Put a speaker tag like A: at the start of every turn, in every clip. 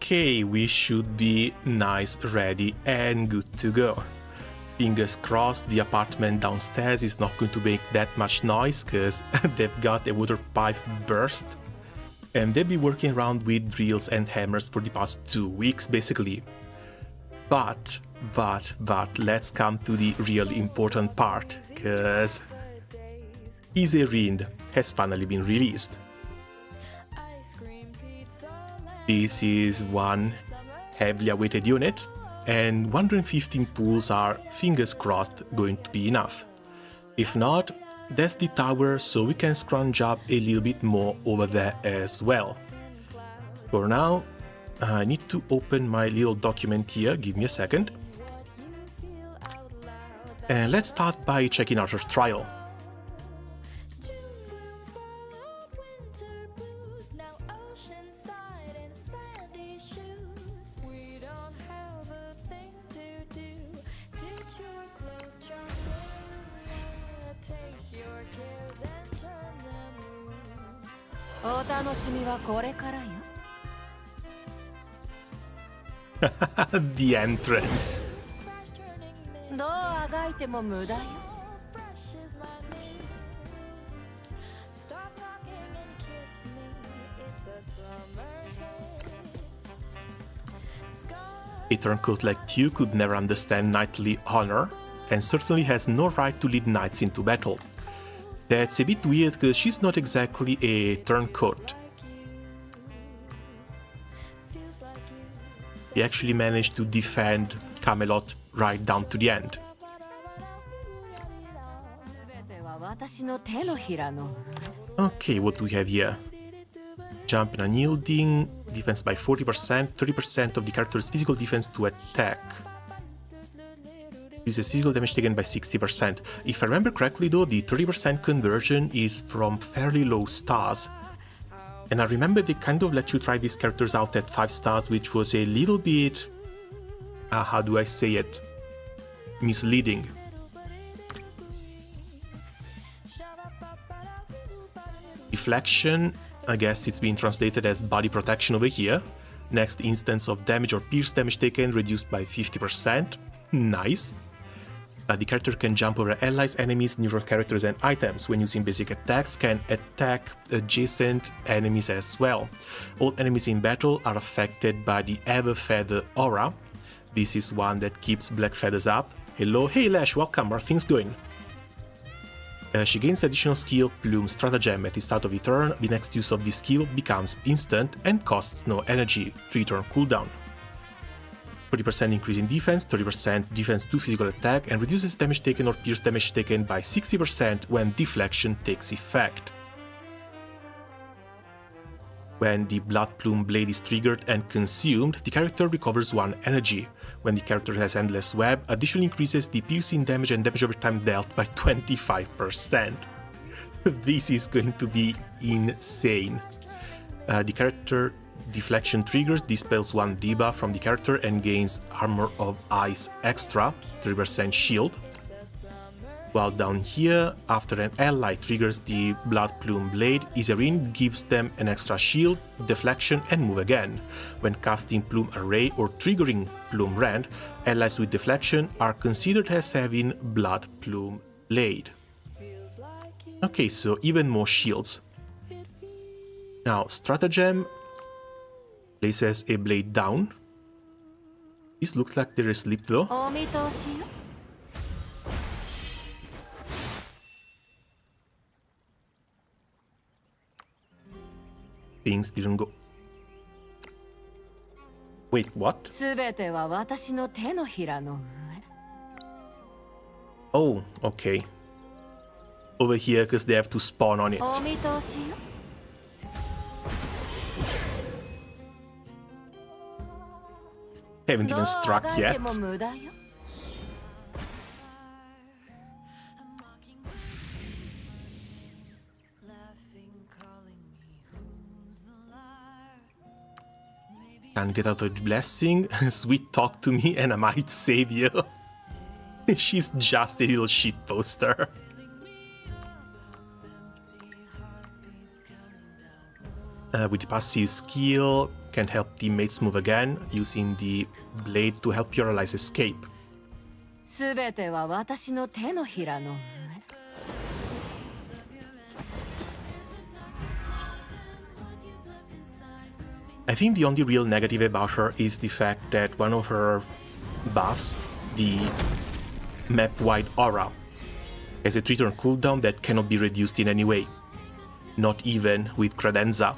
A: Okay, we should be nice, ready, and good to go. Fingers crossed the apartment downstairs is not going to make that much noise, because they've got a water pipe burst. And they've been working around with drills and hammers for the past 2 weeks, basically. But, let's come to the real important part, because YSERINDE has finally been released. This is one heavily awaited unit, and 115 pulls are, fingers crossed, going to be enough. If not, that's the tower, so we can scrounge up a little bit more over there as well. For now, I need to open my little document here, give me a second. And let's start by checking out her trial. The entrance. A turncoat like you could never understand knightly honor, and certainly has no right to lead knights into battle. That's a bit weird, because she's not exactly a turncoat. He actually managed to defend Camelot right down to the end. Okay, what do we have here? Jump and unyielding, defense by 40%, 30% of the character's physical defense to attack. Uses physical damage taken by 60%. If I remember correctly though, the 30% conversion is from fairly low stars. And I remember they kind of let you try these characters out at 5 stars, which was a little bit... how do I say it? Misleading. Deflection, I guess it's being translated as body protection over here. Next instance of damage or pierce damage taken reduced by 50%. Nice. The character can jump over allies, enemies, neutral characters and items. When using basic attacks, can attack adjacent enemies as well. All enemies in battle are affected by the Ever Feather aura. This is one that keeps black feathers up. Hello, hey Lash, welcome, how are things going? She gains additional skill Plume Stratagem at the start of the turn. The next use of this skill becomes instant and costs no energy, 3-turn cooldown. 40% increase in defense, 30% defense to physical attack, and reduces damage taken or pierce damage taken by 60% when deflection takes effect. When the Blood Plume Blade is triggered and consumed, the character recovers 1 energy. When the character has Endless Web, additionally increases the piercing damage and damage over time dealt by 25%. This is going to be insane. The character Deflection triggers, dispels 1 debuff from the character and gains Armor of Ice extra, 3% shield. While down here, after an ally triggers the Blood Plume Blade, YSERINDE gives them an extra shield, deflection and move again. When casting Plume Array or triggering Plume Rend, allies with deflection are considered as having Blood Plume Blade. Okay, so even more shields. Now, Stratagem places a blade down. This looks like they're asleep though. Things didn't go. Wait, what? Oh, okay. Over here, because they have to spawn on it. Haven't even struck yet. Can't get out of the blessing. Sweet, talk to me and I might save you. She's just a little shit poster. With the passive skill, can help teammates move again, using the blade to help your allies escape.
B: すべては私の手のひらの上。
A: I think the only real negative about her is the fact that one of her buffs, the map-wide aura, has a trigger cooldown that cannot be reduced in any way, not even with Credenza.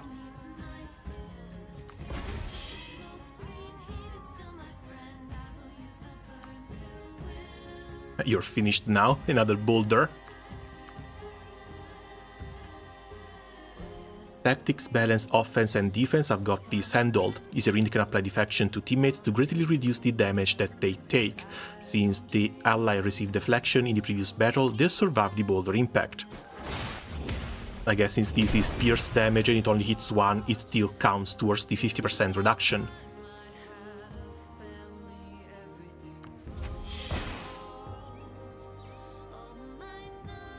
A: You're finished now, another boulder. Tactics, balance, offense and defense have got this handled. YSERINDE can apply deflection to teammates to greatly reduce the damage that they take. Since the ally received deflection in the previous battle, they survived the boulder impact. I guess since this is pierce damage and it only hits one, it still counts towards the 50% reduction.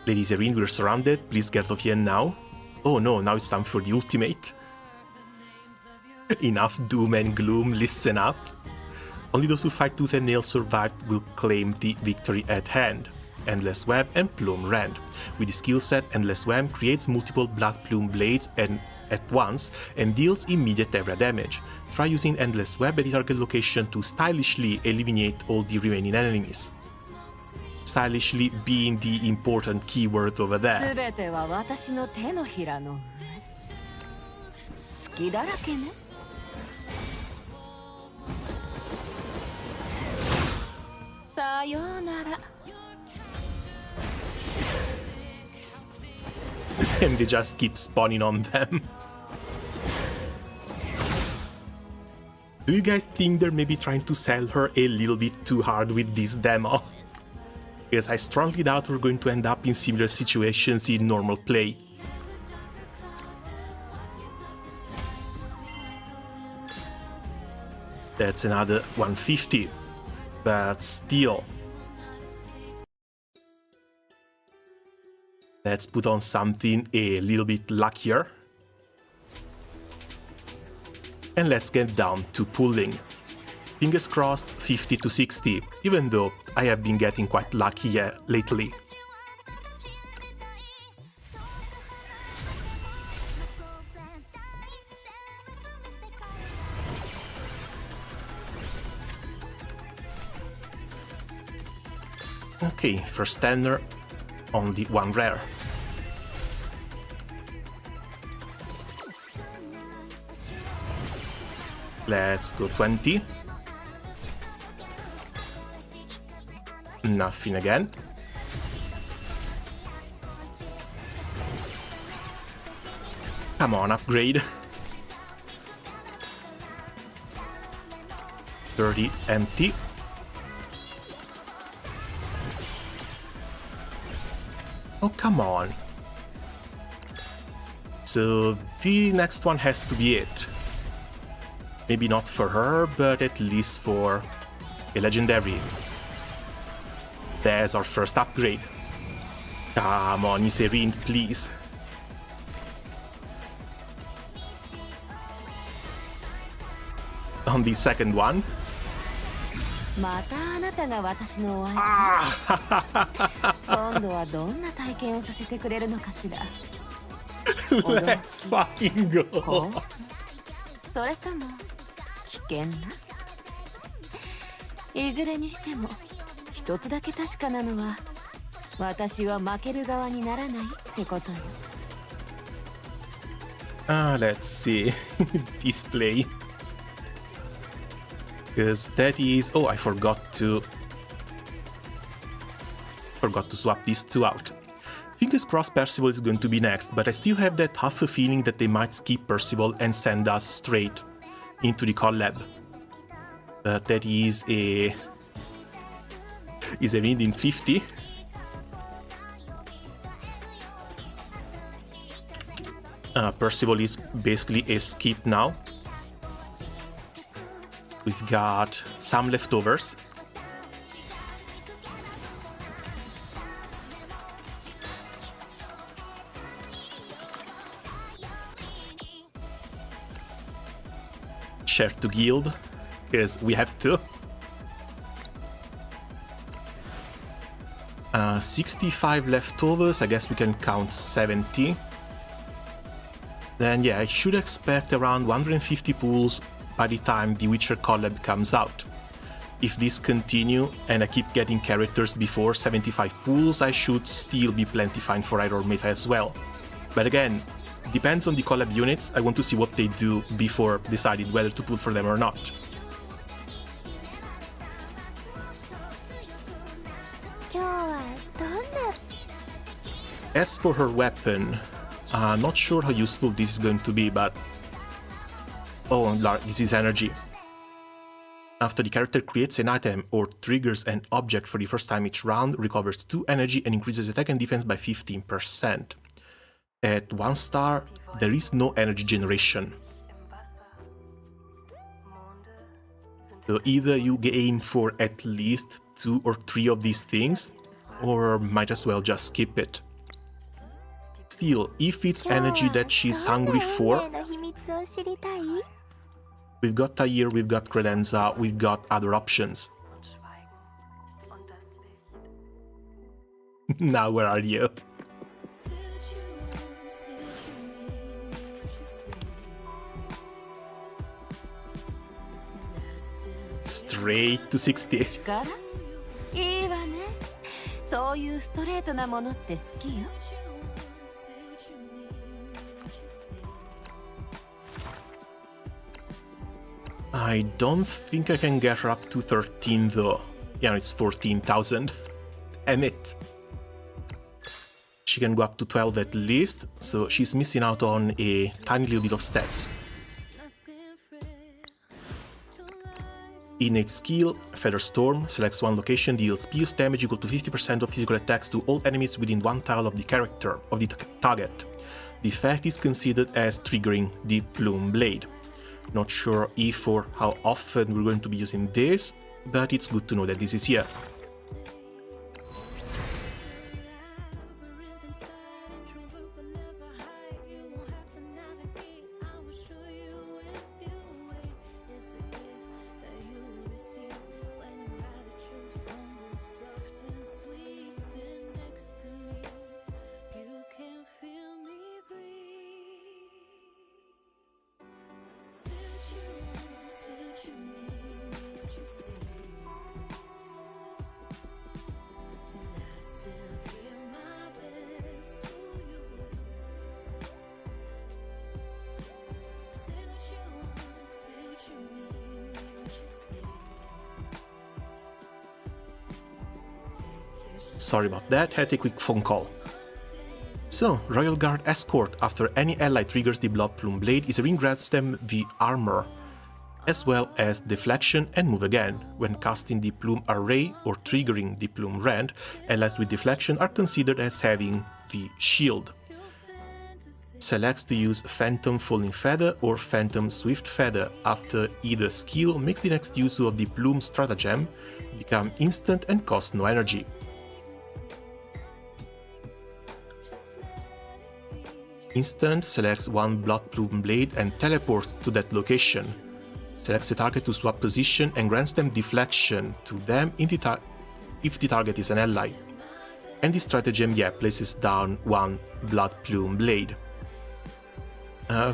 A: Lady YSERINDE, we're surrounded, please get off here now. Oh no, now it's time for the ultimate. Enough doom and gloom, listen up. Only those who fight tooth and nail survived will claim the victory at hand. Endless Web and Plume Rend. With the skill set, Endless Web creates multiple Blood Plume blades at once and deals immediate area damage. Try using Endless Web at the target location to stylishly eliminate all the remaining enemies. Stylishly being the important keyword over there.
B: すべては私の手のひらの上。好きだらけね。さようなら。
A: And they just keep spawning on them. Do you guys think they're maybe trying to sell her a little bit too hard with this demo? Because I strongly doubt we're going to end up in similar situations in normal play. That's another 150, but still. Let's put on something a little bit luckier. And let's get down to pulling. Fingers crossed 50 to 60, even though I have been getting quite lucky lately. Okay, first tender, only one rare. Let's go 20. Nothing again. Come on, upgrade. 30 empty. Oh, come on. So the next one has to be it. Maybe not for her, but at least for a legendary. There's our first upgrade. Come on, YSERINDE, please. On the second one.
B: またあなたが私のお相手。今度はどんな体験をさせてくれるのかしら。
A: Let's fucking go.
B: それとも危険な。いずれにしても一つだけ確かなのは、私は負ける側にならないってことよ。
A: Let's see. Display. Because that is... Oh, I forgot to swap these two out. Fingers crossed Percival is going to be next, but I still have that half a feeling that they might skip Percival and send us straight into the collab. But that is a... YSERINDE in 50. Percival is basically a skip now. We've got some leftovers. share to guild, because we have to. 65 leftovers, I guess we can count 70. Then yeah, I should expect around 150 pools by the time the Witcher collab comes out. If this continue and I keep getting characters before 75 pools, I should still be plenty fine for Iron Meta as well. But again, depends on the collab units. I want to see what they do before deciding whether to pull for them or not. As for her weapon, not sure how useful this is going to be, but... Oh, this is energy. After the character creates an item or triggers an object for the first time each round, recovers 2 energy and increases attack and defense by 15%. At 1 star, there is no energy generation. So either you aim for at least 2 or 3 of these things, or might as well just skip it. Still, if it's energy that she's hungry for, we've got Tyr, we've got Credenza, we've got other options. Now where are you? Straight to 60.
B: いいわね。そういうストレートなものって好きよ。
A: I don't think I can get her up to 13 though. Yeah, it's 14,000. Damn it. She can go up to 12 at least, so she's missing out on a tiny little bit of stats. Innate skill, Feather Storm, selects one location, deals pierce damage equal to 50% of physical attacks to all enemies within 1 tile of the character, of the target. The effect is considered as triggering the Plume Blade. Not sure if or how often we're going to be using this, but it's good to know that this is here. Sorry about that, had a quick phone call. So, Royal Guard Escort. After any ally triggers the Blood Plume Blade, YSERINDE grants them the armor, as well as deflection and move again. When casting the Plume Array or triggering the Plume Rend, allies with deflection are considered as having the shield. Selects to use Phantom Falling Feather or Phantom Swift Feather. After either skill, makes the next use of the Plume Stratagem become instant and cost no energy. Instant selects one Blood Plume Blade and teleports to that location. Selects the target to swap position and grants them deflection to them if the target is an ally. And the stratagem, places down one Blood Plume Blade.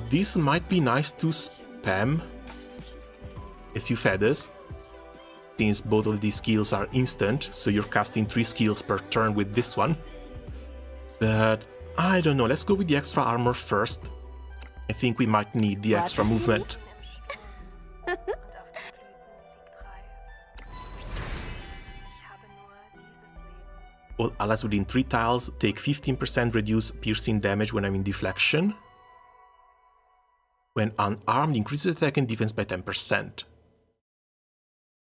A: This might be nice to spam a few feathers, since both of these skills are instant, so you're casting 3 skills per turn with this one. But I don't know, let's go with the extra armor first. I think we might need the extra movement. All allies within 3 tiles take 15% reduced piercing damage when I'm in deflection. When unarmed, increases attack and defense by 10%.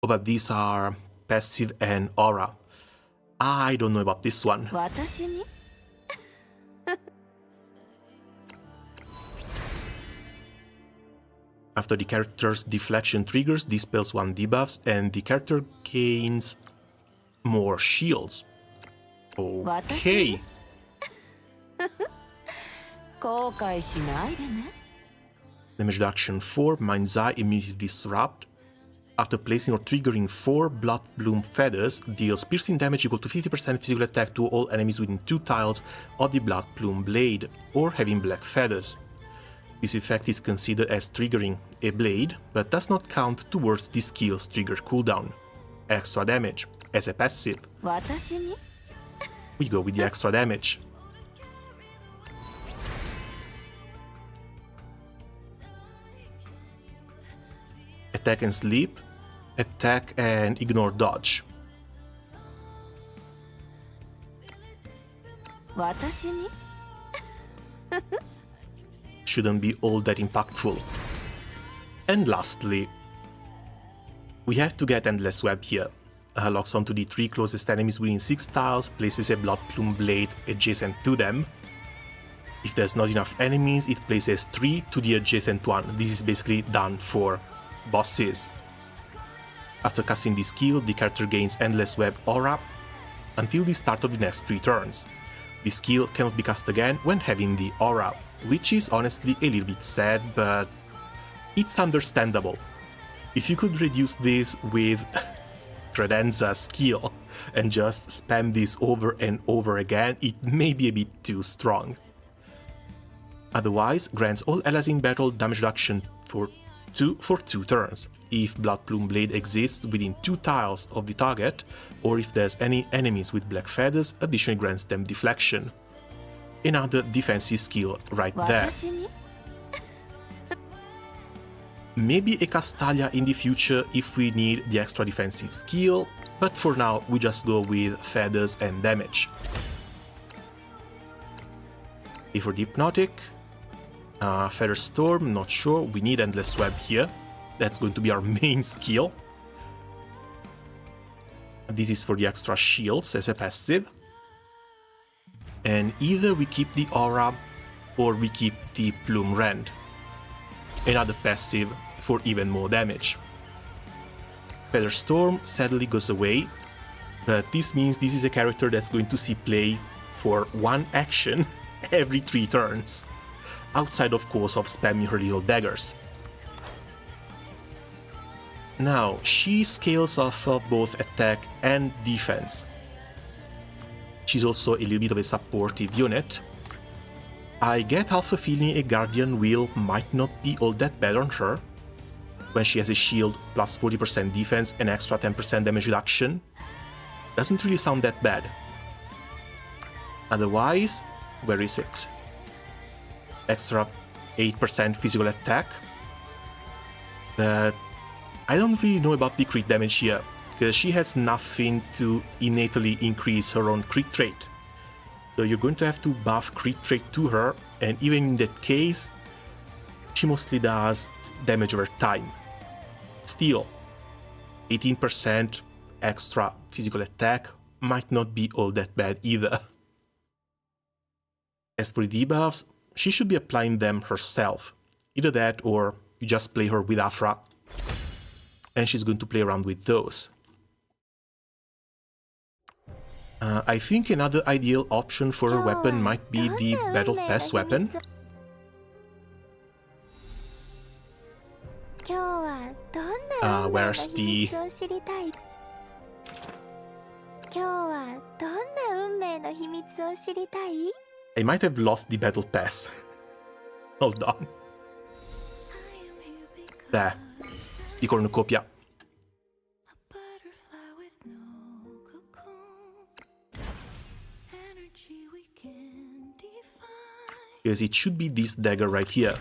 A: Oh, but these are passive and aura. I don't know about this one. After the character's deflection triggers, dispels 1 debuffs and the character gains more shields. Okay. Damage reduction 4, Mind's Eye, Immunity Disrupt. After placing or triggering 4 Blood Bloom Feathers, deals piercing damage equal to 50% physical attack to all enemies within 2 tiles of the Blood Bloom blade, or having black feathers. This effect is considered as triggering a blade, but does not count towards the skill's trigger cooldown. Extra damage, as a passive. We go with the extra damage. Attack and sleep, attack and ignore dodge. Shouldn't be all that impactful. And lastly, we have to get Endless Web here. Locks onto the 3 closest enemies within 6 tiles, places a Blood Plume blade adjacent to them. If there's not enough enemies, it places 3 to the adjacent one. This is basically done for bosses. After casting this skill, the character gains Endless Web aura until the start of the next 3 turns. The skill cannot be cast again when having the aura, which is honestly a little bit sad, but it's understandable. If you could reduce this with Credenza's skill and just spam this over and over again, it may be a bit too strong. Otherwise, grants all allies in battle damage reduction for 2 turns, if Blood Plume Blade exists within 2 tiles of the target, or if there's any enemies with black feathers, additionally grants them deflection. Another defensive skill right there. Maybe a Castalia in the future if we need the extra defensive skill, but for now we just go with feathers and damage. For the Hypnotic, Feather Storm, not sure, we need Endless Web here. That's going to be our main skill. This is for the extra shields as a passive. And either we keep the aura or we keep the Plume Rend. Another passive for even more damage. Feather Storm sadly goes away, but this means this is a character that's going to see play for 1 action every 3 turns. Outside of course of spamming her little daggers. Now, she scales off of both attack and defense. She's also a little bit of a supportive unit. I get half a feeling a Guardian Wheel might not be all that bad on her. When she has a shield plus 40% defense and extra 10% damage reduction. Doesn't really sound that bad. Otherwise, where is it? Extra 8% physical attack. But I don't really know about the crit damage here, because she has nothing to innately increase her own crit trait. So you're going to have to buff crit trait to her, and even in that case, she mostly does damage over time. Still, 18% extra physical attack might not be all that bad either. As for the debuffs, she should be applying them herself. Either that or you just play her with Afra, and she's going to play around with those. I think another ideal option for a weapon might be the Battle Pass weapon. Where's the... I might have lost the Battle Pass. Hold on. There. The cornucopia. Because it should be this dagger right here.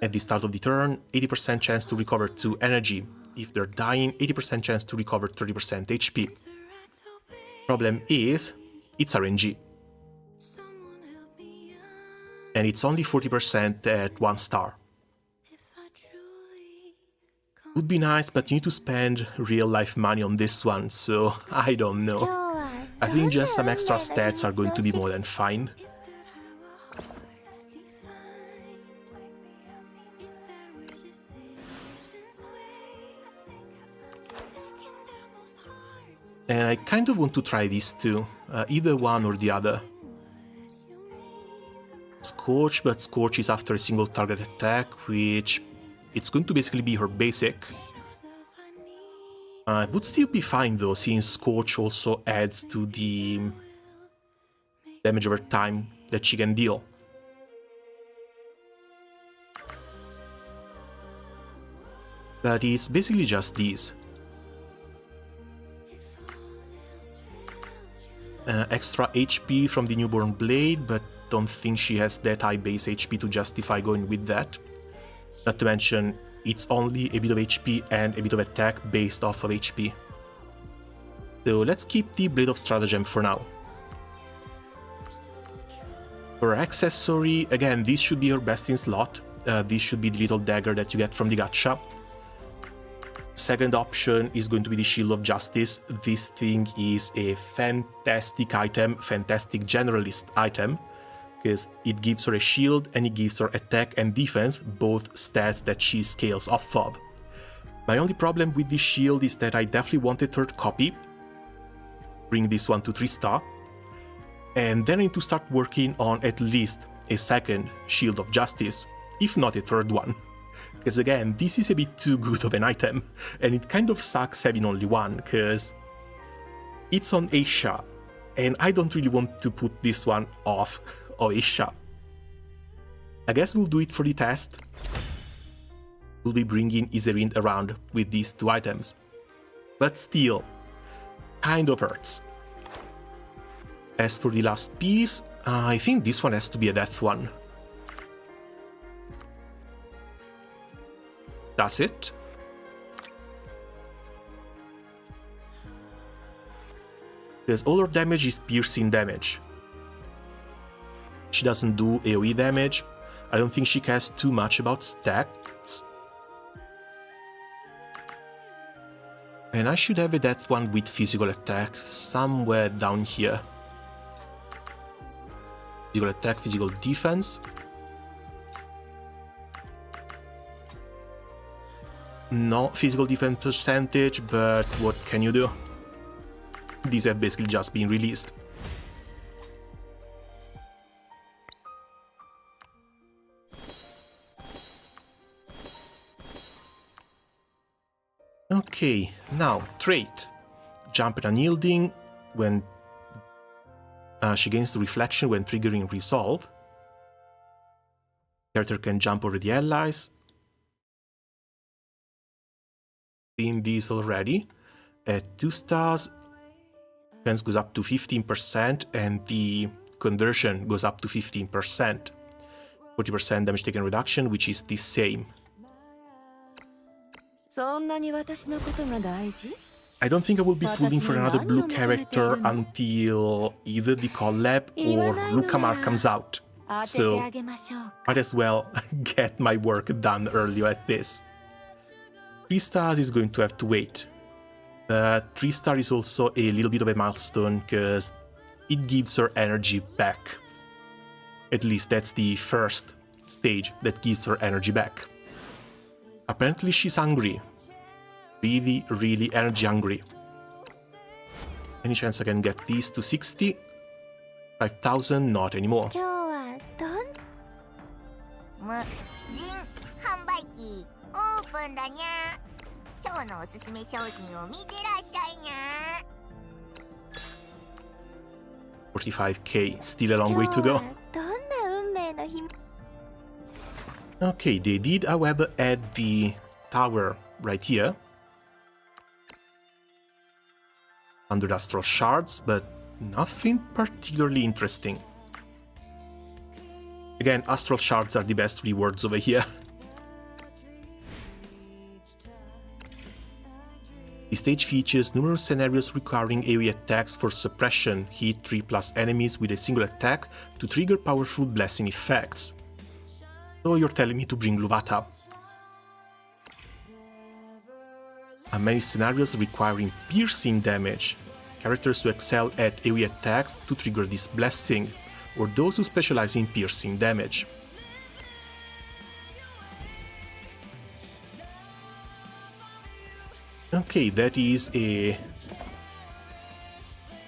A: At the start of the turn, 80% chance to recover 2 energy. If they're dying, 80% chance to recover 30% HP. Problem is, it's RNG. And it's only 40% at 1 star. Would be nice, but you need to spend real-life money on this one, so I don't know. I think just some extra stats are going to be more than fine. And I kind of want to try these two, either one or the other. Scorch, but Scorch is after a single target attack, which it's going to basically be her basic. It would still be fine though, since Scorch also adds to the damage over time that she can deal. But it's basically just these. Extra HP from the Newborn Blade, but don't think she has that high base HP to justify going with that. Not to mention, it's only a bit of HP and a bit of attack based off of HP. So let's keep the Blade of Stratagem for now. For accessory, again, this should be her best in slot. This should be the little dagger that you get from the gacha. Second option is going to be the Shield of Justice. This thing is a fantastic item, fantastic generalist item, because it gives her a shield and it gives her attack and defense, both stats that she scales off of. My only problem with this shield is that I definitely want a third copy. Bring this one to 3-star. And then I need to start working on at least a second Shield of Justice, if not a third one. Because again, this is a bit too good of an item, and it kind of sucks having only one, because it's on Aisha, and I don't really want to put this one off of Aisha. I guess we'll do it for the test. We'll be bringing YSERINDE around with these two items. But still, kind of hurts. As for the last piece, I think this one has to be a death one. That's it. Because all her damage is piercing damage. She doesn't do AoE damage. I don't think she cares too much about stats. And I should have a death one with physical attack somewhere down here. Physical attack, physical defense. No physical defense percentage, but what can you do? These have basically just been released. Okay, now trait. Jump and unyielding when she gains the reflection when triggering resolve. Character can jump over the allies. Seen these already. At 2 stars, defense goes up to 15% and the conversion goes up to 15%. 40% damage taken reduction, which is the same. I don't think I will be pulling for another blue character until either the collab or Rukamar comes out. So might as well get my work done earlier at this. 3 stars is going to have to wait. 3 star is also a little bit of a milestone because it gives her energy back. At least that's the first stage that gives her energy back. Apparently she's hungry. Really, really energy hungry. Any chance I can get these to 60? 5,000? Not anymore. $45K, still a long way to go. Okay, they did however add the tower right here under the astral shards, but nothing particularly interesting. Again, astral shards are the best rewards over here. The stage features numerous scenarios requiring AoE attacks for suppression, hit 3+ enemies with a single attack to trigger powerful blessing effects. So you're telling me to bring Luvata. And many scenarios requiring piercing damage, characters who excel at AoE attacks to trigger this blessing, or those who specialize in piercing damage. Okay, that is a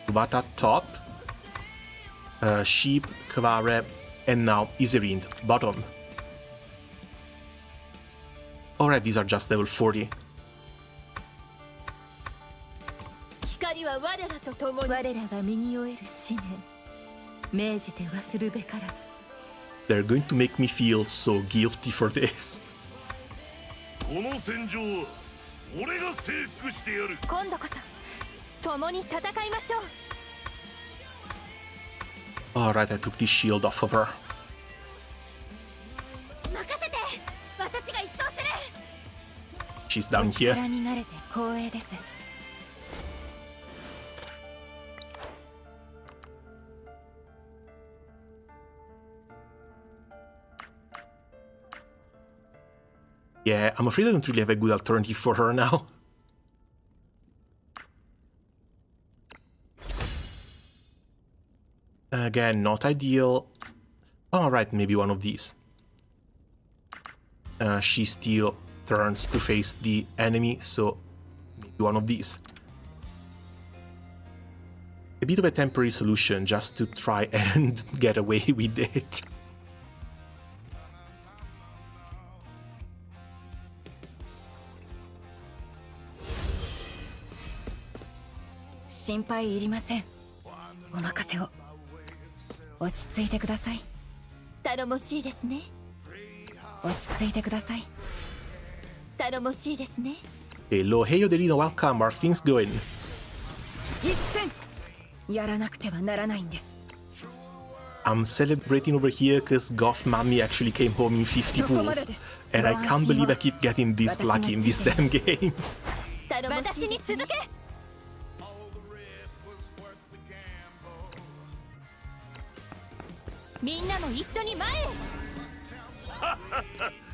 A: Luvata top, Sheep, Kvare, and now YSERINDE, bottom. Alright, these are just level 40.
B: 光は我らと共に我らが身に負える使命命じて忘るべからず
A: They're going to make me feel so guilty for this.
C: この戦場は俺が征服してやる。
B: 今度こそ共に戦いましょう
A: Alright, I took the shield off of her.
B: 任せて私が一掃する
A: She's down here.
B: 力に慣れて光栄です
A: Yeah, I'm afraid I don't really have a good alternative for her now. Again, not ideal. Alright, maybe one of these. She still turns to face the enemy, so maybe one of these. A bit of a temporary solution just to try and get away with it. Hello, hey Odelino, welcome, are things going?
B: やらなくてはならないんです
A: I'm celebrating over here because Goth Mommy actually came home in 50 pools. And I can't believe I keep getting this lucky in this damn game.
B: 私に続け みんなも一緒に前へ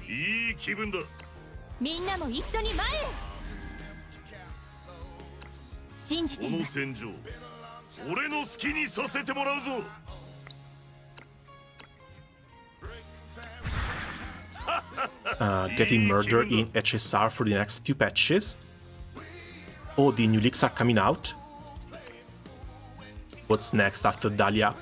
C: いい気分だ。
B: みんなも一緒に前へ信じて
C: こ
B: います
C: の戦場俺の好きにさせてもらうぞ。
A: Getting murdered in HSR for the next few patches. Oh, the new leaks are coming out. What's next after Dahlia?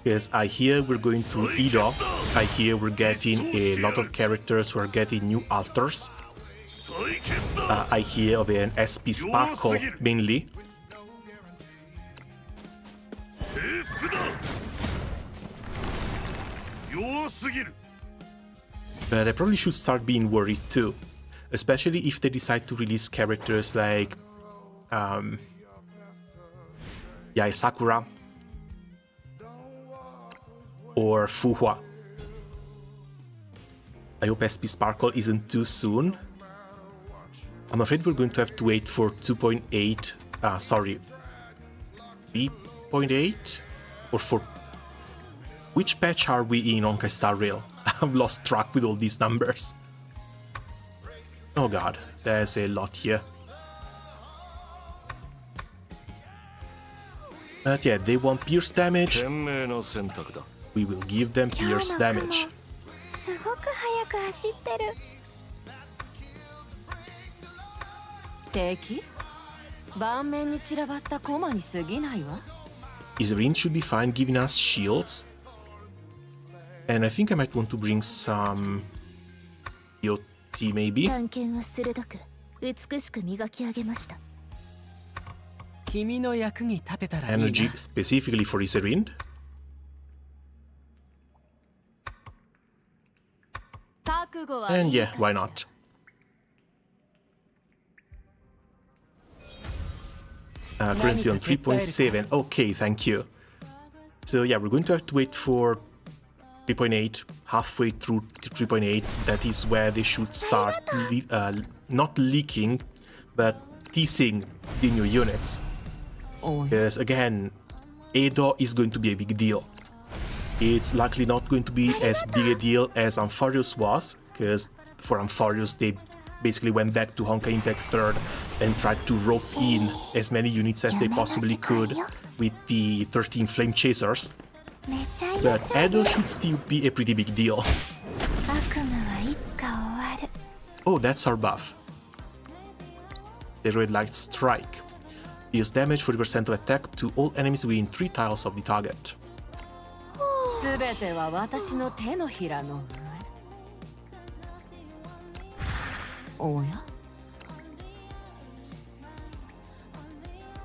A: Yes, I hear we're going to Edo. I hear we're getting a lot of characters who are getting new altars. I hear of an SP Sparkle mainly. But I probably should start being worried too. Especially if they decide to release characters like Yae Sakura or Fuhua. I hope SP Sparkle isn't too soon. I'm afraid we're going to have to wait for 2.8, sorry, 3.8? Or for... Which patch are we in on Star Rail? I've lost track with all these numbers. Oh god, there's a lot here. But yeah, they want pierce damage. We will give them pierce damage.
B: すごく速く走ってる敵盤面に散らばったコマに過ぎないわ
A: YSERINDE should be fine giving us shields. And I think I might want to bring some EOT maybe.
B: 探検は鋭く美しく磨き上げました
D: 君の役に立てたらいいな
A: Energy specifically for YSERINDE. And yeah, why not? Currently on 3.7. Okay, thank you. So yeah, we're going to have to wait for 3.8, halfway through to 3.8. That is where they should start not leaking, but teasing the new units. Because again, Edo is going to be a big deal. It's likely not going to be as big a deal as Ampharius was, because for Ampharius they basically went back to Honkai Impact 3rd and tried to rope in as many units as they possibly could with the 13 Flame Chasers. But Edo should still be a pretty big deal. Oh, that's our buff. The Red Light Strike. Deals damage 40% of attack to all enemies within 3 tiles of the target.
B: すべては私の手のひらの上。おや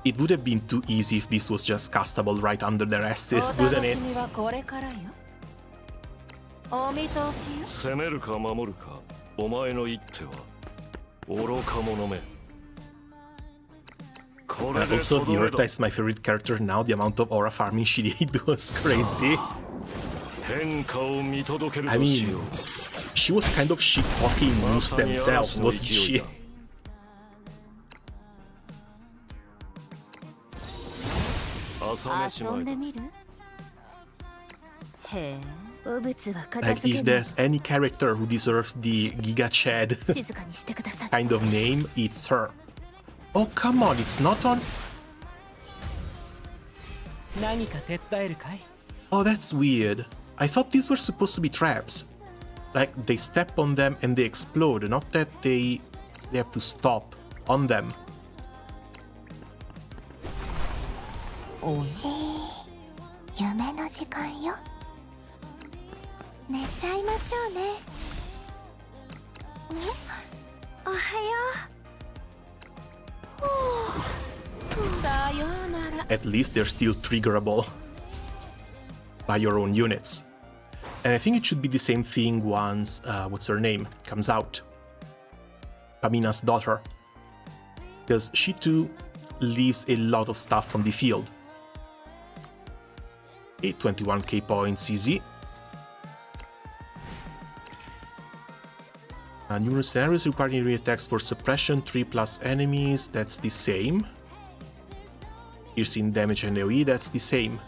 A: It would have been too easy if this was just castable right under their asses, wouldn't it?
B: お楽しみはこれからよ。お見通しよ。
C: 攻めるか守るか、お前の一手は愚か者め。
A: Also, the Urta is my favorite character now. The amount of aura farming she did was crazy. I mean, she was kind of shit-talking moves themselves, wasn't she?
B: 遊んでみる？へえ。
A: Like, if there's any character who deserves the Giga Chad kind of name, it's her. Oh, come on, it's not on. Oh, that's weird. I thought these were supposed to be traps. Like, they step on them and they explode, not that they have to stop on them.
B: Oh.
E: 夢の時間よ。寝ちゃいましょうね。おはよう。
A: At least they're still triggerable by your own units. And I think it should be the same thing once, what's her name, comes out. Pamina's daughter. Because she too leaves a lot of stuff from the field. Okay, 21k points easy. Numerous scenarios requiring area attacks for suppression, 3+ enemies, that's the same. Piercing damage and AoE, that's the same.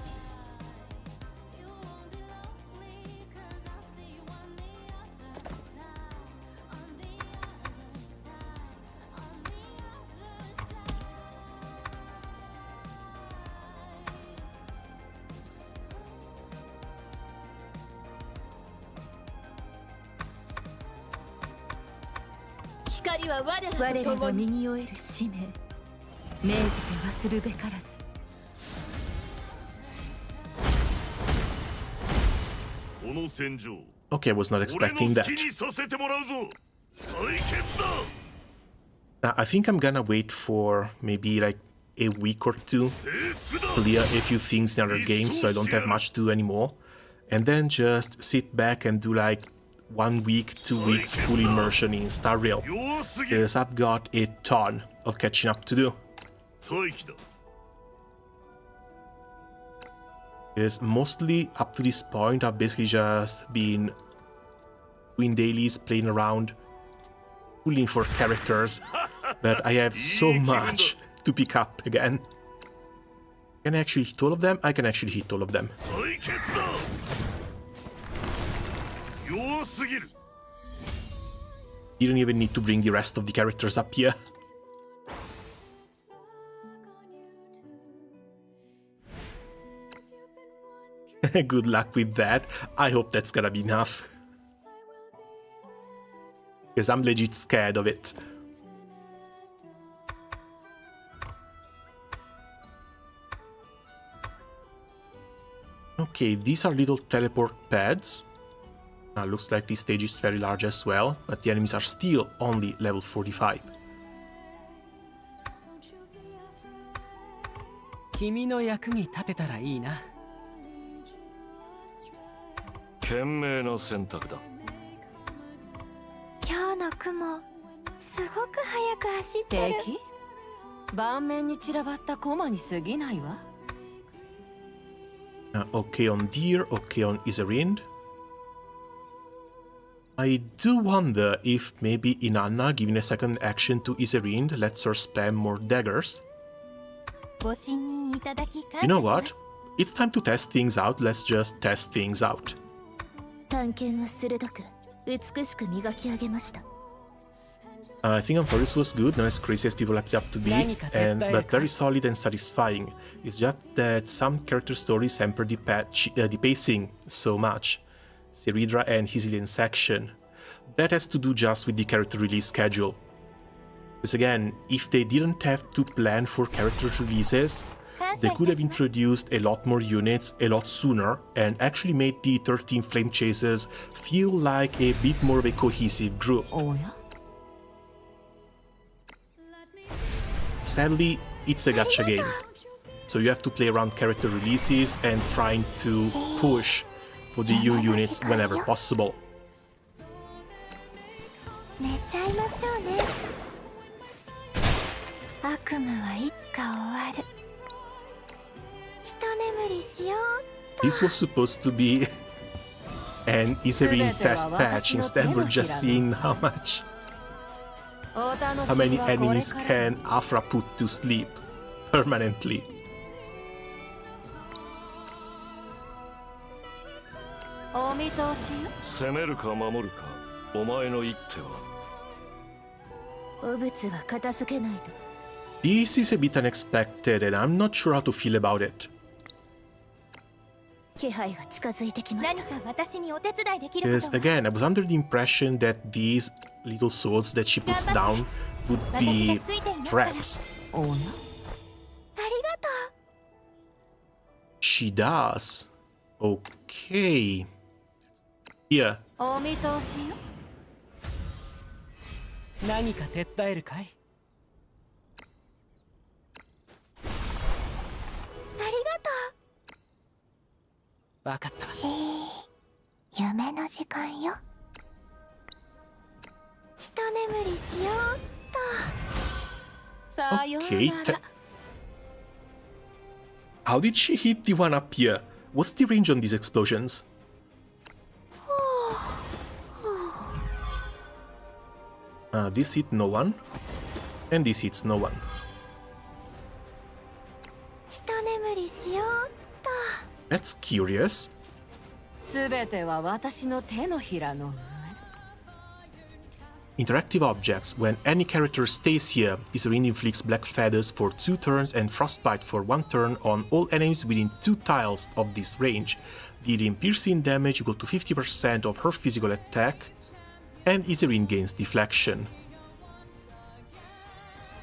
A: Okay, I was not expecting that. Now, I think I'm gonna wait for maybe like a week or two, clear a few things in other games so I don't have much to do anymore, and then just sit back and do like 1 week, 2 weeks full immersion in Star Rail, because I've got a ton of catching up to do. Because mostly up to this point I've basically just been doing dailies, playing around, pulling for characters, but I have so much to pick up again. Can I actually hit all of them? I can actually hit all of them. Didn't even need to bring the rest of the characters up here. Good luck with that. I hope that's gonna be enough. Because I'm legit scared of it. Okay, these are little teleport pads. Looks like this stage is very large as well, but the enemies are still only level 45.
D: 君の役に立てたらいいな。
C: 賢明な選択だ。
E: 今日の雲、すごく速く走ってる。
B: 敵？盤面に散らばったコマに過ぎないわ。
A: Okay on Deer, okay on YSERINDE. I do wonder if maybe Inanna giving a second action to YSERINDE lets her spam more daggers. You know what? It's time to test things out. Let's just test things out. I think Ampharis was good, not as crazy as people hyped it up to be, but very solid and satisfying. It's just that some character stories hamper the pacing so much. Seridra and his alien section. That has to do just with the character release schedule. Because again, if they didn't have to plan for character releases, they could have introduced a lot more units a lot sooner and actually made the 13 Flame Chasers feel like a bit more of a cohesive group.
B: Oh yeah?
A: Sadly, it's a gacha game, so you have to play around character releases and trying to push for the new units whenever possible.
E: 寝ちゃいましょうね。悪夢はいつか終わる。一眠りしよう。
A: This was supposed to be an YSERINDE test patch, instead we're just seeing how many enemies can Afra put to sleep permanently.
B: お見通しよ。
C: 攻めるか守るかお前の一手は。
B: 汚物は片付けないと。
A: This is a bit unexpected and I'm not sure how to feel about it.
B: 気配が近づいてきました。
E: 何か私にお手伝いできるこ
A: Because
E: とは。
A: again, I was under the impression that these little swords that she puts down would be traps.
B: おや？
E: ありがとう。
A: She does. Okay. Here.
B: お見通しよ。
D: 何か手伝えるかい？
E: ありがとう。
D: わかった。
E: 夢の時間よ。一眠りしようっと。
B: さよう
A: Okay.
B: なら。
A: How did she hit the one up here? What's the range on these explosions? This hit no one. And this hits no one.
E: 一眠りしようっと。
A: That's curious.
B: すべては私の手のひらの上。
A: Interactive objects. When any character stays here, YSERINDE inflicts black feathers for 2 turns and frostbite for 1 turn on all enemies within 2 tiles of this range, dealing piercing damage equal to 50% of her physical attack, and YSERINDE gains deflection.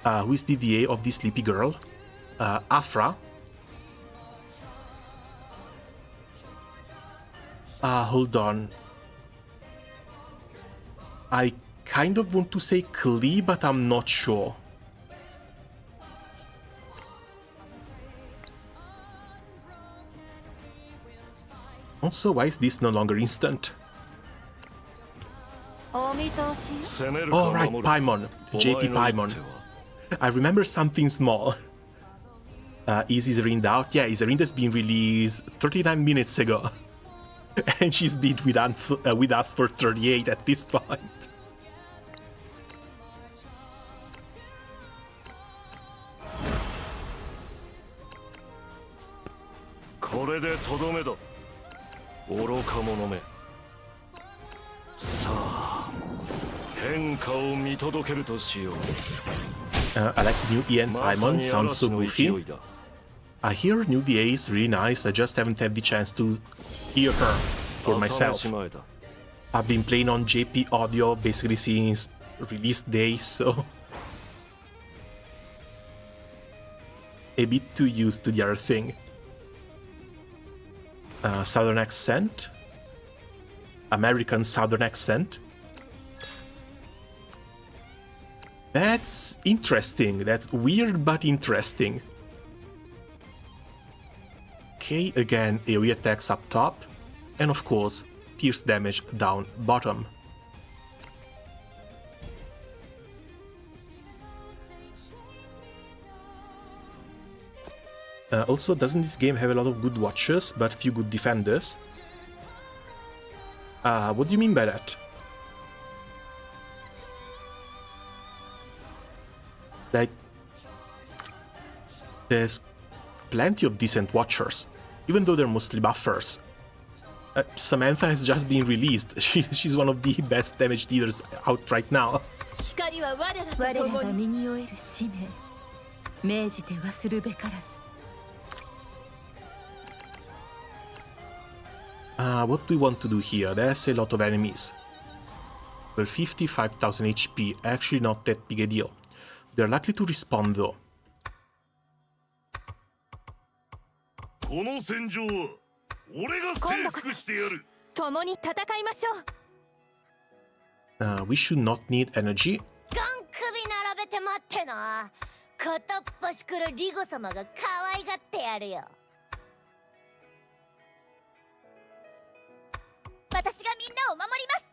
A: Who is the VA of this sleepy girl? Afra. Hold on. I kind of want to say Klee, but I'm not sure. Also, why is this no longer instant?
B: お見通しよ。
C: 攻めるか
A: Oh, right,
C: 守るか
A: Paimon.
C: お
A: JP
C: 前の一手
A: Paimon.
C: は。
A: I remember something small. Is YSERINDE out? Yeah, YSERINDE has been released 39 minutes ago. And she's been with us for 38 at this point.
C: これでとどめだ愚か者め。さあ変化を見届けるとしよう。
A: I like new Ian
C: まさ
A: Paimon,
C: に
A: sounds so
C: 嵐の勢
A: goofy.
C: いだ。
A: I hear new VA is really nice, I just haven't had the chance to hear her for
C: 朝
A: myself.
C: 飯前だ。
A: I've been playing on JP Audio basically since release day, so a bit too used to the other thing. Southern accent. American Southern accent. That's interesting. That's weird but interesting. Okay, again, AoE attacks up top. And of course, pierce damage down bottom. Also, doesn't this game have a lot of good watchers, but few good defenders? What do you mean by that? Like, there's plenty of decent watchers, even though they're mostly buffers. Samantha has just been released. She's one of the best damage dealers out right now.
B: 光は我らと
F: 我ら
B: 共に。
F: が身に負える使命命じて忘るべからず
A: What do we want to do here? There's a lot of enemies. Well, 55,000 HP, actually not that big a deal. They're likely to respawn though.
C: この戦場は俺が征服してやる。
B: 共に戦いましょう。
A: We should not need energy.
E: ガン首並べて待ってな。片っ端からリゴ様が可愛がってやるよ。私がみんなを守ります。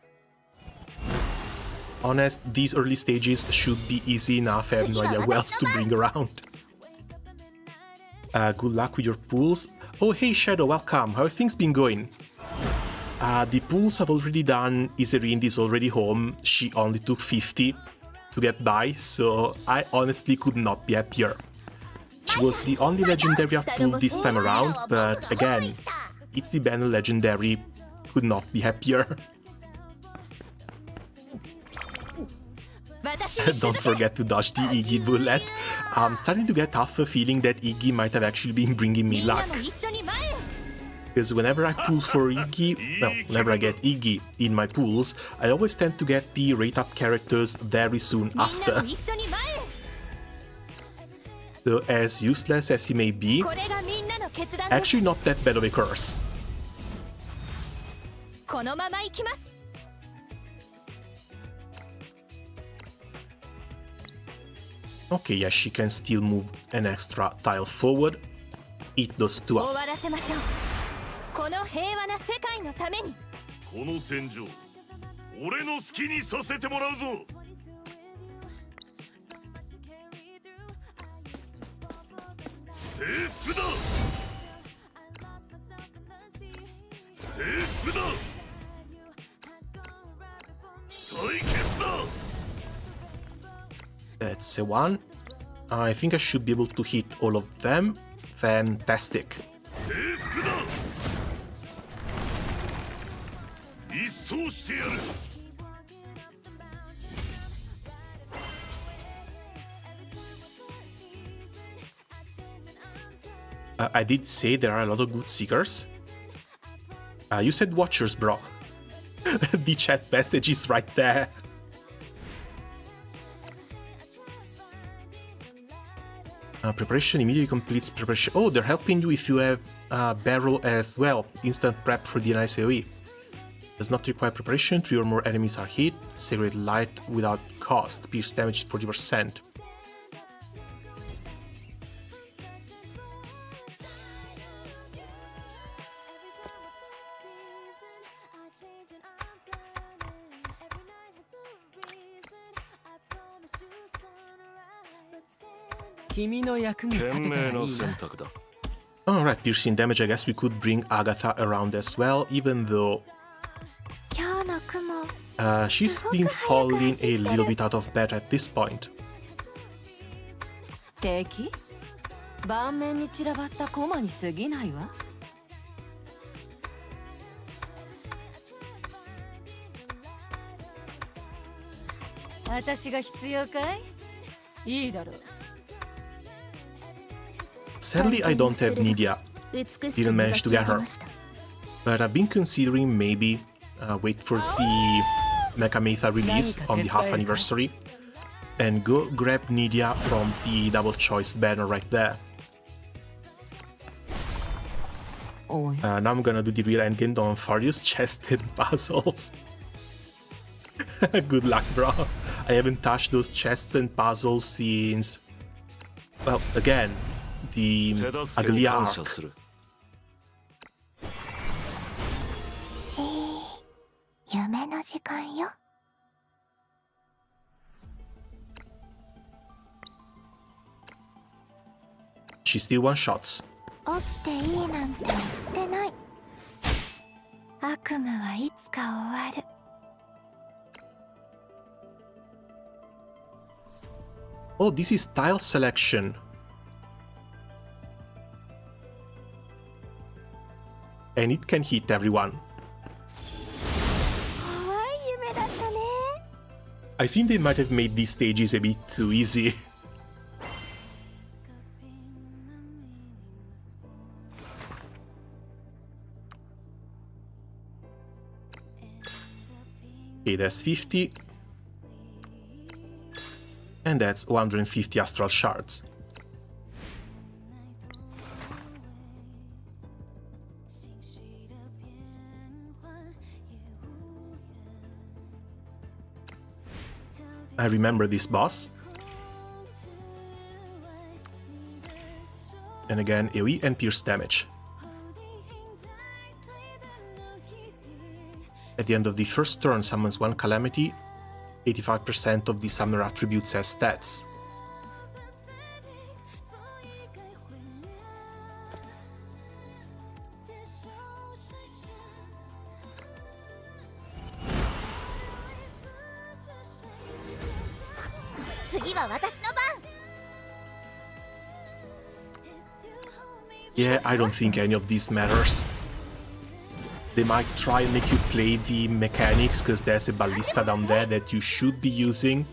A: Honest, these early stages should be easy enough. I have no idea what else to bring around. Good luck with your pools. Oh, hey Shadow, welcome. How have things been going? The pools have already done. YSERINDE is already home. She only took 50 to get by, so I honestly could not be happier. She was the only legendary I've pulled this time around, but again, it's the banner legendary. Could not be happier. Don't forget to dodge the Iggy bullet. I'm starting to get half a feeling that Iggy might have actually been bringing me luck. Because whenever I pull for Iggy, well, whenever I get Iggy in my pools, I always tend to get the rate up characters very soon after. So as useless as he may be, actually not that bad of a curse. Okay, yeah, she can still move an extra tile forward. Eat those two up.
C: この戦場俺の好きにさせてもらうぞ。征服だ。征服だ。採決だ。
A: That's a one. I think I should be able to hit all of them. Fantastic.
C: 征服だ。一掃してやる。
A: I did say there are a lot of good seekers. You said watchers, bro. The chat message is right there. Preparation immediately completes preparation. Oh, they're helping you if you have barrel as well. Instant prep for the nice AoE. Does not require preparation. 3 or more enemies are hit. Sacred light without cost. Pierce damage 40%. Alright, piercing damage. I guess we could bring Agatha around as well, even though she's been falling a little bit out of bed at this point.
B: 敵？盤面に散らばったコマに過ぎないわ。
G: 私が必要かい？いいだろう。
A: Sadly, I don't have Nydia. Didn't manage to get her. But I've been considering maybe wait for the Mecha release on the half anniversary and go grab Nydia from the double choice banner right there. Now I'm gonna do the real endgame on Farius chested puzzles. Good luck, bro. I haven't touched those chests and puzzles since... well, again, the ugly arc. She still one-shots. Oh, this is tile selection. And it can hit everyone. I think they might have made these stages a bit too easy. Okay, that's 50. And that's 150 astral shards. I remember this boss. And again, AoE and pierce damage. At the end of the first turn, summons one calamity. 85% of the summoner attributes as stats. Yeah, I don't think any of this matters. They might try and make you play the mechanics because there's a ballista down there that you should be using.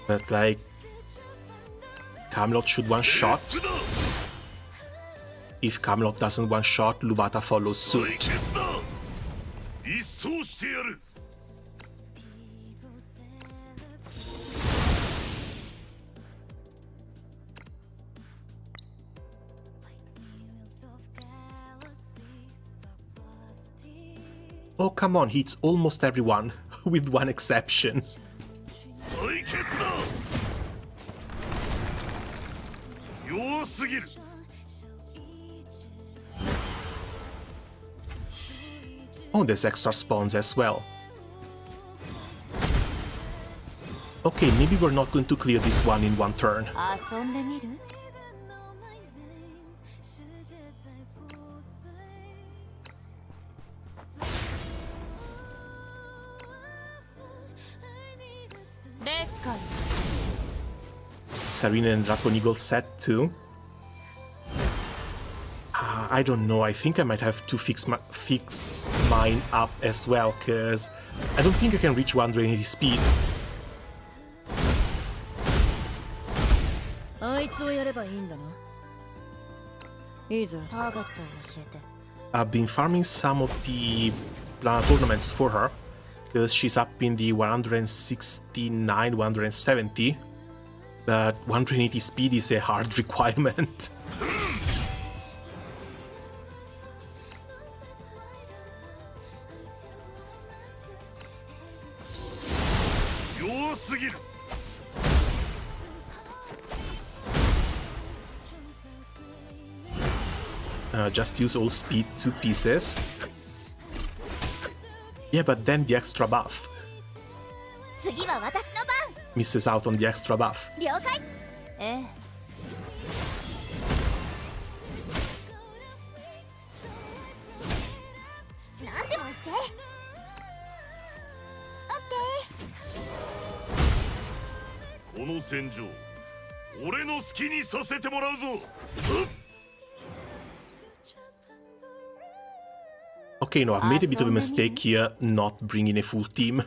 A: But like, Camelot should one-shot. If Camelot doesn't one-shot, Lubata follows suit. Oh, come on, hits almost everyone, with one exception. Oh, there's extra spawns as well. Okay, maybe we're not going to clear this one in one turn. YSERINDE and Dragon Eagle set too. I don't know, I think I might have to fix mine up as well, because I don't think I can reach 180 speed. I've been farming some of the tournaments for her, because she's up in the 169, 170, but 180 speed is a hard requirement. Just use all speed 2 pieces. Yeah, but then the extra buff. Misses out on the extra buff. Okay, no, I've made a bit of a mistake here not bringing a full team.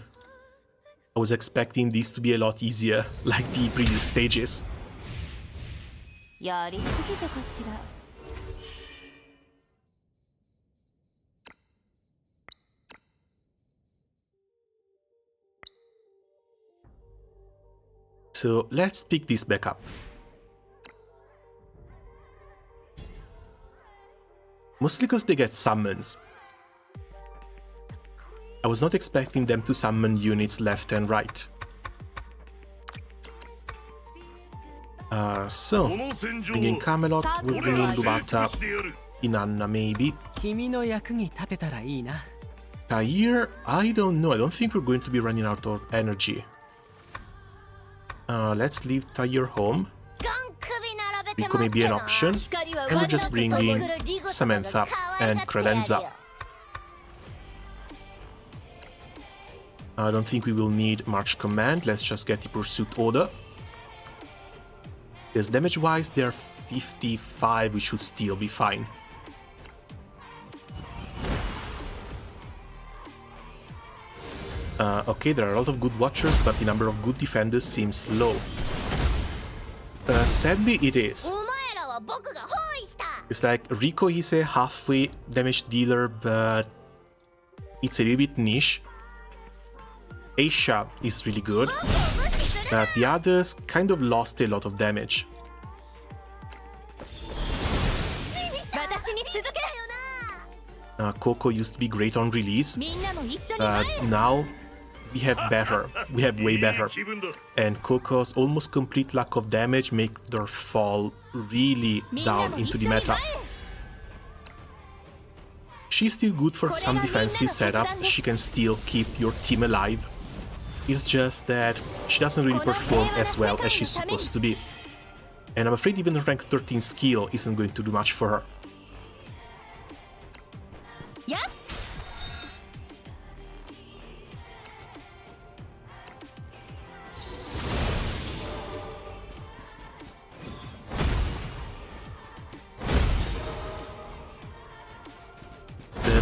A: I was expecting this to be a lot easier, like the previous stages. So let's pick this back up. Mostly because they get summons. I was not expecting them to summon units left and right. So, bringing Camelot, we're bringing Lubata, Inanna maybe. Kair, I don't know, I don't think we're going to be running out of energy. Let's leave Tyre home. Rico may be an option, and we're just bringing Samantha and Credenza. I don't think we will need March Command, let's just get the Pursuit Order. Because damage-wise they're 55, we should still be fine. Okay, there are a lot of good Watchers, but the number of good defenders seems low. Sadly it is. It's like Rico is a halfway damage dealer, but it's a little bit niche. Aisha is really good, but the others kind of lost a lot of damage. Coco used to be great on release, but now we have better. We have way better. And Coco's almost complete lack of damage make her fall really down into the meta. She's still good for some defensive setups, she can still keep your team alive. It's just that she doesn't really perform as well as she's supposed to be. And I'm afraid even the rank 13 skill isn't going to do much for her.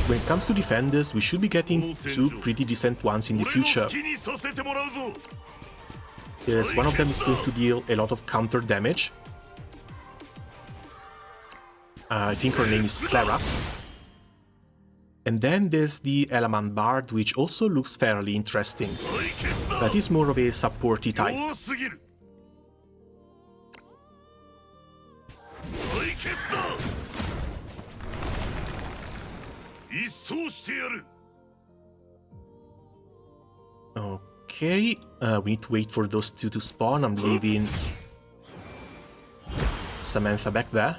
A: When it comes to defenders, we should be getting two pretty decent ones in the future. Yes, one of them is going to deal a lot of counter damage. I think her name is Clara. And then there's the Element Bard, which also looks fairly interesting. That is more of a supporty type. Okay, we need to wait for those two to spawn. I'm leaving Samantha back there.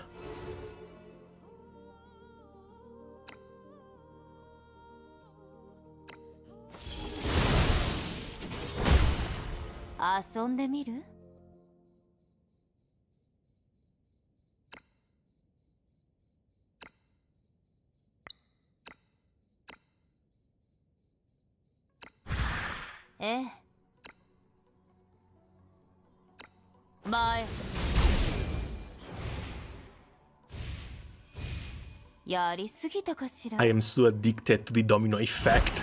A: I am so addicted to the domino effect.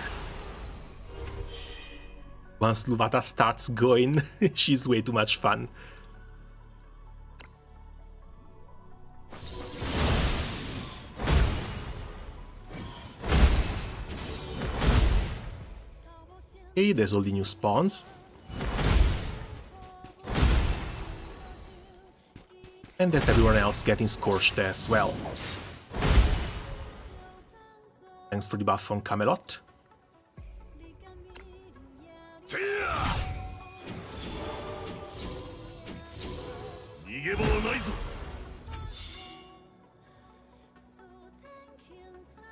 A: Once Luvata starts going, she's way too much fun. Okay, there's all the new spawns. And there's everyone else getting scorched as well. Thanks for the buff on Camelot.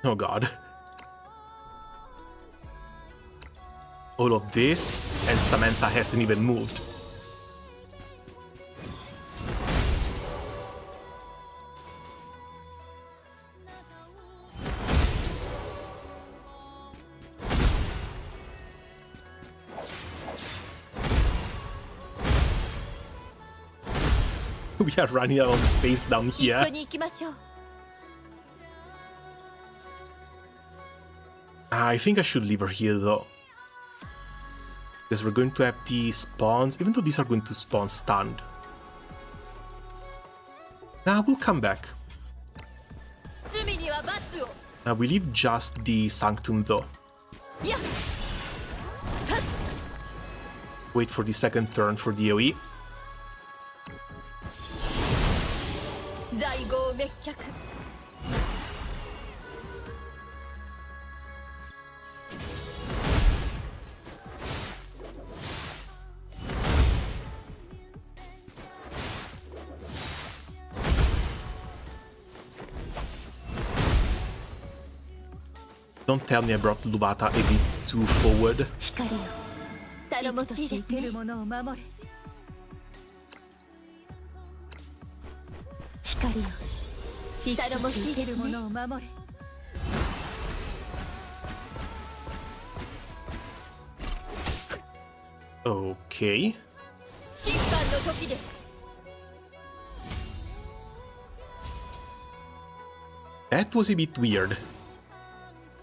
A: Oh god. All of this, and Samantha hasn't even moved. We are running out of space down here. I think I should leave her here though. Because we're going to have the spawns, even though these are going to spawn stunned. Nah, we'll come back. We leave just the Sanctum though. Wait for the second turn for the AoE. Don't tell me I brought Luvata a bit too forward. Okay. That was a bit weird.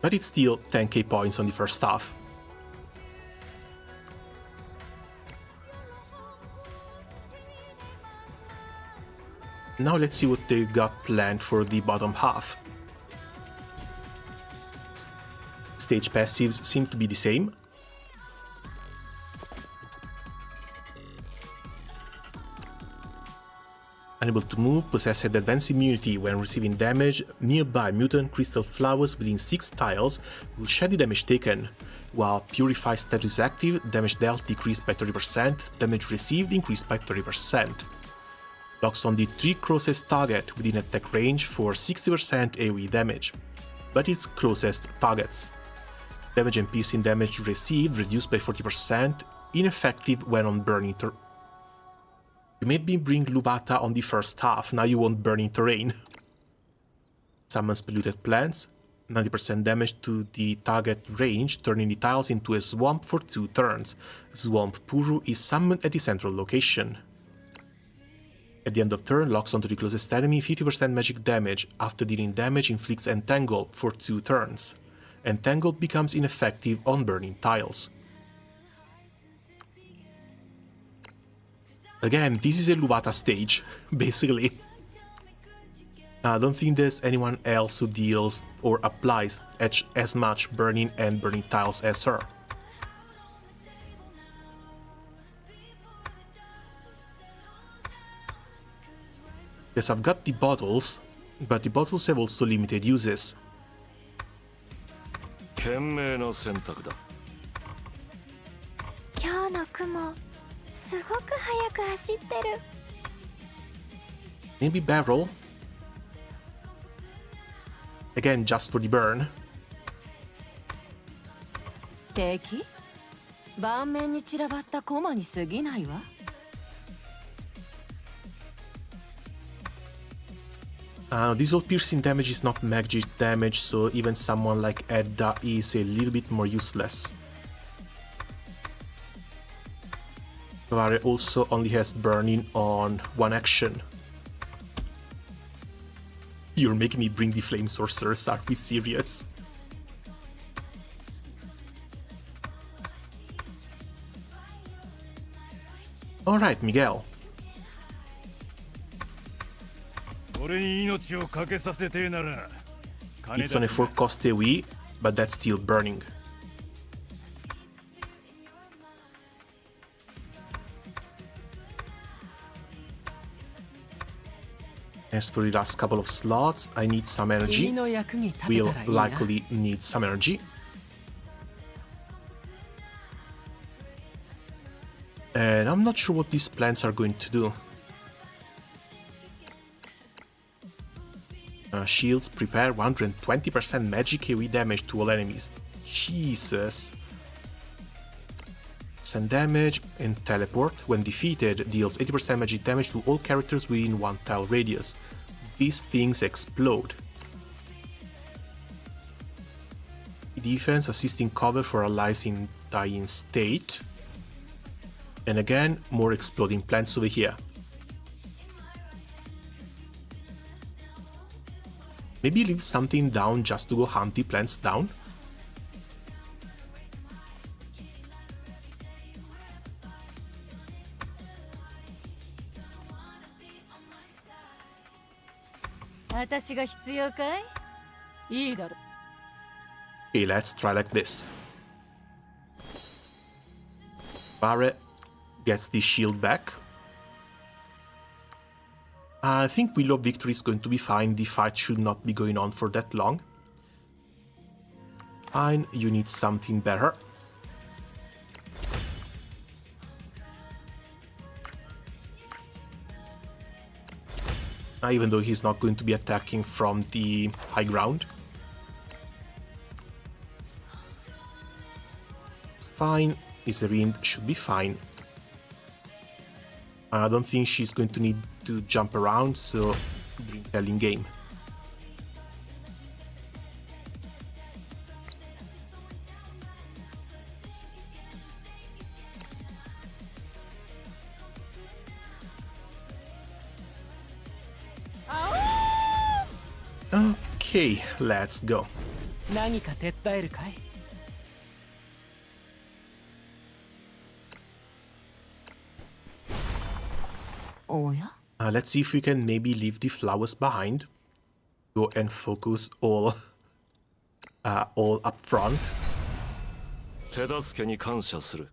A: But it's still 10k points on the first half. Now let's see what they got planned for the bottom half. Stage passives seem to be the same. Unable to move, possessed advanced immunity when receiving damage. Nearby mutant crystal flowers within 6 tiles will shed the damage taken, while Purify status is active, damage dealt decreased by 30%, damage received increased by 30%. Locks on the 3 closest target within attack range for 60% AoE damage, but its closest targets. Damage and piercing damage received reduced by 40%, ineffective when on burning terrain. You made me bring Luvata on the first half, now you want burning terrain. Summons polluted plants, 90% damage to the target range, turning the tiles into a swamp for 2 turns. Swamp Puru is summoned at the central location. At the end of turn, locks onto the closest enemy, 50% magic damage. After dealing damage, inflicts Entangle for 2 turns. Entangle becomes ineffective on burning tiles. Again, this is a Luvata stage, basically. I don't think there's anyone else who deals or applies as much burning and burning tiles as her. Yes, I've got the bottles, but the bottles have also limited uses.
C: 賢明な選択だ。
E: 今日の雲すごく速く走ってる。
A: Maybe barrel. Again, just for the burn.
B: 敵？盤面に散らばった駒に過ぎないわ。
A: This all piercing damage is not magic damage, so even someone like Edda is a little bit more useless. Convallaria also only has burning on 1 action. You're making me bring the flame sorcerers, are we serious? Alright, Miguel.
C: 俺に命をかけさせてえなら、金
A: It's on a 4 cost AoE, but that's still burning. As for the last couple of slots, I need some energy.
D: 君の役に立てた
A: We'll
D: らいいな。
A: likely need some energy. And I'm not sure what these plants are going to do. Shields prepare 120% magic AoE damage to all enemies. Jesus. Send damage and teleport. When defeated, deals 80% magic damage to all characters within 1 tile radius. These things explode. Defense, assisting cover for allies in dying state. And again, more exploding plants over here. Maybe leave something down just to go hunt the plants down? Okay, let's try like this. Barret gets the shield back. I think Willow Victory is going to be fine. The fight should not be going on for that long. Fine, you need something better. Even though he's not going to be attacking from the high ground. It's fine. YSERINDE should be fine. I don't think she's going to need to jump around, so drink in game. Okay, let's go.
D: 何か手伝えるかい？
B: おや
A: Let's see if we can maybe leave the flowers behind. Go and focus all up front.
C: 手助けに感謝する。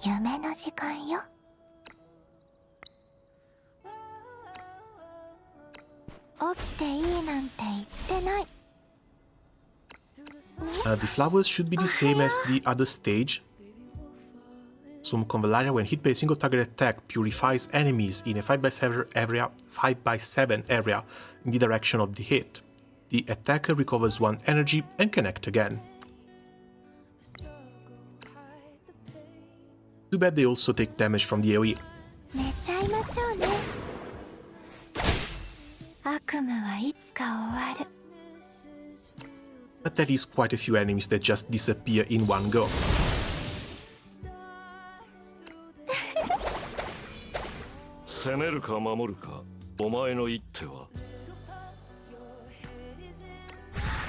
E: 夢の時間よ。起きていいなんて言ってない。
A: The flowers should be the same as the other stage. Some Convallaria, when hit by a single target attack, purifies enemies in a 5x7 area in the direction of the hit. The attacker recovers 1 energy and can act again. Too bad they also take damage from the AoE.
E: 寝ちゃいましょうね。悪夢はいつか終わる。
A: But there is quite a few enemies that just disappear in one go.
C: 攻めるか守るか、お前の一手は。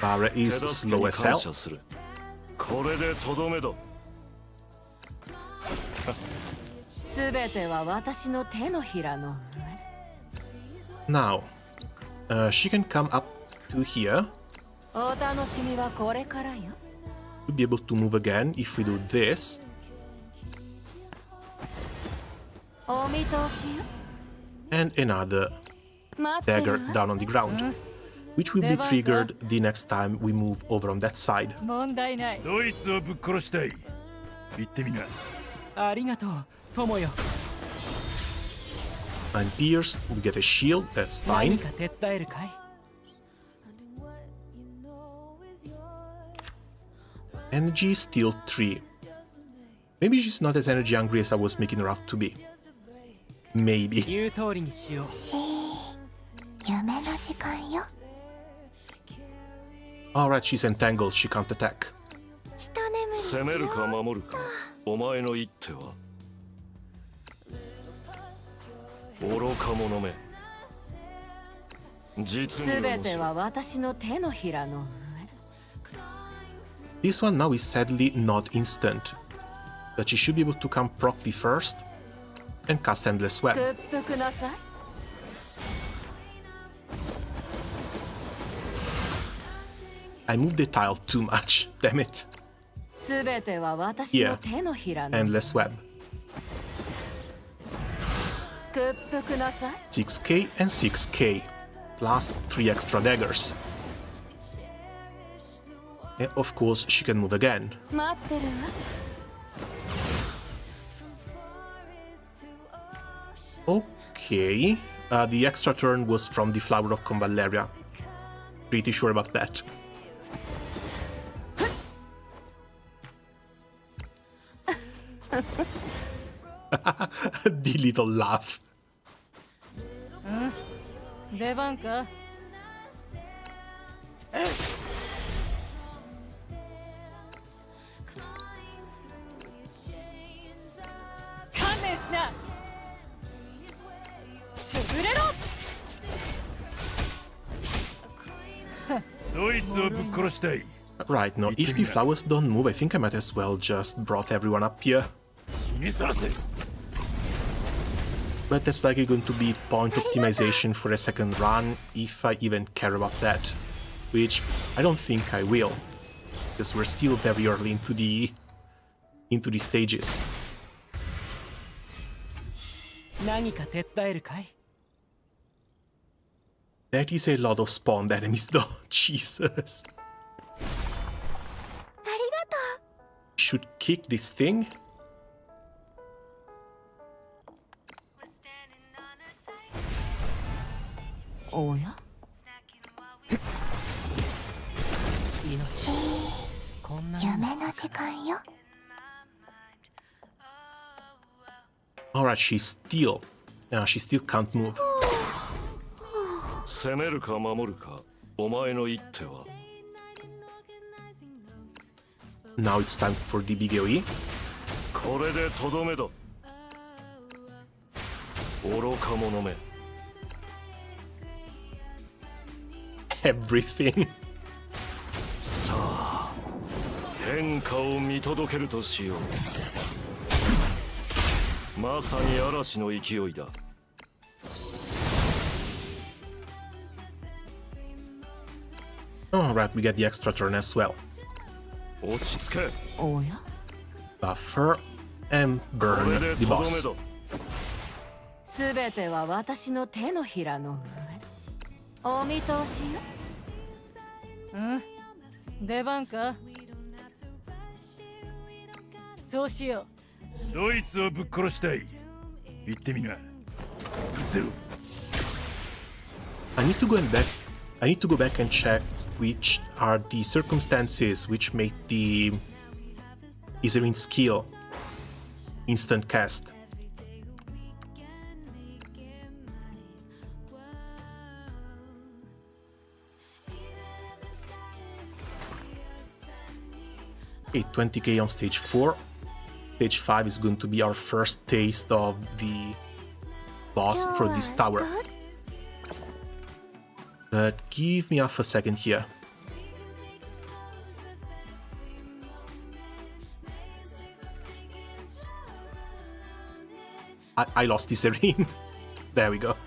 A: Bara is
C: 手助け
A: slow
C: に
A: as
C: 感
A: hell.
C: 謝する。これでとどめだ。
B: すべては私の手のひらの上。
A: Now, she can come up to here
B: お楽しみはこれからよ。
A: to be able to move again if we do this.
B: お見通しよ。
A: And another
B: 待ってる
A: dagger
B: わ。
A: down on the ground, which will be triggered the next time we move over on that side.
G: 問題ない。
C: ドイツをぶっ殺したい。言ってみな。
D: ありがとう友よ。
A: And Pierce, we get a shield, that's
D: 何
A: fine.
D: か手伝えるかい？
A: Energy is still 3. Maybe she's not as energy hungry as I was making her out to be. Maybe.
D: 言う通りにしよう。
E: 夢の時間よ。
A: Alright, she's entangled, she can't attack.
E: 一眠りしよう。
C: 攻めるか守るか、お前の一手は。愚か者め。実に
B: すべ
C: 面白い。
B: ては私の手のひらの上。
A: This one now is sadly not instant, but she should be able to come properly first and cast Endless Web.
B: 屈服なさい。
A: I moved the tile too much, damn it.
B: すべては私の手のひらの上。
A: Endless Web.
B: 屈服なさい。
A: 6k and 6k, plus 3 extra daggers. And of course, she can move again.
B: 待ってるわ。
A: Okay, the extra turn was from the Flower of Convallaria. Pretty sure about that. The little laugh.
G: 出番か。観念しな。潰れろ。
C: ドイツをぶっ殺したい。
A: Right, now if the flowers don't move, I think I might as well just brought everyone up here.
C: 死にさせ。
A: But that's likely going to be point optimization for a second run, if I even care about that. Which I don't think I will, because we're still very early into the stages.
D: 何か手伝えるかい？
A: That is a lot of spawned enemies though, Jesus.
E: ありがとう。
A: Should kick this thing?
B: おや？
D: 命こんなに
E: 夢の時間よ。
A: Alright, she still can't move.
C: 攻めるか守るか、お前の一手は。
A: Now it's time for the big AoE.
C: これでとどめだ。愚か者め。
A: Everything.
C: さあ、変化を見届けるとしよう。まさに嵐の勢いだ。
A: Alright, we get the extra turn as well.
C: 落ち着け。
B: おや
A: Buffer and
C: こ
A: burn
C: れで
A: the
C: とどめ
A: boss.
C: だ。
B: すべては私の手のひらの上。お見通しよ。
G: 出番か。そうしよう。
C: ドイツをぶっ殺したい。言ってみな。うせろ。
A: I need to go back and check which are the circumstances which make the YSERINDE skill instant cast. Okay, 20k on stage 4. Stage 5 is going to be our first taste of the boss for this tower. But give me half a second here. I lost this arena. There we go.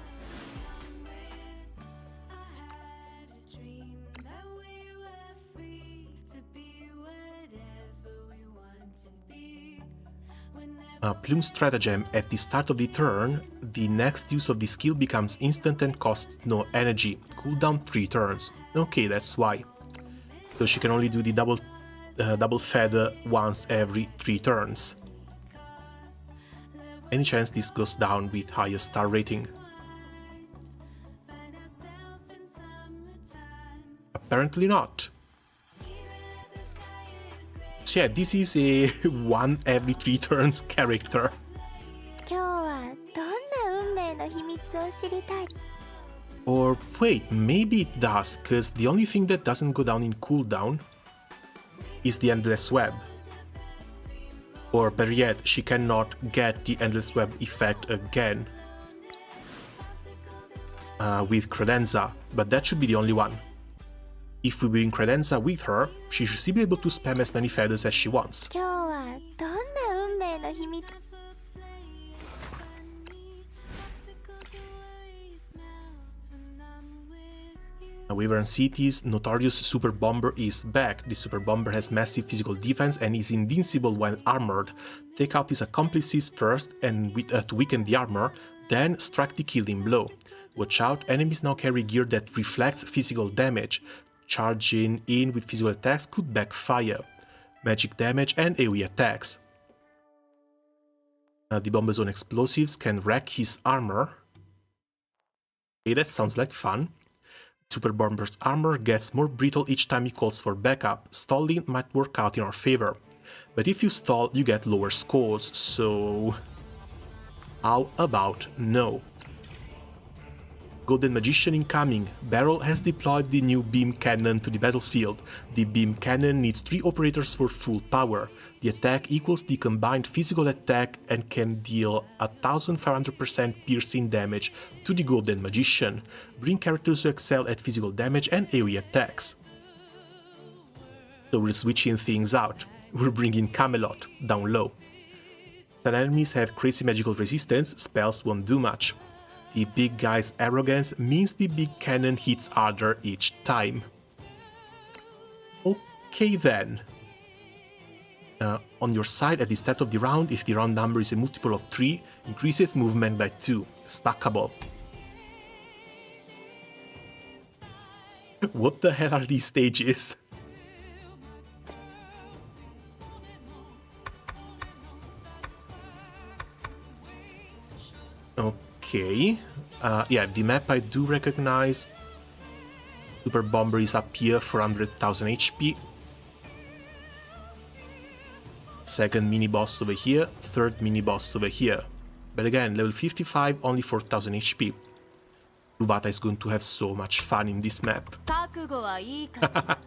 A: Plume stratagem: at the start of the turn, the next use of the skill becomes instant and costs no energy. Cooldown 3 turns. Okay, that's why. So she can only do the double feather once every 3 turns. Any chance this goes down with higher star rating? Apparently not. So yeah, this is a 1 every 3 turns character.
E: 今日はどんな運命の秘密を知りたい。
A: Or wait, maybe it does, cause the only thing that doesn't go down in cooldown is the Endless Web. Or better yet, she cannot get the Endless Web effect again with Credenza, but that should be the only one. If we bring Credenza with her, she should still be able to spam as many feathers as she wants.
E: 今日はどんな運命の秘密。
A: Wyvern City's notorious Super Bomber is back. The Super Bomber has massive physical defense and is invincible when armored. Take out his accomplices first and to weaken the armor, then strike the killing blow. Watch out, enemies now carry gear that reflects physical damage. Charging in with physical attacks could backfire. Magic damage and AoE attacks. The Bomber's own explosives can wreck his armor. Okay, that sounds like fun. Super Bomber's armor gets more brittle each time he calls for backup. Stalling might work out in our favor. But if you stall, you get lower scores, so... how about no? Golden Magician incoming. Barrel has deployed the new beam cannon to the battlefield. The beam cannon needs 3 operators for full power. The attack equals the combined physical attack and can deal 1500% piercing damage to the Golden Magician. Bring characters who excel at physical damage and AoE attacks. So we're switching things out. We're bringing Camelot down low. When enemies have crazy magical resistance, spells won't do much. The big guy's arrogance means the big cannon hits harder each time. Okay then. On your side at the start of the round, if the round number is a multiple of 3, increase its movement by 2. Stackable. What the hell are these stages? Okay. Yeah, the map I do recognize. Super Bomber is up here for 100,000 HP. Second mini-boss over here, third mini-boss over here. But again, level 55, only 4,000 HP. Luvata is going to have so much fun in this map.
B: 覚悟はいいかしら。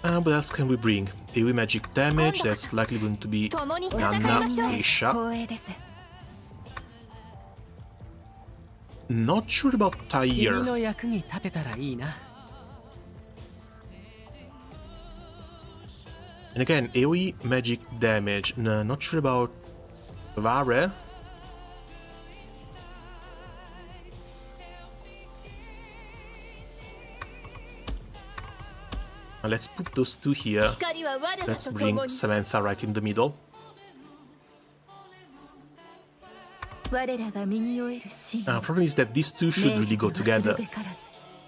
A: What else can we bring? AoE magic damage, that's likely going to be Nana, Aisha.
F: 光栄です。
A: Not sure about
D: 君
A: Tyre.
D: の役に立てたらいいな。
A: And again, AoE magic damage. No, not sure about Vare. Let's put those two here. Let's bring Samantha right in the middle. Problem is that these two should really go together.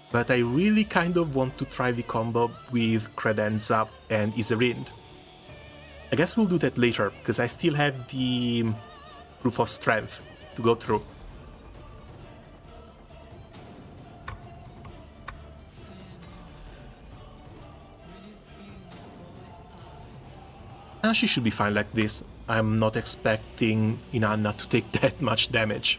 A: But I really kind of want to try the combo with Credenza and YSERINDE. I guess we'll do that later, because I still have the proof of strength to go through. She should be fine like this. I'm not expecting Inanna to take that much damage.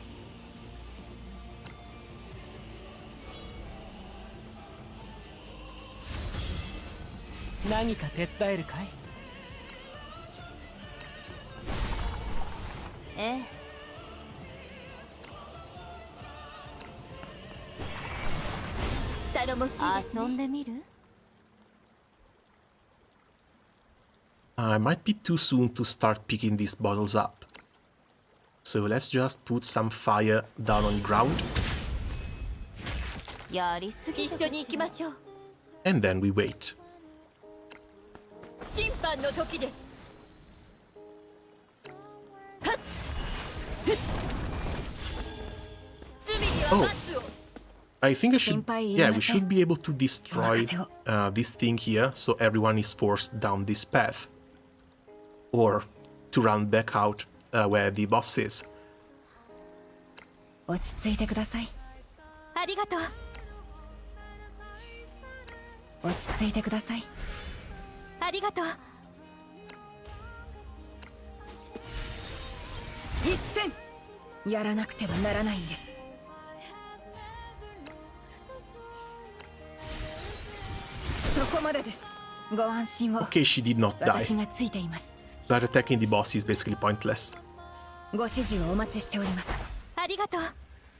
A: I might be too soon to start picking these bottles up. So let's just put some fire down on the ground. And then we wait. Oh, I think I should... Yeah, we should be able to destroy this thing here, so everyone is forced down this path. Or to run back out where the boss is. Okay, she did not die. But attacking the boss is basically pointless.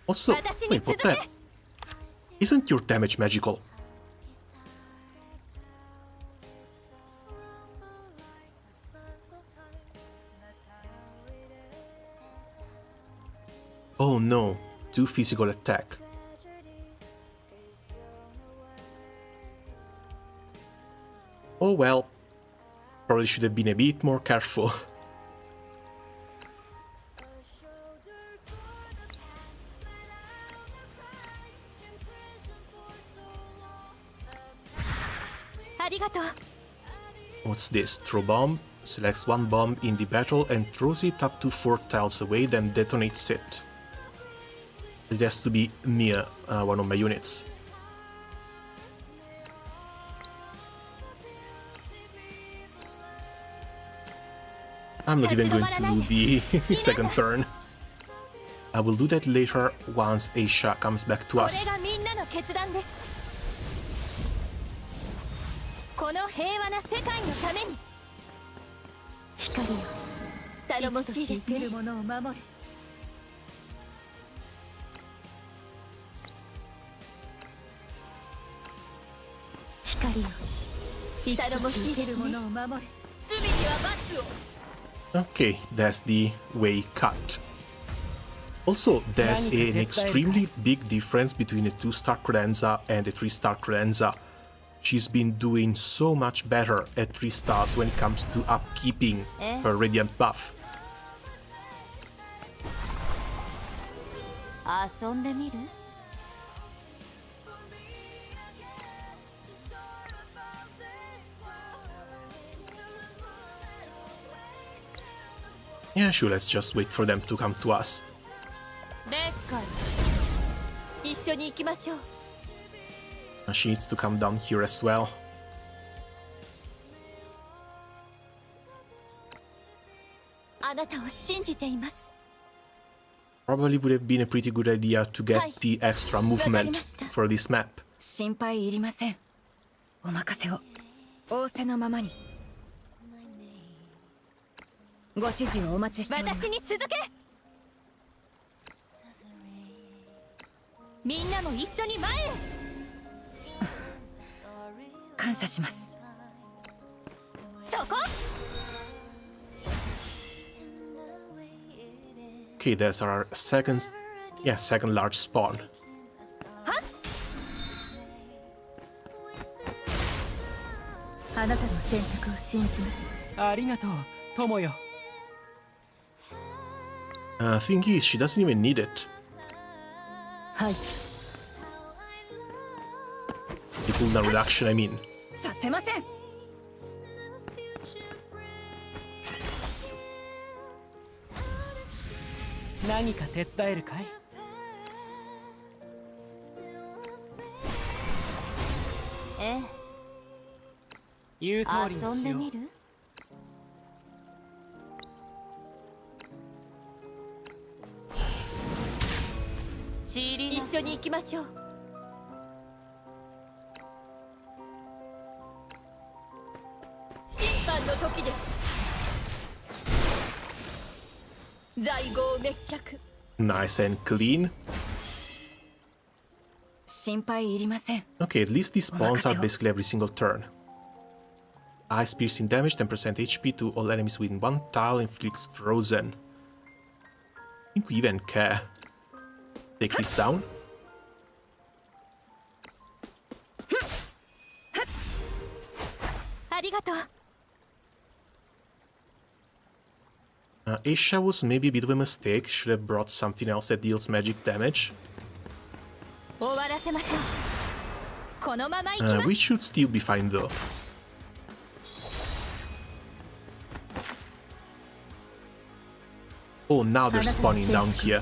A: Also, wait, what the... Isn't your damage magical? Oh no, 2 physical attack. Oh well, probably should have been a bit more careful. What's this? Throw bomb. Selects 1 bomb in the battle and throws it up to 4 tiles away, then detonates it. It has to be near one of my units. I'm not even going to do the second turn. I will do that later once Aisha comes back to us. Okay, that's the way cut. Also, there's an extremely big difference between a 2-star Credenza and a 3-star Credenza. She's been doing so much better at 3 stars when it comes to upkeeping her Radiant buff. Yeah, sure, let's just wait for them to come to us. She needs to come down here as well. Probably would have been a pretty good idea to get the extra movement for this map. Okay, there's our second large spawn.
F: あなたの選択を信じます。
D: ありがとう友よ。
A: Thing is, she doesn't even need it.
F: はい。
A: The cooldown reduction, I mean.
F: させません。
D: 何か手伝えるかい？
B: ええ、
D: 言う通りにしよう。
B: 遊んでみる？一緒に行きましょう。審判の時です。在郷滅却。
A: Nice and clean.
F: 心配いりません。
A: Okay, at least these spawns are basically every single turn. Ice piercing damage, 10% HP to all enemies within one tile, inflicts frozen. I think we even care. Take this down. Asia was maybe a bit of a mistake. Should have brought something else that deals magic damage. We should still be fine though. Oh, now they're spawning down here.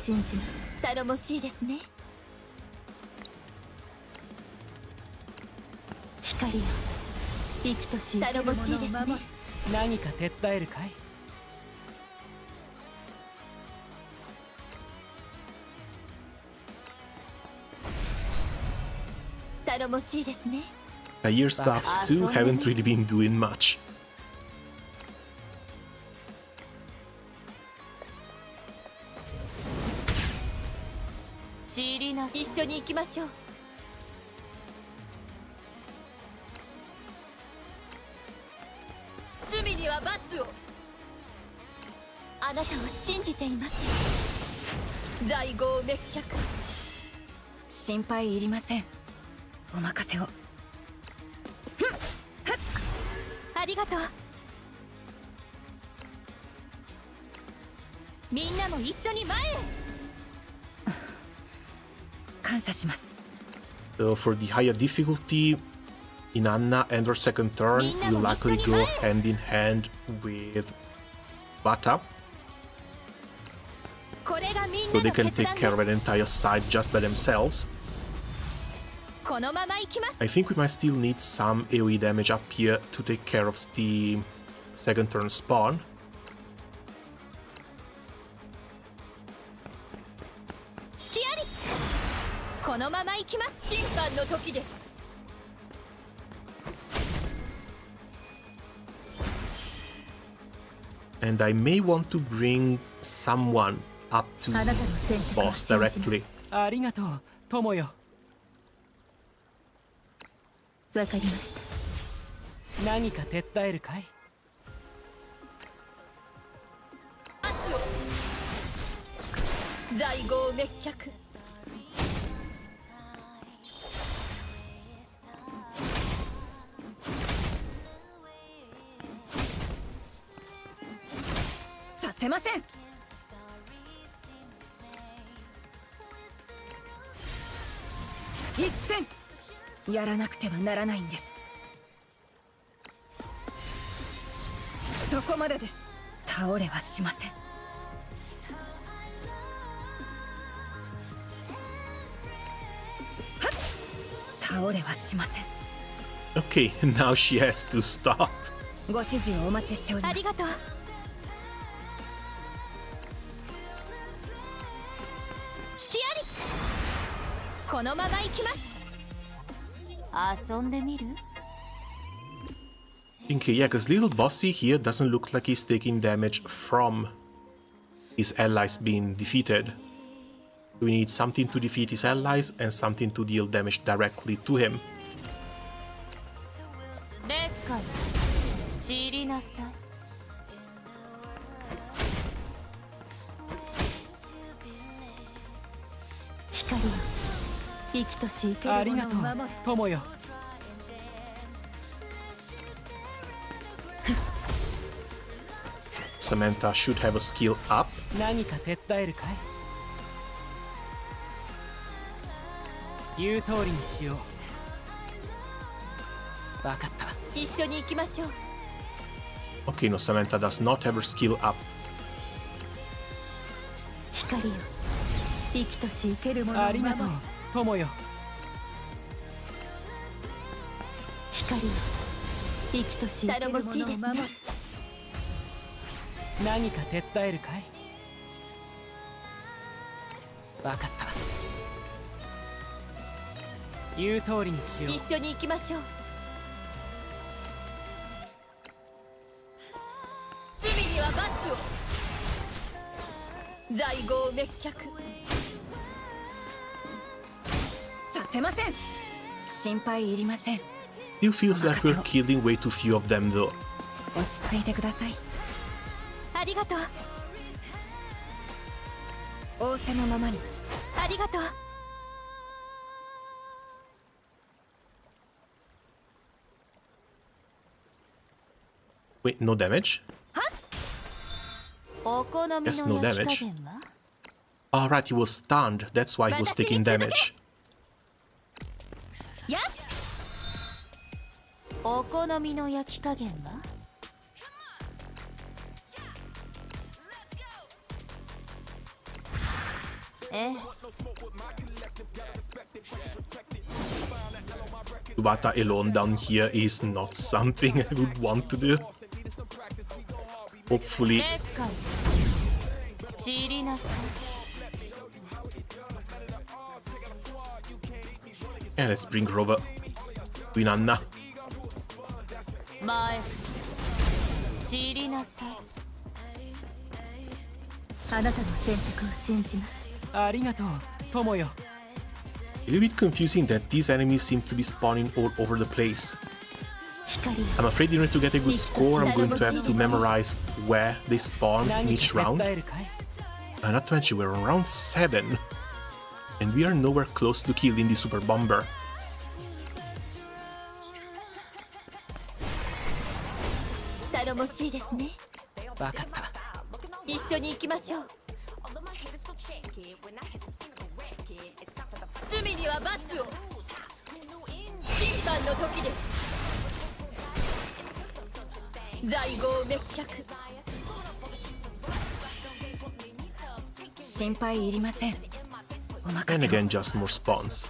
B: 頼もしいですね。光よ、生きとし生けるものを守る。
D: 何か手伝えるかい？
B: 頼もしいですね。
A: Your staffs too haven't really been doing much. 一緒に行きましょう。罪には罰を。あなたを信じています。在郷滅却。
F: 心配いりません。お任せを。
B: ありがとう。みんなも一緒に前へ。
F: 感謝します。
A: So for the higher difficulty, Inanna and her second turn will likely go hand in hand with Bata. So they can take care of an entire side just by themselves. I think we might still need some AoE damage up here to take care of the second turn spawn. And I may want to bring someone up to boss directly.
D: ありがとう友よ。
F: わかりました。
D: 何か手伝えるかい？
B: 在郷滅却。
F: させません。一戦やらなくてはならないんです。そこまでです。倒れはしません。倒れはしません。
A: Okay, now she has to stop.
F: ご指示をお待ちしております。
B: ありがとう。隙あり。このまま行きます。遊んでみる？
A: Okay, yeah, because little bossy here doesn't look like he's taking damage from his allies being defeated. We need something to defeat his allies and something to deal damage directly to him.
B: 劣化よ、散りなさい。光よ生きとし生け
D: あり
B: るも
D: がとう
B: のを守れ
D: 友よ。
A: Samantha should have a skill up.
D: 何か手伝えるかい？言う通りにしよう。わかった。
B: 一緒に行きましょう
A: Okay, no, Samantha does not have her skill up.
B: 光よ生きとし生けるものを守れ
D: ありがとう友よ。
B: 光よ生きとし生けるものを守れ
D: 何か手伝えるかい？わかった。言う通りにしよう。
B: 一緒に行きましょう罪には罰を罪業滅却
F: させません。心配いりません。
A: Still feels like we're killing way too few of them though.
F: 落ち着いてください。
B: ありがとう
F: 仰せのままに。
B: ありがとう
A: Wait, no damage?
B: お好み
A: Yes,
B: の
A: no
B: 焼き
A: damage.
B: 加減は
A: Alright, he was stunned. That's why he was taking damage.
B: やっお好みの焼き加減は ええ
A: Wata alone down here is not something I would want to do. Hopefully.
B: 劣化散りなさい
A: Yeah, let's bring Rover. Queen Anna.
B: 前散りなさいあなたの選択を信じます
D: ありがとう友よ。
A: A little bit confusing that these enemies seem to be spawning all over the place.
B: 光
A: I'm afraid in order to get a good score, I'm going to have to memorize where they spawn in
D: 何
A: each
D: か
A: round.
D: 手伝えるかい？
A: Not to mention, we're on round 7. And we are nowhere close to killing the Super Bomber.
B: 頼もしいですね
D: わかった。
B: 一緒に行きましょう罪には罰を審判の時です罪業滅却
F: 心配いりません。お任
A: And
F: せを。
A: again, just more spawns.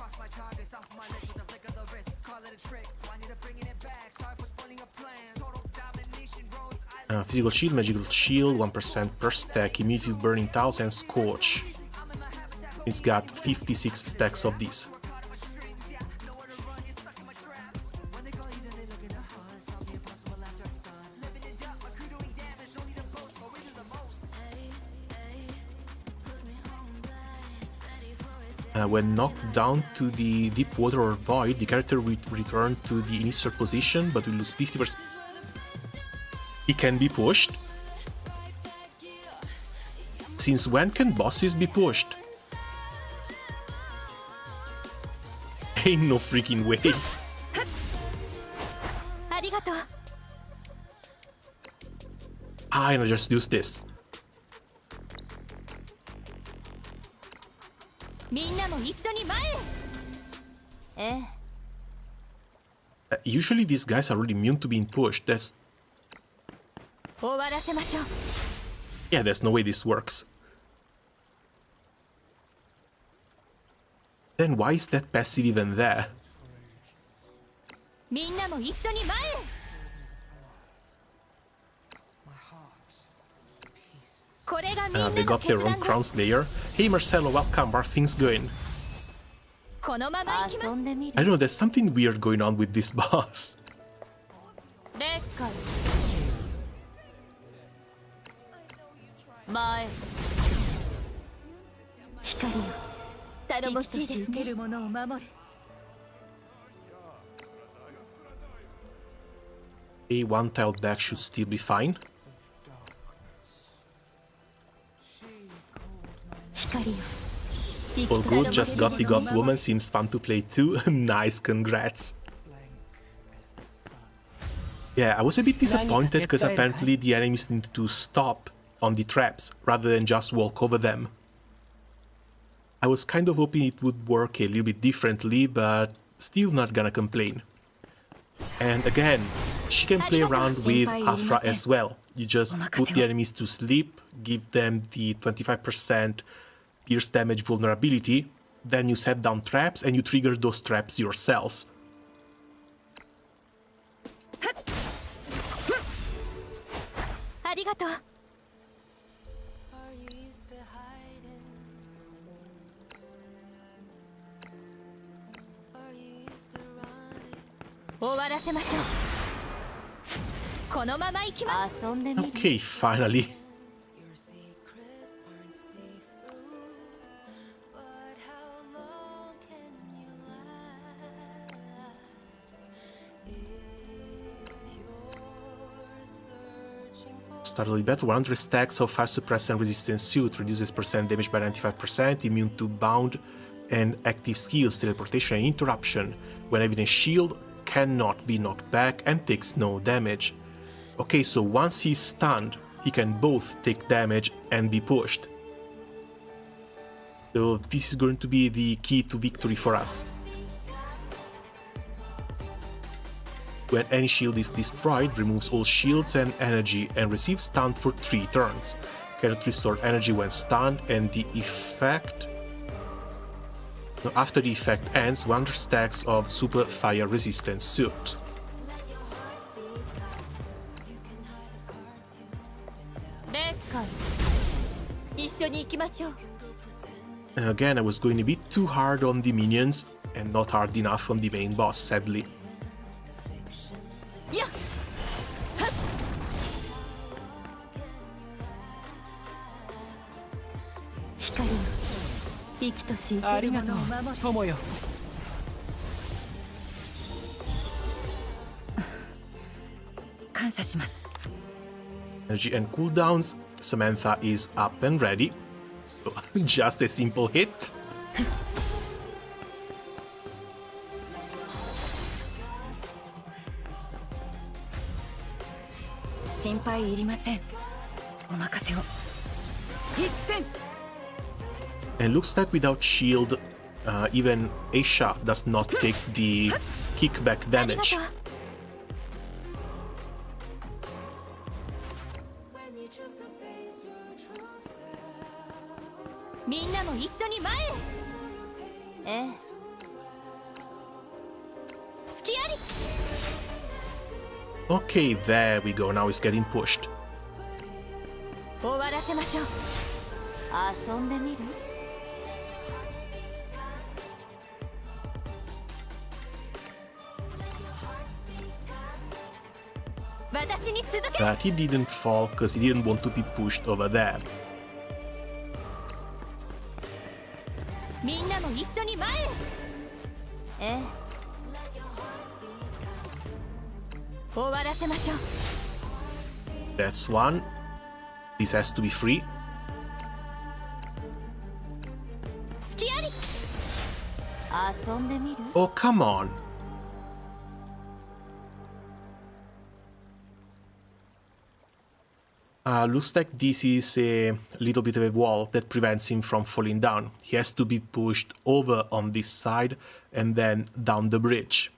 A: Physical shield, magical shield, 1% per stack, immediate burning tiles, and scorch. It's got 56 stacks of these. When knocked down to the deep water or void, the character will return to the initial position, but will lose 50%. He can be pushed. Since when can bosses be pushed? Ain't no freaking way.
B: ありがとう
A: I know, just use this.
B: みんなも一緒に前へええ
A: Usually these guys are really immune to being pushed. That's
B: 終わらせましょう
A: yeah, there's no way this works. Then why is that passive even there?
B: みんなも一緒に前へ これがみんな
A: They
B: の
A: got
B: 決
A: their
B: 断
A: own
B: で
A: Crown
B: す
A: Slayer. Hey Marcelo, welcome. How are things going?
B: このまま行きます遊んでみ
A: I
B: る
A: don't know, there's something weird going on with this boss.
B: 劣化前光よ頼もしいですねるものを守れ
A: A one tile back should still be fine.
B: 光よ
A: All good, just got the God Woman, seems fun to play too. Nice, congrats. Yeah, I was a bit disappointed because apparently the enemies need to stop on the traps rather than just walk over them. I was kind of hoping it would work a little bit differently, but still not gonna complain. And again, she can play around with Afra as well. You just put the enemies to sleep, give them the 25% pierce damage vulnerability, then you set down traps and you trigger those traps yourselves. Okay, finally. Start a little better. 100 stacks of fire suppress and resistance suit, reduces percent damage by 95%, immune to bound and active skills, teleportation and interruption. When having a shield, cannot be knocked back and takes no damage. Okay, so once he's stunned, he can both take damage and be pushed. So this is going to be the key to victory for us. When any shield is destroyed, removes all shields and energy and receives stun for 3 turns. Cannot restore energy when stunned, and the effect... No, after the effect ends, 100 stacks of super fire resistance suit. Again, I was going a bit too hard on the minions and not hard enough on the main boss, sadly. Energy and cooldowns. Samantha is up and ready. So just a simple hit. And looks like without shield, even Aisha does not take the kickback damage. Okay, there we go, now it's getting pushed. But he didn't fall because he didn't want to be pushed over there. That's one. This has to be free. Oh, come on. Looks like this is a little bit of a wall that prevents him from falling down. He has to be pushed over on this side and then down the bridge.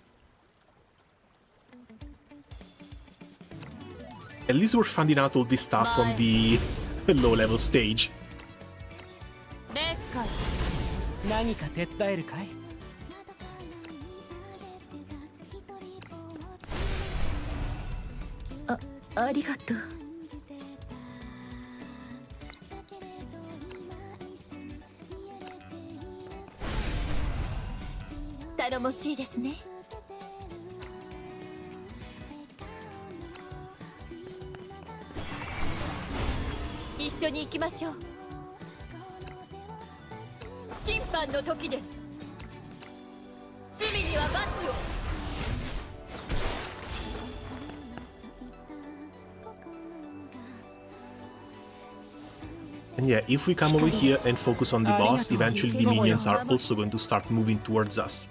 A: At least we're finding out all this stuff on the low-level stage. And yeah, if we come over here and focus on the boss, eventually the minions are also going to start moving towards us.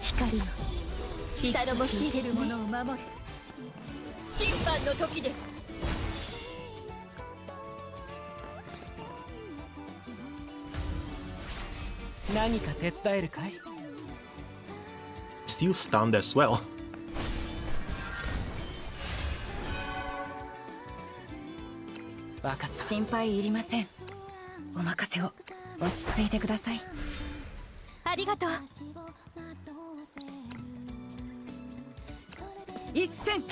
B: 光よ頼もしいですね審判の時です
D: 何か手伝えるかい
A: Still stunned as well.
D: わかった
F: 心配いりませんお任せを落ち着いてください
B: ありがとう
F: 一戦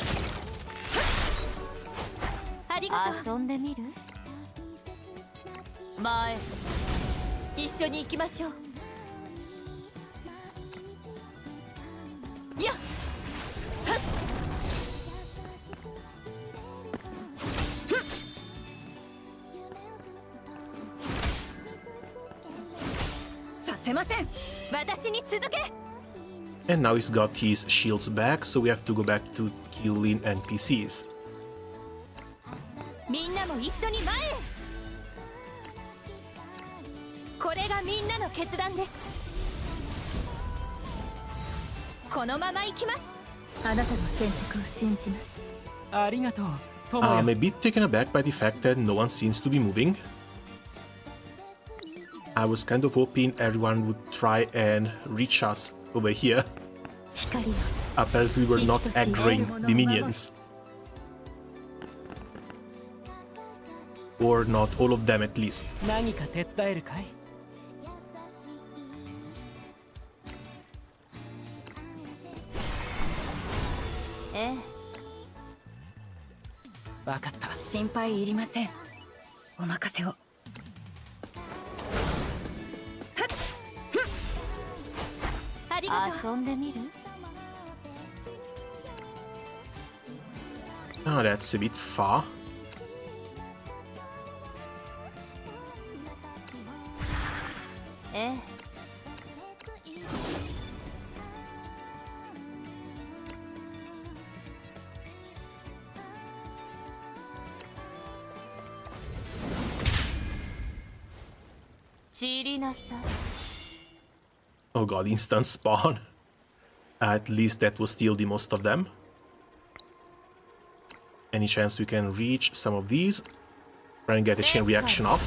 B: ありがとう遊んでみる前一緒に行きましょうやっ
F: させません
B: 私に続け
A: And now he's got his shields back, so we have to go back to killing NPCs.
B: みんなも一緒に前へこれがみんなの決断ですこのまま行きますあなたの選択を信じます
D: ありがとう友よ
A: I'm a bit taken aback by the fact that no one seems to be moving. I was kind of hoping everyone would try and reach us over here.
B: 光よ
A: Apparently we were not aggroing the minions. Or not all of them at least.
D: 何か手伝えるかい
B: ええ
D: わかった
F: 心配いりませんお任せを
B: ありがとう遊んでみる
A: Oh, that's a bit far.
B: ええ 散りなさい
A: Oh god, instant spawn. At least that will steal the most of them. Any chance we can reach some of these? Try and get a chain reaction off.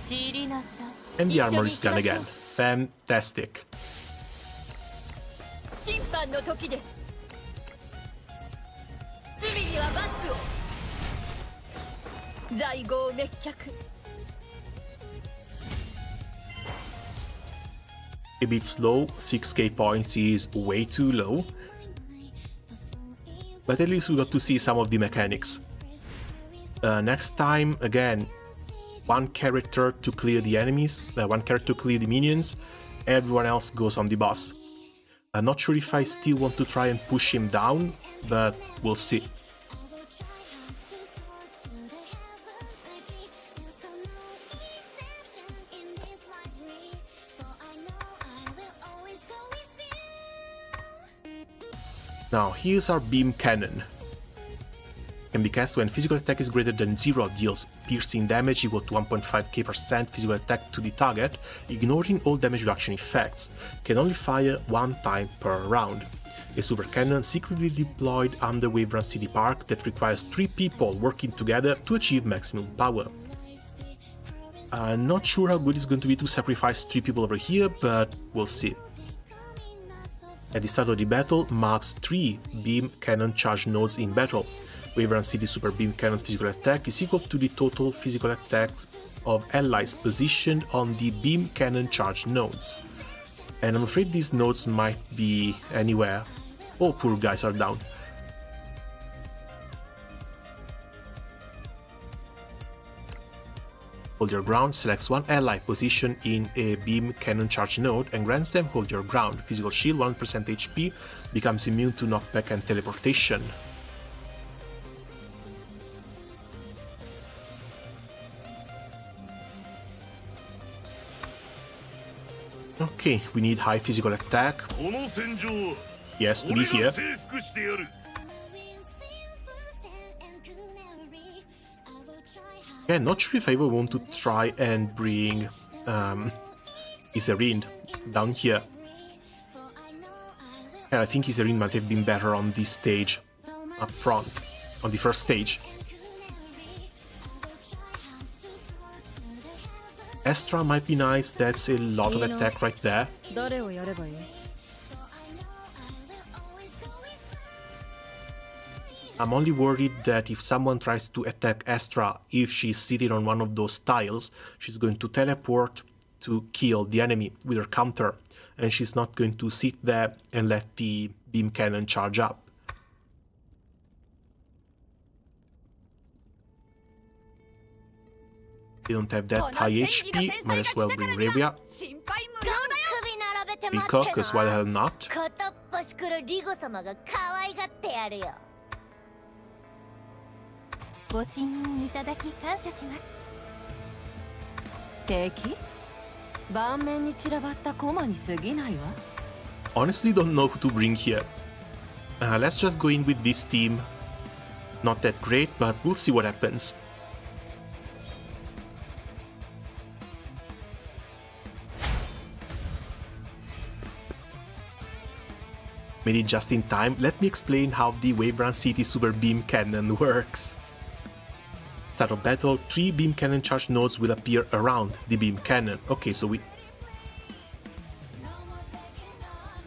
B: 散りなさい
A: And the
B: 一緒
A: armor
B: に
A: is
B: 行きま
A: gone
B: しょう
A: again. Fantastic.
B: 審判の時です罪には罰を在郷滅却
A: A bit slow, 6k points is way too low. But at least we got to see some of the mechanics. Next time, again, one character to clear the enemies, one character to clear the minions, everyone else goes on the boss. I'm not sure if I still want to try and push him down, but we'll see. Now, here's our beam cannon. Can be cast when physical attack is greater than 0, deals piercing damage equal to 1.5k% physical attack to the target, ignoring all damage reduction effects. Can only fire one time per round. A super cannon secretly deployed under Waverun City Park that requires 3 people working together to achieve maximum power. I'm not sure how good it's going to be to sacrifice 3 people over here, but we'll see. At the start of the battle, marks 3 beam cannon charge nodes in battle. Waverun City Super Beam Cannon's physical attack is equal to the total physical attacks of allies positioned on the beam cannon charge nodes. And I'm afraid these nodes might be anywhere. Oh, poor guys are down. Hold your ground selects one ally positioned in a beam cannon charge node and grants them hold your ground. Physical shield 1% HP, becomes immune to knockback and teleportation. Okay, we need high physical attack.
C: この戦場は
A: Yes, to be
C: 俺
A: here.
C: が征服してやる
A: Yeah, not sure if I ever want to try and bring YSERINDE down here. Yeah, I think YSERINDE might have been better on this stage, up front, on the first stage. Astra might be nice, that's a lot of attack right there. I'm only worried that if someone tries to attack Astra, if she's sitting on one of those tiles, she's going to teleport to kill the enemy with her counter, and she's not going to sit there and let the beam cannon charge up. They don't have that high HP, might as well bring Revia. Rika, because why the hell not?
B: ご信任いただき感謝します。
F: 敵？盤面に散らばった駒に過ぎないわ。
A: Honestly, don't know who to bring here. Let's just go in with this team. Not that great, but we'll see what happens. Made it just in time. Let me explain how the Waverun City Super Beam Cannon works. Start of battle, 3 beam cannon charge nodes will appear around the beam cannon. Okay, so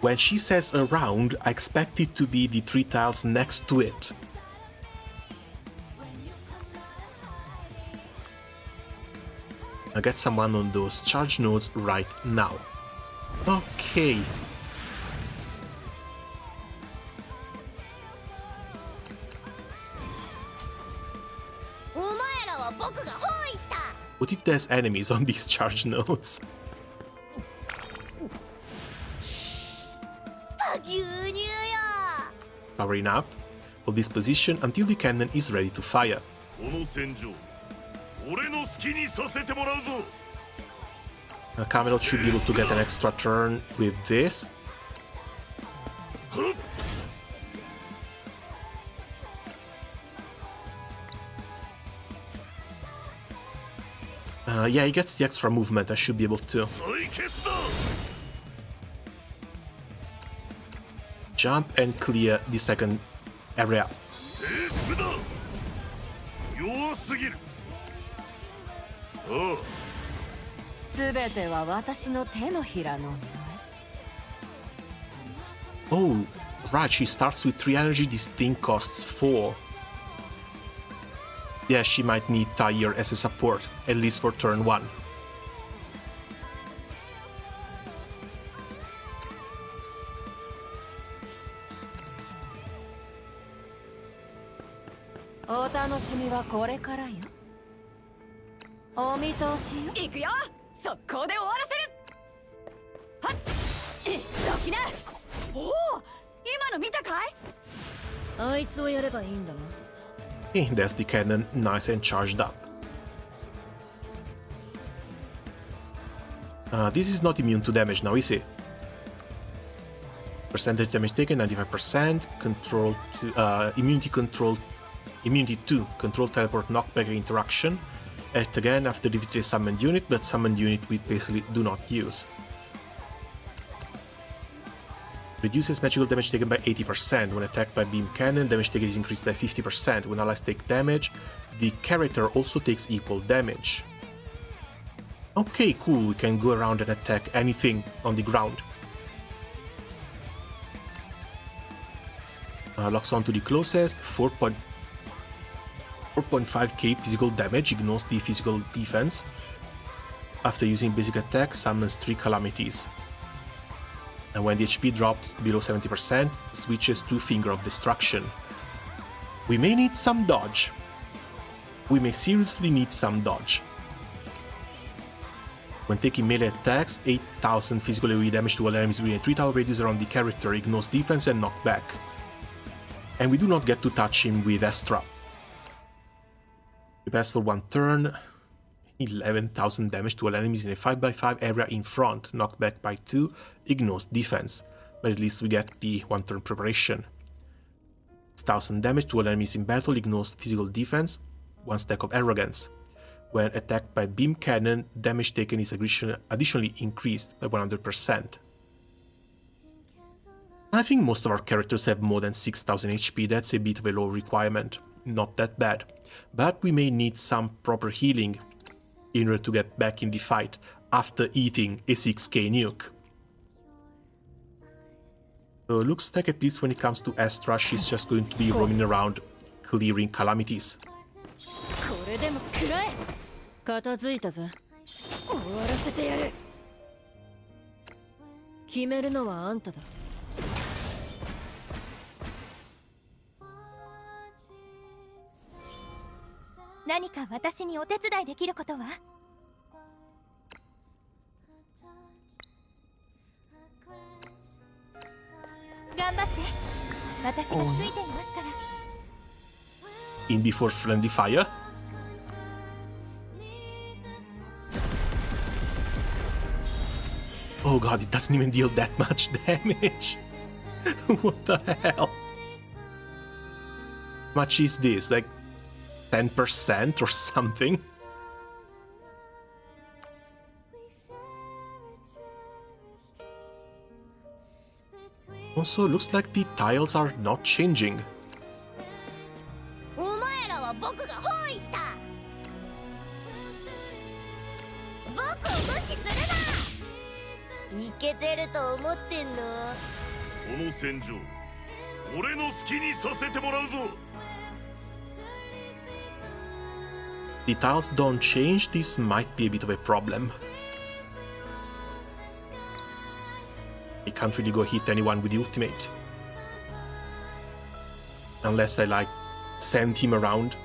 A: when she says around, I expect it to be the 3 tiles next to it. I'll get someone on those charge nodes right now. Okay. What if there's enemies on these charge nodes? Powering up. Hold this position until the cannon is ready to fire. Camelot should be able to get an extra turn with this. Yeah, he gets the extra movement, I should be able to. Jump and clear the second area. Oh, right, she starts with 3 energy, this thing costs 4. Yeah, she might need Tyre as a support, at least for turn 1. Okay, there's the cannon, nice and charged up. This is not immune to damage now, is it? Percentage damage taken 95%, control to immunity to control teleport knockback interaction. It again after defeating a summoned unit, but summoned unit we basically do not use. Reduces magical damage taken by 80%. When attacked by beam cannon, damage taken is increased by 50%. When allies take damage, the character also takes equal damage. Okay, cool, we can go around and attack anything on the ground. Locks on to the closest, 4.5k physical damage, ignores the physical defense. After using basic attack, summons 3 calamities. And when the HP drops below 70%, switches to Finger of Destruction. We may need some dodge. We may seriously need some dodge. When taking melee attacks, 8000 physical AoE damage to all enemies within a 3 tile radius around the character, ignores defense and knockback. And we do not get to touch him with Astra. We pass for 1 turn, 11,000 damage to all enemies in a 5x5 area in front, knockback by 2, ignores defense, but at least we get the 1 turn preparation. 6,000 damage to all enemies in battle, ignores physical defense, 1 stack of arrogance. When attacked by beam cannon, damage taken is additionally increased by 100%. I think most of our characters have more than 6000 HP, that's a bit of a low requirement, not that bad. But we may need some proper healing in order to get back in the fight after eating a 6k nuke. So looks like at least when it comes to Astra, she's just going to be roaming around clearing calamities.
F: これでも食らえ。片付いたぜ。終わらせてやる。決めるのはあんただ。
B: 何か私にお手伝いできることは？頑張って。私がついていますから。
A: In before friendly fire. Oh god, it doesn't even deal that much damage. What the hell? How much is this? Like 10% or something? Also, looks like the tiles are not changing.
B: お前らは僕が包囲した。僕を無視するな。イケてると思ってんの？
C: この戦場、俺の好きにさせてもらうぞ。
A: The tiles don't change, this might be a bit of a problem. I can't really go hit anyone with the ultimate. Unless I like send him around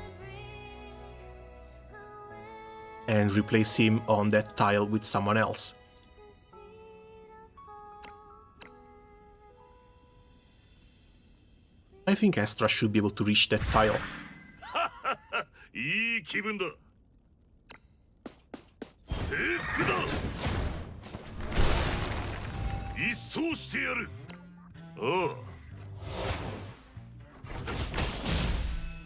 A: and replace him on that tile with someone else. I think Astra should be able to reach that tile.
C: いい気分だ。征服だ。一掃してやる。ああ。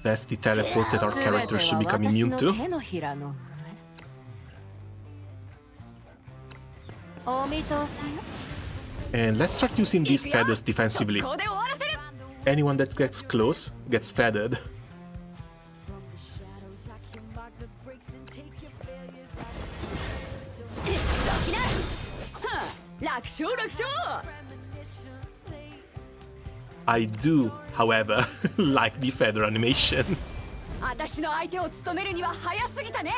A: That's the teleport that our characters should become immune to. And let's start using these feathers defensively. Anyone that gets close gets feathered. I do, however, like the feather animation.
F: 私の相手を務めるには早すぎたね。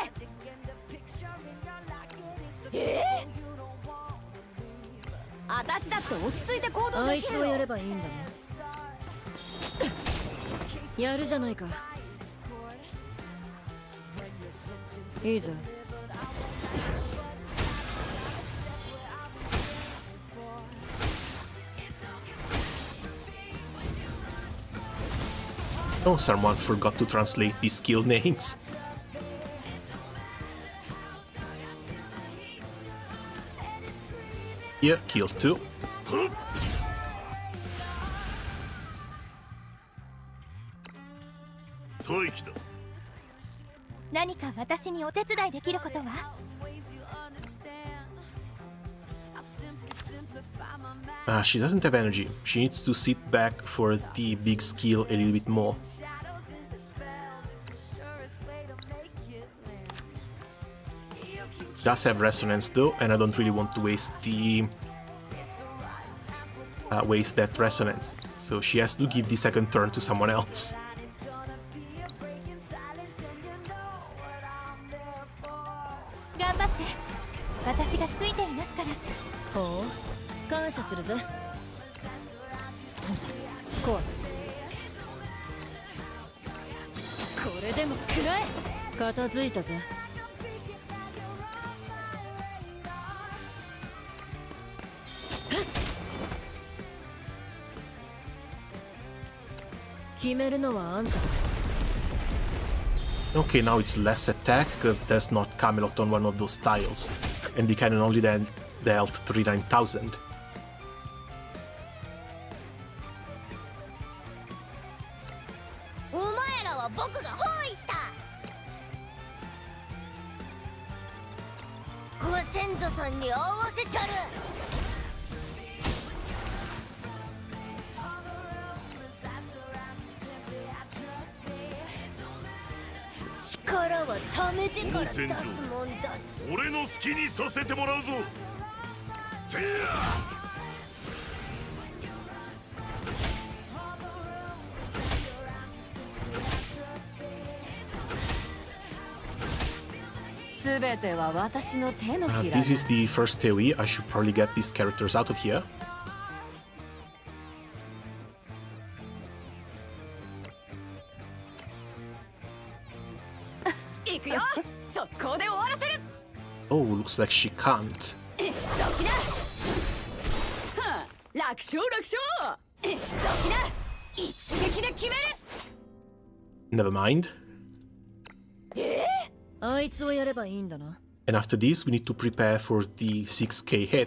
F: 私だって落ち着いて行動できるよ。あいつをやればいいんだね。やるじゃないか。いいぜ。
A: Oh, someone forgot to translate the skill names. Yeah, kill 2.
B: 何か私にお手伝いできることは？
A: She doesn't have energy. She needs to sit back for the big skill a little bit more. Does have resonance though, and I don't really want to waste the that resonance. So she has to give the second turn to someone else.
B: 頑張って。私がついていますから。
F: ほう。感謝するぜ。これでも食らえ。片付いたぜ。決めるのはあんただ。
A: Okay, now it's less attack because there's not Camelot on one of those tiles, and the cannon only then dealt 39,000.
B: お前らは僕が包囲した。
E: 祖さんに合わせちゃる。力は貯めてから出すもんだし。
C: 俺の好きにさせてもらうぞ。せや
F: すべては私の手のひら。
A: This is the first AoE. I should probably get these characters out of here.
F: 行くよ。速攻で終わらせる。
A: Oh, looks like she can't.
F: どきな。はあ、楽勝楽勝。どきな。一撃で決める。
A: Never mind.
F: あいつをやればいいんだな。
A: And after this, we need to prepare for the 6k hit.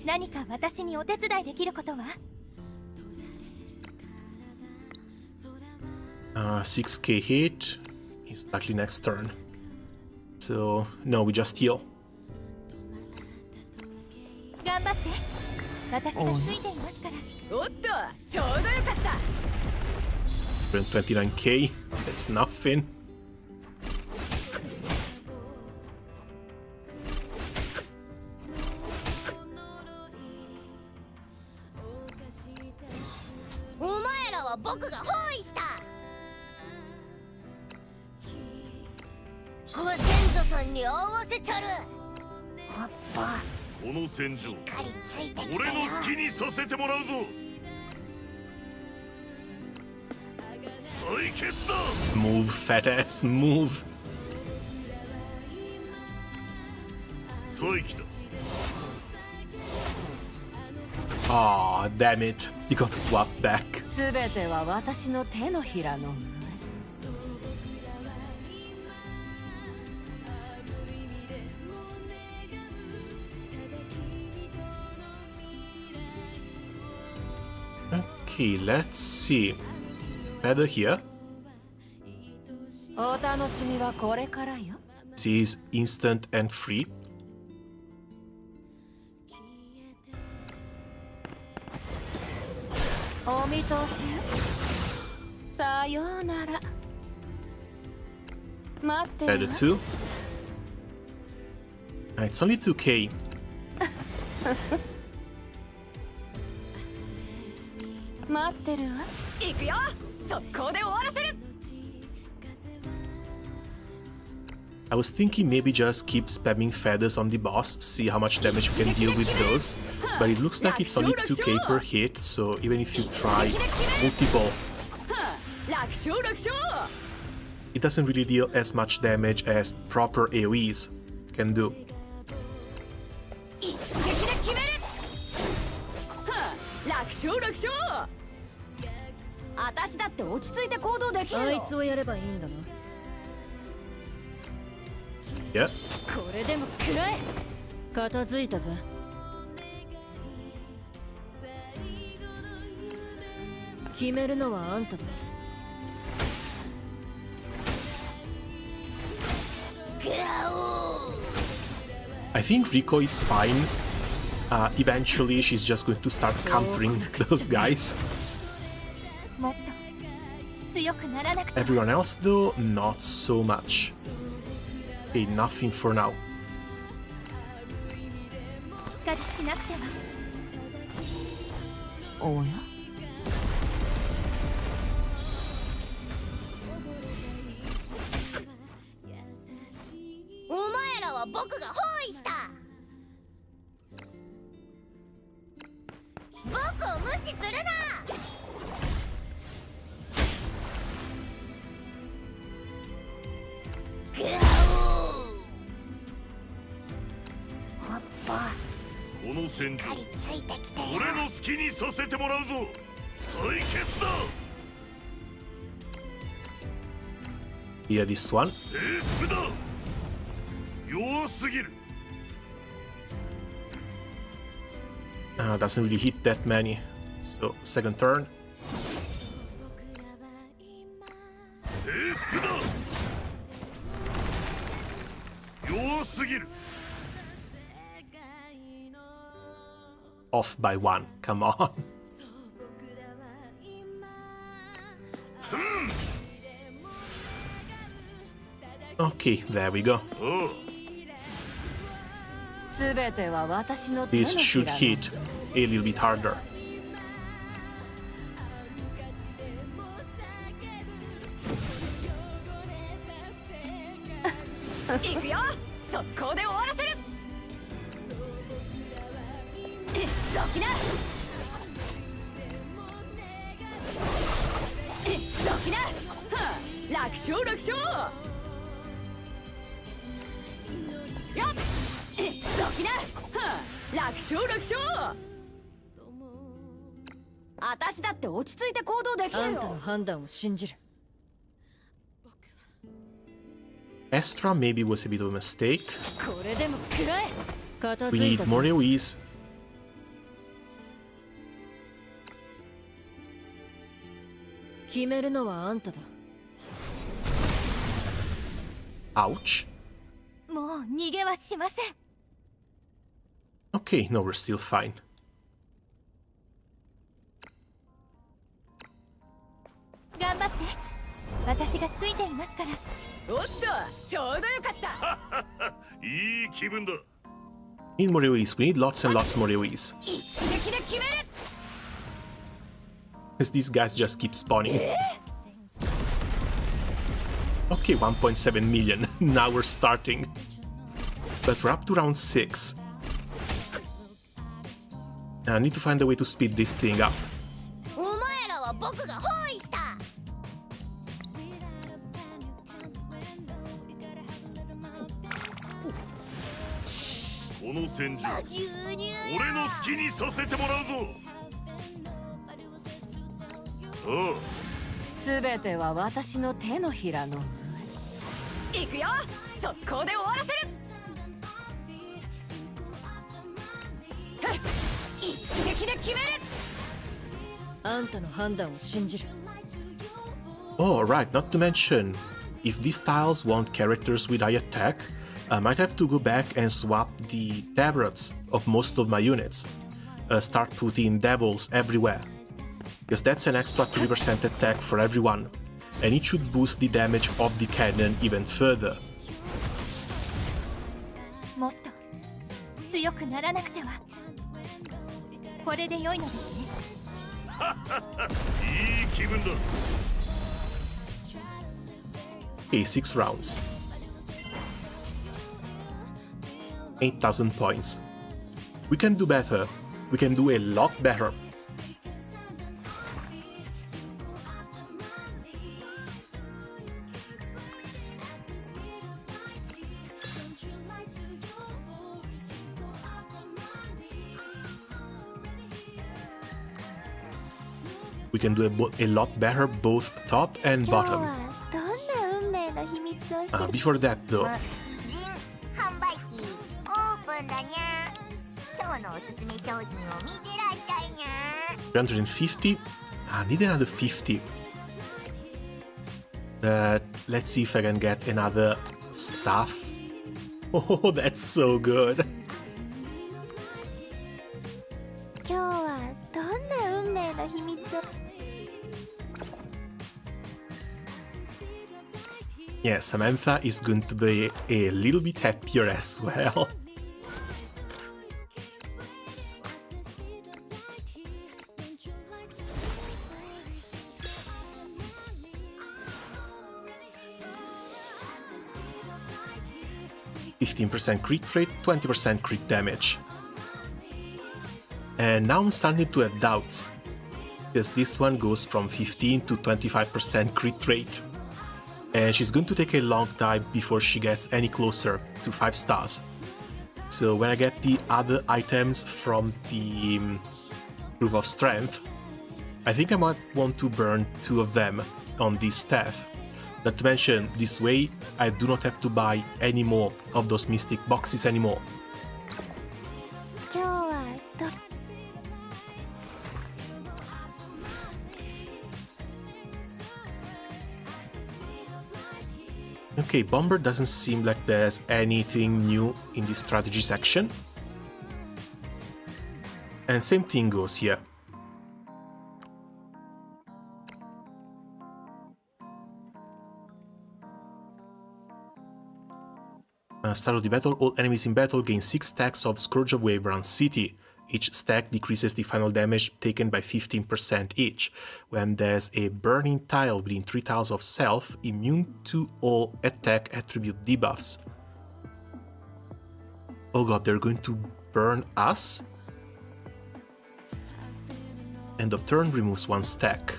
B: 何か私にお手伝いできることは？
A: 6k hit is likely next turn. So, no, we just heal.
B: 頑張って。私がついていますから。
F: おっと、ちょうどよかった。
A: 29k, that's nothing.
E: お前らは僕が包囲した。ご先祖さんに合わせちゃる。おっぽ、
C: この戦場
E: しっかりついてきてよ。
C: 俺の好きにさせてもらうぞ。採血だ。
A: Move, fat ass, move.
C: 待機だ。
A: Aw, damn it. You got swapped back.
F: すべては私の手のひらの。
A: Okay, let's see. Feather here.
F: お楽しみはこれからよ。
A: This is instant and free.
F: お見通しよ。さようなら。待ってる
A: Feather
F: わ。
A: 2. It's only 2k.
F: 待ってるわ。行くよ。速攻で終わらせる。
A: I was thinking maybe just keep spamming feathers on the boss, see how much damage you can deal with those, but it looks like it's only 2k per hit, so even if you try multiple,
F: 楽勝楽勝。
A: it doesn't really deal as much damage as proper AoEs can do.
F: 一撃で決める。はあ、楽勝楽勝。私だって落ち着いて行動できるよ。あいつをやればいいんだな。
A: Yeah.
F: これでも食らえ。片付いたぞ。決めるのはあんただ。
A: I think Rico is fine. Eventually she's just going to start countering those guys.
B: もっと強くならなくて。
A: Everyone else though, not so much. Okay, nothing for now.
B: しっかりしなくては。
F: おや。
E: お前らは僕が包囲した。僕を無視するな。グアオー。おっぽ、
C: この戦場
E: しっかりついてきてよ。
C: 俺の好きにさせてもらうぞ。採血だ。
A: Yeah, this one.
C: 征服だ。弱すぎる。
A: Doesn't really hit that many. So, second turn.
C: 征服だ。弱すぎる。
A: Off by 1. Come on. Okay, there we go.
C: おう。
F: すべては私の手の
A: This
F: ひ
A: should
F: らの
A: hit a little bit harder.
F: いくよ、速攻で終わらせる。どきな。どきな。はあ、楽勝楽勝。よっ。どきな。はあ、楽勝楽勝。私だって落ち着いて行動できるよ。あんたの判断を信じる。
A: Astra maybe was a bit of a mistake.
F: これでも食らえ。片
A: We
F: 付い
A: need
F: たぞ。
A: more AoEs.
F: 決めるのはあんただ。
A: Ouch.
B: もう逃げはしません。
A: Okay, no, we're still fine.
B: 頑張って。私がついていますから。
F: おっと、ちょうどよかった。
C: いい気分だ。
A: Need more AoEs. We need lots and lots more AoEs.
F: 一撃で決める。
A: As these guys just keep spawning. Okay, 1.7 million. Now we're starting. But we're up to round 6. I need to find a way to speed this thing up.
B: お前らは僕が包囲した。
C: この戦場、
B: 牛乳。
C: 俺の好きにさせてもらうぞ。おう。
F: すべては私の手のひらの上。いくよ、速攻で終わらせる。はっ、一撃で決める。あんたの判断を信じる。
A: Oh, right, not to mention, if these tiles want characters with high attack, I might have to go back and swap the tabrets of most of my units. Start putting devils everywhere. Because that's an extra 3% attack for everyone, and it should boost the damage of the cannon even further.
B: もっと強くならなくては。これで良いのですね。
C: いい気分だ。
A: Okay, 6 rounds. 8,000 points. We can do better. We can do a lot better. We can do a lot better both top and
E: 今日
A: bottom.
E: はどんな運命の秘密を知る
A: Before that though,
H: 販売機オープンだにゃ。今日のおすすめ商品を見てらっしゃいにゃ。
A: 350. I need another 50. Let's see if I can get another staff. Oh, that's so good.
E: 今日はどんな運命の秘密を
A: Yeah, Samantha is going to be a little bit happier as well. %, crit rate, 20% crit damage. And now I'm starting to have doubts, because this one goes from 15 to 25% crit rate. And she's going to take a long time before she gets any closer to 5 stars. So when I get the other items from the Proof of Strength, I think I might want to burn 2 of them on this staff, Not to mention, this way I do not have to buy any more of those mystic boxes anymore.
E: 今日は
A: Okay, Bomber doesn't seem like there's anything new in this strategy section. And same thing goes here. Start of the battle, all enemies in battle gain 6 stacks of Scourge of Waverun City. Each stack decreases the final damage taken by 15% each. When there's a burning tile within 3 tiles of self, immune to all attack attribute debuffs. Oh god, they're going to burn us? End of turn removes 1 stack.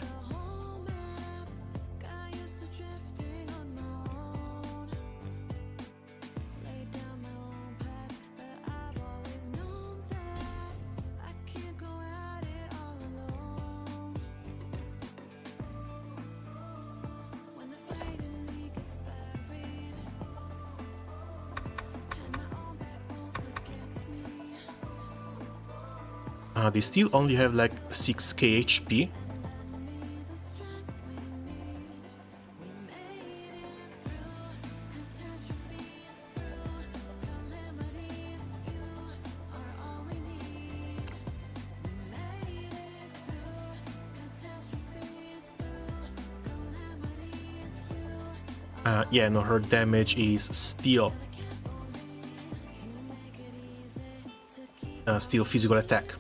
A: They still only have like 6k HP. Yeah, no, her damage is still physical attack.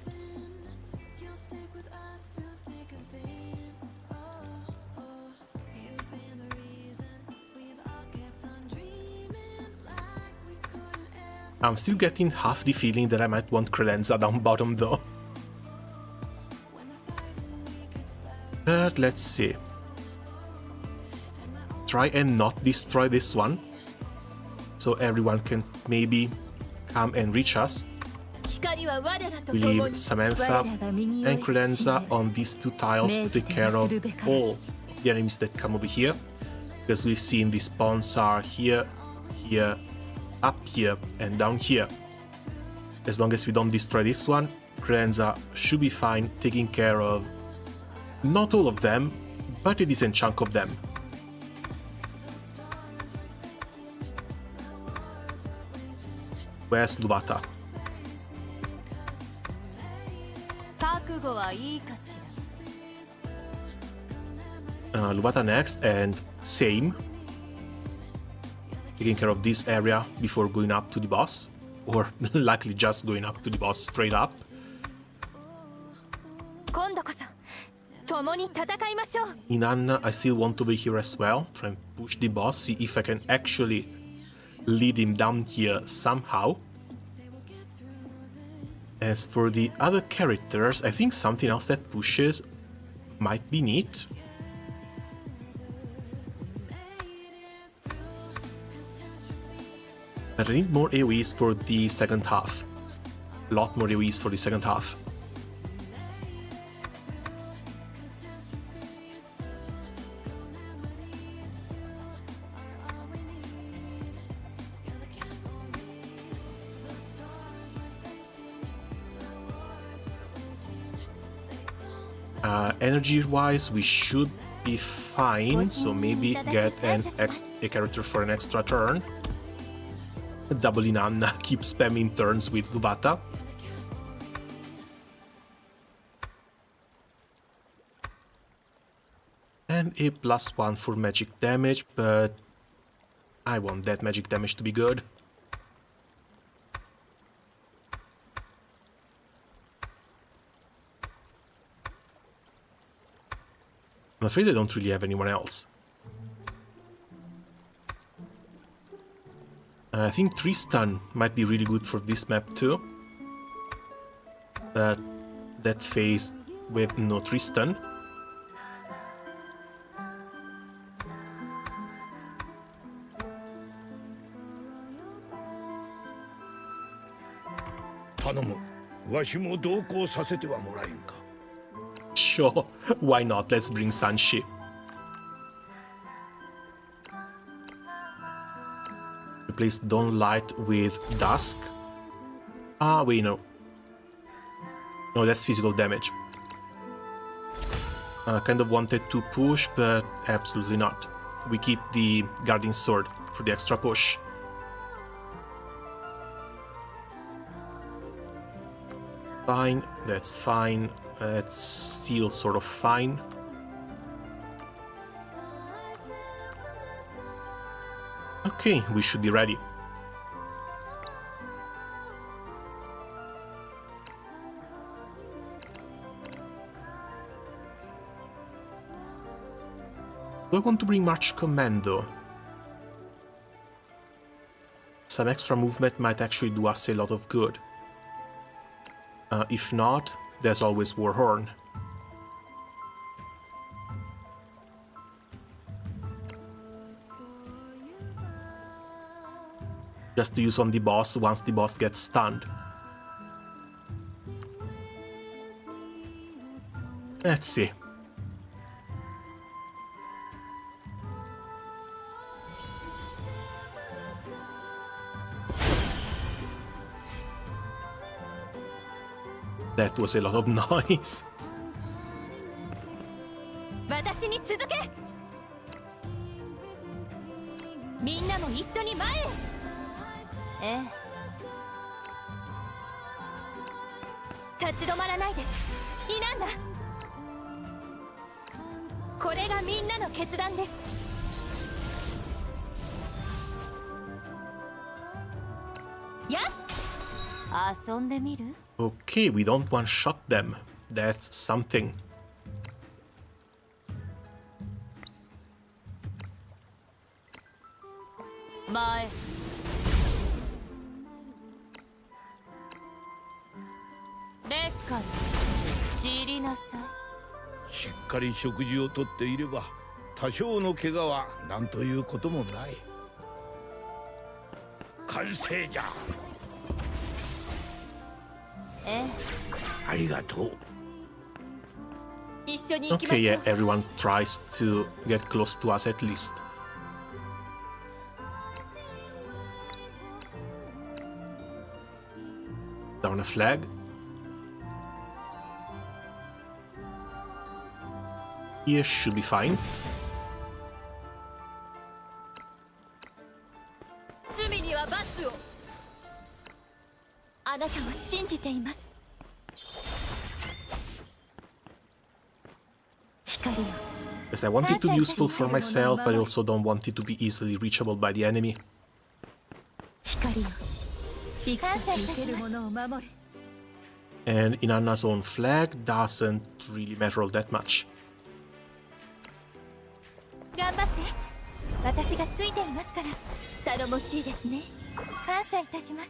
A: I'm still getting half the feeling that I might want Credenza down bottom though. But let's see. Try and not destroy this one, so everyone can maybe come and reach us. We leave Samantha and Credenza on these 2 tiles to take care of all the enemies that come over here, because we've seen the spawns are here, here, up here, and down here. As long as we don't destroy this one, Credenza should be fine taking care of not all of them, but a decent chunk of them. Where's Lubata? Lubata next, and same. Taking care of this area before going up to the boss, or likely just going up to the boss straight up. Inanna, I still want to be here as well, try and push the boss, see if I can actually lead him down here somehow. As for the other characters, I think something else that pushes might be neat. But I need more AoEs for the second half. A lot more AoEs for the second half. Energy-wise, we should be fine, so maybe get a character for an extra turn. Double Inanna keeps spamming turns with Lubata. And a +1 for magic damage, but I want that magic damage to be good. I'm afraid I don't really have anyone else. I think Tristan might be really good for this map too. But that phase with no Tristan. Sure, why not? Let's bring Sanshi. Replace Dawn Light with Dusk. Ah, wait, no. No, that's physical damage. Kind of wanted to push, but absolutely not. We keep the Guardian Sword for the extra push. Fine, that's fine. It's still sort of fine. Okay, we should be ready. Do I want to bring March Commando? Some extra movement might actually do us a lot of good. If not, there's always Warhorn. Just to use on the boss once the boss gets stunned. Let's see. That was a lot of noise.
B: 私に続け。みんなも一緒に前へ。ええ。立ち止まらないで。避難だ。これがみんなの決断です。やっ。遊んでみる？
A: Okay, we don't one-shot them. That's something.
B: Mae. レッカル、散りなさい。
C: しっかり食事をとっていれば多少の怪我は何ということもない。完成じゃ。
B: ええ。
C: ありがとう。
B: 一緒に行きま
A: Okay,
B: しょ
A: yeah,
B: う。
A: everyone tries to get close to us at least. Down a flag. Here should be fine.
B: 罪には罰を。あなたを信じています。光よ。
A: Yes, I want it to be useful for myself, but I also don't want it to be easily reachable by the enemy.
B: 光よ。生きとし生けるものを守れ。
A: And Inanna's own flag doesn't really matter all that much.
B: 頑張って。私がついていますから。頼もしいですね。感謝いたします。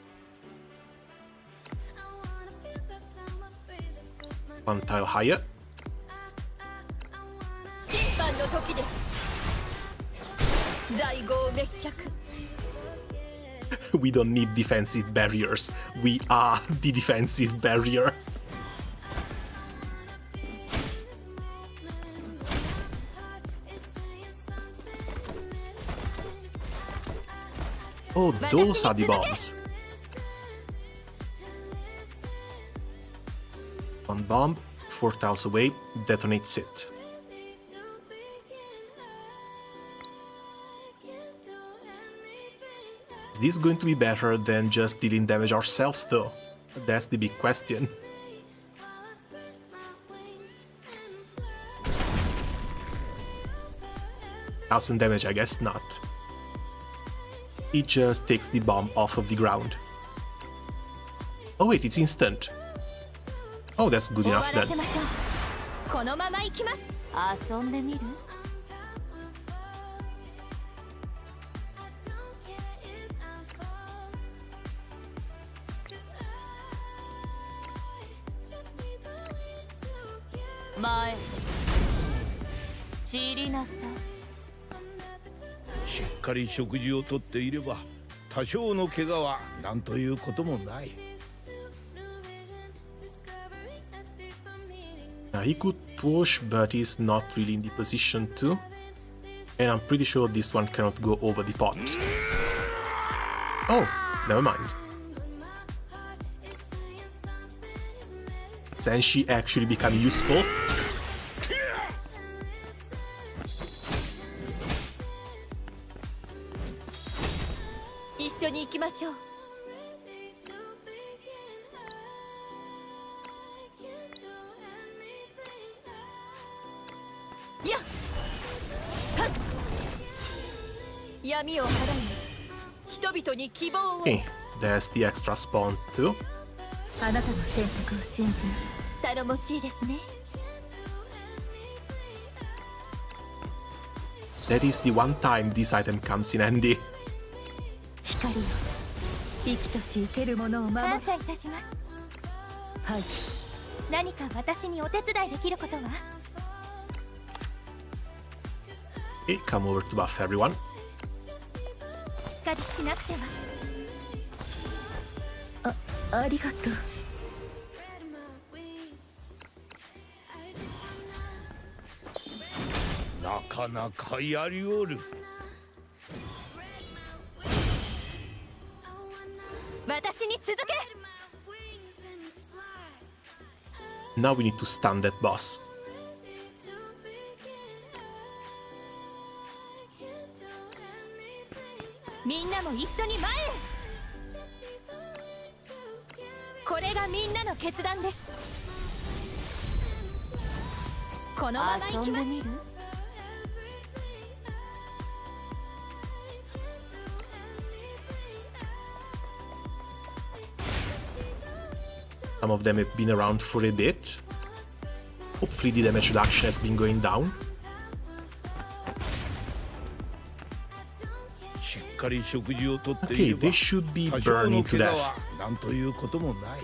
A: One tile higher.
B: 審判の時です。大豪滅却。
A: We don't need defensive barriers. We are the defensive barrier. Oh, those are the bombs. One bomb, 4 tiles away, detonates it. Is this going to be better than just dealing damage ourselves though? That's the big question. Thousand damage, I guess not. It just takes the bomb off of the ground. Oh wait, it's instant. Oh, that's good enough then.
B: このまま行きます。遊んでみる？前。散りなさい。
C: しっかり食事をとっていれば多少の怪我は何ということもない。
A: He could push, but he's not really in the position to. And I'm pretty sure this one cannot go over the pot. Oh, never mind. Senshi actually become useful.
B: 一緒に行きましょう。やっ、さっ、闇を払い、人々に希望を。
A: Okay, there's the extra spawns too.
B: あなたの選択を信じます。頼もしいですね。
A: That is the one time this item comes in handy.
B: 光を生きとし生けるものを守る。
E: 感謝いたします。
B: はい。
E: 何か私にお手伝いできることは？
A: Okay, come over to buff everyone.
E: しっかりしなくては。
B: ありがとう。
C: なかなかやりおる。
B: 私に続け。
A: Now we need to stun that boss.
B: みんなも一緒に前へ。これがみんなの決断です。このまま行きます。
A: Some of them have been around for a bit. Hopefully the damage reduction has been going down.
C: しっかり食事をとってい
A: Okay,
C: れば
A: they should be
C: 多少
A: burning
C: の
A: to
C: 怪我
A: death.
C: はなんということもない。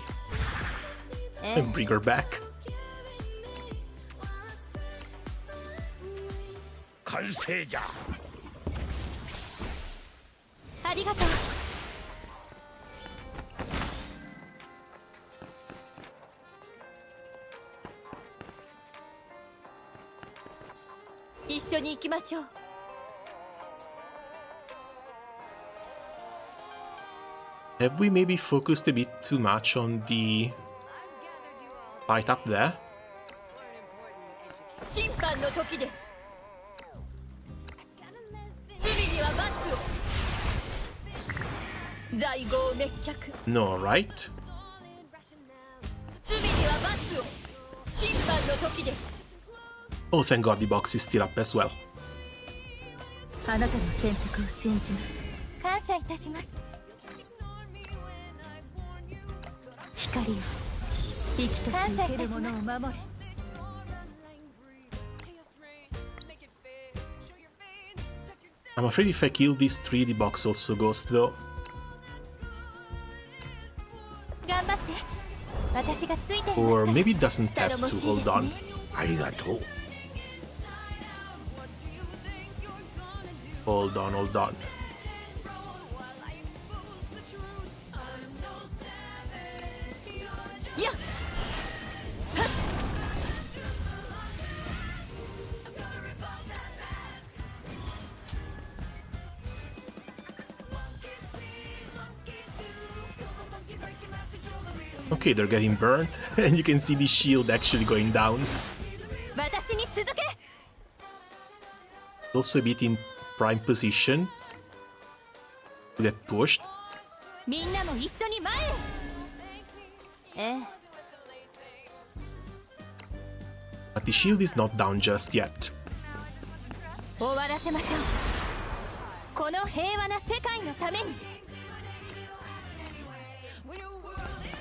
A: And bring her back.
C: 完成じゃ。
B: ありがとう。一緒に行きましょう。
A: Have we maybe focused a bit too much on the fight up there?
B: 審判の時です。罪には罰を。在郷滅却。
A: No, right?
B: 罪には罰を。審判の時です。
A: Oh, thank God the box is still up as well.
B: あなたの選択を信じます。
E: 感謝いたします。
B: 光を生きとし生けるものを守れ。
A: I'm afraid if I kill these three, the box also goes though.
E: 頑張って。私がついていますから。
A: Or maybe it doesn't have
B: 頼も
A: to.
B: しいです
A: Hold
B: ね。
A: on.
C: ありがとう。
A: Hold on, hold on.
B: Yeah.
A: Okay, they're getting burnt, and you can see the shield actually going down.
B: 私に続け。
A: Also a bit in prime position to get pushed.
B: みんなも一緒に前へ。ええ。
A: But the shield is not down just yet.
B: 終わらせましょう。この平和な世界のために。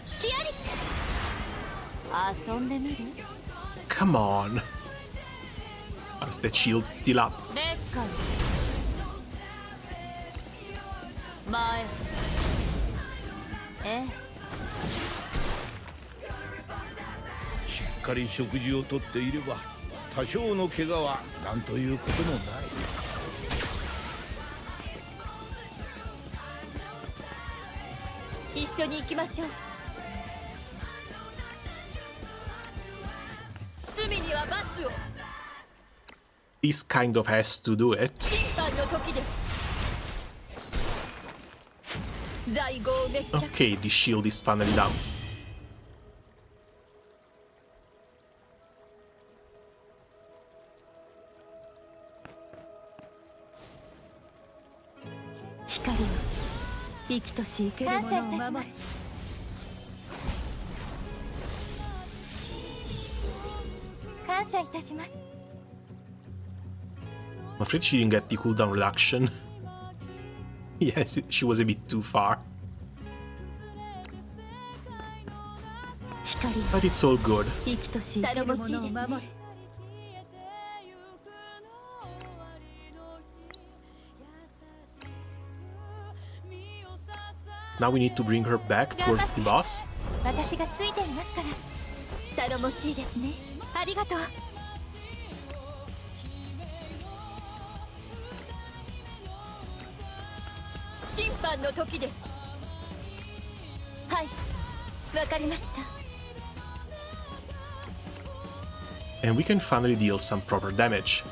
B: 隙あり。遊んでみる？
A: Come on. How's the shield still up?
B: 劣化。前。ええ。
C: しっかり食事をとっていれば多少の怪我はなんということもない。
B: 一緒に行きましょう。罪には罰を。
A: This kind of has to do it.
B: 審判の時です。在郷滅却
A: Okay, the shield is finally down. I'm afraid she didn't get the cooldown reduction. Yes, she was a bit too far. But it's all good.
B: 頼もしいですね
A: Now we need to bring her back towards the boss.
B: 私がついていますから頼もしいですねありがとう審判の時ですはいわかりました
A: And we can finally deal some proper damage.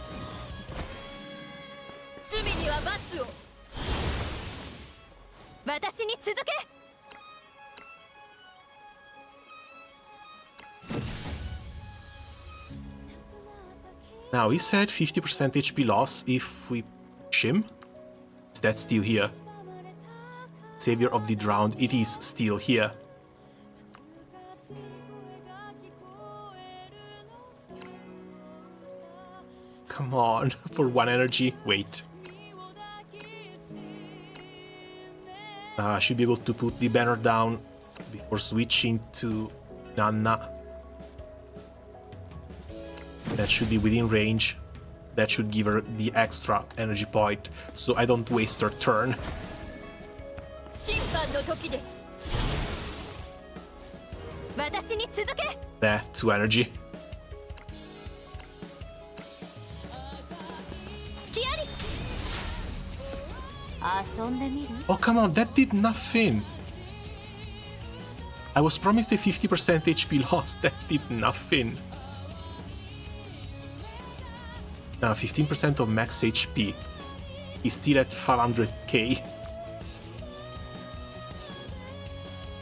B: 罪には罰を私に続け
A: Now, he said 50% HP loss if we push him. Is that still here? Savior of the Drowned, it is still here. Come on, for 1 energy. Wait. I should be able to put the banner down before switching to Nanna. That should be within range. That should give her the extra energy point, so I don't waste her turn.
B: 審判の時です私に続け
A: There, 2 energy.
B: 隙あり遊んでみる
A: Oh, come on, that did nothing. I was promised a 50% HP loss. That did nothing. 15% of max HP. He's still at 500k.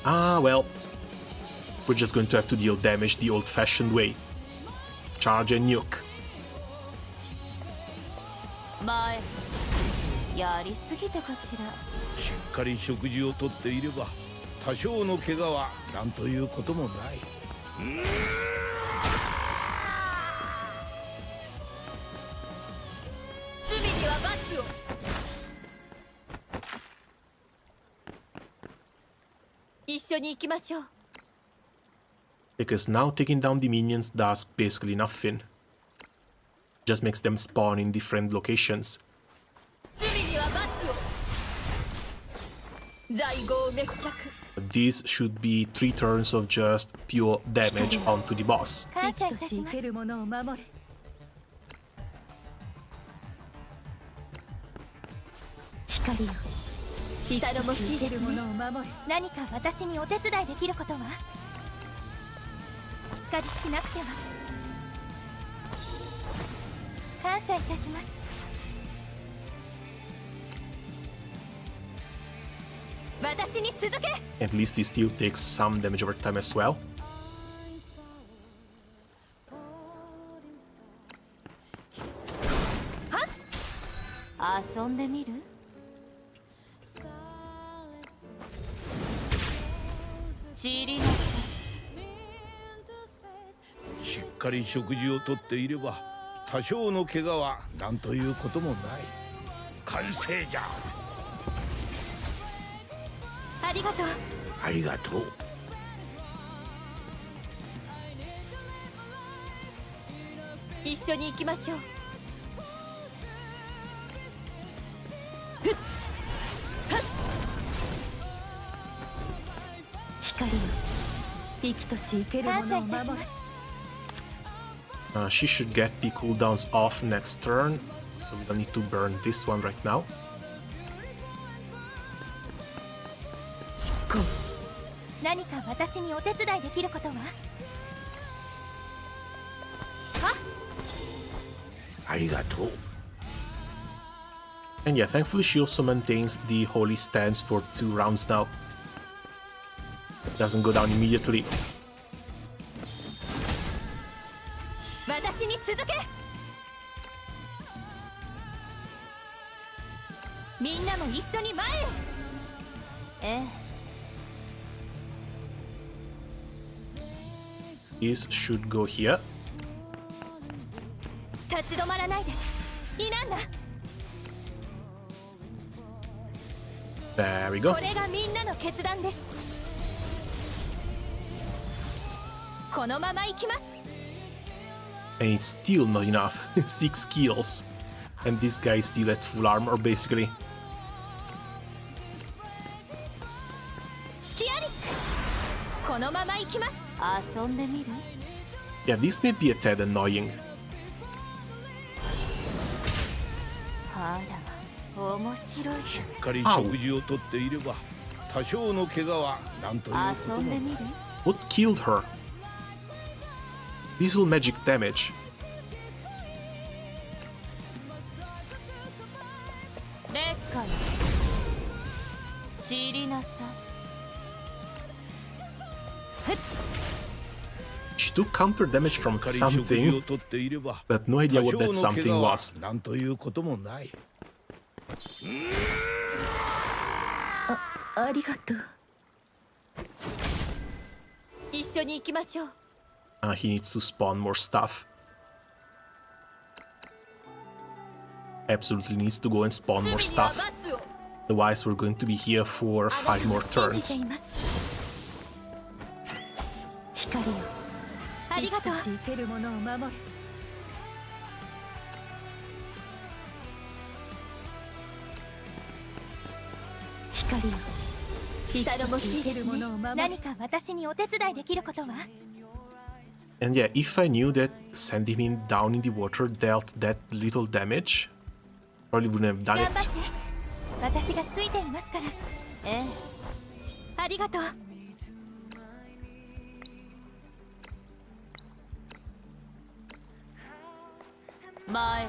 A: Ah, well. We're just going to have to deal damage the old-fashioned way. Charge and nuke.
B: 前やりすぎたかしら
C: しっかり食事をとっていれば多少の怪我は何ということもない。
B: 罪には罰を一緒に行きましょう
A: Because now taking down the minions does basically nothing. Just makes them spawn in different locations.
B: 罪には罰を在郷滅却
A: These should be 3 turns of just pure damage onto the boss.
B: 感謝いたします
G: 生けるものを守れ
B: 光よ頼もしいですね
G: 生けるものを守れ
B: 何か私にお手伝いできることはしっかりしなくては感謝いたします私に続け
A: At least he still takes some damage over time as well.
B: 遊んでみる散りなさい
C: しっかり食事をとっていれば多少の怪我は何ということもない。完成じゃ。
B: ありがとう
C: ありがとう。
B: 一緒に行きましょう
G: 光よ生きとし生けるも
B: 感謝
G: のを守れ
B: いたします
A: She should get the cooldowns off next turn, so we don't need to burn this one right now.
G: 執行
B: 何か私にお手伝いできることは
C: ありがとう。
A: And yeah, thankfully she also maintains the holy stance for 2 rounds now. Doesn't go down immediately.
B: 私に続け。みんなも一緒に前へ。ええ。
A: This should go here.
B: 立ち止まらないで。いなんだ。
A: There we go.
B: これがみんなの決断です。このまま行きます。
A: And it's still not enough. 6 kills. And this guy is still at full armor, basically.
B: 隙あり。このまま行きます。遊んでみる。
A: Yeah, this may be a tad annoying.
B: あら、面白い。
C: しっかり食事をとっていれば多少の怪我はなんということも。
B: 遊んでみる。
A: What killed her? Visual magic damage.
B: 劣化よ。散りなさい。
A: She took counter damage from
C: しっかり食事を
A: something,
C: とっていれば
A: but no idea
C: 多
A: what
C: 少
A: that
C: の怪
A: something
C: 我は
A: was.
C: なんということもない。
B: ありがとう。一緒に行きましょう。
A: He needs to spawn more stuff. Absolutely needs to go and spawn more
B: 罪には
A: stuff.
B: 罰を。
A: Otherwise, we're going to be here for 5 more
B: 信じて
A: turns.
B: います。光よ。ありがとう。生けるものを守る。光よ。頼もしいですね。何か私にお手伝いできることは？
A: And yeah, if I knew that sending him down in the water dealt that little damage, probably wouldn't have done
B: 頑張
A: it.
B: って。私がついていますから。ええ。ありがとう。前。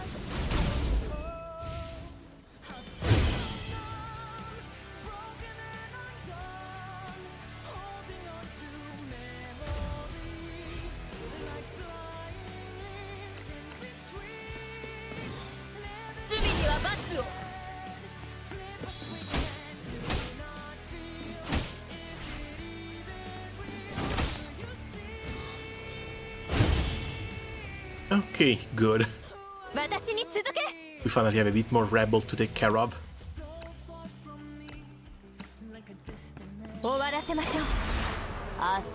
B: 罪には罰を。
A: Okay, good.
B: 私に続け。
A: We finally have a bit more rebel to take care of.
B: 終わらせましょう。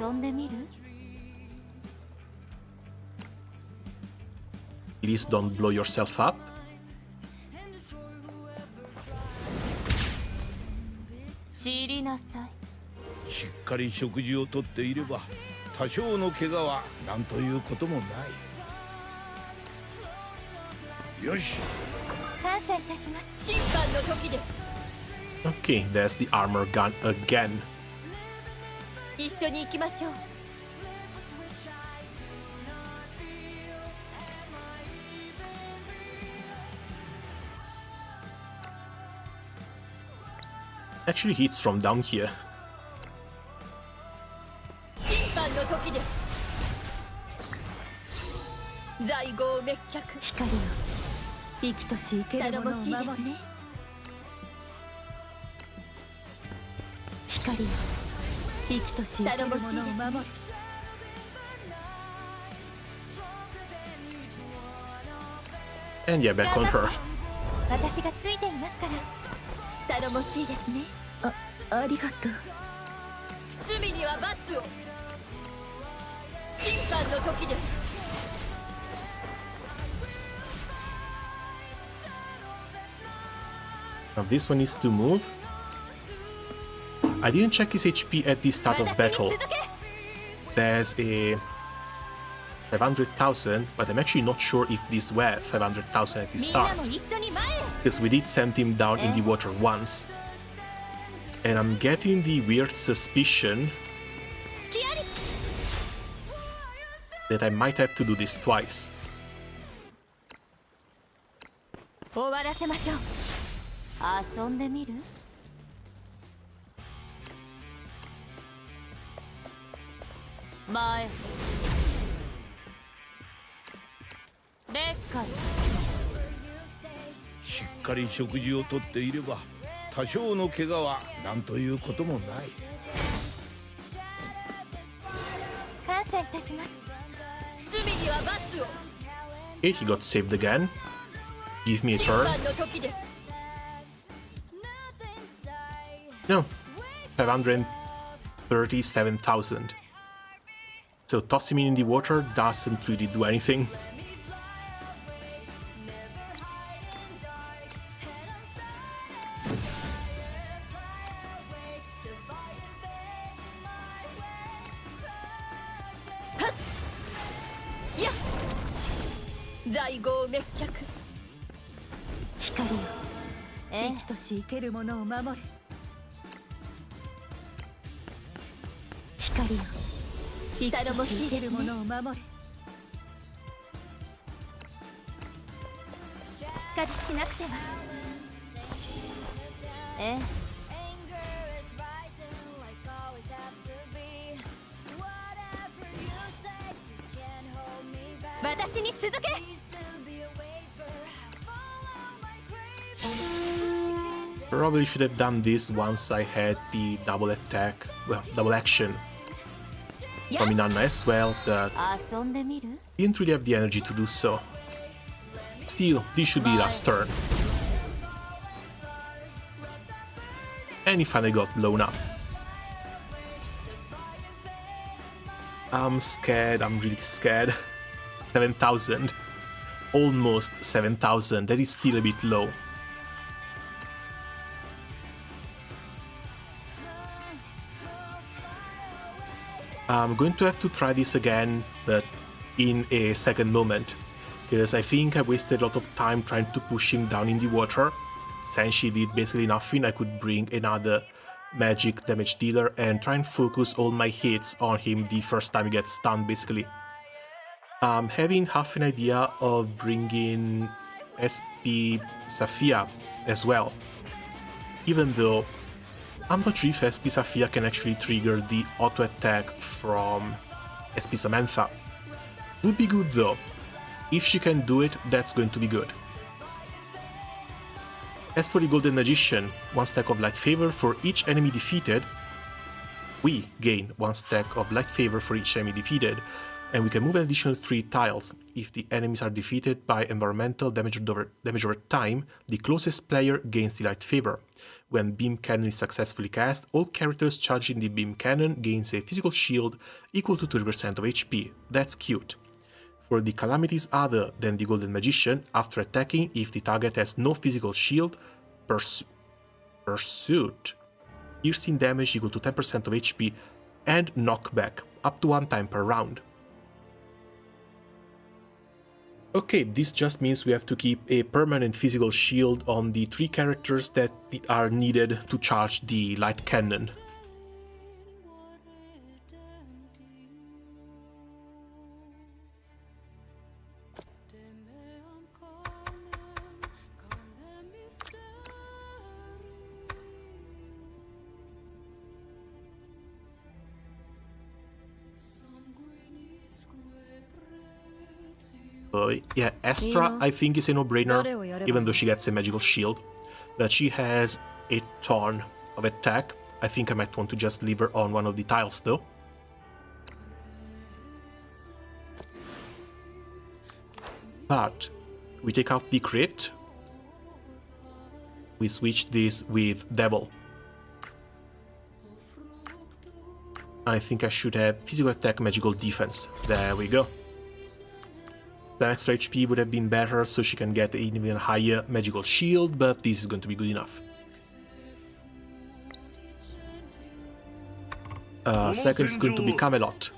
B: 遊んでみる？
A: Please don't blow yourself up.
B: 散りなさい。
C: しっかり食事をとっていれば多少の怪我はなんということもない。よし。
B: 感謝いたします。審判の時です。
A: Okay, there's the armor gun again.
B: 一緒に行きましょう。
A: Actually hits from down here.
B: 審判の時です。在郷滅却。光よ。生きとし生けるものを守る。光よ。生きとし生けるものを守る。
A: And yeah, back on her.
B: 私がついていますから。頼もしいですね。ありがとう。罪には罰を。審判の時です。
A: Now this one needs to move. I didn't check his HP at the start of battle. There's a 500,000, but I'm actually not sure if these were 500,000 at the start. Because we did send him down in the water once. And I'm getting the weird suspicion that I might have to do this twice.
B: 終わらせましょう。
F: 遊んでみる？前レッカリ
C: しっかり食事をとっていれば多少の怪我は何ということもない。
E: 感謝いたします。
F: 罪には罰を。
A: Okay, he got saved again. Give me a
F: 審
A: turn.
F: 判の時です。
A: No, 537,000. So tossing him in the water doesn't really do anything.
F: Yeah. 在郷滅却。
B: 光よ、生きとし生けるものを守れ。光よ、頼もしいですね。生けるものを守れ。しっかりしなくては。ええ。私に続け。
A: Probably should have done this once I had the double attack, well, double action from Inanna as well, but
F: 遊んでみる？
A: didn't really have the energy to do so. Still, this should be last turn. And he finally got blown up. I'm scared, I'm really scared. 7,000. Almost 7,000, that is still a bit low. I'm going to have to try this again, but in a second moment, because I think I wasted a lot of time trying to push him down in the water. Since she did basically nothing, I could bring another magic damage dealer and try and focus all my hits on him the first time he gets stunned, basically. I'm having half an idea of bringing SP Saphia as well, even though I'm not sure if SP Saphia can actually trigger the auto attack from SP Samantha. Would be good though. If she can do it, that's going to be good. As for the Golden Magician, 1 stack of Light Favor for each enemy defeated. We gain 1 stack of Light Favor for each enemy defeated, and we can move an additional 3 tiles. If the enemies are defeated by environmental damage over time, the closest player gains the Light Favor. When Beam Cannon is successfully cast, all characters charging the Beam Cannon gains a physical shield equal to 30% of HP. That's cute. For the calamities other than the Golden Magician, after attacking, if the target has no physical shield, Pursuit, piercing damage equal to 10% of HP, and knockback, up to 1 time per round. Okay, this just means we have to keep a permanent physical shield on the 3 characters that are needed to charge the light cannon. Yeah, Astra, I think, is a no-brainer, even though she gets a magical shield. But she has a ton of attack. I think I might want to just leave her on one of the tiles, though. But we take out the crit. We switch this with Devil. I think I should have physical attack, magical defense. There we go. The extra HP would have been better, so she can get an even higher magical shield, but this is going to be good enough. Second is going to be Camelot,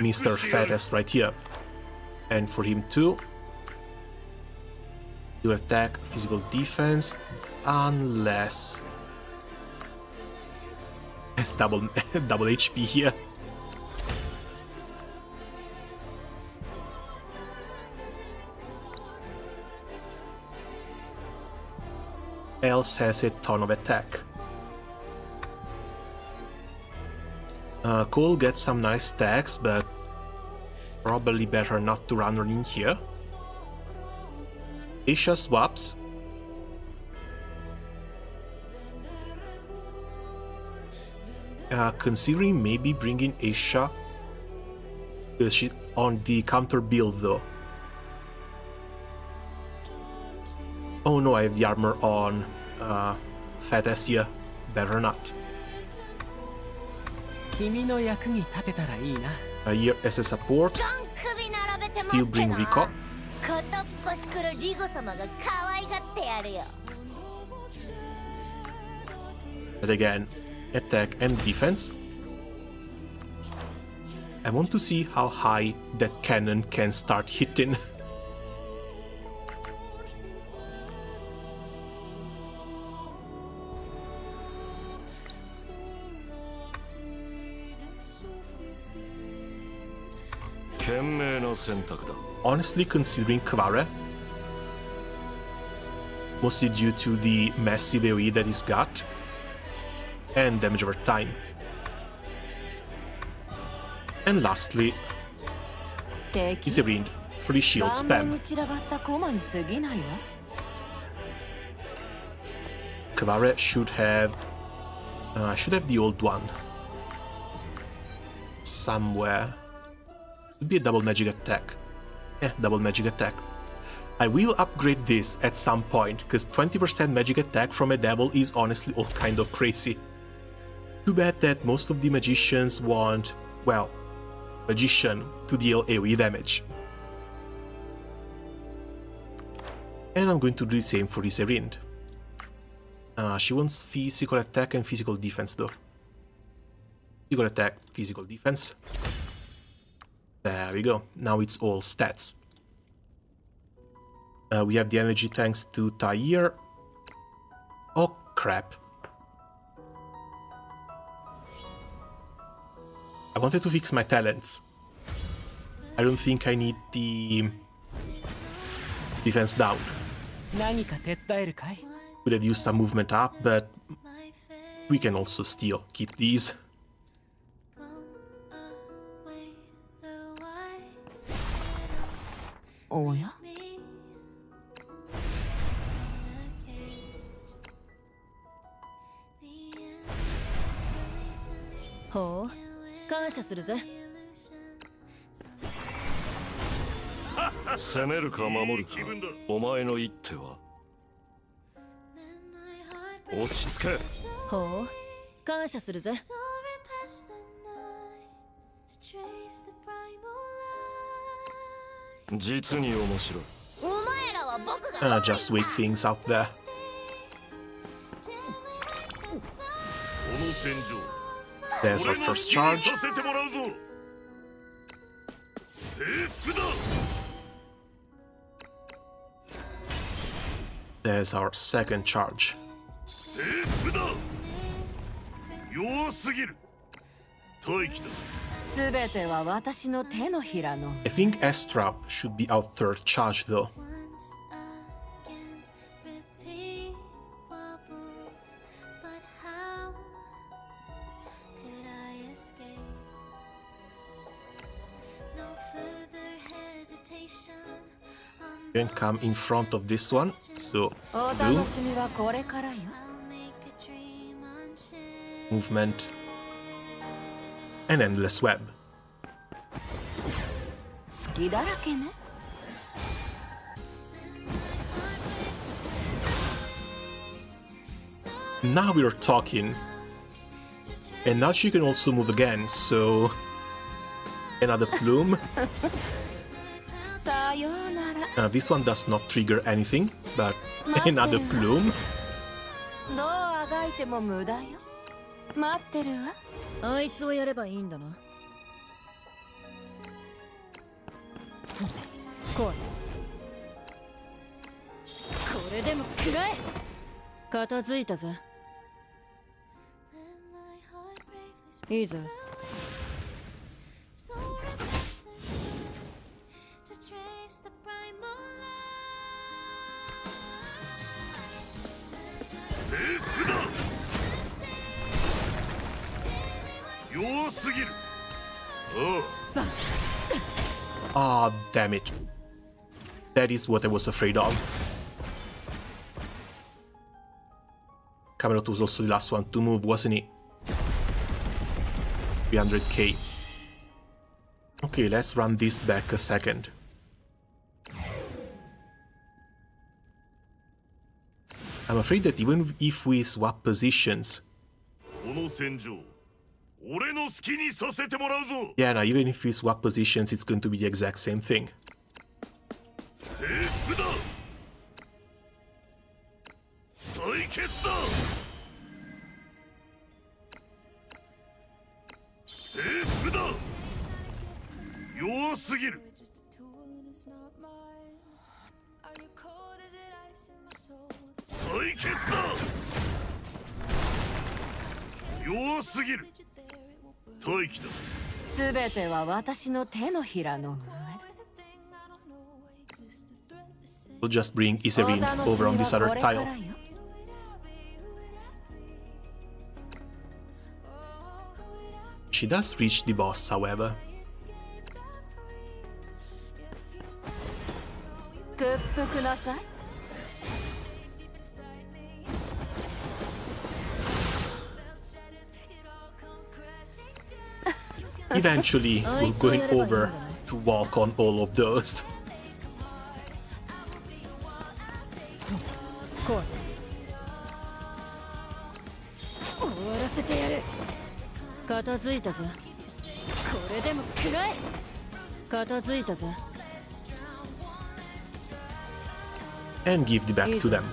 A: Mr. Fattest right here. And for him too, do attack, physical defense, unless it's double HP here. else has a ton of attack. Cole gets some nice stacks, but probably better not to run her in here. Aisha swaps. Considering maybe bringing Aisha, because she's on the counter build though. Oh no, I have the armor on Fat Asia. Better not. Here as a support, still bring Rico. But again, attack and defense. I want to see how high that cannon can start hitting. Honestly, considering Convallaria, mostly due to the massive AoE that he's got, and damage over time. And lastly, YSERINDE for the shield spam. Convallaria should have the old one somewhere. Could be a double magic attack. Double magic attack. I will upgrade this at some point, because 20% magic attack from a devil is honestly all kind of crazy. Too bad that most of the magicians want, well, magician to deal AoE damage. And I'm going to do the same for YSERINDE. She wants physical attack and physical defense though. Physical attack, physical defense. There we go. Now it's all stats. We have the energy thanks to Tyre. Oh crap. I wanted to fix my talents. I don't think I need the defense down. Could have used some movement up, but we can also still keep these.
F: Oh yeah? Oh, 感謝するぜ。
I: 攻めるか守るか、お前の一手は。落ち着け。
F: ほう、感謝するぜ。
I: 実に面白い。
F: お前らは僕が。
A: Just wait things out there.
C: この戦場。
A: There's our first charge. There's our second charge. I think Astra should be our third charge though. Can come in front of this one, so boom. Movement and endless web. Now we're talking. And now she can also move again, so another plume. This one does not trigger anything, but another plume.
F: どうあがいても無駄よ。待ってるわ。あいつをやればいいんだな。これでも食らえ。片付いたぜ。いいぜ。
A: Ah, damn it. That is what I was afraid of. Camelot was also the last one to move, wasn't he? 300k. Okay, let's run this back a second. I'm afraid that even if we swap positions... Yeah, no, even if we swap positions, it's going to be the exact same thing. We'll just bring YSERINDE over on this other tile. She does reach the boss, however. Eventually, we're going over to walk on all of those. And give the back to them.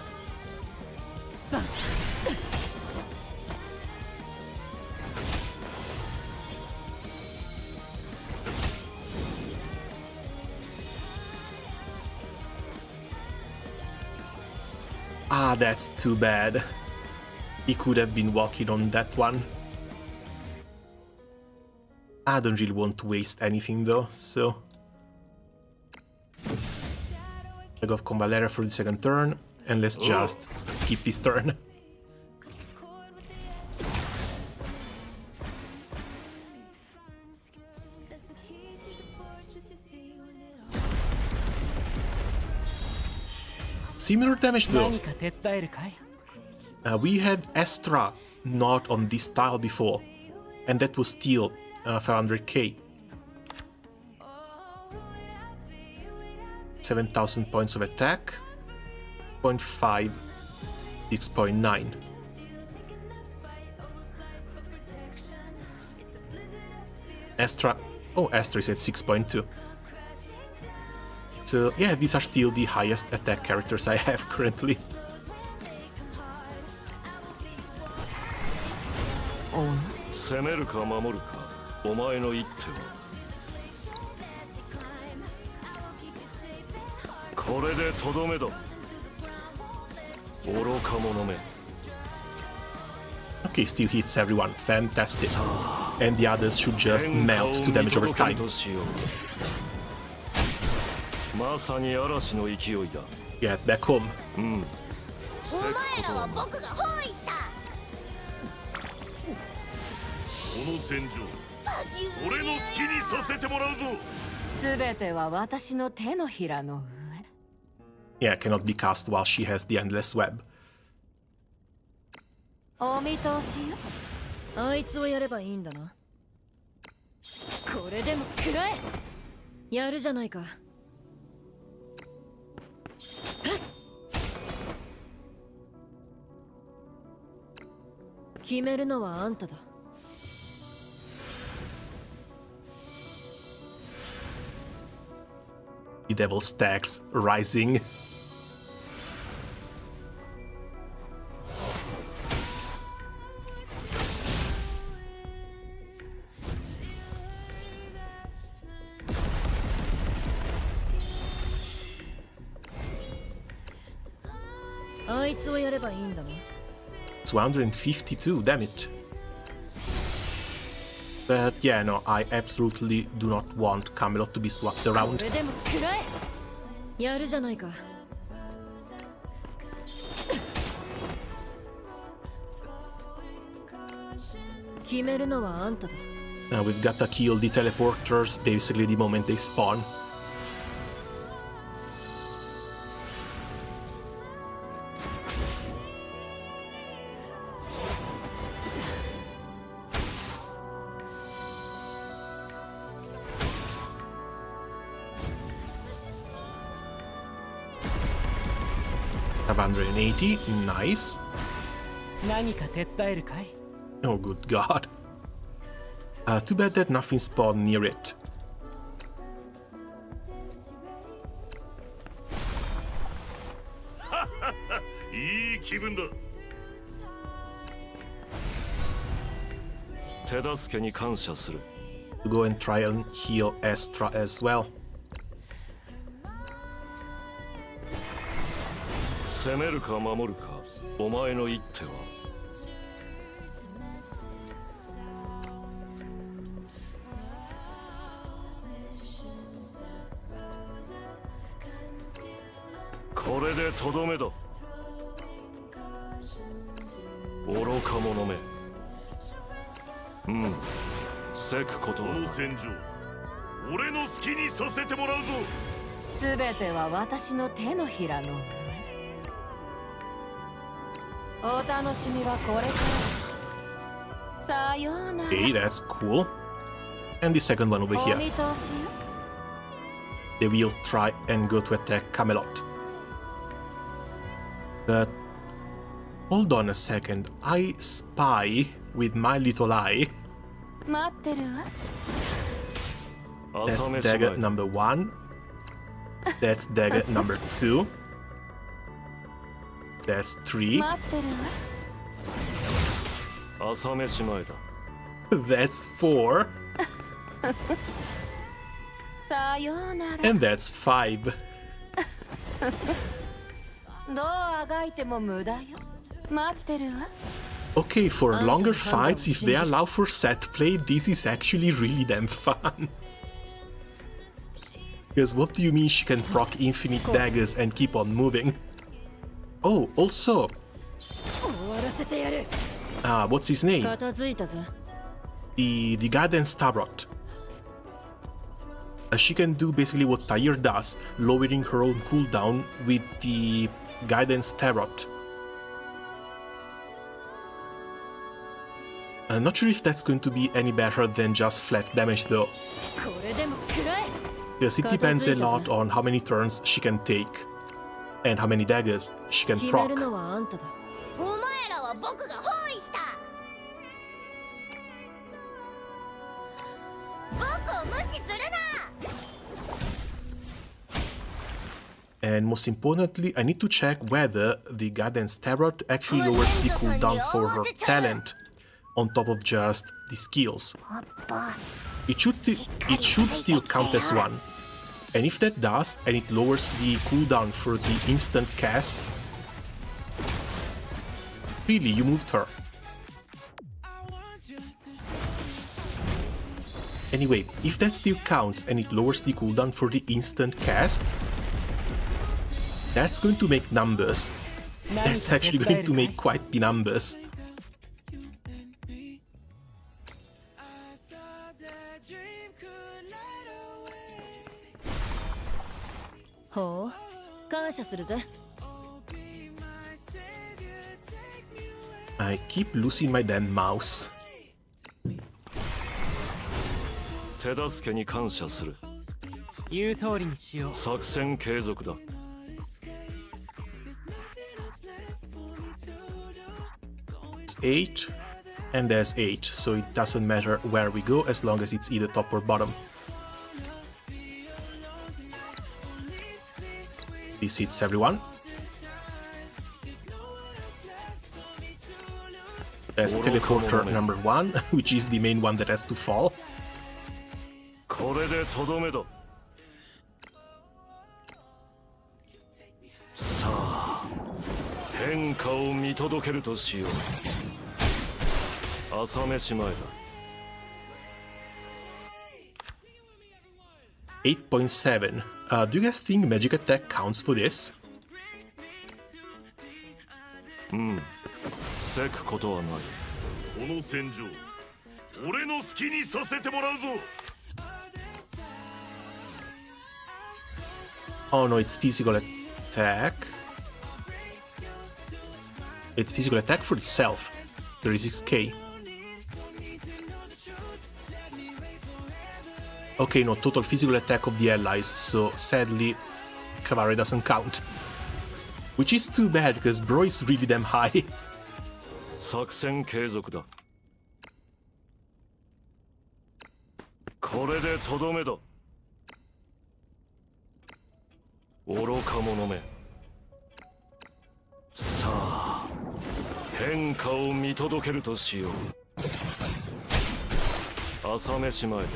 A: Ah, that's too bad. He could have been walking on that one. I don't really want to waste anything though, so... I go Convallaria for the second turn, and let's just skip this turn. Similar damage though. We had Astra not on this tile before, and that was still 500k. 7,000 points of attack, 0.5, 6.9. Astra, oh, Astra is at 6.2. So yeah, these are still the highest attack characters I have currently. Okay, still hits everyone, fantastic. And the others should just melt to damage over time. Get back home. Yeah, cannot be cast while she has the endless web. The devil stacks rising. It's 152, damn it. But yeah, no, I absolutely do not want Camelot to be swapped around.
B: 決めるのはあんただ。
A: We've got to kill the teleporters basically the moment they spawn. $580, nice.
D: 何か手伝えるかい？
A: Oh, good god. Too bad that nothing spawned near it. Go and try and heal Astra as well.
I: 攻めるか守るか、お前の一手は。これでとどめだ。愚か者め。せくことは。この戦場、俺の好きにさせてもらうぞ。
G: すべては私の手のひらの上。お楽しみはこれから。さようなら。
A: Okay, that's cool. And the second one over
G: お
A: here.
G: 見通しよ。
A: They will try and go to attack Camelot. But hold on a second. I spy with my little eye.
G: 待ってるわ。
A: That's dagger number 1. That's dagger number 2. That's 3.
G: 待ってるわ。
I: 朝飯前だ。
A: That's 4.
G: さようなら。
A: And that's 5.
G: どうあがいても無駄よ。待ってるわ。
A: Okay, for longer fights, if they allow for set play, this is actually really damn fun. Because what do you mean she can proc infinite daggers and keep on moving? Oh, also...
B: 終わらせてやる。
A: what's his name?
B: 片付いたぞ。
A: The Guidance Tarot. She can do basically what Tyre does, lowering her own cooldown with the Guidance Tarot. I'm not sure if that's going to be any better than just flat damage though.
B: これでも食らえ。
A: Because it depends a lot on how many turns she can take and how many daggers she can
B: 決める
A: proc.
B: のはあんただ。
H: お前らは僕が包囲した。僕を無視するな。
A: And most importantly, I need to check whether the Guidance Tarot actually lowers the cooldown for her talent on top of just the skills. It should still count as one. And if that does, and it lowers the cooldown for the instant cast, really, you moved her. Anyway, if that still counts and it lowers the cooldown for the instant cast, that's going to make numbers. That's actually going to make quite the numbers.
B: Oh, 感謝するぜ。
A: I keep losing my damn mouse.
I: 手助けに感謝する。
D: 言う通りにしよう。
I: 作戦継続だ。
A: 8 and there's 8, so it doesn't matter where we go as long as it's either top or bottom. This hits everyone. There's teleporter number 1, which is the main one that has to fall.
I: これでとどめだ。さあ、変化を見届けるとしよう。朝飯前だ。
A: 8.7. Do you guys think magic attack counts for this?
I: せくことはない。の戦場俺の好きにさせてもらうぞ
A: Oh no, it's physical attack. It's physical attack for itself. 36k. Okay, no, total physical attack of the allies, so sadly, Convallaria doesn't count. Which is too bad, because bro is really damn high.
I: 作戦継続だこれでとどめだ愚か者めさあ変化を見届けるとしよう朝飯前だ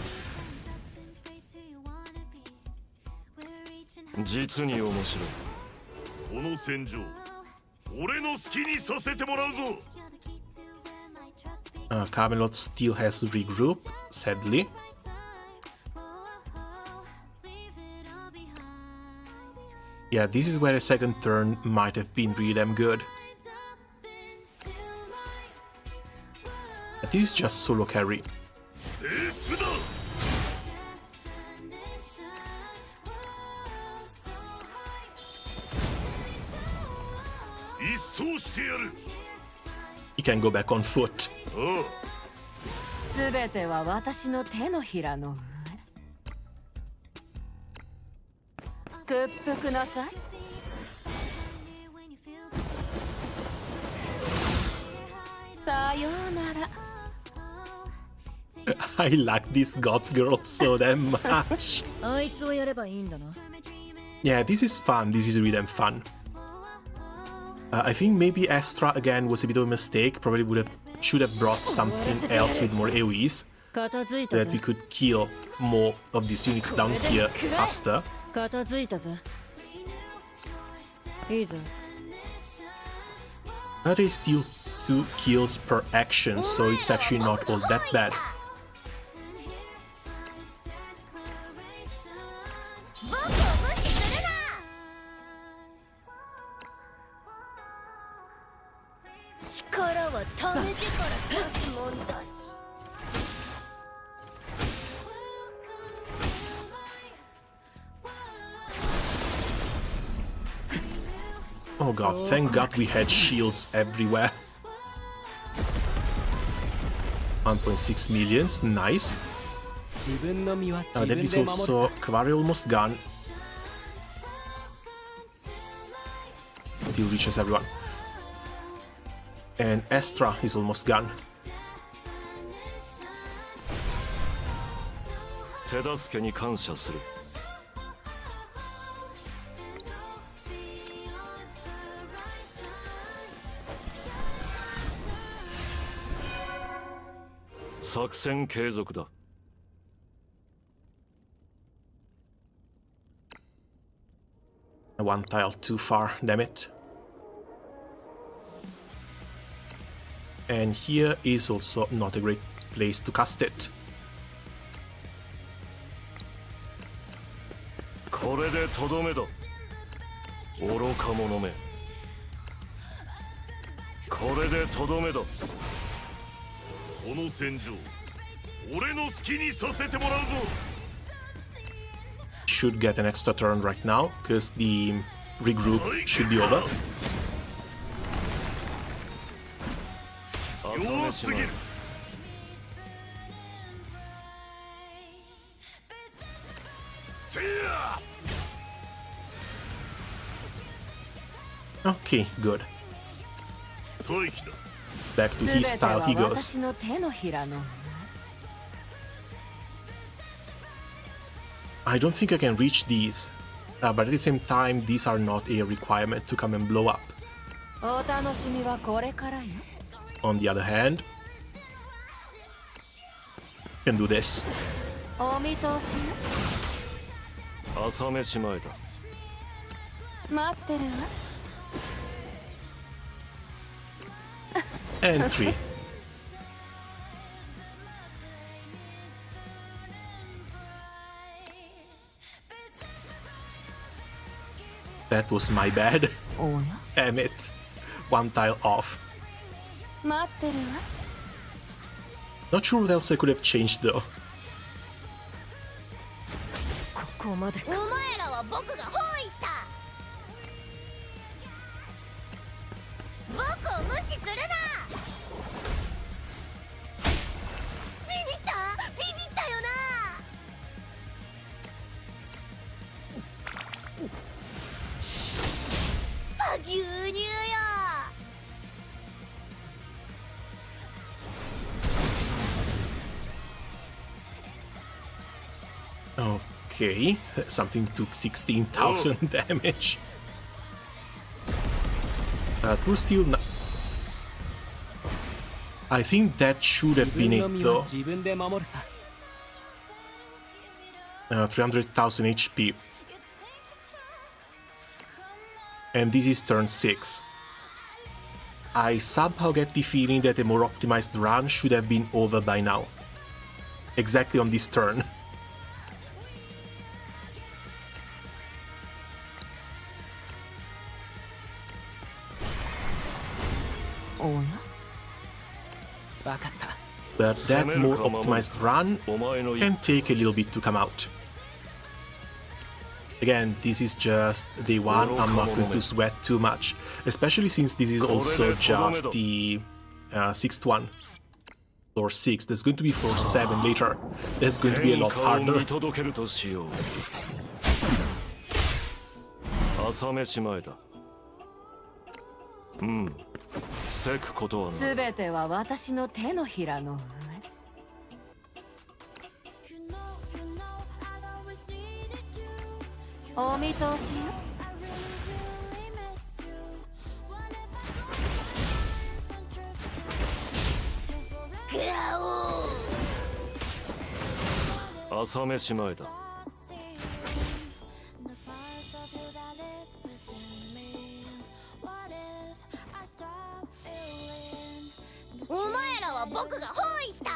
I: 実に面白いこの戦場俺の好きにさせてもらうぞ
A: Camelot still has to regroup, sadly. Yeah, this is where a second turn might have been really damn good. But this is just solo carry. You can go back on foot.
G: すべては私の手のひらの上屈服なさい さようなら
A: I like this goth girl so damn much.
B: あいつをやればいいんだな
A: Yeah, this is fun. This is really damn fun. I think maybe Astra again was a bit of a mistake. Probably should have brought something else with more AoEs,
B: 片付い
A: so
B: た
A: that
B: ぜ
A: we could kill more of these units down here faster.
B: 片付いたぜいいぞ
A: But it's still 2 kills per action, so it's actually not all that bad.
H: 僕を無視するな 力は貯めてから出すもんだし
A: Oh god, thank god we had shields everywhere. 1.6 millions, nice.
D: 自分の身は自
A: That
D: 分
A: is
D: で守る
A: also
D: さ
A: Convallaria almost gone. Still reaches everyone. And Astra is almost gone.
I: 手助けに感謝する 作戦継続だ
A: One tile too far, damn it. And here is also not a great place to cast it.
I: これでとどめだ愚か者めこれでとどめだこの戦場俺の好きにさせてもらうぞ
A: Should get an extra turn right now, because the regroup should be over.
I: 弱すぎる
A: Okay, good.
I: 待機だ
A: Back to
G: すべ
A: his
G: て
A: style
G: は
A: he goes.
G: 私の手のひらの
A: I don't think I can reach these. But at the same time, these are not a requirement to come and blow up.
G: お楽しみはこれからよ
A: On the other hand, you can do this.
G: お見通しよ
I: 朝飯前だ
G: 待ってるわ
A: And 3. That was my bad.
G: おや
A: Damn it. One tile off.
G: 待ってるわ
A: Not sure what else I could have changed though.
B: ここまでか。
H: お前らは僕が包囲した。僕を無視するな。ビビったよな。バ牛乳よ。
A: Okay, something took 16,000 damage. We're still not... I think that should have been it though. 300,000 HP. And this is turn 6. I somehow get the feeling that a more optimized run should have been over by now. Exactly on this turn. But that more optimized run can take a little bit to come out. Again, this is just day 1, I'm not going to sweat too much, especially since this is also just the 6th one. Floor 6, there's going to be floor 7 later. That's going to be a lot harder.
F: Hmm. すべては私の手のひらの上。お見通しよ。
I: 朝飯前だ。
H: お前らは僕が包囲した。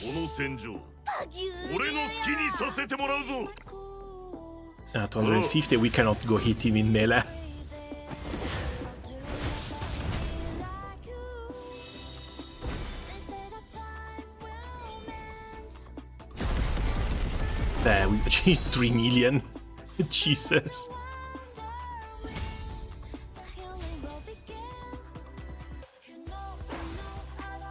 I: この戦場、俺の好きにさせてもらうぞ。
A: 250, we cannot go hit him in melee. There, we achieved 3 million. Jesus.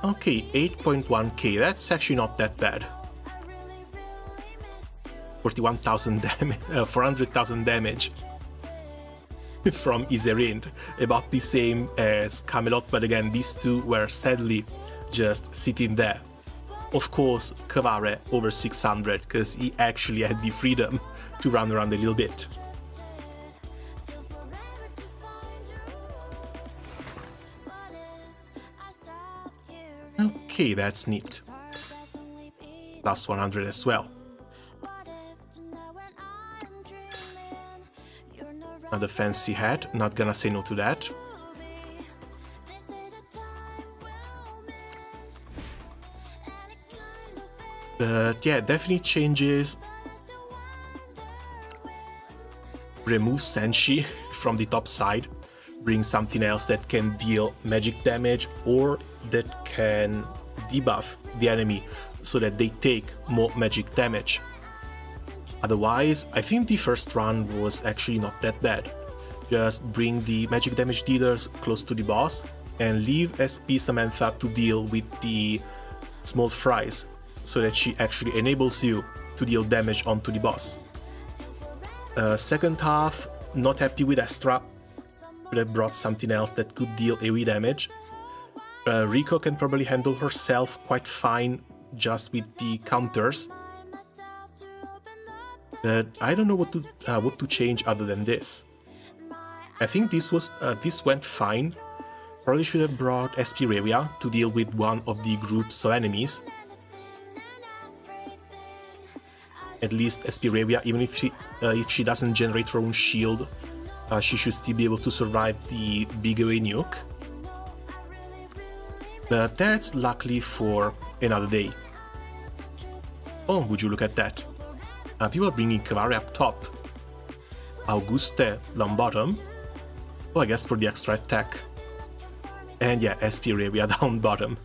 A: Okay, 8.1k, that's actually not that bad. 41,000 damage, 400,000 damage from YSERINDE, about the same as Camelot, but again, these two were sadly just sitting there. Of course, Convallaria over 600, because he actually had the freedom to run around a little bit. Okay, that's neat. Plus 100 as well. Another fancy hat, not gonna say no to that. But yeah, definitely changes. Remove Senshi from the top side. Bring something else that can deal magic damage or that can debuff the enemy so that they take more magic damage. Otherwise, I think the first run was actually not that bad. Just bring the magic damage dealers close to the boss and leave SP Samantha to deal with the small fries so that she actually enables you to deal damage onto the boss. Second half, not happy with Astra. Could have brought something else that could deal AoE damage. Rico can probably handle herself quite fine just with the counters. But I don't know what to change other than this. I think this went fine. Probably should have brought YSERINDE to deal with one of the groups of enemies. At least YSERINDE, even if she doesn't generate her own shield, she should still be able to survive the big AoE nuke. But that's luckily for another day. Oh, would you look at that? People are bringing Convallaria up top. Auguste down bottom. Oh, I guess for the extra attack. And yeah, Espire, we are down bottom.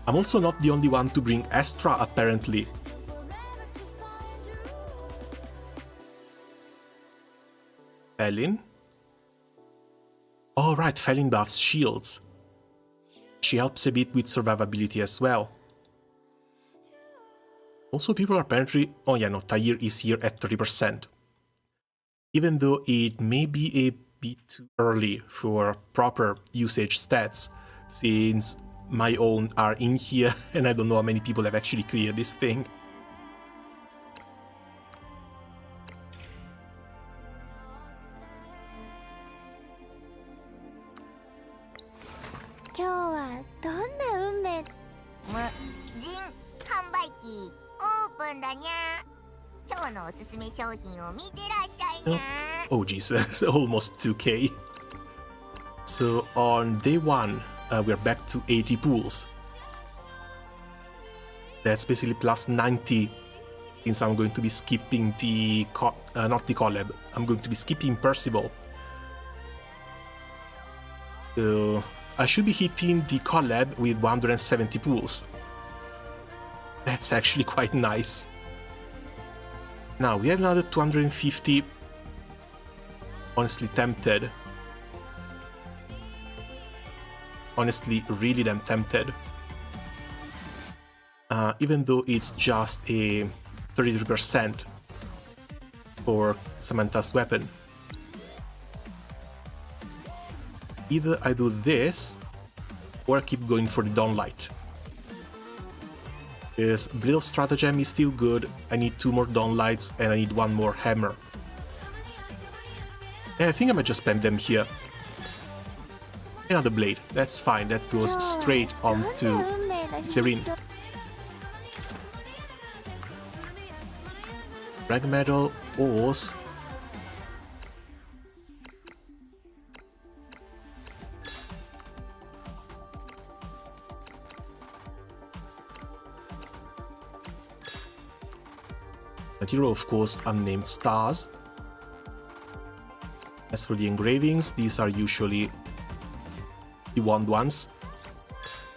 A: I'm also not the only one to bring Astra, apparently. Felin? Oh right, Felin buffs shields. She helps a bit with survivability as well. Also, people are apparently... Oh yeah, no, Tahir is here at 30%. Even though it may be a bit too early for proper usage stats, since my own are in here and I don't know how many people have actually cleared this thing. Oh Jesus, almost 2k. So on day 1, we're back to 80 pools. That's basically plus 90, since I'm going to be skipping the... not the collab, I'm going to be skipping Percival. So I should be hitting the collab with 170 pools. That's actually quite nice. Now, we have another 250. Honestly tempted. Honestly, really damn tempted. Even though it's just a 33% for Samantha's weapon. Either I do this, or I keep going for the Dawnlight. Because Blade of Stratagem is still good, I need 2 more Dawnlights and I need 1 more Hammer. And I think I might just spam them here. Another Blade, that's fine, that goes straight onto YSERINDE. Drag Metal, Oz. Material, of course, unnamed stars. As for the engravings, these are usually the wand ones,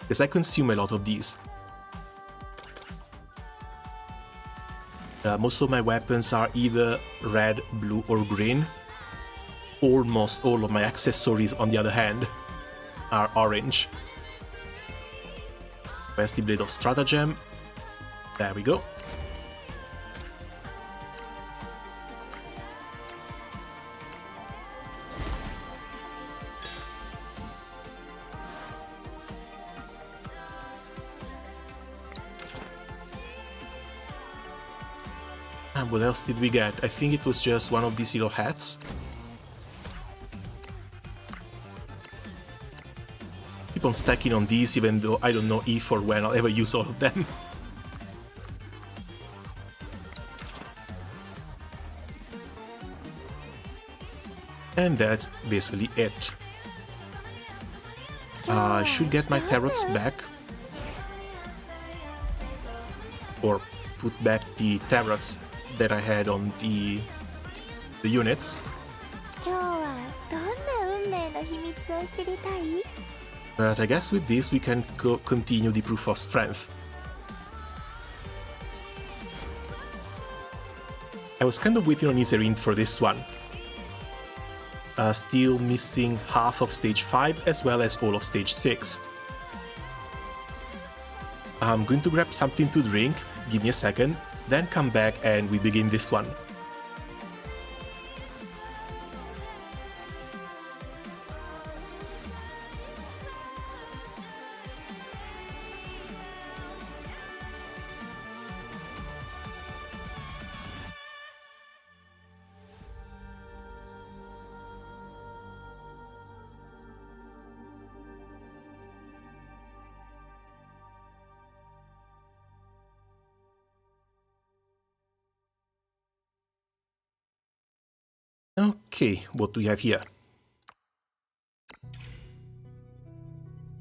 A: because I consume a lot of these. Most of my weapons are either red, blue or green. Almost all of my accessories, on the other hand, are orange. Where's the Blade of Stratagem? There we go. And what else did we get? I think it was just one of these little hats. Keep on stacking on these, even though I don't know if or when I'll ever use all of them. And that's basically it. I should get my tarots back. Or put back the tarots that I had on the units. But I guess with this we can continue the proof of strength. I was kind of waiting on YSERINDE for this one. Still missing half of stage 5 as well as all of stage 6. I'm going to grab something to drink, give me a second, then come back and we begin this one. Okay, what do we have here?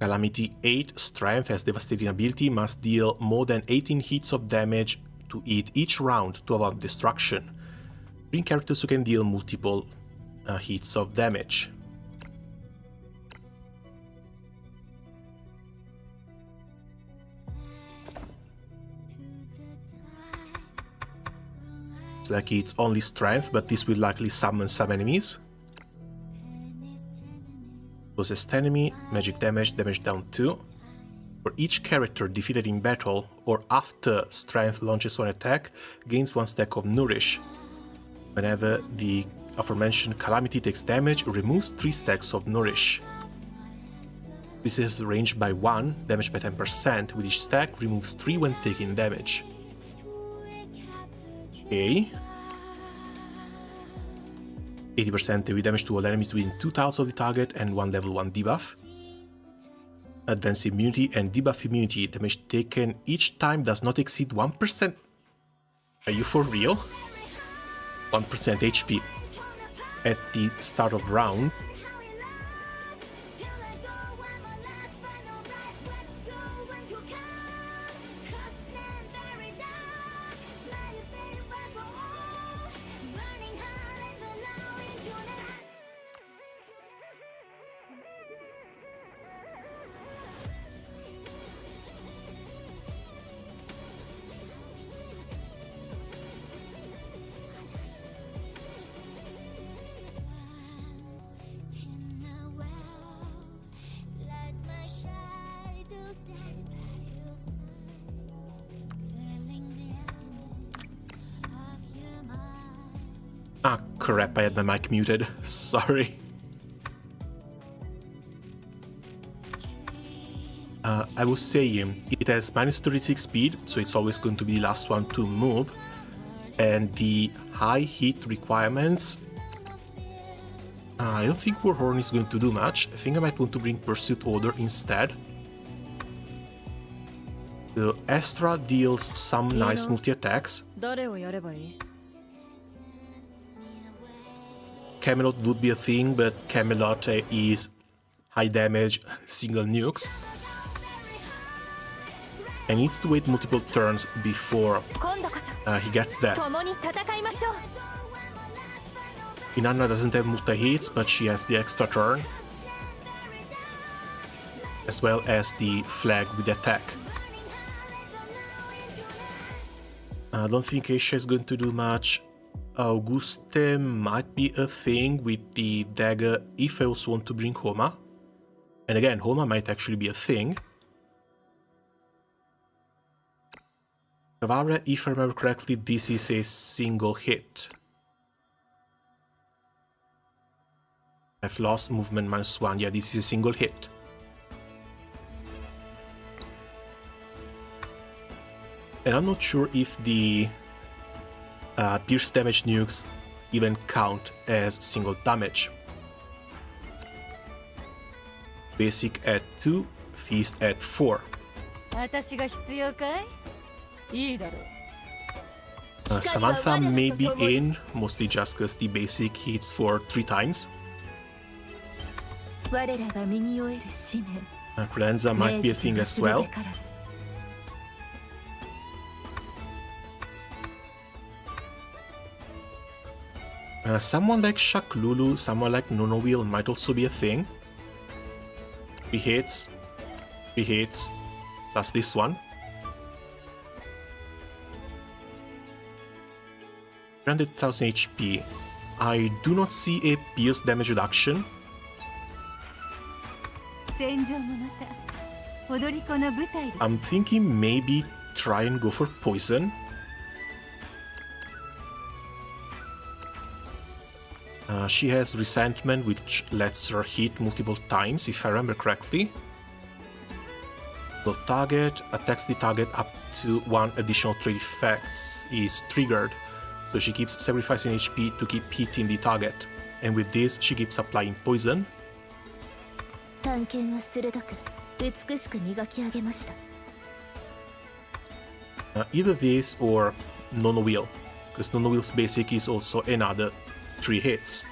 A: Calamity 8, Strength has devastating ability, must deal more than 18 hits of damage to it each round to avoid destruction. Bring characters who can deal multiple hits of damage. It's like it's only strength, but this will likely summon some enemies. Closest enemy, magic damage, damage down 2. For each character defeated in battle or after strength launches one attack, gains 1 stack of nourish. Whenever the aforementioned calamity takes damage, removes 3 stacks of nourish. This is ranged by 1, damage by 10%, with each stack removes 3 when taking damage. Okay. 80% AoE damage to all enemies within 2 tiles of the target and 1 level 1 debuff. Advanced immunity and debuff immunity. Damage taken each time does not exceed 1%. Are you for real? 1% HP. At the start of round. Ah, crap, I had my mic muted. Sorry. I was saying, it has minus 36 speed, so it's always going to be the last one to move. And the high hit requirements... I don't think Warhorn is going to do much. I think I might want to bring Pursuit Order instead. So Astra deals some nice multi-attacks. Camelot would be a thing, but Camelot is high damage, single nukes. And needs to wait multiple turns before he gets that. Inanna doesn't have multi-hits, but she has the extra turn. As well as the flag with attack. I don't think Aisha is going to do much. Auguste might be a thing with the dagger if I also want to bring Homa. And again, Homa might actually be a thing. Convallaria, if I remember correctly, this is a single hit. I've lost movement -1. Yeah, this is a single hit. And I'm not sure if the pierce damage nukes even count as single damage. Basic at 2, feast at 4. Samantha may be in, mostly just because the basic hits for 3 times. Credenza might be a thing as well. Someone like Shaklulu, someone like Nonowheel might also be a thing. 3 hits, plus this one. 300,000 HP. I do not see a pierce damage reduction. I'm thinking maybe try and go for poison. She has resentment, which lets her hit multiple times, if I remember correctly. The target attacks the target up to 1 additional trait effects is triggered, so she keeps sacrificing HP to keep hitting the target. And with this, she keeps applying poison. Either this or Nonowheel, because Nonowheel's basic is also another 3 hits.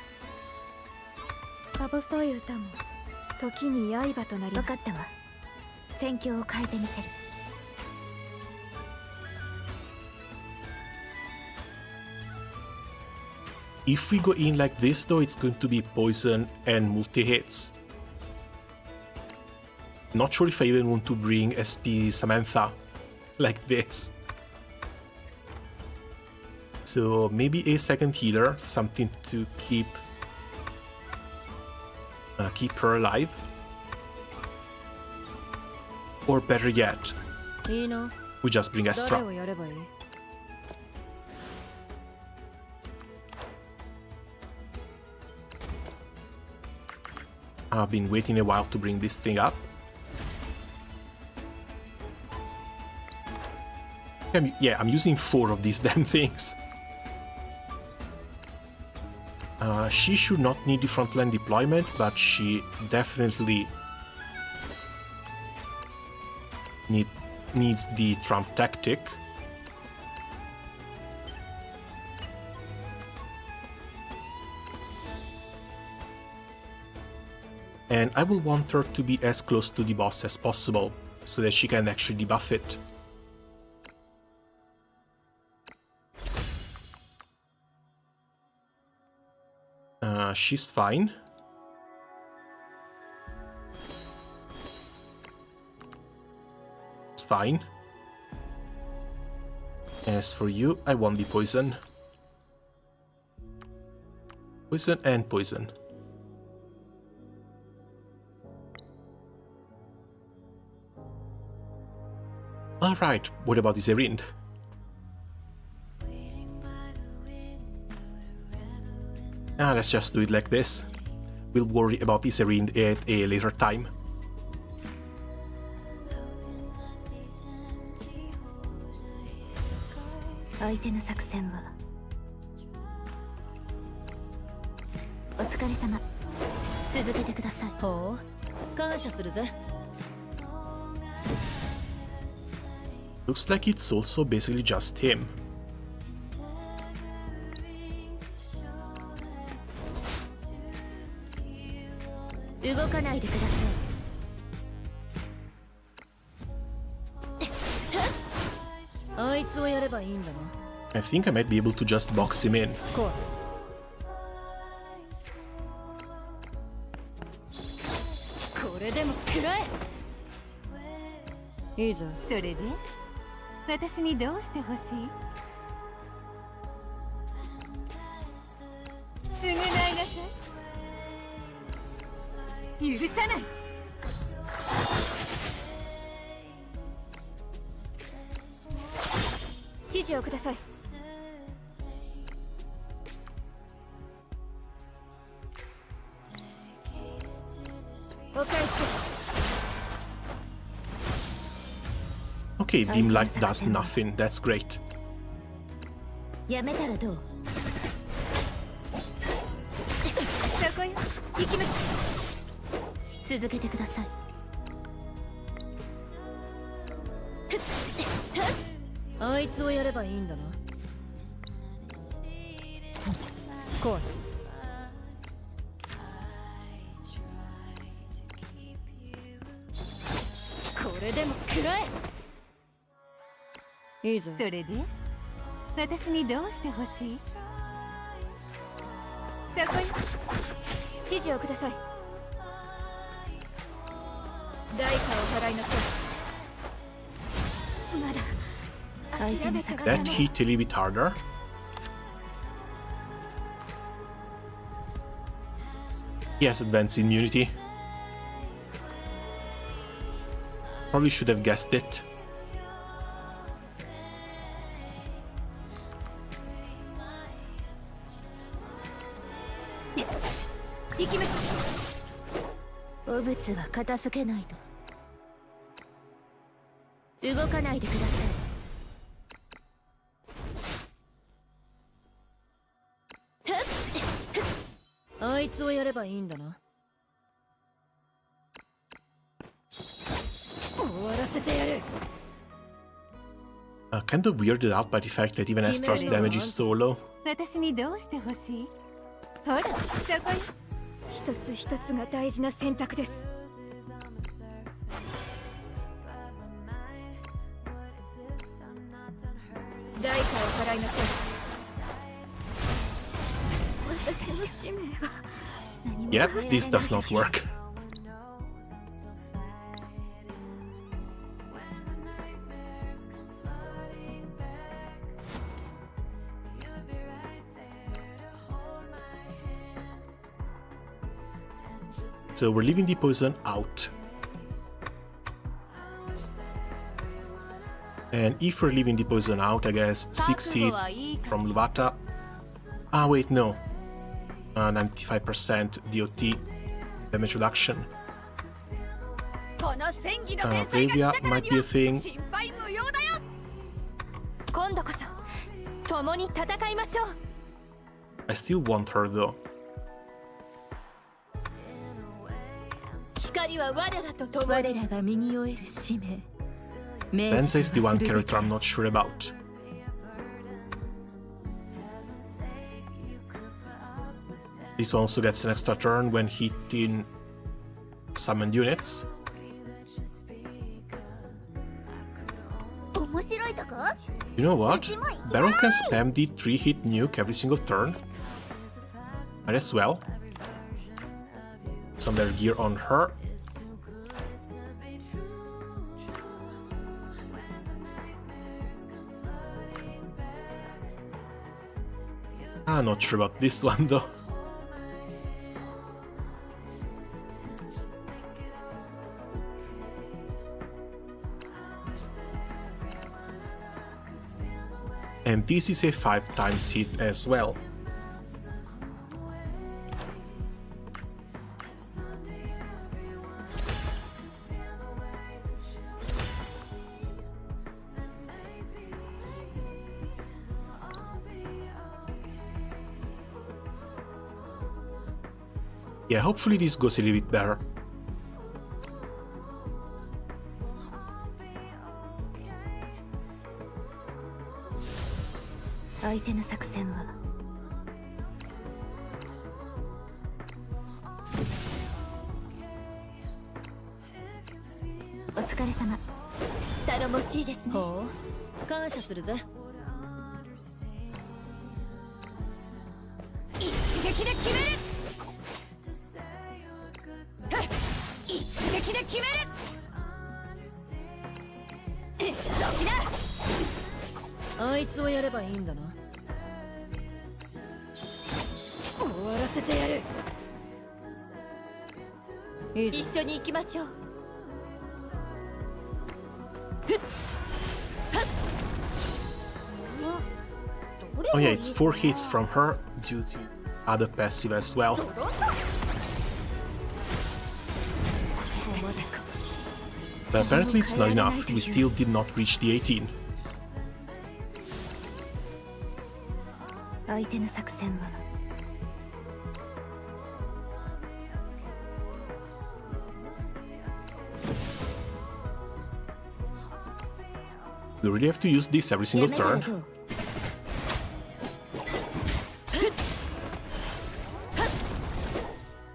A: If we go in like this though, it's going to be poison and multi-hits. Not sure if I even want to bring SP Samantha like this. So maybe a second healer, something to keep her alive. Or better yet, we just bring Astra. I've been waiting a while to bring this thing up. Yeah, I'm using 4 of these damn things. She should not need the frontline deployment, but she definitely needs the Trump tactic. And I will want her to be as close to the boss as possible, so that she can actually debuff it. She's fine. It's fine. As for you, I want the poison. Poison and poison. Alright, what about YSERINDE? Let's just do it like this. We'll worry about YSERINDE at a later time. Looks like it's also basically just him. I think I might be able to just box him in. Okay, Dim Light does nothing, that's great. That hit a little bit harder. He has advanced immunity. Probably should have guessed it. Kind of weirded out by the fact that even Astra's damage is so low. Yep, this does not work. So we're leaving the poison out. And if we're leaving the poison out, I guess 6 hits from Luvata. Ah, wait, no. 95% DOT damage reduction. Bravia might be a thing.
B: 今度こそ共に戦いましょう。
A: I still want her though.
B: 光は我らと共に我らが身に負える使命。
A: Lenza is the one character I'm not sure about. This one also gets an extra turn when hitting summoned units.
H: 面白いとこ
A: You know what? Baron can spam the 3-hit nuke every single turn. Might as well. Some better gear on her. I'm not sure about this one though. And this is a 5 times hit as well. Yeah, hopefully this goes a little bit better. Oh yeah, it's 4 hits from her due to other passive as well. But apparently it's not enough, we still did not reach the 18. We really have to use this every single turn.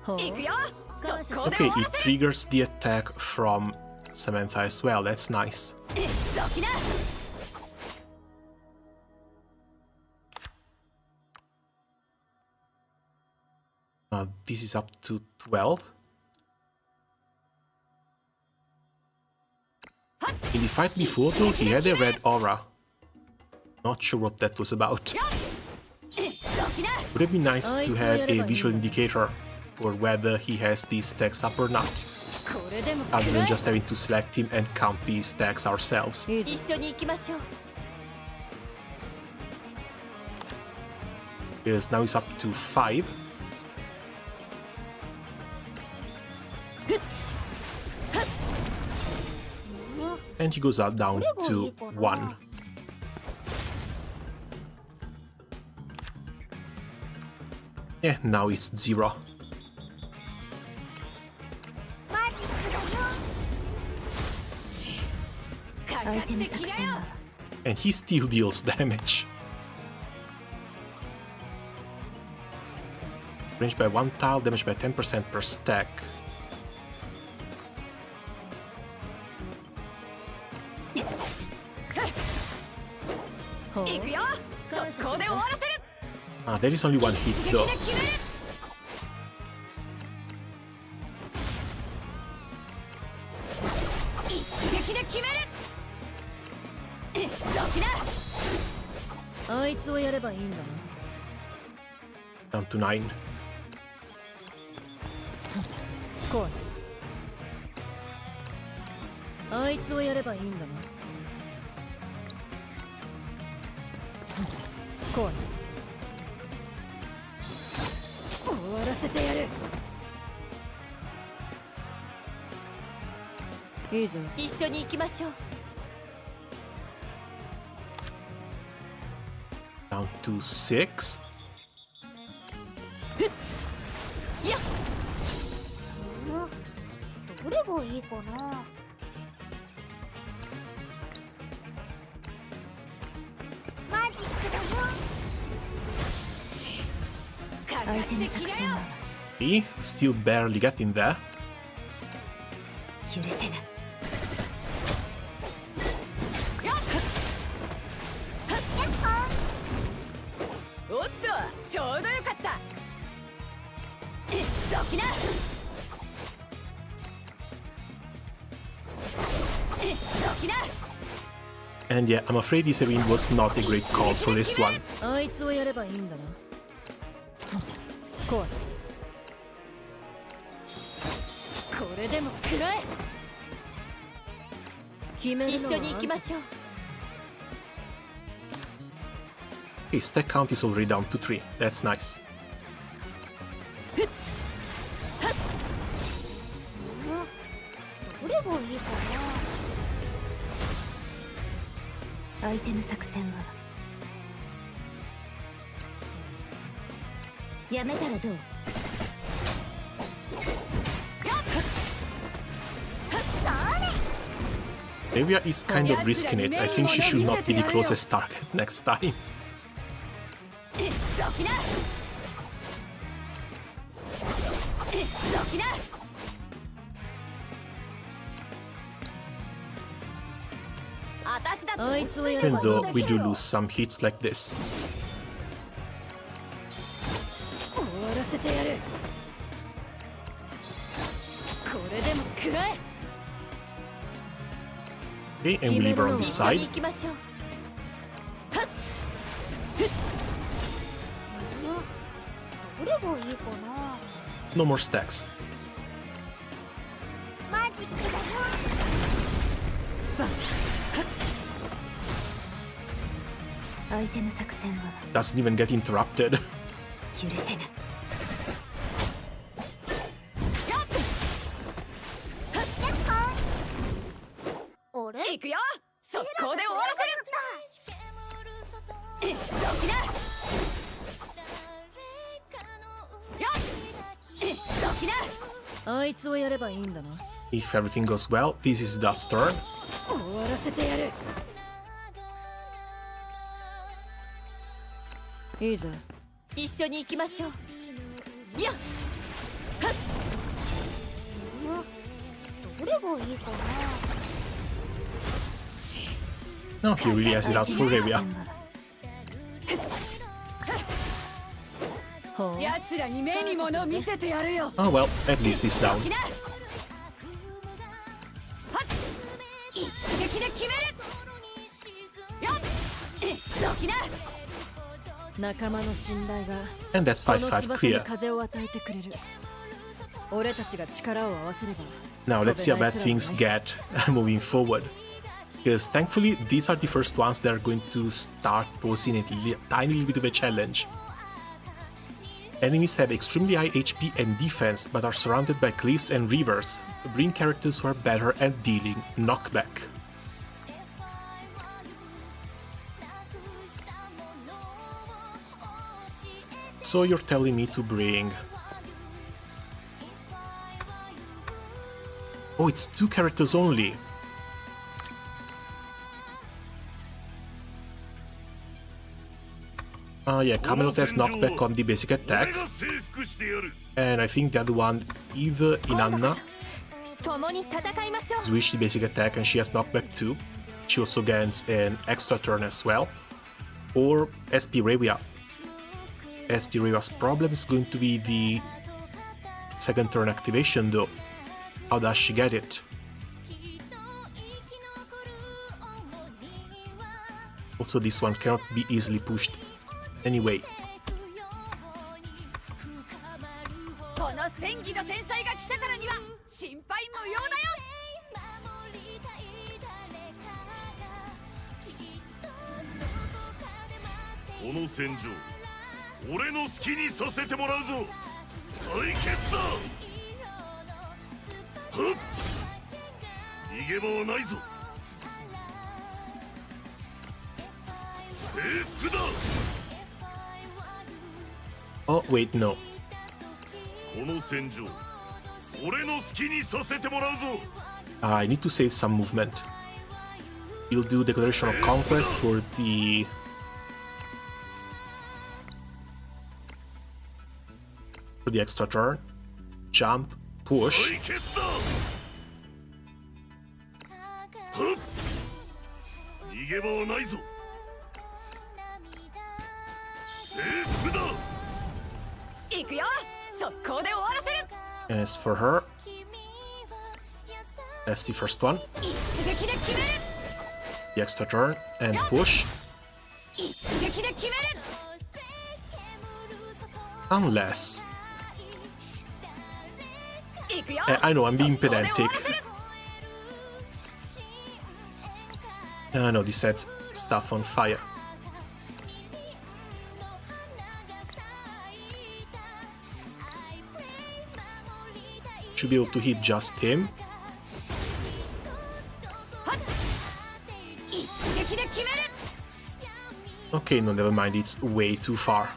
A: Okay, it triggers the attack from Samantha as well, that's nice. This is up to 12. In the fight before though, he had a red aura. Not sure what that was about. Would it be nice to have a visual indicator for whether he has these stacks up or not, other than just having to select him and count these stacks ourselves. Because now he's up to 5. And he goes up down to 1. Yeah, now it's 0. And he still deals damage. Range by 1 tile, damage by 10% per stack. There is only 1 hit though. Down to 9.
B: あいつをやればいいんだな。こう終わらせてやる。いいぞ、一緒に行きましょう。
A: Down to 6.
H: どれがいいかな。マジックだよ。
B: 相手の作戦は
A: E, still barely getting there.
B: 許せない。
F: おっと、ちょうどよかった。どきな。どきな。
A: And yeah, I'm afraid YSERINDE was not a great call for this one.
B: あいつをやればいいんだな。これでも食らえ。決めるのは一緒に行きましょう。
A: Okay, stack count is already down to 3. That's nice.
H: どれがいいかな。
B: 相手の作戦はやめたらどう？
A: Revia is kind of risking it. I think she should not be the closest target next time.
F: どきな。どきな。
B: あいつをやれば
A: Even
B: いいん
A: though
B: だ
A: we
B: け
A: do
B: ど。
A: lose some hits like this.
B: 終わらせてやる。これでも食らえ。
A: Okay, and we leave her on the
B: 一緒に
A: side.
B: 行きましょう。
H: どれがいいかな。
A: No more stacks.
H: マジックだよ。
B: 相手の作戦は
A: Doesn't even get interrupted.
B: 許せない。
H: あれ。
F: 行くよ。速攻で終わらせる。どきな。よっ。どきな。
B: あいつをやればいいんだな。
A: If everything goes well, this is Dust's turn.
B: 終わらせてやる。いいぞ、一緒に行きましょう。やっ。
H: どれがいいかな。
A: No, he really has it out for Revia.
F: 奴らに目に物を見せてやるよ。
A: Oh well, at least he's down.
F: どきな。はっ。一撃で決める。よっ。どきな。
B: 仲間の信頼が
A: And that's
B: この
A: 5-5
B: 翼に
A: clear.
B: 風を与えてくれる。俺たちが力を合わせれば
A: Now let's see how bad things get moving forward. Because thankfully, these are the first ones that are going to start posing a tiny little bit of a challenge. Enemies have extremely high HP and defense, but are surrounded by cliffs and rivers, bring characters who are better at dealing knockback. So you're telling me to bring... Oh, it's 2 characters only. Yeah, Camelot has knockback on the basic attack. And I think the other one, either Inanna,
B: 共に戦いましょう。
A: switch the basic attack and she has knockback too. She also gains an extra turn as well. Or SP Revia. SP Revia's problem is going to be the second turn activation though. How does she get it? Also, this one cannot be easily pushed anyway.
F: この戦技の天才が来たからには心配無用だよ。
I: この戦場俺の好きにさせてもらうぞ。採血だ。はっ逃げ場はないぞ。征服だ。
A: Oh, wait, no.
I: この戦場俺の好きにさせてもらうぞ。
A: I need to save some movement. We'll do Declaration of Conquest for the... extra turn. Jump, push.
I: 採血だ。はっ逃げ場はないぞ。征服だ。
F: 行くよ。速攻で終わらせる。
A: As for her, that's the first one.
F: 一撃で決める。
A: The extra turn and push.
F: 一撃で決める。
A: Unless...
F: 行くよ。
A: I know, I'm being
F: 速攻で終わ
A: pedantic.
F: らせる。
A: No, this sets stuff on fire. Should be able to hit just him.
F: 一撃で決める。
A: Okay, no, never mind, it's way too far.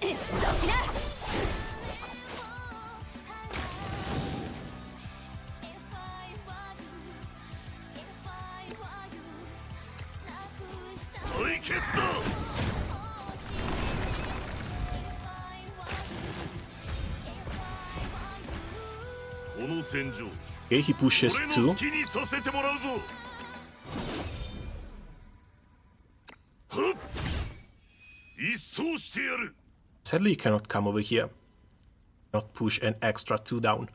F: どっちだ。
I: 採血だ。この戦場
A: Okay, he pushes
I: 俺の
A: two.
I: 好きにさせてもらうぞ。はっ一掃してやる。
A: Sadly, you cannot come over here. Not push an extra two down.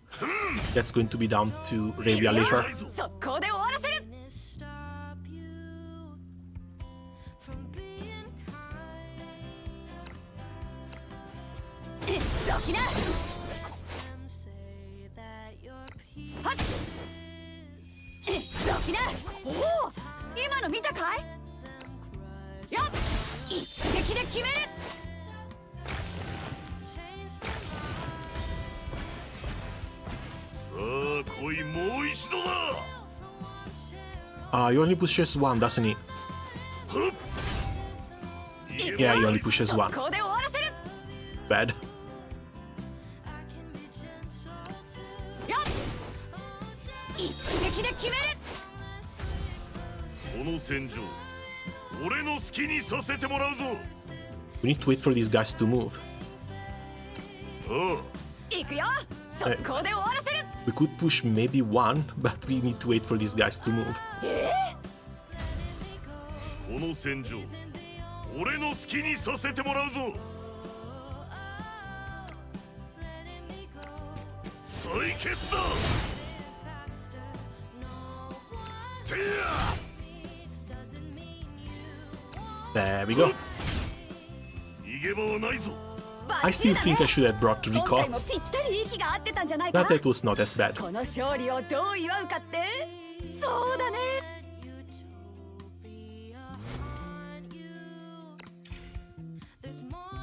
A: That's going to be down to Ravia later.
F: 速攻で終わらせる。どきな。はっどきな。おお、今の見たかい。よっ一撃で決める。
I: さあ来い、もう一度だ。
A: He only pushes one, doesn't he? Yeah, he only pushes one.
F: 速攻で終わらせる。
A: Bad.
F: よっ一撃で決める。
I: この戦場俺の好きにさせてもらうぞ。
A: We need to wait for these guys to move.
I: ああ
F: 行くよ。速攻で終わらせる。
A: We could push maybe one, but we need to wait for these guys to move.
I: この戦場俺の好きにさせてもらうぞ。採血だ。てや
A: There we go.
I: 逃げ場はないぞ。
A: I still think I should have brought
F: 今回
A: Rico,
F: もぴったり息が合ってたんじゃないか。
A: but that was not as bad.
F: この勝利をどう祝うかって。そうだね。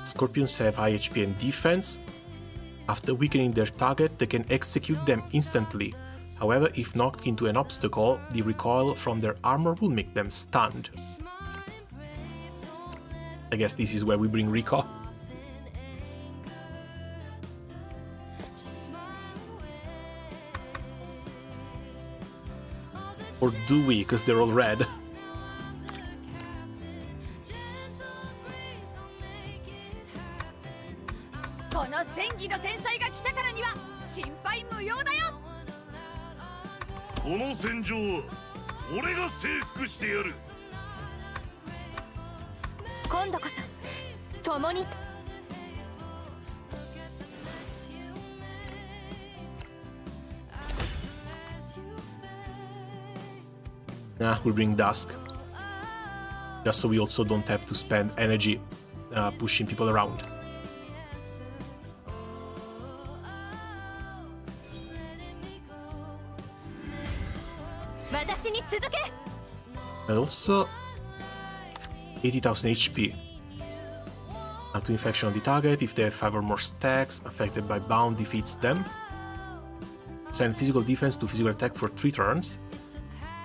A: Scorpions have high HP and defense. After weakening their target, they can execute them instantly. However, if knocked into an obstacle, the recoil from their armor will make them stunned. I guess this is where we bring Rico. Or do we, because they're all red?
F: この戦技の天才が来たからには心配無用だよ。
I: この戦場は俺が征服してやる。
B: 今度こそ共に。
A: Nah, we'll bring Dusk. Just so we also don't have to spend energy pushing people around. And also, 80,000 HP. To infection on the target, if they have 5 or more stacks affected by bound, defeats them. Send physical defense to physical attack for 3 turns.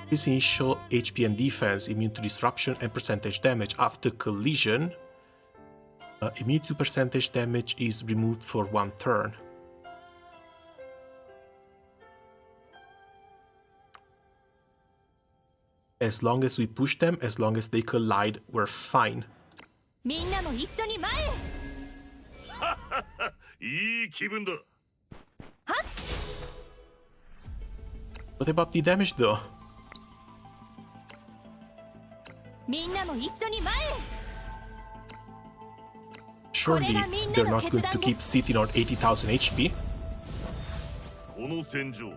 A: This initial HP and defense, immune to disruption and percentage damage after collision. Immunity to percentage damage is removed for 1 turn. As long as we push them, as long as they collide, we're fine.
B: みんなも一緒に前へ。
I: いい気分だ。
A: What about the damage though?
B: みんなも一緒に前へ。
A: Surely they're not going to keep sitting on 80,000 HP.
I: この戦場、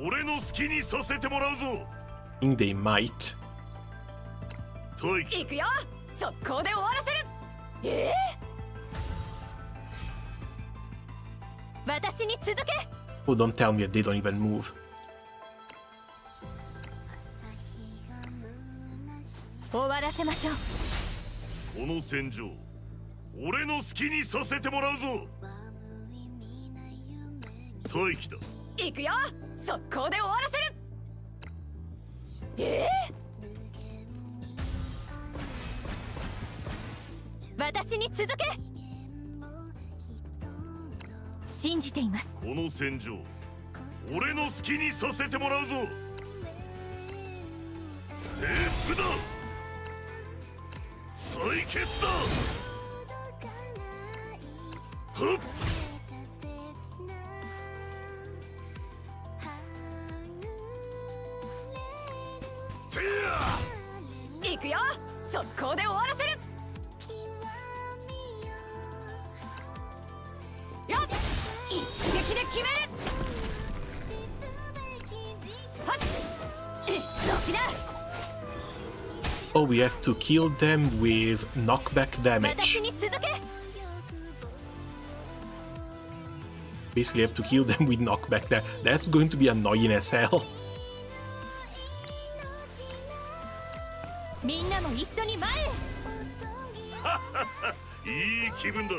I: 俺の好きにさせてもらうぞ。
A: I think they might.
F: 行くよ。速攻で終わらせる。
B: 私に続け。
A: Oh, don't tell me that they don't even move.
B: 終わらせましょう。
I: この戦場、俺の好きにさせてもらうぞ。待機だ。
F: 行くよ。速攻で終わらせる。
B: 私に続け。信じています。
I: この戦場、俺の好きにさせてもらうぞ。征服だ。採血だ。はっ。
F: 行くよ。速攻で終わらせる。よっ。一撃で決める。はっ。どきな。
A: Oh, we have to kill them with knockback damage.
B: 私に続け。
A: Basically, have to kill them with knockback damage. That's going to be annoying as hell.
B: みんなも一緒に前へ。
I: いい気分だ。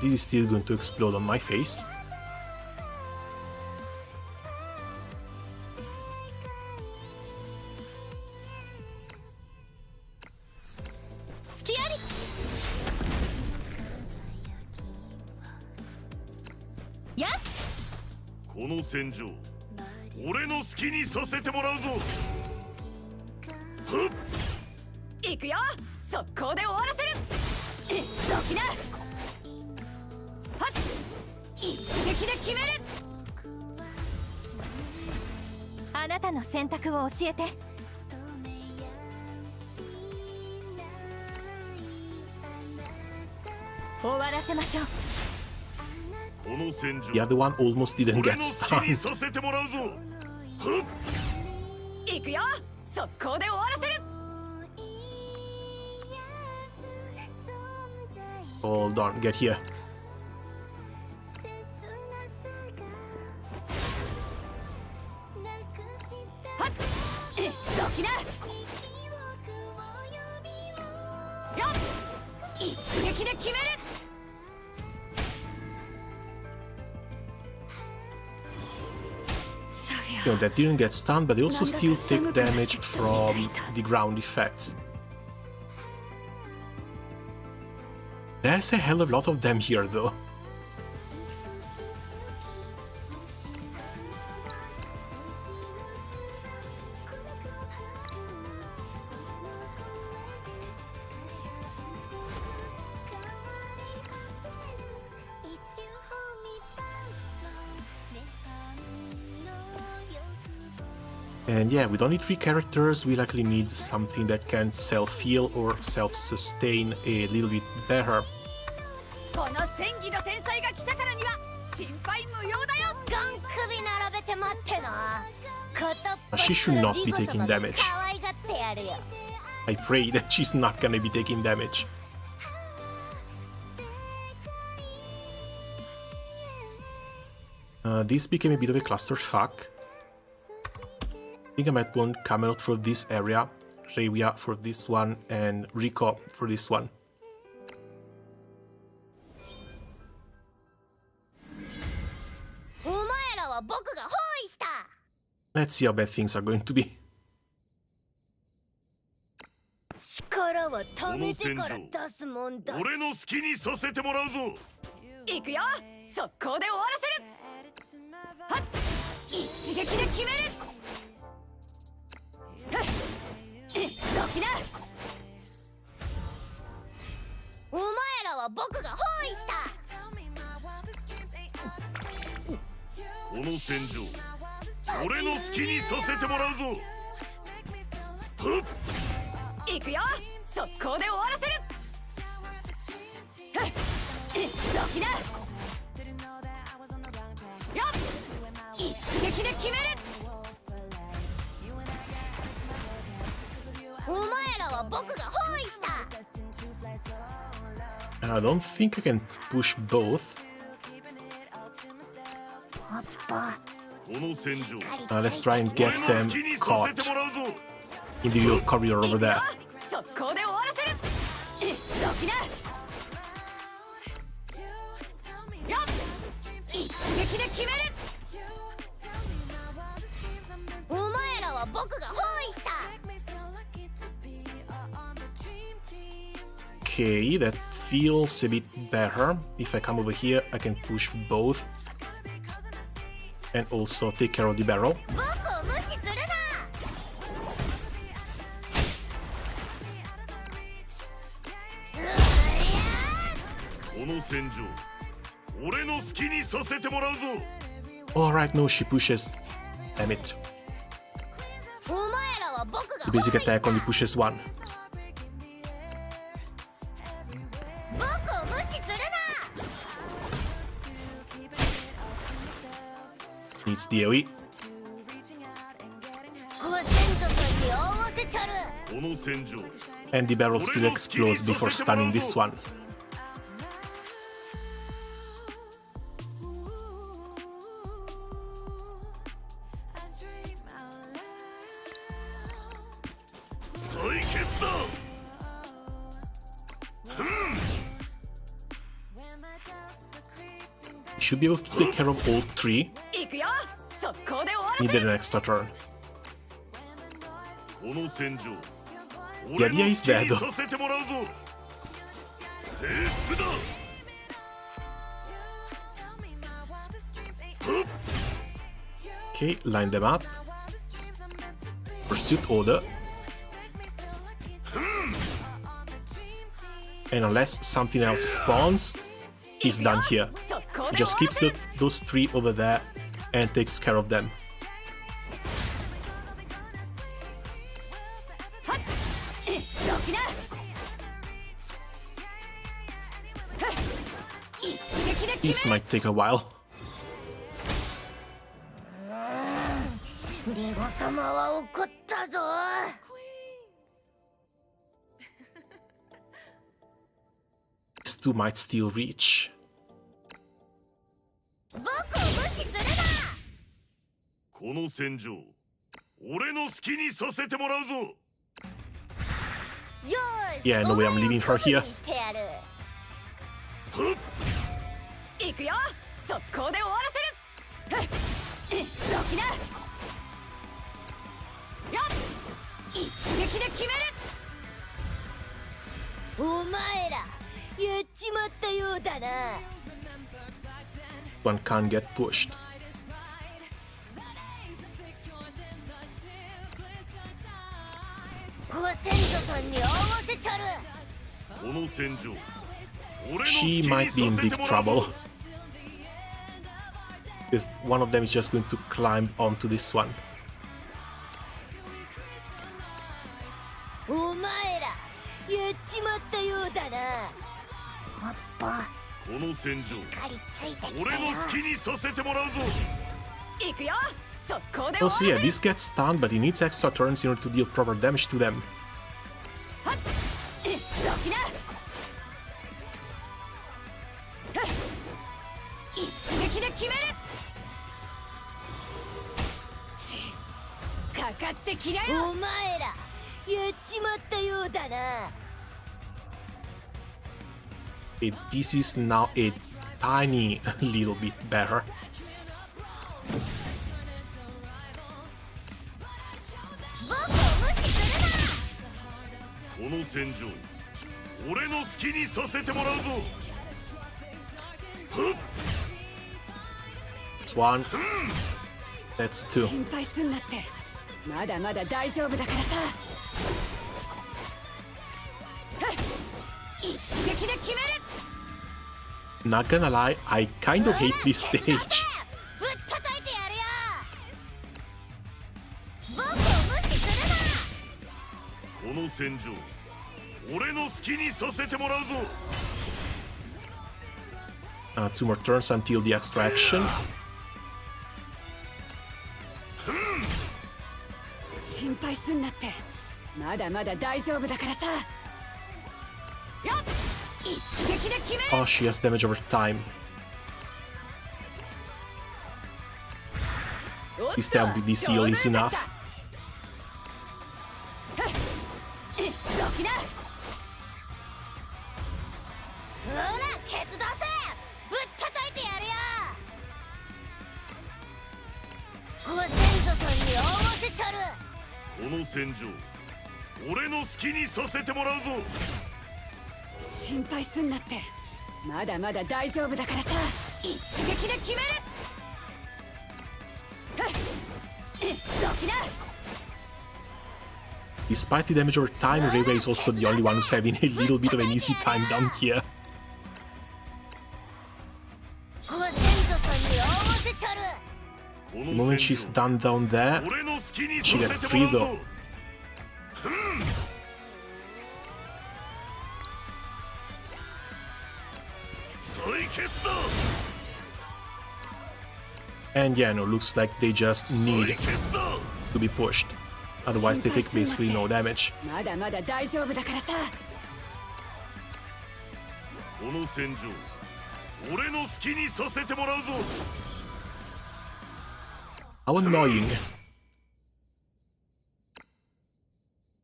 A: This is still going to explode on my face.
B: 隙あり。やっ。
I: この戦場、俺の好きにさせてもらうぞ。
F: 行くよ。速攻で終わらせる。どきな。はっ。一撃で決める。
B: あなたの選択を教えて。終わらせましょう。
I: この戦場、
A: The other one almost didn't
I: 俺
A: get
I: の好きに
A: stunned.
I: させてもらうぞ。
F: 行くよ。速攻で終わらせる。
A: Hold on, get here.
F: はっ。どきな。よっ。一撃で決める。
A: You know, that didn't get stunned, but they also still take damage from the ground effects. There's a hell of a lot of them here, though. And yeah, we don't need 3 characters, we likely need something that can self-heal or self-sustain a little bit better.
F: この戦技の天才が来たからには心配無用だよ。
H: ガン首並べて待ってな。
A: She should not be taking damage.
H: 可愛がってやるよ。
A: I pray that she's not gonna be taking damage. This became a bit of a clusterfuck. I think I might want Camelot for this area. Revia for this one, and Rico for this one. Let's see how bad things are going to be.
F: 力は貯めてから出すもんだ。俺の好きにさせてもらうぞ。行くよ。速攻で終わらせる。はっ、一撃で決める。はっ、どきな。お前らは僕が包囲した。この戦場、俺の好きにさせてもらうぞ。はっ、行くよ。速攻で終わらせる。はっ、どきな。よっ、一撃で決める。お前らは僕が包囲した。
A: I don't think I can push both. Let's try and get them caught in the real corridor over there.
F: 速攻で終わらせる。どきな。よっ、一撃で決める。お前らは僕が包囲した。
A: Okay, that feels a bit better. If I come over here, I can push both. And also take care of the barrel. Alright, no, she pushes. Damn it. The basic attack only pushes one. Needs the AoE. And the barrel still explodes before stunning this one. Should be able to take care of all three. Needed an extra turn. The idea is there though. Okay, line them up. Pursuit order. And unless something else spawns, he's done here. He just keeps those three over there and takes care of them. This might take a while. These two might still reach. Yeah, no way I'm leaving her here. One can't get pushed. She might be in big trouble. Because one of them is just going to climb onto this one. Oh, so yeah, this gets stunned, but he needs extra turns in order to deal proper damage to them.
F: っちまったようだな。
A: This is now a tiny little bit better.
F: 僕を無視するな。
I: この戦場俺の好きにさせてもらうぞ。
A: That's one. That's two.
G: 心配すんなって。まだまだ大丈夫だからさ。
F: 一撃で決める。
A: Not gonna lie, I kind of hate this stage.
F: ぶったたいてやるよ。僕を無視するな。
I: この戦場俺の好きにさせてもらうぞ。
A: Two more turns until the extraction.
G: 心配すんなって。まだまだ大丈夫だからさ。よっ、一撃で決める。
A: Oh, she has damage over time. This time with this heal is enough.
F: どきな。ほらケツ出せ。ぶったたいてやるよ。ご先祖さんに合わせちゃる。
I: この戦場俺の好きにさせてもらうぞ。
G: 心配すんなって。まだまだ大丈夫だからさ。
F: 一撃で決める。どきな。
A: Despite the damage over time, Reva is also the only one who's having a little bit of an easy time down here.
F: ご先祖さんに合わせちゃる。
A: The moment she's done down there,
I: 俺の好きに
A: she
I: さ
A: gets
I: せても
A: free
I: らうぞ。
A: though. And yeah, no, looks like they just need to be pushed. Otherwise they take basically no damage.
G: まだまだ大丈夫だからさ。
I: この戦場俺の好きにさせてもらうぞ。
A: How annoying.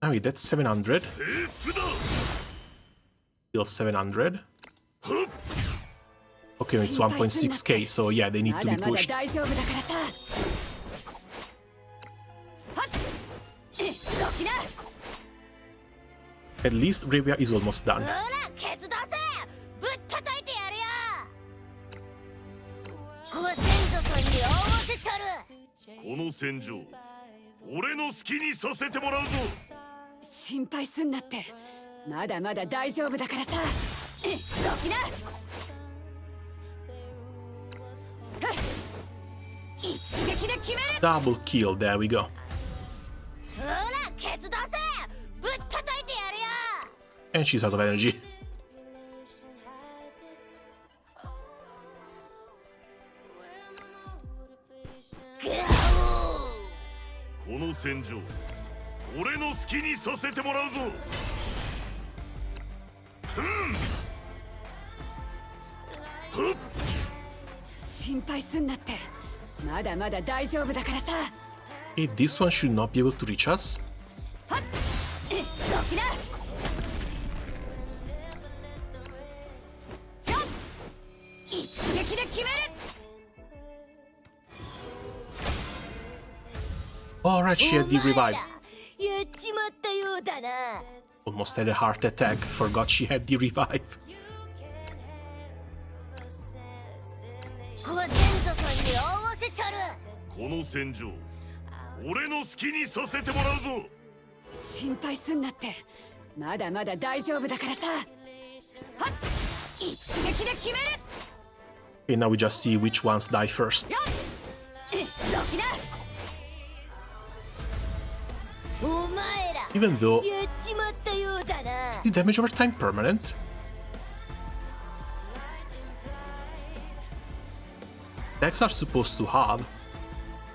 A: Oh wait, that's 700.
I: 征服だ。
A: Still 700. Okay, it's 1.6k, so yeah, they need
G: ま
A: to
G: だ
A: be
G: まだ
A: pushed.
G: 大丈夫だからさ。
F: どきな。
A: At least Revia is almost
F: ほ
A: done.
F: らケツ出せ。ぶったたいてやるよ。ご先祖さんに合わせちゃる。
I: この戦場俺の好きにさせてもらうぞ。
G: 心配すんなって。まだまだ大丈夫だからさ。
F: どきな。一撃で決める。
A: Double kill, there we go.
F: ほらケツ出せ。ぶったたいてやるよ。
A: And she's out of energy.
I: この戦場俺の好きにさせてもらうぞ。
G: 心配すんなって。まだまだ大丈夫だからさ。
A: Hey, this one should not be able to reach us.
F: どきな。よっ、一撃で決める。
A: Alright, she had the
F: お前ら
A: revive.
F: やっちまったようだな。
A: Almost had a heart attack. Forgot she had the revive.
F: ご先祖さんに合わせちゃる。
I: この戦場俺の好きにさせてもらうぞ。
G: 心配すんなって。まだまだ大丈夫だからさ。
F: 一撃で決める。
A: Okay, now we just see which ones die first.
F: よっ、どきな。お前ら
A: Even though
F: やっちまったようだな。
A: is the damage over time permanent? Stacks are supposed to have,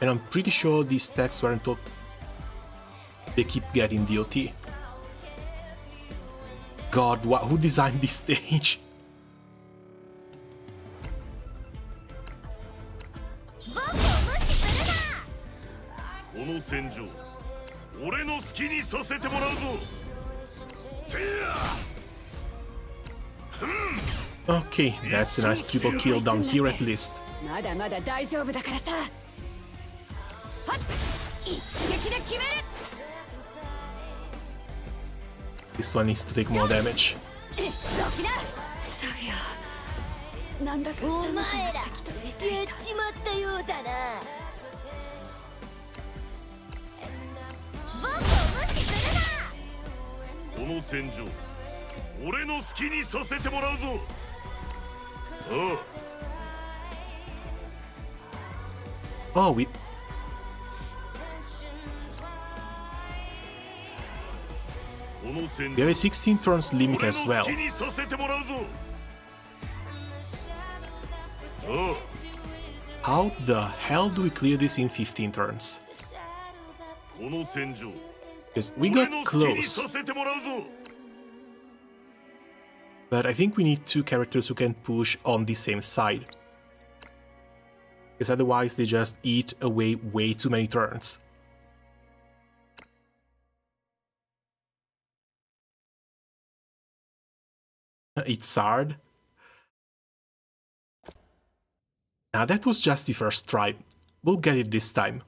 A: and I'm pretty sure these stacks weren't told they keep getting DOT. God, who designed this stage?
F: 僕を無視するな。
I: この戦場俺の好きにさせてもらうぞ。
A: Okay, that's a nice triple kill down here at least.
G: まだまだ大丈夫だからさ。はっ、一撃で決める。
A: This one needs to take more damage.
G: どきな。そりゃ、なんだか
F: お前らやっちまったようだな。僕を無視するな。
I: この戦場俺の好きにさせてもらうぞ。ああ。
A: Oh, we... We have a 16 turns limit as well. How the hell do we clear this in 15 turns? Because we got close. But I think we need two characters who can push on the same side. Because otherwise they just eat away way too many turns. It's hard. Now that was just the first try. We'll get it this time.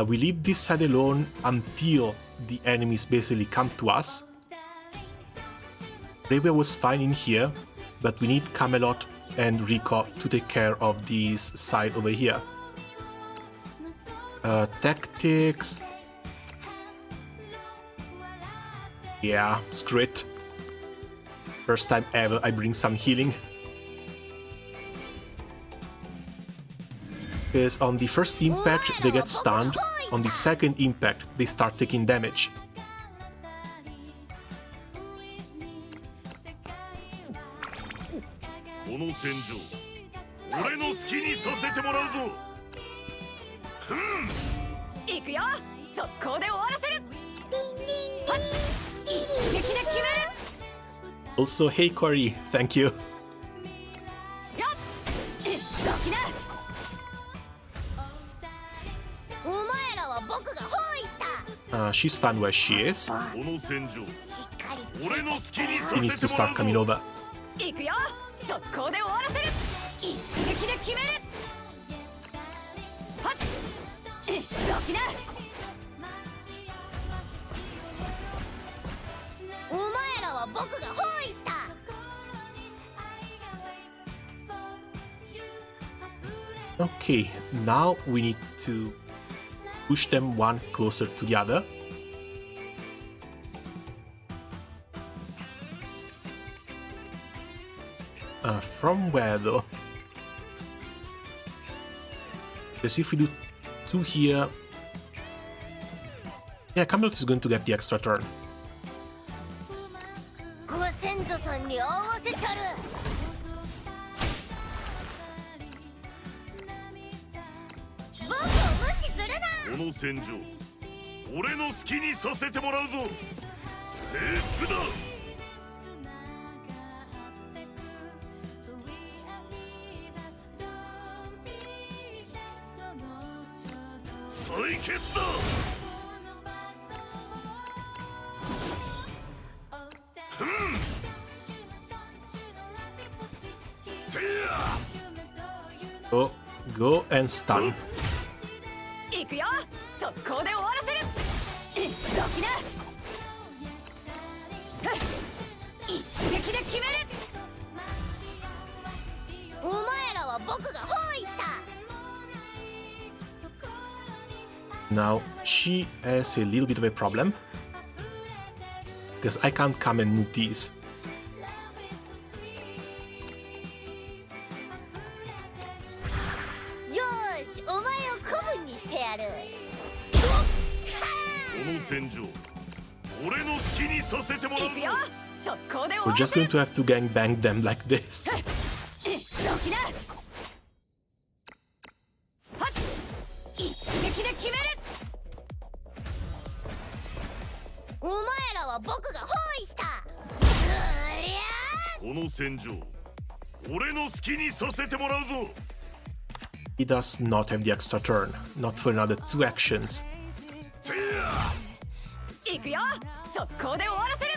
A: We leave this side alone until the enemies basically come to us. Bravia was fine in here, but we need Camelot and Rico to take care of this side over here. Tactics... Yeah, screw it. First time ever I bring some healing. Because on the first impact they get stunned, on the second impact they start taking damage. Also, hey Corey, thank you. She's fine where she is. She needs to start coming over. Okay, now we need to push them one closer to the other. From where though? Because if we do two here... Yeah, Camelot is going to get the extra turn. Go and stun. Now she has a little bit of a problem, because I can't come and move these. We're just going to have to gangbang them like this. He does not have the extra turn, not for another 2 actions.
G: 行くよ、速攻で終わらせる。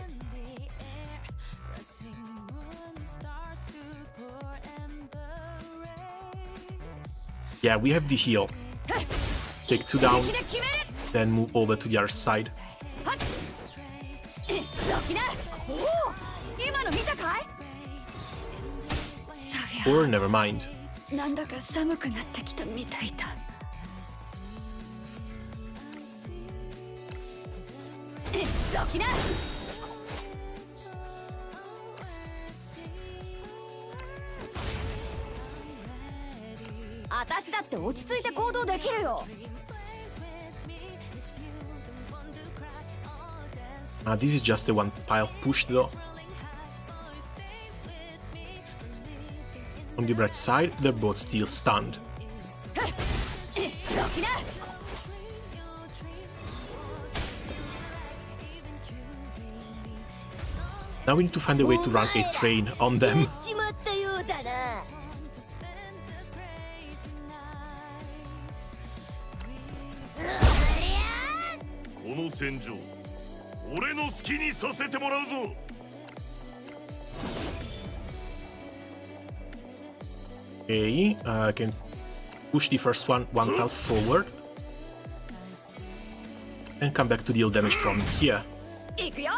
A: Yeah, we have the heal. Take 2 down, then move over to the other side.
G: ロキナ、おお、今の見たかい。
A: Or never mind.
G: なんだか寒くなってきたみたいだ。ロキナ。私だって落ち着いて行動できるよ。
A: This is just a one pile push though. On the bright side, they're both still stunned. Now we need to find a way to run a train on them.
I: この戦場、俺の好きにさせてもらうぞ。
A: Okay, I can push the first one tile forward and come back to deal damage from here.
G: 行くよ、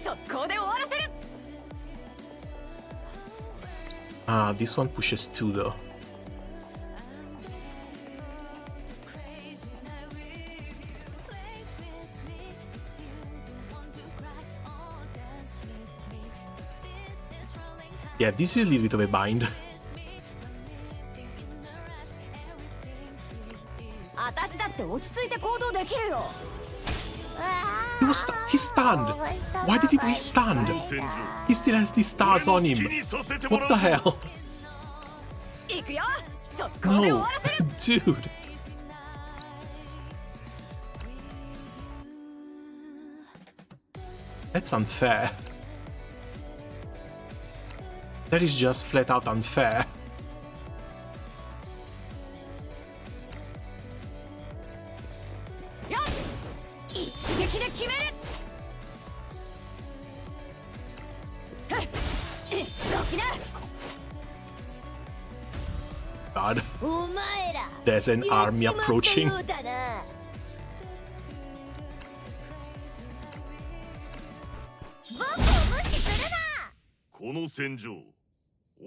G: 速攻で終わらせる。
A: This one pushes 2 though. Yeah, this is a little bit of a bind.
G: 私だって落ち着いて行動できるよ。
A: He's stunned! Why did he be stunned? He still has these stars on him. What the hell?
G: 行くよ、速攻で終
A: No,
G: わらせる。
A: dude. That's unfair. That is just flat out unfair. God. There's an army approaching.
I: この戦場、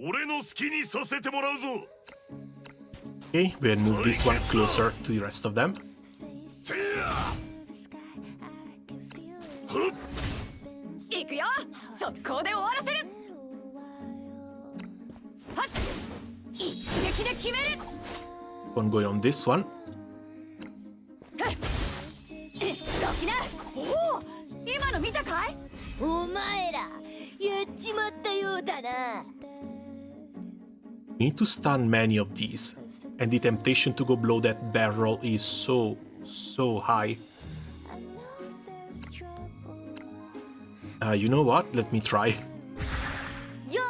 I: 俺の好きにさせてもらうぞ。
A: Okay, we'll move this one closer to the rest of them.
G: 行くよ、速攻で終わらせる。はっ、一撃で決める。
A: One going on this one.
G: ロキナ、おお、今の見たかい。お前ら、やっちまったようだな。
A: We need to stun many of these, and the temptation to go below that barrel is so high. You know what? Let me try.
H: よ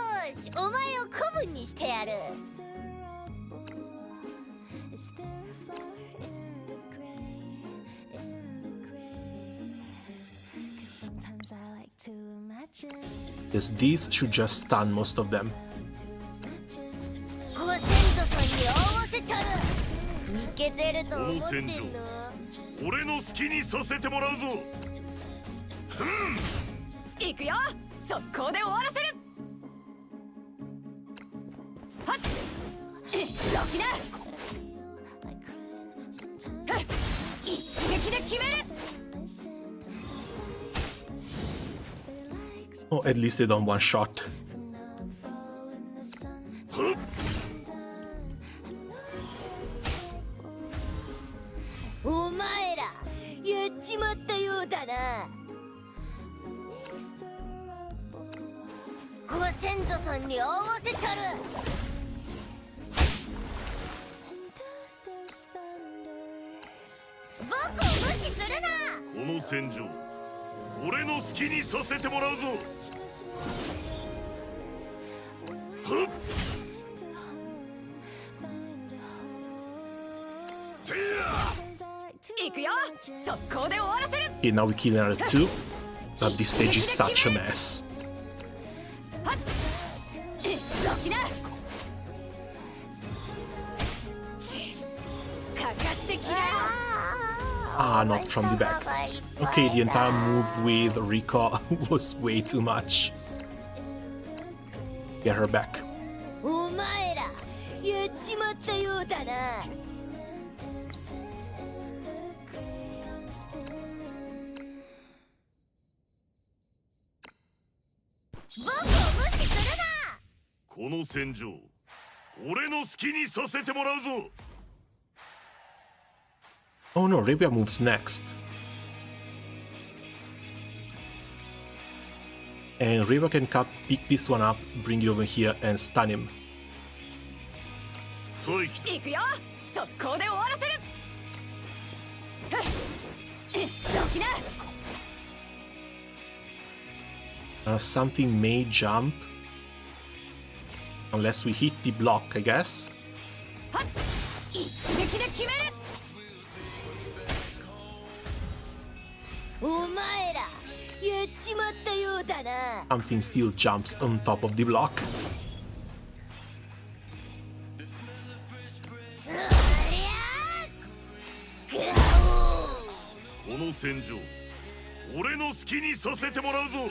H: し、お前を子分にしてやる。
A: Yes, these should just stun most of them.
H: ご先祖さんに合わせちゃる。いけてると
I: こ
H: 思って
I: の戦場
H: んの。、
I: 俺の好きにさせてもらうぞ。
G: 行くよ、速攻で終わらせる。はっ、ロキナ、一撃で決める。
A: Oh, at least they don't one shot.
H: お前ら、やっちまったようだな。ご先祖さんに合わせちゃる。僕を無視するな。
I: この戦場、俺の好きにさせてもらうぞ。はっ、
G: 行行くよ。速攻で終わらせる。
A: Okay, now we kill another two. But this stage is such a mess.
G: どきな。かかってきな。
A: Ah, not from the back. Okay, the entire move with Rika was way too much. Get her back.
F: お前らやっちまったようだな。僕を無視するな。
I: この戦場俺の好きにさせてもらうぞ。
A: Oh no, Rebia moves next. And Rebia can pick this one up, bring it over here, and stun him.
I: 待機だ。
G: 行くよ。速攻で終わらせる。どきな。
A: Something may jump. Unless we hit the block, I guess.
G: 一撃で決める。
F: お前らやっちまったようだな。
A: Something still jumps on top of the block.
I: この戦場俺の好きにさせてもらうぞ。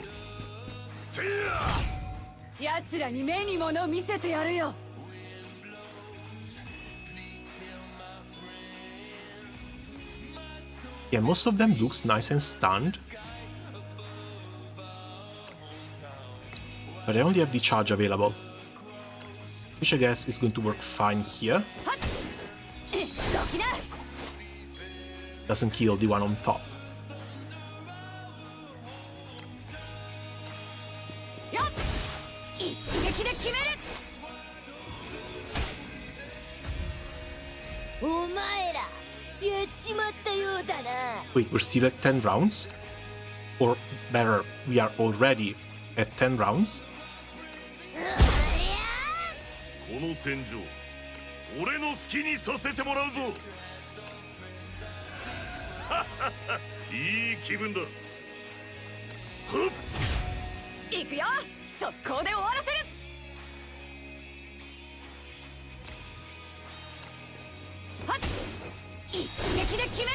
G: 奴らに目に物を見せてやるよ。
A: Yeah, most of them looks nice and stunned. But I only have the charge available. Which I guess is going to work fine here.
G: どきな。
A: Doesn't kill the one on top.
G: よっ。一撃で決める。
F: お前らやっちまったようだな。
A: Wait, we're still at 10 rounds? Or better, we are already at 10 rounds?
I: この戦場俺の好きにさせてもらうぞ。いい気分だ。
G: 行くよ。速攻で終わらせる。一撃で決める。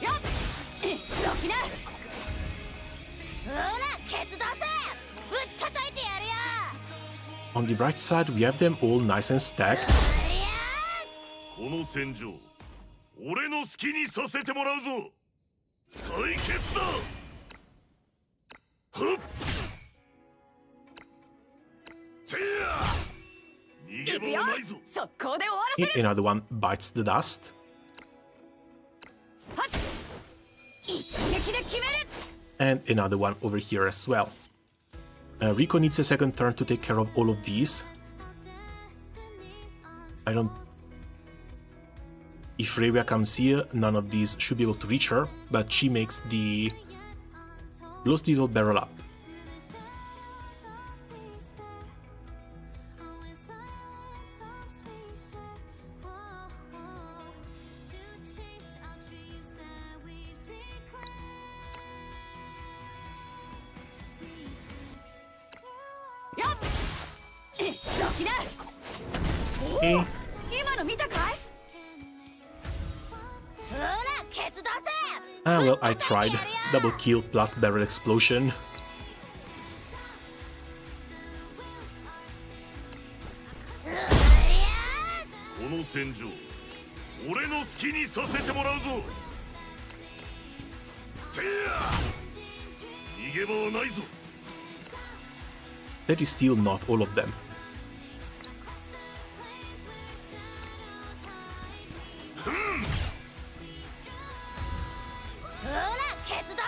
G: よっ。どきな。
F: ほらケツ出せ。ぶったたいてやるよ。
A: On the right side, we have them all nice and stacked.
I: この戦場俺の好きにさせてもらうぞ。採血だ。逃げ
G: 行くよ。
I: 場はないぞ。
G: 速攻で終わらせる。
A: Another one bites the dust.
G: 一撃で決める。
A: And another one over here as well. Rico needs a second turn to take care of all of these. I don't... If Rebia comes here, none of these should be able to reach her, but she makes the... blows the little barrel up. Okay.
G: 今の見たかい。
F: ほらケツ出せ。
A: Ah, well, I tried. Double kill plus barrel explosion.
I: この戦場俺の好きにさせてもらうぞ。逃げ場はないぞ。
A: That is still not all of them.
F: ほらケツ出せ。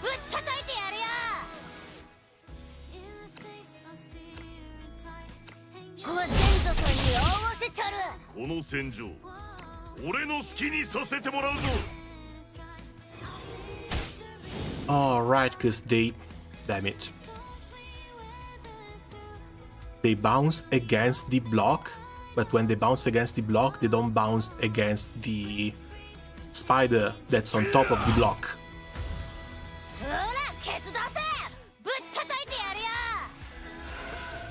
F: ぶったたいてやるよ。ご先祖さんに合わせちゃる。
I: この戦場俺の好きにさせてもらうぞ。
A: Alright, because they... Damn it. They bounce against the block, but when they bounce against the block, they don't bounce against the spider that's on top of the block.
H: ほらケツ出せぶったたいてやる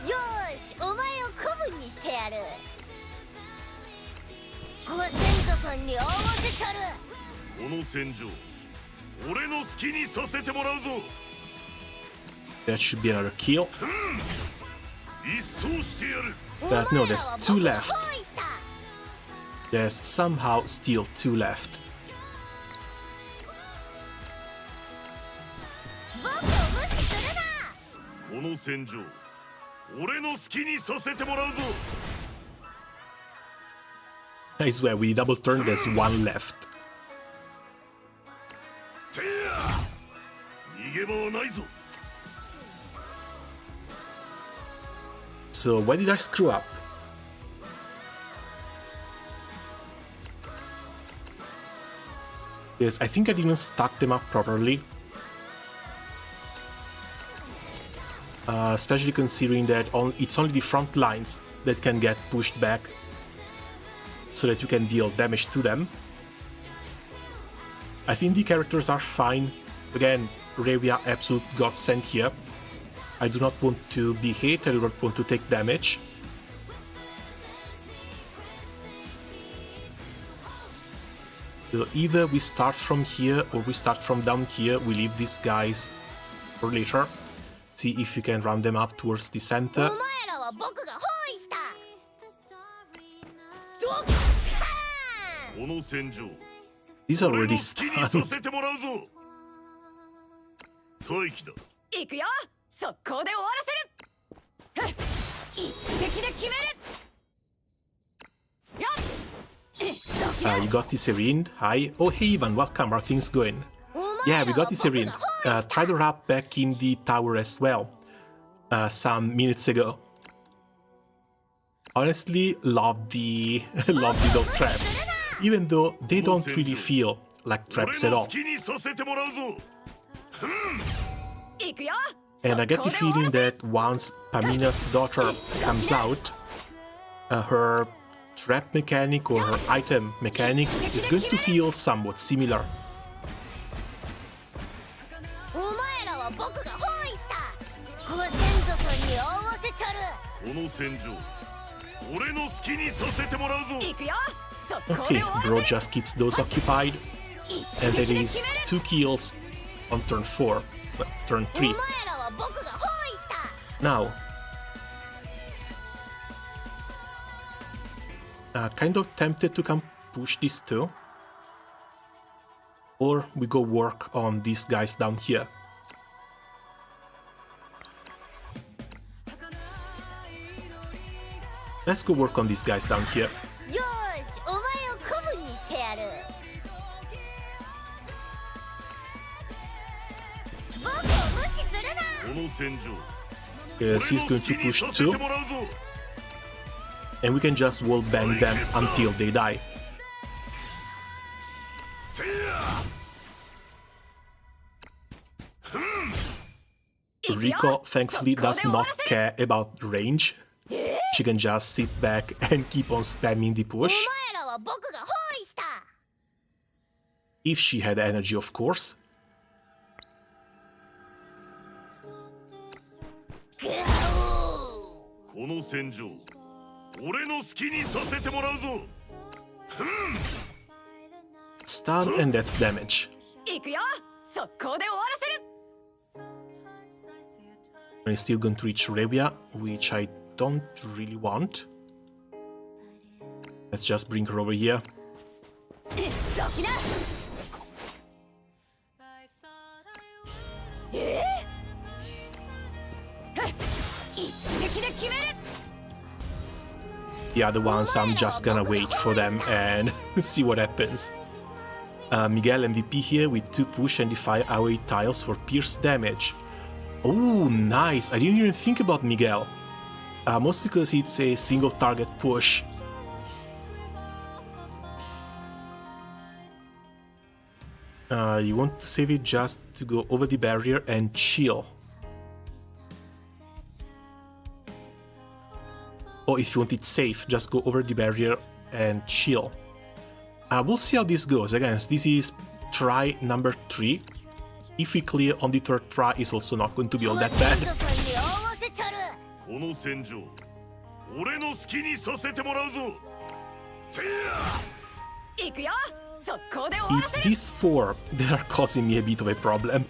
H: よよーしお前を子分にしてやるこ先祖さんに合わせちゃる
I: この戦場俺の好きにさせてもらうぞ
A: That should be another kill.
I: 一掃してやる
A: But no, there's 2 left. There's somehow still 2 left.
H: 僕を無視するな
I: この戦場俺の好きにさせてもらうぞ
A: I swear, with the double turn, there's 1 left.
I: てや逃げ場はないぞ
A: So why did I screw up? Yes, I think I didn't stack them up properly. Especially considering that it's only the front lines that can get pushed back so that you can deal damage to them. I think the characters are fine. Again, Revia absolute godsend here. I do not want to be hit, I do not want to take damage. So either we start from here or we start from down here. We leave these guys for later. See if you can run them up towards the center.
H: お前らは僕が包囲したドッカーン
I: この戦場
A: These are
I: 俺
A: already
I: の好きにさ
A: stunned.
I: せてもらうぞ待機だ
G: 行くよ速攻で終わらせるふっ一撃で決めるよっ
A: You got YSERINDE. Hi. Oh, hey, Ivan. Welcome. How are things going? Yeah, we got YSERINDE. Tried her up back in the tower as well. Some minutes ago. Honestly, love the little traps. Even though they don't really feel like traps at
I: 俺の
A: all.
I: 好きにさせてもらうぞ
G: 行くよ
A: And I get the feeling that once Pamina's daughter comes out, her trap mechanic or her item mechanic is going to feel somewhat similar.
H: お前らは僕が包囲したこ先祖さんに合わせちゃる
I: この戦場俺の好きにさせてもらうぞ
G: 行くよ速攻
A: Okay,
G: で終わら
A: bro
G: せる
A: just keeps those occupied.
G: 一
A: And
G: 撃
A: that
G: で
A: is
G: 決める
A: 2 kills on turn 4, but turn
H: お
A: 3.
H: 前らは僕が包囲した
A: Now, kind of tempted to come push these two. Or we go work on these guys down here. Let's go work on these guys down here.
H: よーしお前を子分にしてやる僕を無視するな
I: この戦場
A: Because he's
I: 俺の
A: going
I: 好
A: to
I: きに
A: push
I: させて
A: 2.
I: もらうぞ
A: And we can just wall bang them until they die.
I: てや
A: Rico thankfully does not care about range. She can just sit back and keep on spamming the
H: お
A: push.
H: 前らは僕が包囲した
A: If she had energy, of course.
H: グオ
I: この戦場俺の好きにさせてもらうぞ
A: Stun and that's damage.
G: 行くよ速攻で終わらせる
A: I'm still going to reach Rebia, which I don't really want. Let's just bring her over here.
G: どきなふっ一撃で決める
A: The other ones, I'm just gonna wait for them and see what happens. Miguel MVP here with 2 push and defy AOE tiles for pierce damage. Oh, nice! I didn't even think about Miguel. Mostly because it's a single target push. You want to save it just to go over the barrier and chill. Oh, or if you want it safe, just go over the barrier and chill. We'll see how this goes. Again, this is try number 3. If we clear on the 3rd try, it's also not going to be all that bad. It's these 4 that are causing me a bit of a problem.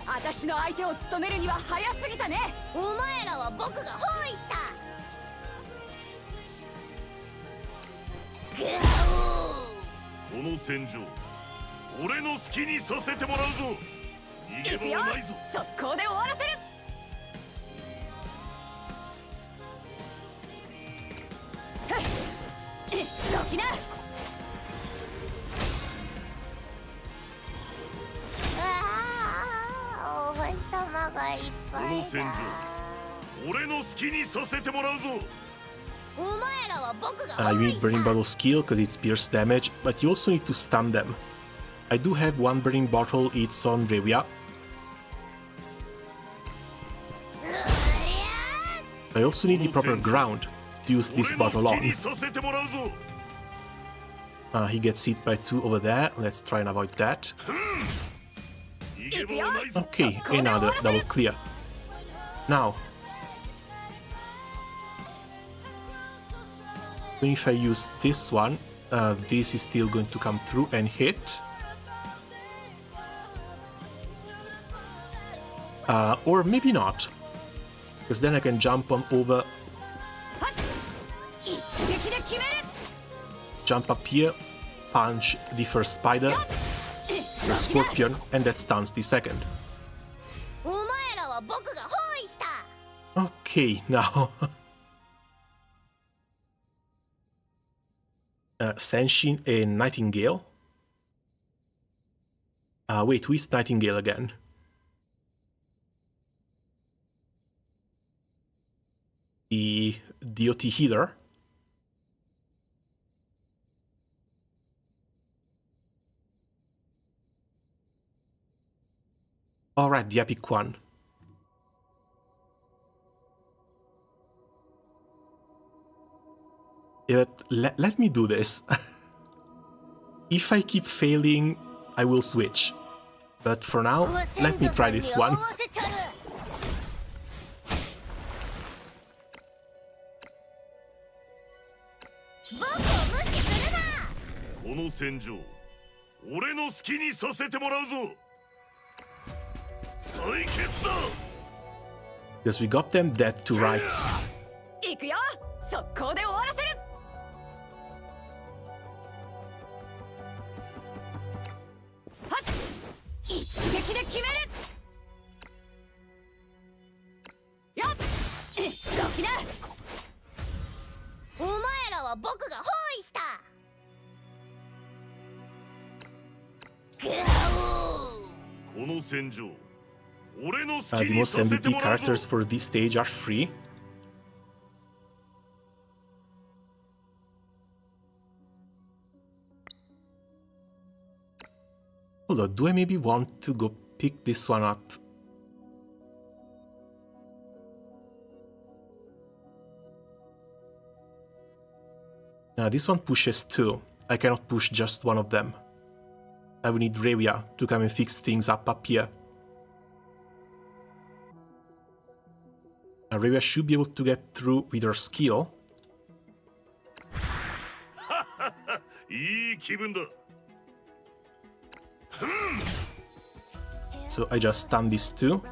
G: 私の相手を務めるには早すぎたね。
H: お前らは僕が包囲した。
I: この戦場、俺の好きにさせてもらうぞ。逃げ場はないぞ。
G: 速攻で終わらせる。どきな。
H: お星様がいっぱいだ。
I: この戦場、俺の好きにさせてもらうぞ。
H: お前らは僕が
A: You need Burning Bottle skill because it's pierce damage, but you also need to stun them. I do have one Burning Bottle, it's on Revia. I also need the proper ground to use this bottle on. He gets hit by 2 over there, let's try and avoid that. Okay, another double clear. Now, if I use this one, this is still going to come through and hit. Or maybe not, because then I can jump on over, jump up here, punch the first spider, the scorpion, and that stuns the second. Okay, now Senshin and Nightingale. Wait, who is Nightingale again? The DOT healer. Alright, the epic one. Let me do this. If I keep failing, I will switch. But for now, let me try this one. Because we got them dead to rights. The most MVP characters for this stage are free. Hold on, do I maybe want to go pick this one up? This one pushes 2. I cannot push just one of them. I will need Revia to come and fix things up here. Revia should be able to get through with her skill. So I just stun these 2.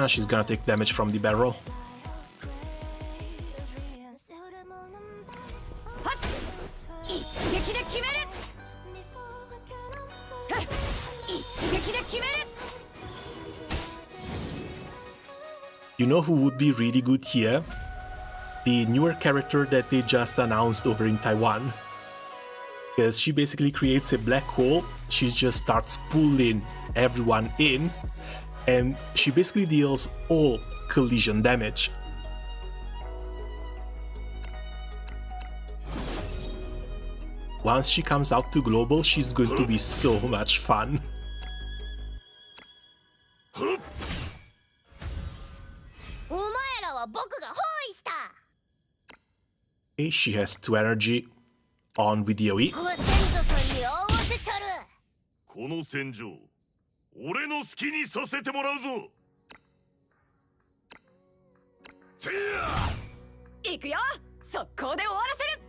A: She's gonna take damage from the barrel. You know who would be really good here? The newer character that they just announced over in Taiwan. Because she basically creates a black hole, she just starts pulling everyone in, and she basically deals all collision damage. Once she comes out to global, she's going to be so much fun. Okay, she has 2 energy on with AoE.
I: この戦場俺の好きにさせてもらうぞせや
G: 行くよ速攻で終わらせる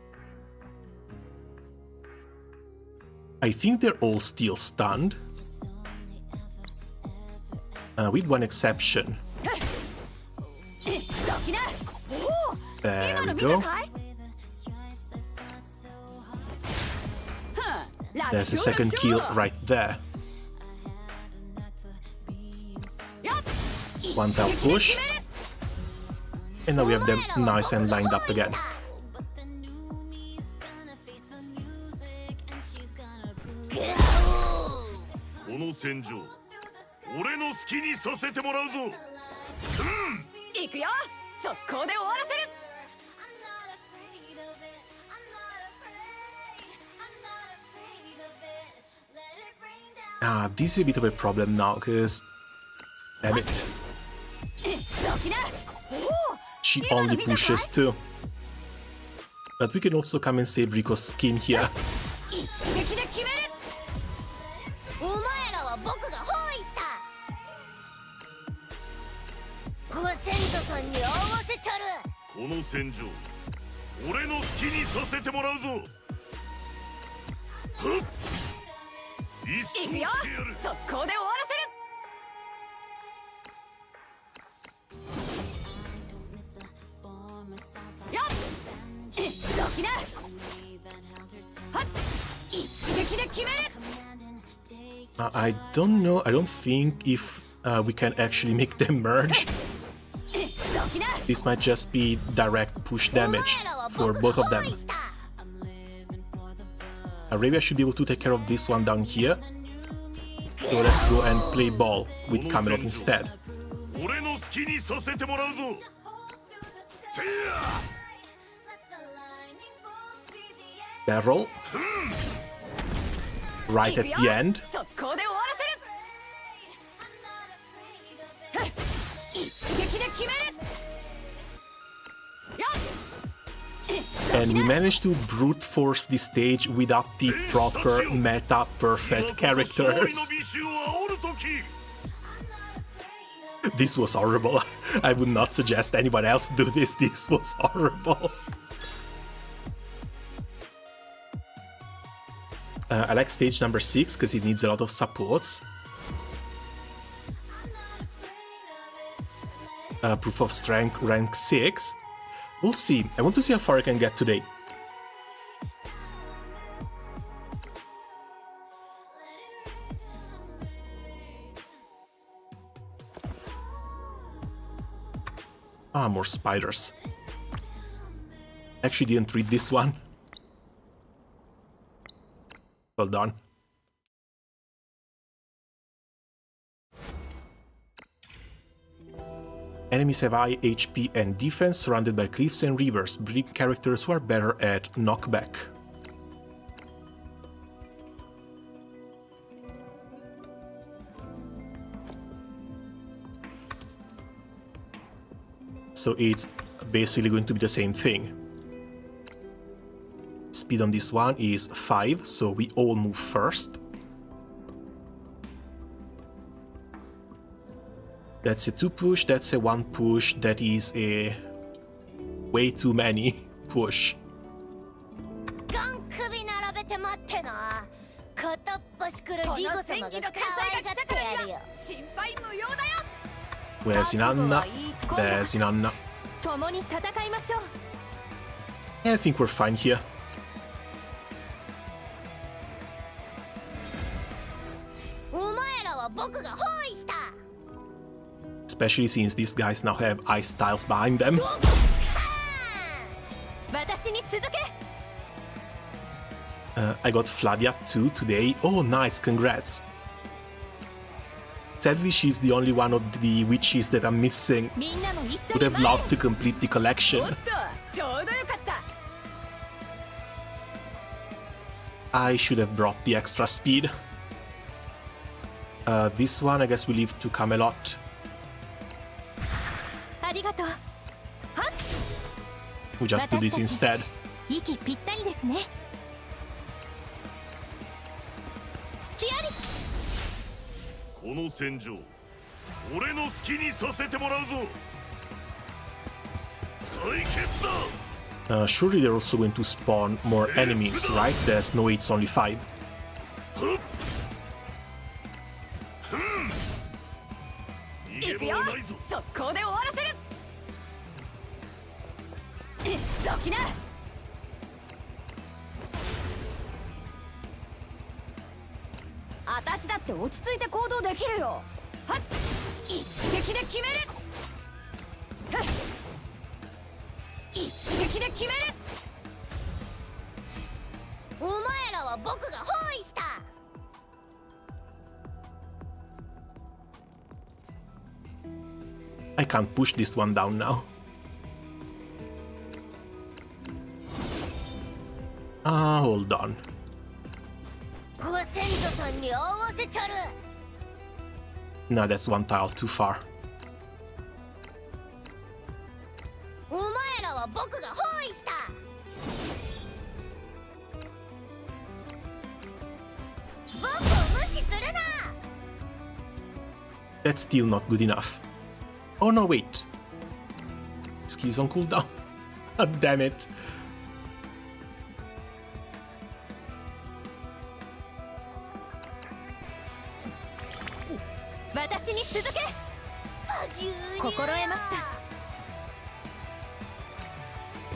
A: I think they're all still stunned. With one exception. There we go. There's a second kill right there. One tail push. And now we have them nice and lined up again.
I: この戦場俺の好きにさせてもらうぞ
G: 行くよ速攻で終わらせる
A: This is a bit of a problem now, because... Damn it. She only pushes 2. But we can also come and save Rico's skin here. I don't know, I don't think if we can actually make them merge. This might just be direct push damage for both of them. Arabia should be able to take care of this one down here. So let's go and play ball with Camelot instead. Barrel. Right at the end. And we managed to brute force the stage without the proper meta perfect characters. This was horrible. I would not suggest anyone else do this. This was horrible. I like stage number 6 because it needs a lot of supports. Proof of Strength rank 6. We'll see. I want to see how far I can get today. More spiders. Actually didn't read this one. Well done. Enemies have high HP and defense, surrounded by cliffs and rivers, breeding characters who are better at knockback. So it's basically going to be the same thing. Speed on this one is 5, so we all move first. That's a 2 push, that's a 1 push, that is a way too many push. Where's Inanna? There's Inanna. I think we're fine here. Especially since these guys now have ice tiles behind them. I got Flavia too today. Oh, nice, congrats. Sadly, she's the only one of the witches that I'm missing. Would have loved to complete the collection. I should have brought the extra speed. This one I guess we leave to Camelot. We just do this instead.
B: 息ぴったりですね。隙あり。
I: この戦場、俺の好きにさせてもらうぞ。採決だ。
A: Surely they're also going to spawn more enemies, right? There's no way it's only 5.
G: 行くよ。速攻で終わらせる。どきな。私だって落ち着いて行動できるよ。はっ、一撃で決める。はっ、一撃で決める。
H: お前らは僕が包囲した。
A: I can't push this one down now. Hold on.
H: ご先祖さんに合わせちゃる。
A: No, that's one tile too far.
H: お前らは僕が包囲した。僕を無視するな。
A: That's still not good enough. Oh no, wait. Skills on cooldown. God damn it.
B: 私に続け。心得ました。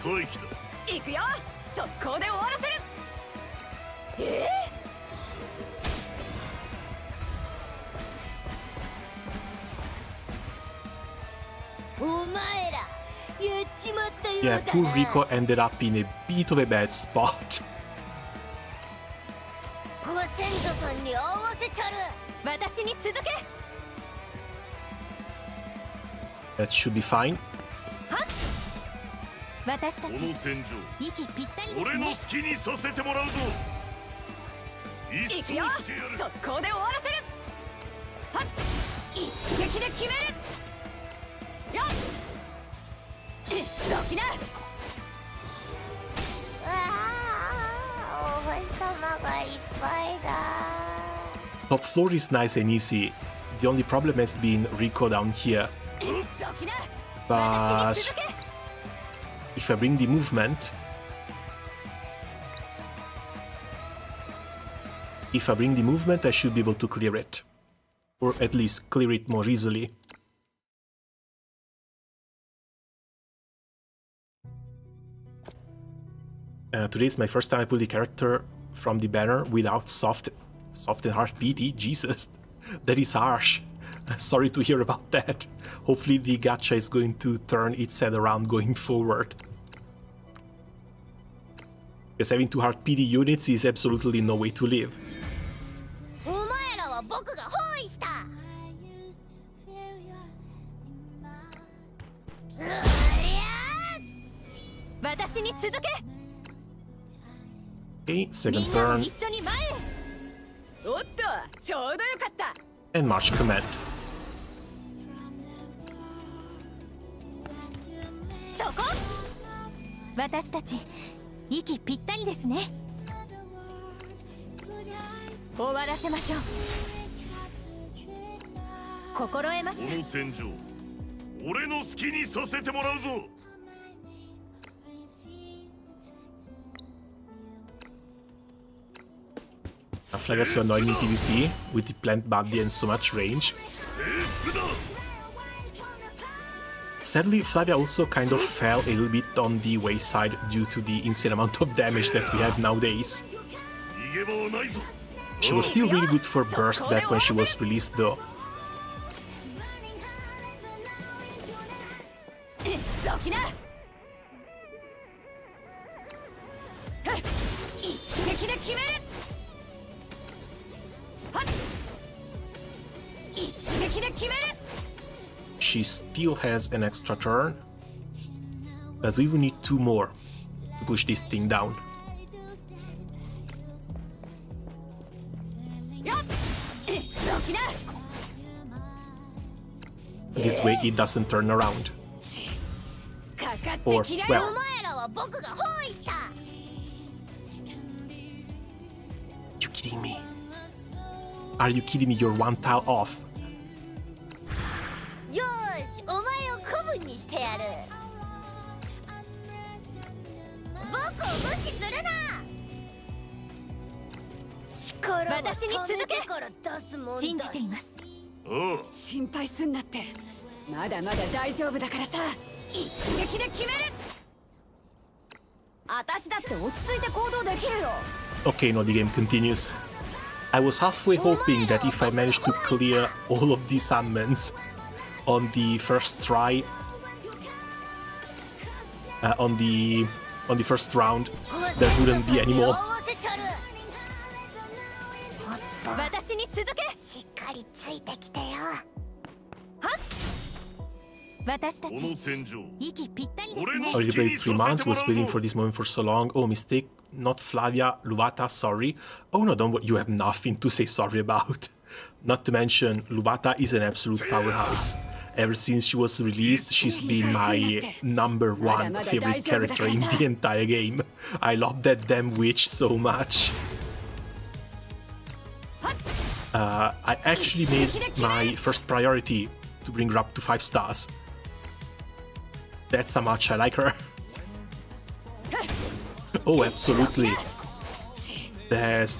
I: 待機だ。
G: 行くよ。速攻で終わらせる。
H: お前らやっちまったよう
A: Yeah,
H: だ
A: poor
H: な。
A: Rico ended up in a bit of a bad spot.
H: ご先祖さんに合わせちゃる。
B: 私に続け。
A: That should be fine.
B: 私た
I: この
B: ち
I: 戦場、
B: 息ぴったりです
I: 俺の好
B: ね。
I: きにさせてもらうぞ。一
G: 行くよ。
I: 掃してやる。
G: 速攻で終わらせる。はっ、一撃で決める。よっ、どきな。
H: わあ、お星様がいっぱいだ。
A: Top floor is nice and easy. The only problem has been Rico down here.
G: どきな。
A: But if I bring the movement, I should be able to clear it. Or at least clear it more easily. Today is my first time I pull the character from the banner without soft and hard PT. Jesus, that is harsh. Sorry to hear about that. Hopefully the gacha is going to turn its head around going forward. Because having 2 hard PD units is absolutely no way to live.
H: お前らは僕が包囲した。うりゃー。
B: 私に続け。
A: Okay,
B: み
A: second
B: んなも
A: turn
B: 一緒に前へ。
G: おっと、ちょうどよかった。
A: and march command.
B: そこ。私たち息ぴったりですね。終わらせましょう。心得まし
I: こ
B: た。
I: の戦場、俺の好きにさせてもらうぞ。
A: Flavia so annoying in PvP with the plant body and so much range.
I: 征服だ。
A: Sadly, Flavia also kind of fell a little bit on the wayside due to the insane amount of damage that we have nowadays.
I: 逃げ場はないぞ。
A: She was still really good for burst back when she was released though.
G: どきな。はっ、一撃で決める。
A: she still has an extra turn, but we will need 2 more to push this thing down. This way it doesn't turn around. Or, well, you kidding me? Are you kidding me? You're 1 tile off.
H: よーし、お前を子分にしてやる。僕を無視するな。力は
B: 私に続け。
H: 止めてから出すもんだ。
B: 信じています。
I: おう、
G: 心配すんなって。まだまだ大丈夫だからさ。一撃で決める。私だって落ち着いて行動できるよ。
A: Okay, no, the game continues. I was halfway hoping that if I managed to clear all of these summons on the first try, on the first round, there wouldn't be any more.
B: 私に続け。
H: しっかりついてきてよ。
B: 私たち
I: この戦場、
B: 息ぴったりですね。
A: Already played 3 months, was waiting for this moment for so long. Oh, mistake, not Flavia, Luvata, sorry. Oh no, don't worry, you have nothing to say sorry about. Not to mention, Luvata is an absolute powerhouse. Ever since she was released, she's been my #1 favorite character in the entire game. I love that damn witch so much. I actually made my first priority to bring her up to 5 stars. That's how much I like her. Oh, absolutely. There's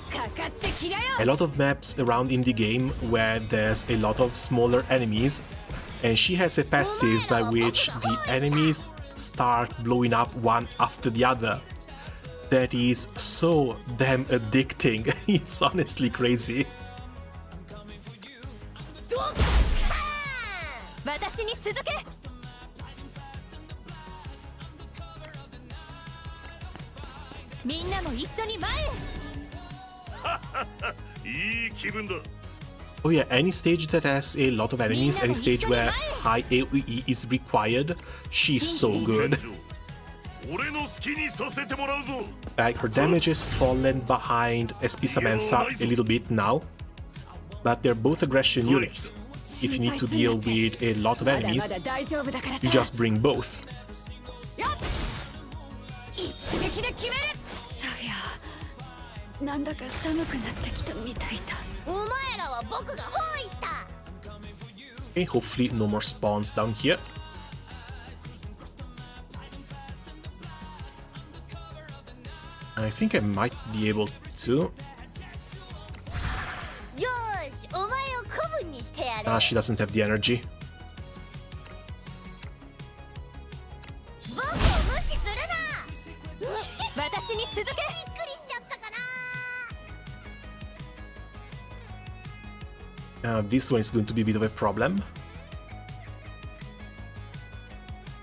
A: a lot of maps around in the game where there's a lot of smaller enemies, and she has a passive by which the enemies start blowing up one after the other. That is so damn addicting. It's honestly crazy.
B: 私に続け。みんなも一緒に前へ。
I: いい気分だ。
A: Oh yeah, any stage that has a lot of enemies, any stage where high AoE is required, she's so good.
I: 俺の好きにさせてもらうぞ。
A: Like, her damage has fallen behind SP Samantha a little bit now, but they're both aggression units. If you need to deal with a lot of enemies, you just bring both.
G: 一撃で決める。サフィア、なんだか寒くなってきたみたいだ。
H: お前らは僕が包囲した。
A: Okay, hopefully no more spawns down here. I think I might be able to.
H: よーし、お前を子分にしてやる。
A: She doesn't have the energy.
H: 僕を無視するな。
B: 私に続け。
H: びっくりしちゃったかな。
A: This one is going to be a bit of a problem.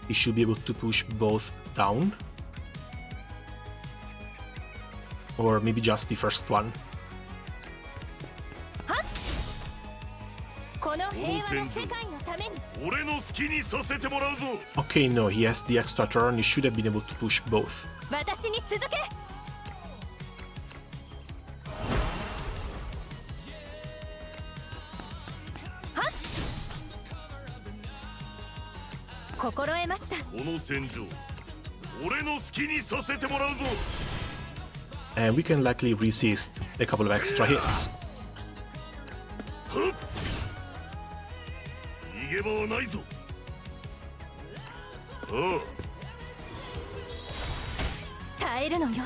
A: He should be able to push both down. Or maybe just the first one.
B: この平和な世界のために。
I: 俺の好きにさせてもらうぞ。
A: Okay, no, he has the extra turn. He should have been able to push both.
B: 私に続け。心得ました。
I: この戦場、俺の好きにさせてもらうぞ。
A: And we can likely resist a couple of extra hits.
I: 逃げ場はないぞ。ああ。
B: 耐えるのよ。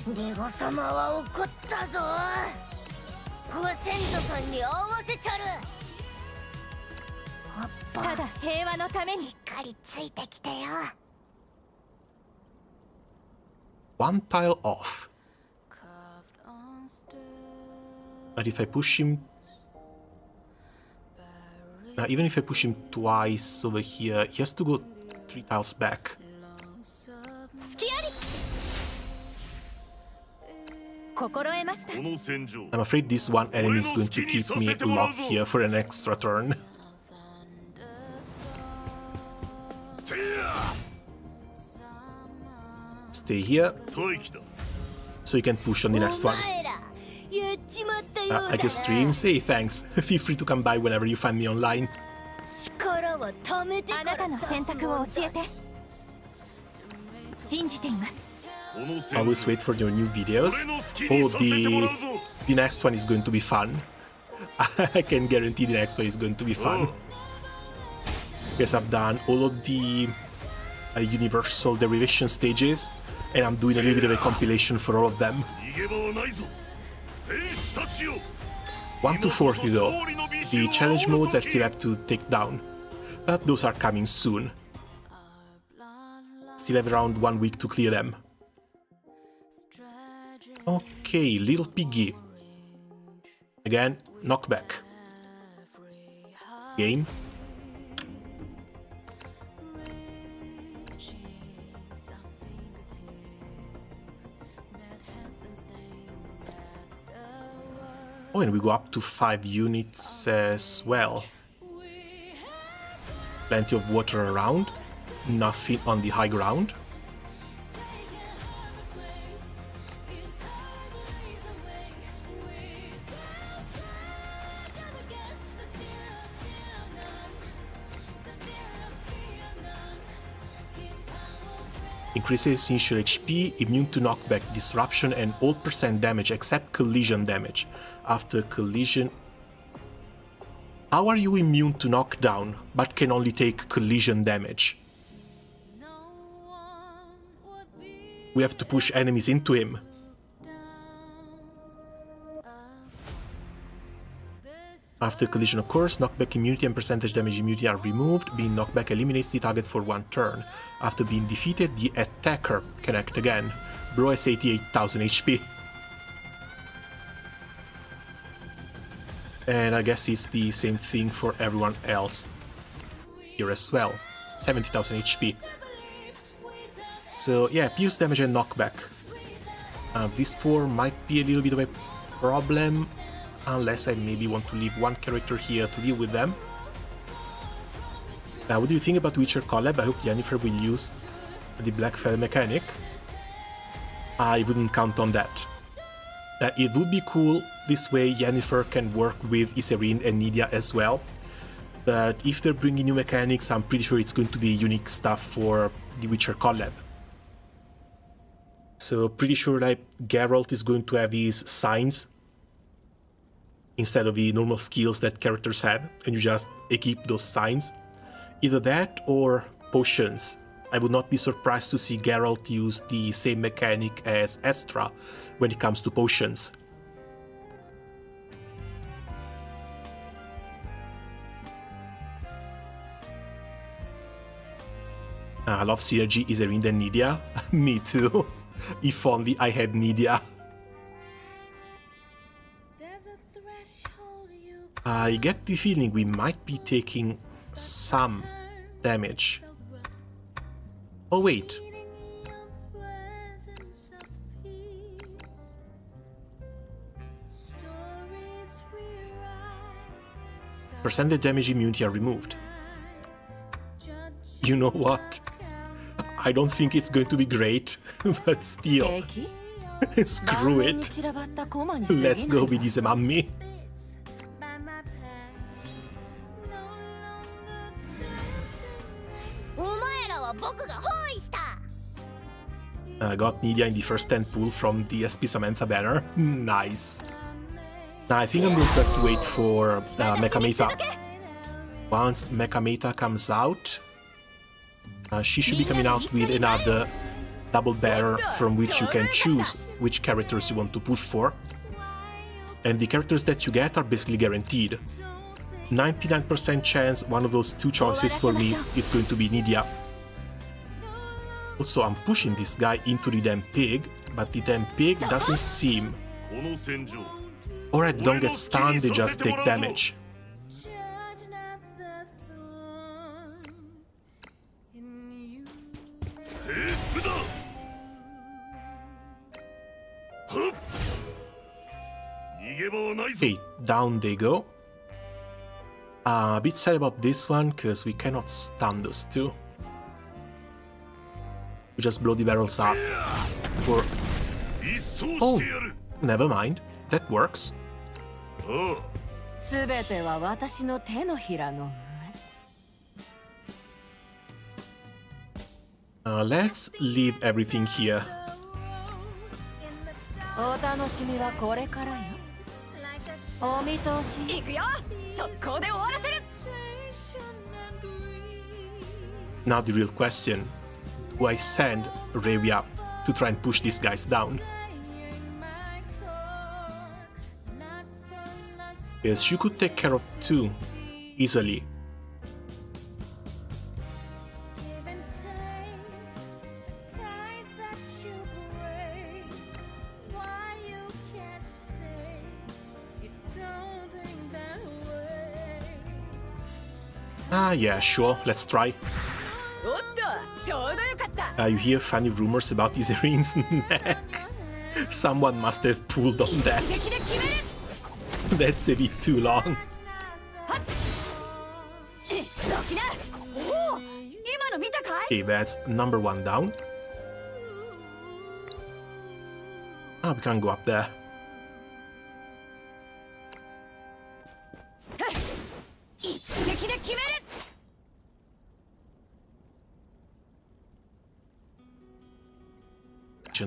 H: リゴ様は怒ったぞ。ご先祖さんに合わせちゃる。
B: ただ平和のために。
H: しっかりついてきてよ。
A: One tile off. But if I push him... even if I push him twice over here, he has to go 3 tiles back.
B: 隙あり。心得ました。
I: この戦場
A: I'm afraid this one enemy is going to keep me locked here for an extra turn. Stay here,
I: 待機だ
A: so you can push on the next one.
H: お前らやっちまったようだな
A: I guess streams? Hey, thanks. Feel free to come by whenever you find me online.
H: 力は貯めてから
B: あなたの選択を教えて。信じています。
I: この戦
A: Always wait for your new videos.
I: 俺の好きに
A: Oh,
I: させてもらうぞ
A: the next one is going to be fun. I can guarantee the next one is going to be fun. Because I've done all of the universal derivation stages, and I'm doing a little bit of a compilation for all of them.
I: 逃げ場はないぞ戦士たちよ
A: 1 to 40 though. The challenge modes I still have to take down, but those are coming soon. Still have around 1 week to clear them. Okay, little piggy. Again, knockback. Game. Oh, and we go up to 5 units as well. Plenty of water around. Nothing on the high ground. Increases initial HP, immune to knockback, disruption, and all % damage except collision damage. After collision... How are you immune to knockdown, but can only take collision damage? We have to push enemies into him. After collision occurs, knockback immunity and percentage damage immunity are removed. Being knocked back eliminates the target for 1 turn. After being defeated, the attacker can act again. Bro has 88,000 HP. And I guess it's the same thing for everyone else here as well. 70,000 HP. So yeah, pierce damage and knockback. This 4 might be a little bit of a problem, unless I maybe want to leave one character here to deal with them. Now, what do you think about Witcher collab? I hope Jennifer will use the Black Fell mechanic. I wouldn't count on that. It would be cool, this way Jennifer can work with YSERINDE and Nidia as well. But if they're bringing new mechanics, I'm pretty sure it's going to be unique stuff for the Witcher collab. So pretty sure that Geralt is going to have his signs instead of the normal skills that characters have, and you just equip those signs. Either that or potions. I would not be surprised to see Geralt use the same mechanic as Astra when it comes to potions. I love Synergy, YSERINDE and Nidia. Me too. If only I had Nidia. I get the feeling we might be taking some damage. Oh wait. Percentage damage immunity are removed. You know what? I don't think it's going to be great, but still. Screw it. Let's go with this mummy. I got Nidia in the first 10 pull from the SP Samantha banner. Nice. Now I think I'm going to have to wait for Mecha Meta. Once Mecha Meta comes out, she should be coming out with another double banner from which you can choose which characters you want to push for. And the characters that you get are basically guaranteed. 99% chance one of those two choices for me is going to be Nidia. Also, I'm pushing this guy into the damn pig, but the damn pig doesn't seem... Alright, don't get stunned, they just take damage. Okay, down they go. A bit sad about this one, because we cannot stun those two. We just blow the barrels up. Or... Oh, never mind. That works.
G: すべては私の手のひらの
A: Let's leave everything here.
G: お楽しみはこれからよ。お見通し。行くよ。速攻で終わらせる。
A: Now the real question. Do I send Revia to try and push these guys down? Because she could take care of two easily. Ah, yeah, sure, let's try. You hear funny rumors about YSERINDE's neck. Someone must have pulled on that. That's a bit too long. Okay, that's number one down. Ah, we can't go up there.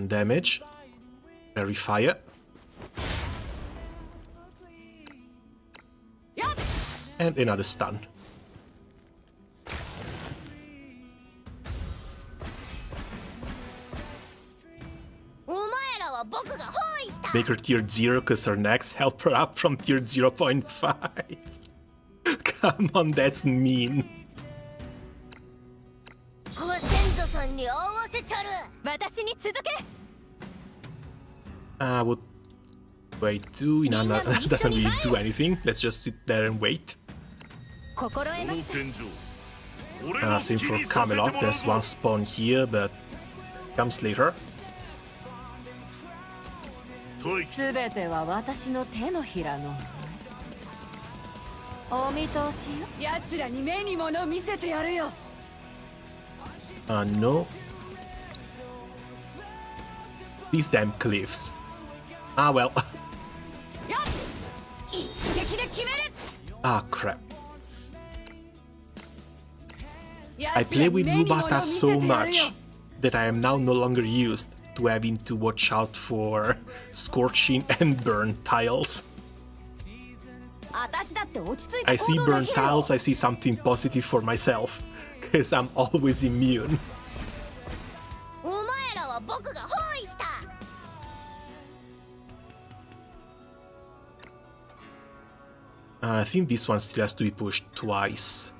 A: Damage. Verify it. And another stun. Make her tier 0 because her necks help her up from tier 0.5. Come on, that's mean. Would wait too. Inanna doesn't really do anything. Let's just sit there and wait. Same for Camelot. There's one spawn here, but comes later.
G: すべては私の手のひらのお見通しよ。奴らに目に物を見せてやるよ。
A: No. These damn cliffs. Ah, well. Ah, crap. I play with Lubata so much that I am now no longer used to having to watch out for scorching and burn tiles. I see burn tiles, I see something positive for myself, because I'm always immune. I think this one still has to be pushed twice.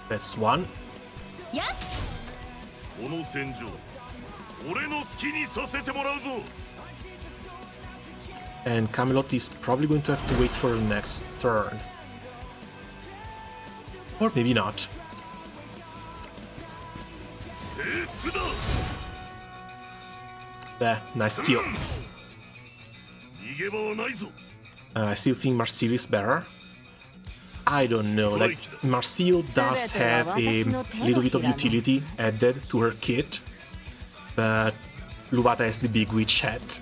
A: That's one. And Camelot is probably going to have to wait for the next turn. Or maybe not. There, nice kill. I still think Marcille is better. I don't know, like, Marcille does have a little bit of utility added to her kit, but Lubata has the big witch hat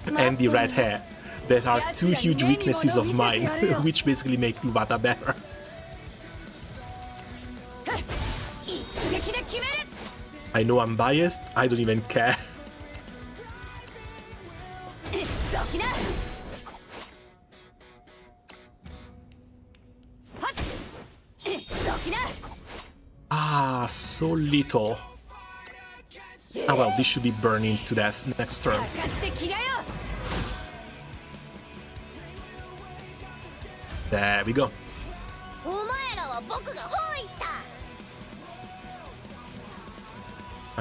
A: and the red hair. That are two huge weaknesses of mine, which basically make Lubata better. I know I'm biased, I don't even care. Ah, so little. Ah well, this should be burning to death next turn. There we go.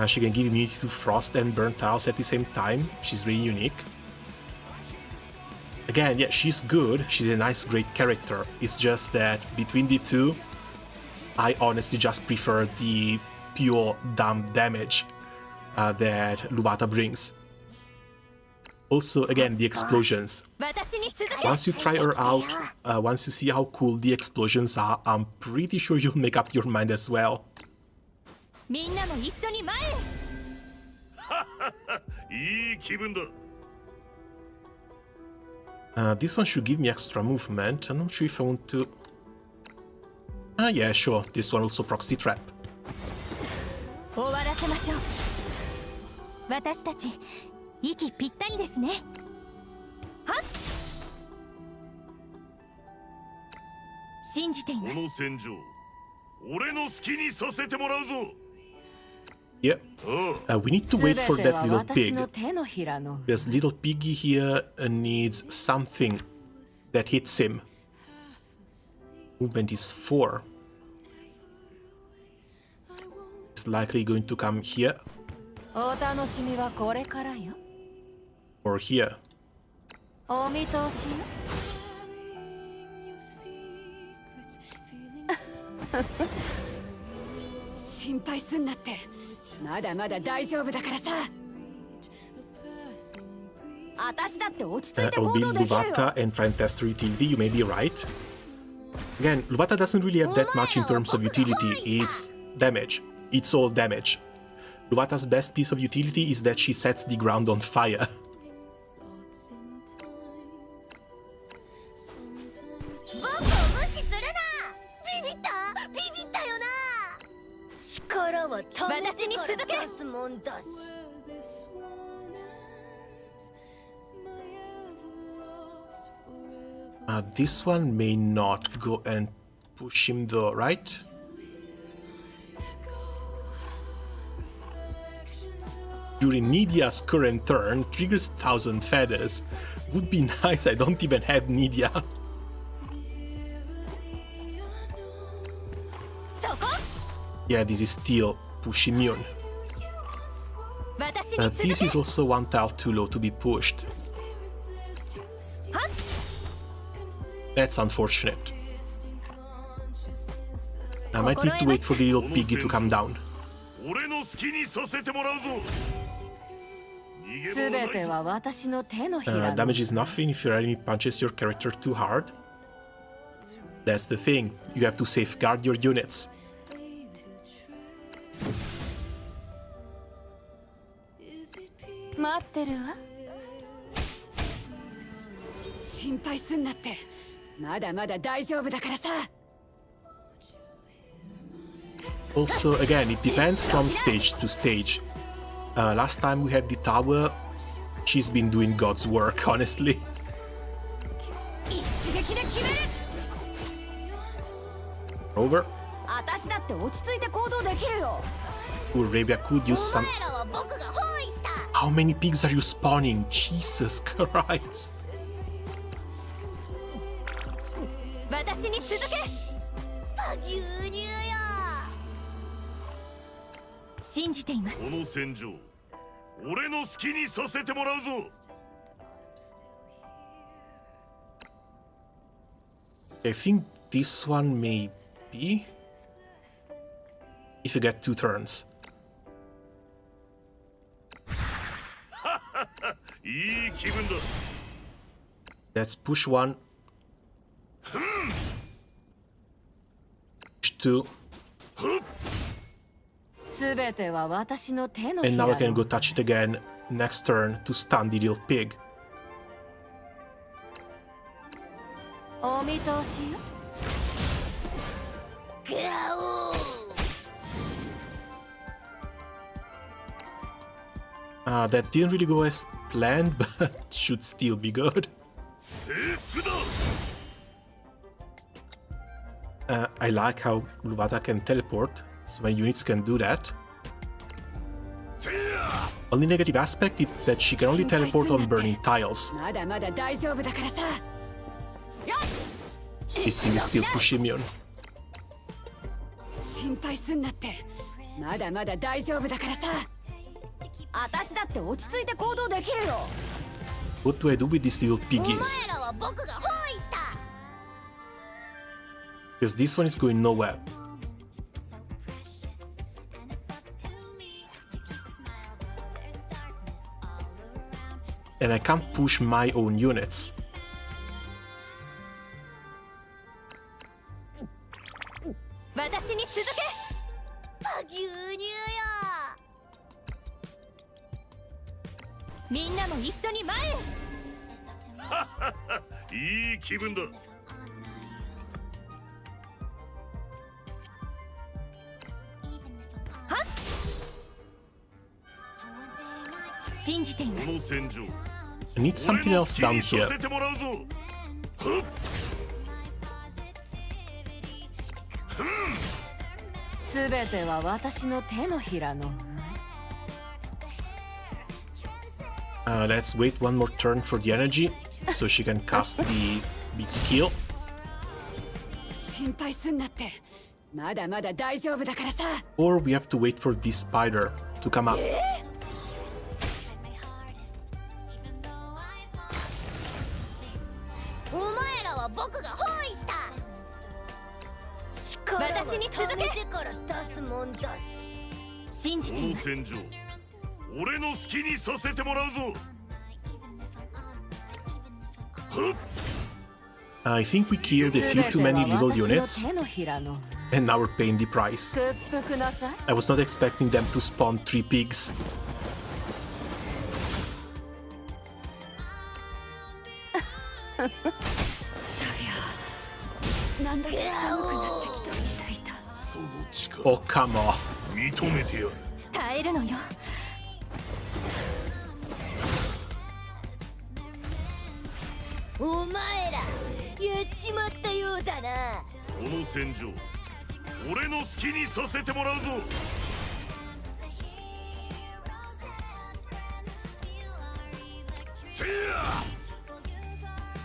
A: She can give immunity to frost and burn tiles at the same time, which is really unique. again, yeah, she's good. She's a nice, great character. It's just that between the two, I honestly just prefer the pure dumb damage that Luvata brings. Also, again, the explosions. Once you try her out, once you see how cool the explosions are, I'm pretty sure you'll make up your mind as well. This one should give me extra movement. I'm not sure if I want to... Ah, yeah, sure. This one also procs the trap.
B: 息ぴったりですね。はっ。信じています。この戦場、俺の好きにさせてもらうぞ。
A: Yeah, we need to wait for that little pig. This little piggy here needs something that hits him. Movement is 4. It's likely going to come here. Or here.
B: お見通しよ。心配すんなって。まだまだ大丈夫だからさ。私だって落ち着いて行動できるよ。
A: Luvata and try and test her utility, you may be right. Again, Luvata doesn't really have that much in terms of utility. It's damage. It's all damage. Luvata's best piece of utility is that she sets the ground on fire.
B: 私に続け。
A: This one may not go and push him though, right? During Nidia's current turn, triggers 1000 feathers. Would be nice, I don't even have Nidia. Yeah, this is still push immune. This is also one tile too low to be pushed. That's unfortunate. I might need to wait for the little piggy to come down. Damage is nothing if your enemy punches your character too hard. That's the thing, you have to safeguard your units.
B: 待ってるわ。心配すんなって。まだまだ大丈夫だからさ。
A: Also, again, it depends from stage to stage. Last time we had the tower, she's been doing God's work, honestly. Over. Arabia could use some... How many pigs are you spawning? Jesus Christ.
B: 私に続け。
H: 牛乳よ。
B: 信じています。
I: この戦場、俺の好きにさせてもらうぞ。
A: I think this one may be if you get 2 turns.
I: いい気分だ。
A: Let's push 1. Push 2. And now I can go touch it again next turn to stun the little pig. That didn't really go as planned, but should still be good. I like how Luvata can teleport, so my units can do that. Only negative aspect is that she can only teleport on burning tiles. This thing is still push immune. What do I do with these little
H: お
A: piggies?
H: 前らは僕が包囲した。
A: Because this one is going nowhere. And I can't push my own units.
B: 私に続け。
H: 牛乳よ。
B: みんなも一緒に前へ。
I: いい気分だ。
B: 信じていま
I: この戦場
A: I need something else down
I: 俺の好きに
A: here.
I: させてもらうぞ。
G: すべては私の手のひらの
A: Let's wait one more turn for the energy, so she can cast the big skill.
G: 心配すんなって。まだまだ大丈夫だからさ。
A: Or we have to wait for this spider to come up.
H: お前らは僕が包囲した。力は
B: 私に続け。
H: 貯めてから出すもんだし。
B: 信じ
I: こ
B: ています。
I: の戦場俺の好きにさせてもらうぞ。
A: I think we killed a few too many little
G: 私の
A: units,
G: 手のひらの
A: and now we're paying the price.
G: 屈服なさい。
A: I was not expecting them to spawn 3 pigs.
G: なんだか寒くなってきたみたいだ。
I: その力
A: Oh, come on.
I: 認めてやる。
B: 耐えるのよ。
H: お前らやっちまったようだな。
I: この戦場俺の好きにさせてもらうぞ。せや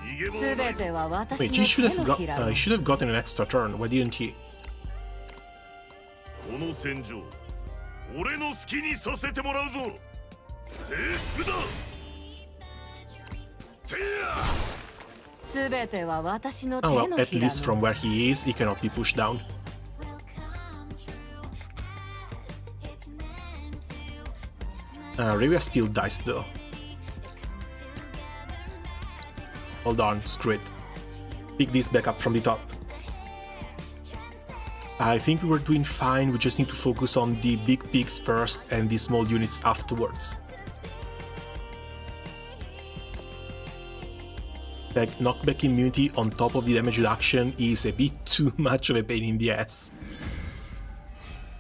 I: 逃げ場
G: す
I: はないぞ。
G: べては私
A: Wait,
G: の
A: he should
G: 手
A: have
G: の
A: got.
G: ひら
A: He
G: の
A: should have gotten an extra turn. Why didn't he?
I: この戦場俺の好きにさせてもらうぞ。征服だ。せや
G: すべては私の手
A: Oh well,
G: の
A: at
G: ひら
A: least from
G: の
A: where he is, he cannot be pushed down. Revia still dies though. Hold on, screw it. Pick this back up from the top. I think we were doing fine, we just need to focus on the big pigs first and the small units afterwards. Like, knockback immunity on top of the damage reduction is a bit too much of a pain in the ass.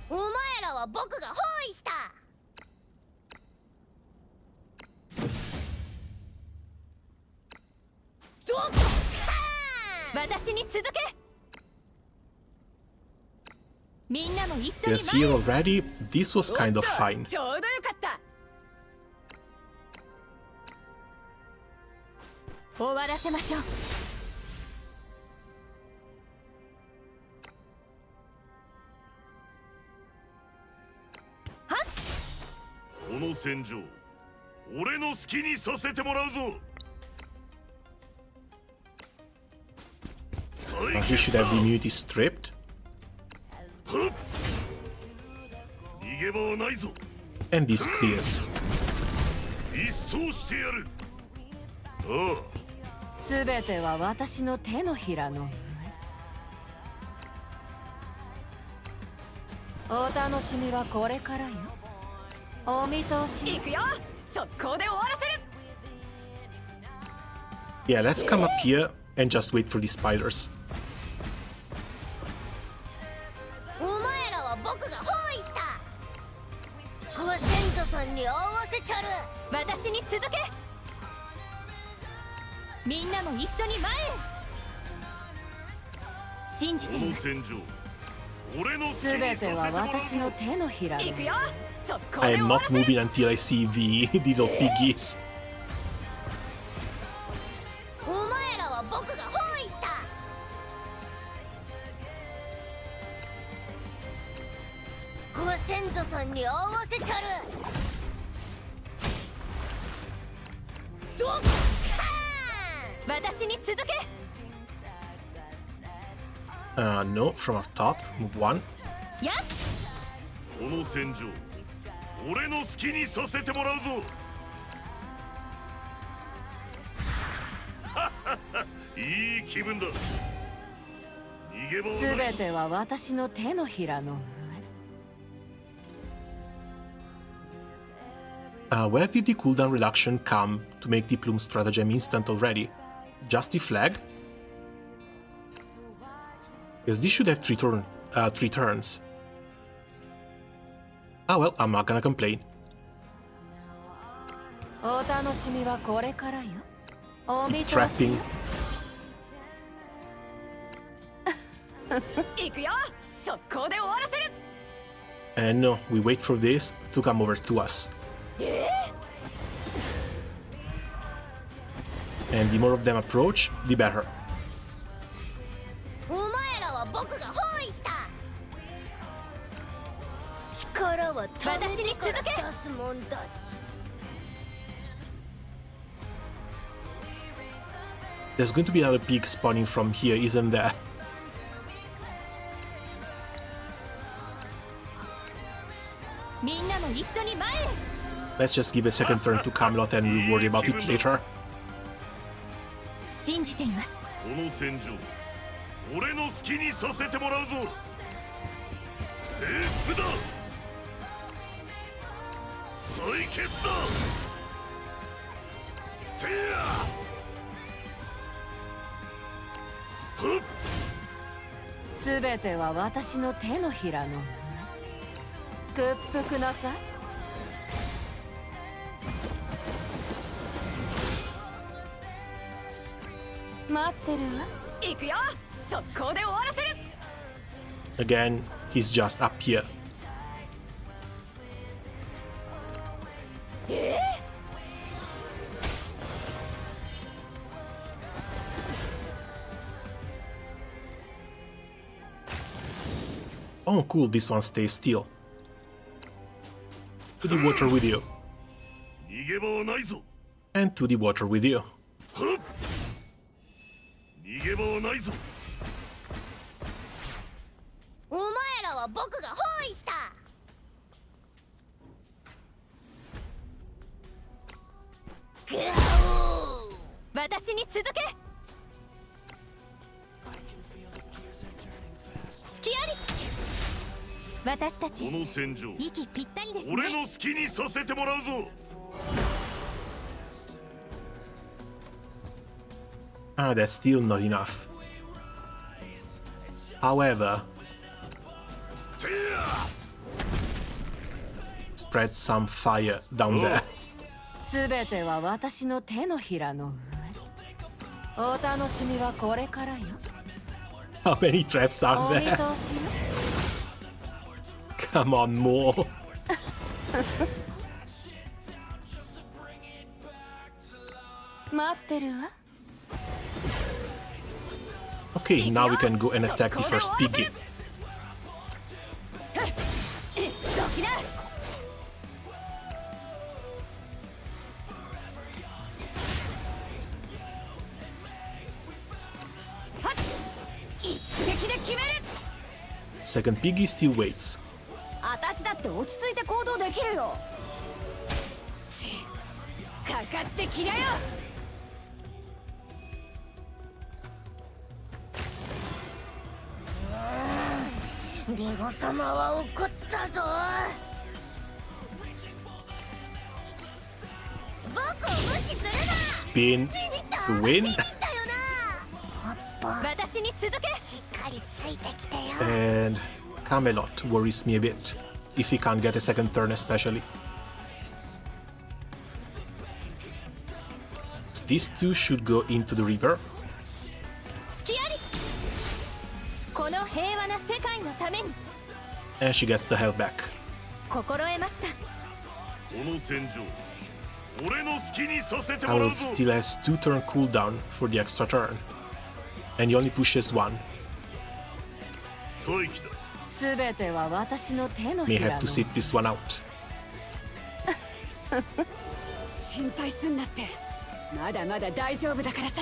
H: お前らは僕が包囲した。どっか
B: 私に続け。みんなも一緒に
A: Yes,
B: 前
A: here
B: へ。
A: already, this was kind of fine.
G: ちょうどよかった。
B: 終わらせましょう。
I: この戦場俺の好きにさせてもらうぞ。
A: He should have the immunity stripped.
I: 逃げ場はないぞ。
A: And this clears.
I: 一掃してやる。ああ
G: すべては私の手のひらのお楽しみはこれからよ。お見通し。
B: 行くよ。速攻で終わらせる。
A: Yeah, let's come up here and just wait for the spiders.
H: お前らは僕が包囲した。ご先祖さんに合わせちゃる。
B: 私に続け。みんなも一緒に前へ。信じて
I: この
B: います。
I: 戦場俺の好き
G: すべては
I: にさせてもらう
G: 私の
I: ぞ。
G: 手のひらの
B: 行くよ。速攻
A: I
B: で
A: am
B: 終わ
A: not
B: らせる。
A: moving until I see the little piggies.
H: お前らは僕が包囲した。ご先祖さんに合わせちゃる。どっ
B: 私に続け。
A: No, from up top. Move one.
B: やっ。
I: この戦場俺の好きにさせてもらうぞ。いい気分だ。逃げ場はない。
G: 全ては私の手のひらの
A: Where did the cooldown reduction come to make the plume stratagem instant already? Just the flag? Because this should have three turns. Ah well, I'm not gonna complain.
G: お楽しみはこれからよ。お見通し
A: Trapping.
B: 行くよ。速攻で終わらせる。
A: And no, we wait for this to come over to us. And the more of them approach, the better.
H: お前らは僕が包囲した。力はためてから出すもんだし。
A: There's going to be another pig spawning from here, isn't there?
B: みんなも一緒に前へ。
A: Let's just give a second turn to Camelot and we'll worry about it later.
B: 信じています。
I: この戦場俺の好きにさせてもらうぞ。征服だ。採血だ。てや
G: 全ては私の手のひらの屈服なさい。待ってるわ。
B: 行くよ。速攻で終わらせる。
A: Again, he's just up here. Oh, cool, this one stays still. To the water with you.
I: 逃げ場はないぞ。
A: And to the water with you.
I: 逃げ場はないぞ。
H: お前らは僕が包囲した。
B: 私に続け。隙あり。私たち
I: この戦場
B: 息ぴったりですね。
I: 俺の好きにさせてもらうぞ。
A: Ah, that's still not enough. However, spread some fire down there.
G: 全ては私の手のひらの上。お楽しみはこれからよ。
A: How many traps
G: お
A: are
G: 見
A: there?
G: 通しよ。
A: Come on, more. Okay, now we can go and attack the first piggy.
B: どきな。はっ。一撃で決める。
A: Second piggy still waits.
B: 私だって落ち着いて行動できるよ。かかってきなよ。
H: リゴ様は怒ったぞ。僕を無視するな。
A: Spin to win.
B: 私に続け。
H: しっかりついてきてよ。
A: And Camelot worries me a bit. If he can't get a second turn especially. These two should go into the river.
B: 隙あり。この平和な世界のために。
A: And she gets the hell back.
B: 心得ました。
I: この戦場俺の好きにさせてもらう
A: Camelot
I: ぞ。
A: still has 2 turn cooldown for the extra turn. And he only pushes 1.
I: 待機だ。
G: 全ては私の手の
A: May
G: ひ
A: have
G: ら
A: to
G: の
A: sit this one out.
B: 心配すんなって。まだまだ大丈夫だからさ。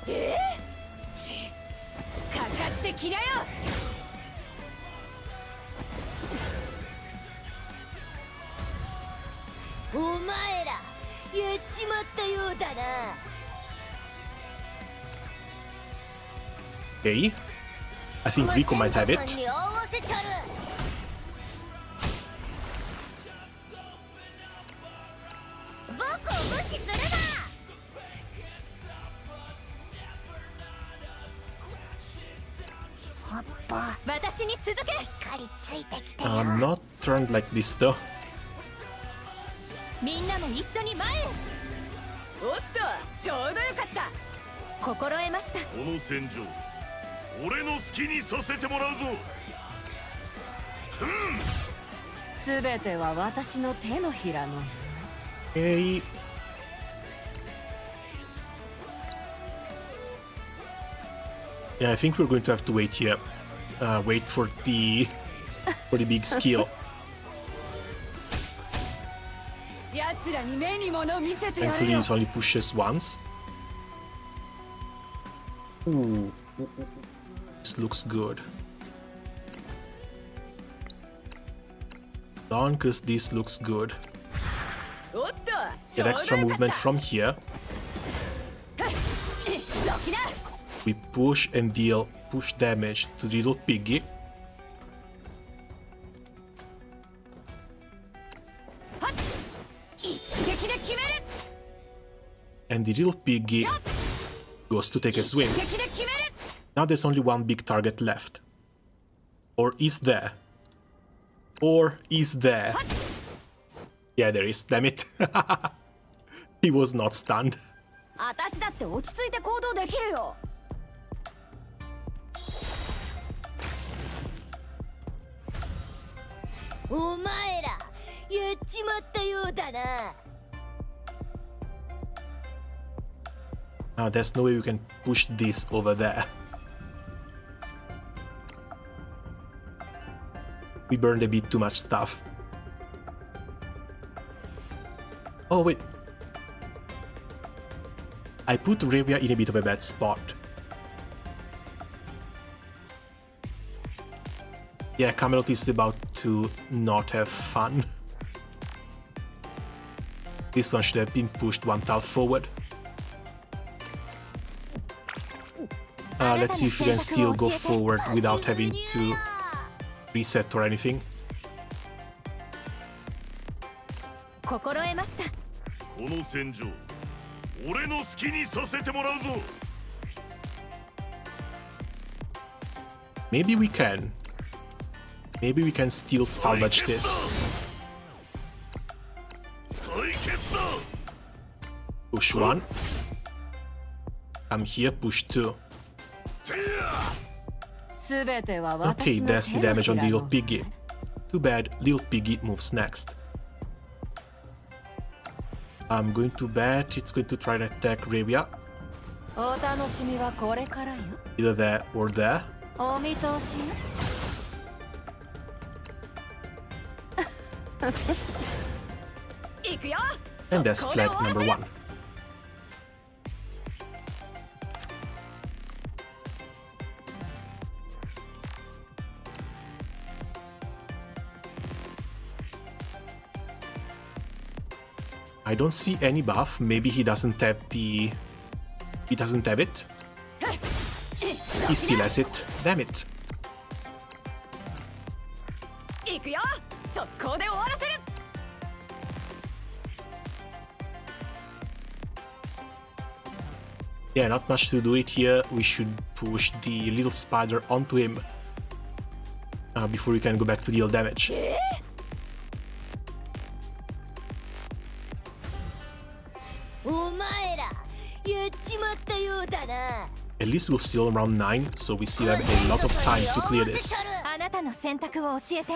G: ちかかってきなよ。
H: お前らやっちまったようだな。
A: Okay. I think Rico might have it.
H: に合わせちゃる。僕を無視するな。おっぽ、
B: 私に続け。
H: しっかりついてきてよ。
A: Not turned like this though.
B: みんなも一緒に前へ。
G: おっと、ちょうどよかった。
B: 心得ました。
I: この戦場俺の好きにさせてもらうぞ。
G: すべては私の手のひらの。
A: Okay. Yeah, I think we're going to have to wait here. Wait for the big skill.
G: 奴らに目に物見せてやる
A: Thankfully,
G: よ。
A: this only pushes once. Ooh, this looks good. Don't, cause this looks good.
G: おっと、ち
A: Get
G: ょう
A: extra
G: どよかっ
A: movement
G: た。
A: from here.
G: ロキだ。
A: We push and deal push damage to the little piggy.
G: 一撃で決める。
A: And the little piggy goes to take a swing.
G: 一撃で決める。
A: Now there's only one big target left. Or is there? Or is there? Yeah, there is. Damn it. He was not stunned.
G: 私だって落ち着いて行動できるよ。
H: お前らやっちまったようだな。
A: There's no way we can push this over there. We burned a bit too much stuff. Oh wait. I put Revia in a bit of a bad spot. Yeah, Camelot is about to not have fun. This one should have been pushed one tile forward. Let's see if we can still go forward without having to reset or anything.
B: 心得ました。
I: この戦場俺の好きにさせてもらうぞ。
A: Maybe we can. Maybe we can still salvage this.
I: 採血だ。
A: Push one. I'm here, push two.
G: すべては
A: Okay,
G: 私の
A: that's
G: 手
A: the
G: の
A: damage
G: ひ
A: on
G: ら
A: the
G: の。
A: little piggy. Too bad, little piggy moves next. I'm going to bet it's going to try to attack Revia.
G: お楽しみはこれからよ。
A: Either there or there.
G: お見通しよ。行くよ。
A: And that's
G: 速攻で
A: flag
G: 終わら
A: number
G: せる。
A: one. I don't see any buff. Maybe he doesn't have the... He doesn't have it. He still has it. Damn it.
G: 行くよ。速攻で終わらせる。
A: Yeah, not much to do it here. We should push the little spider onto him before we can go back to deal damage.
H: お前らやっちまったようだな。
A: At least we're still around 9, so we still have a lot of time to clear this.
B: あなたの選択を教えて。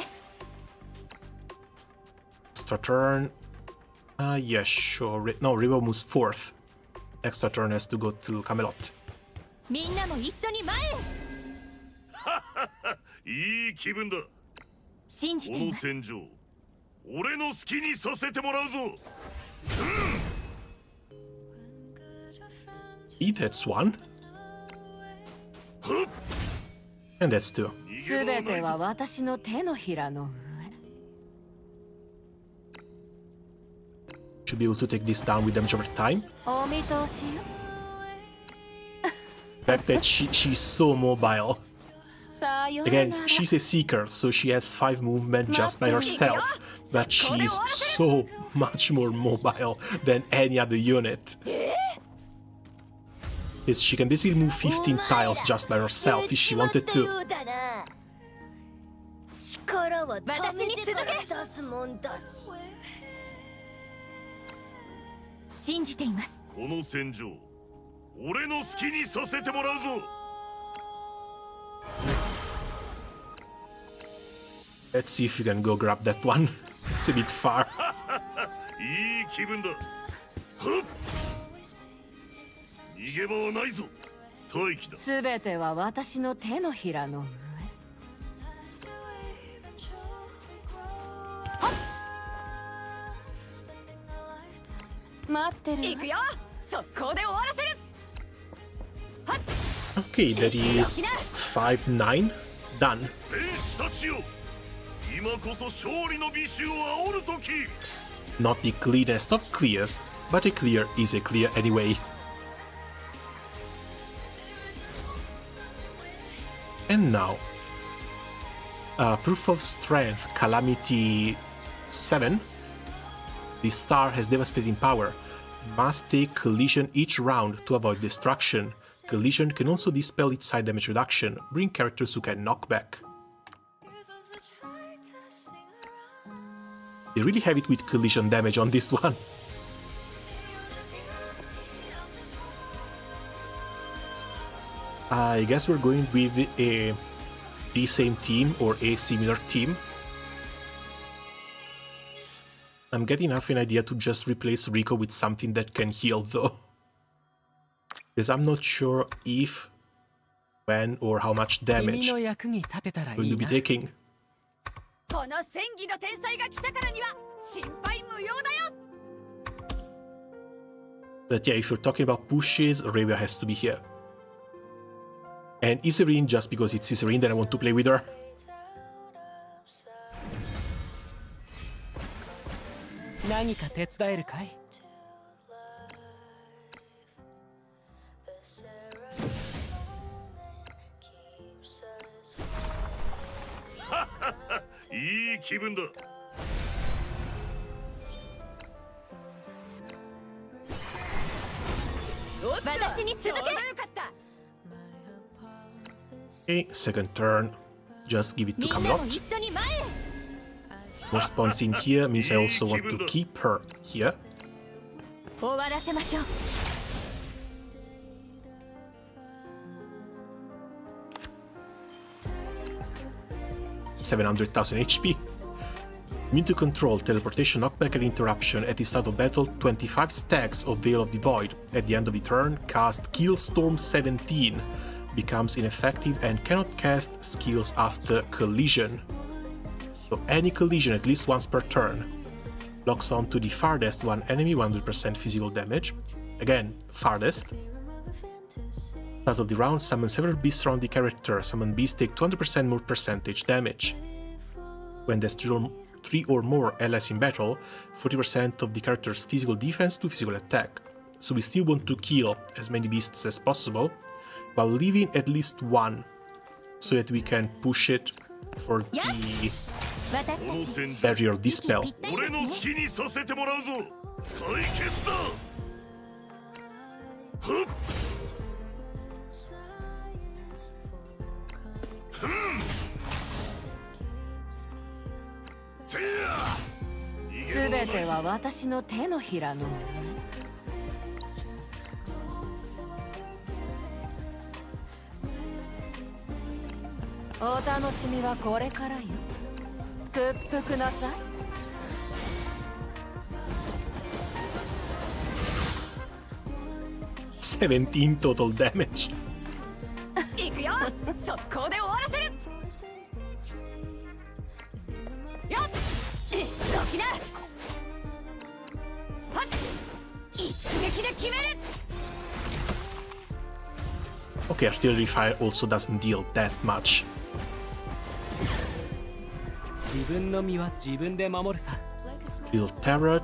A: Extra turn. Yeah, sure. No, River moves 4th. Extra turn has to go to Camelot.
B: みんなも一緒に前へ。
I: いい気分だ。
B: 信じ
I: こ
B: ています。
I: の戦場俺の好きにさせてもらうぞ。
A: See, that's one. And that's 2.
G: すべては私の手のひらの
A: Should be able to take this down with damage over time.
G: お見通しよ
A: The fact that she's so mobile.
G: さよう
A: Again,
G: なら
A: she's a seeker, so she has 5 movement just by herself. But she's so much more mobile than any other unit. Yes, she can basically move 15 tiles just by herself if she wanted to.
H: 力は貯めてから出すもんだし
B: 信じています。
I: この戦場俺の好きにさせてもらうぞ
A: Let's see if you can go grab that one. It's a bit far.
I: いい気分だはっ逃げ場はないぞ待機だ
G: すべては私の手のひらの上待ってる行くよ速攻で終わらせる
A: Okay, that is 5-9. Done.
I: 戦士たちよ今こそ勝利の美酒を煽る時
A: Not the cleanest of clears, but a clear is a clear anyway. And now, Proof of Strength, Calamity 7. The star has devastating power. Must take collision each round to avoid destruction. Collision can also dispel its side damage reduction, bring characters who can knock back. They really have it with collision damage on this one. I guess we're going with the same team or a similar team. I'm getting enough an idea to just replace Rico with something that can heal though. Because I'm not sure if, when, or how much damage we'll be taking.
G: この戦技の天才が来たからには心配無用だよ
A: But yeah, if you're talking about pushes, Arabia has to be here. And YSERINDE just because it's YSERINDE and I want to play with her. Okay, second turn. Just give it to Camelot. More spawns in here means I also want to keep her here.
B: 終わらせましょう。
A: 700,000 HP. Immune to control, teleportation, knockback and interruption. At the start of battle, 25 stacks of Veil of the Void. At the end of the turn, cast Killstorm 17. Becomes ineffective and cannot cast skills after collision. So any collision at least once per turn. Locks on to the farthest one enemy, 100% physical damage. Again, farthest. Start of the round, summon several beasts around the character. Summon beasts take 200% more percentage damage. When there's 3 or more allies in battle, 40% of the character's physical defense to physical attack. So we still want to kill as many beasts as possible, while leaving at least one, so that we can push it for the barrier dispel.
G: お楽しみはこれからよ。屈服なさい。
A: 17 total damage.
G: 行くよ。速攻で終わらせる。よっ。動きな。はっ。一撃で決める。
A: Okay, artillery fire also doesn't deal that much.
D: 自分の身は自分で守るさ。
A: Little turret.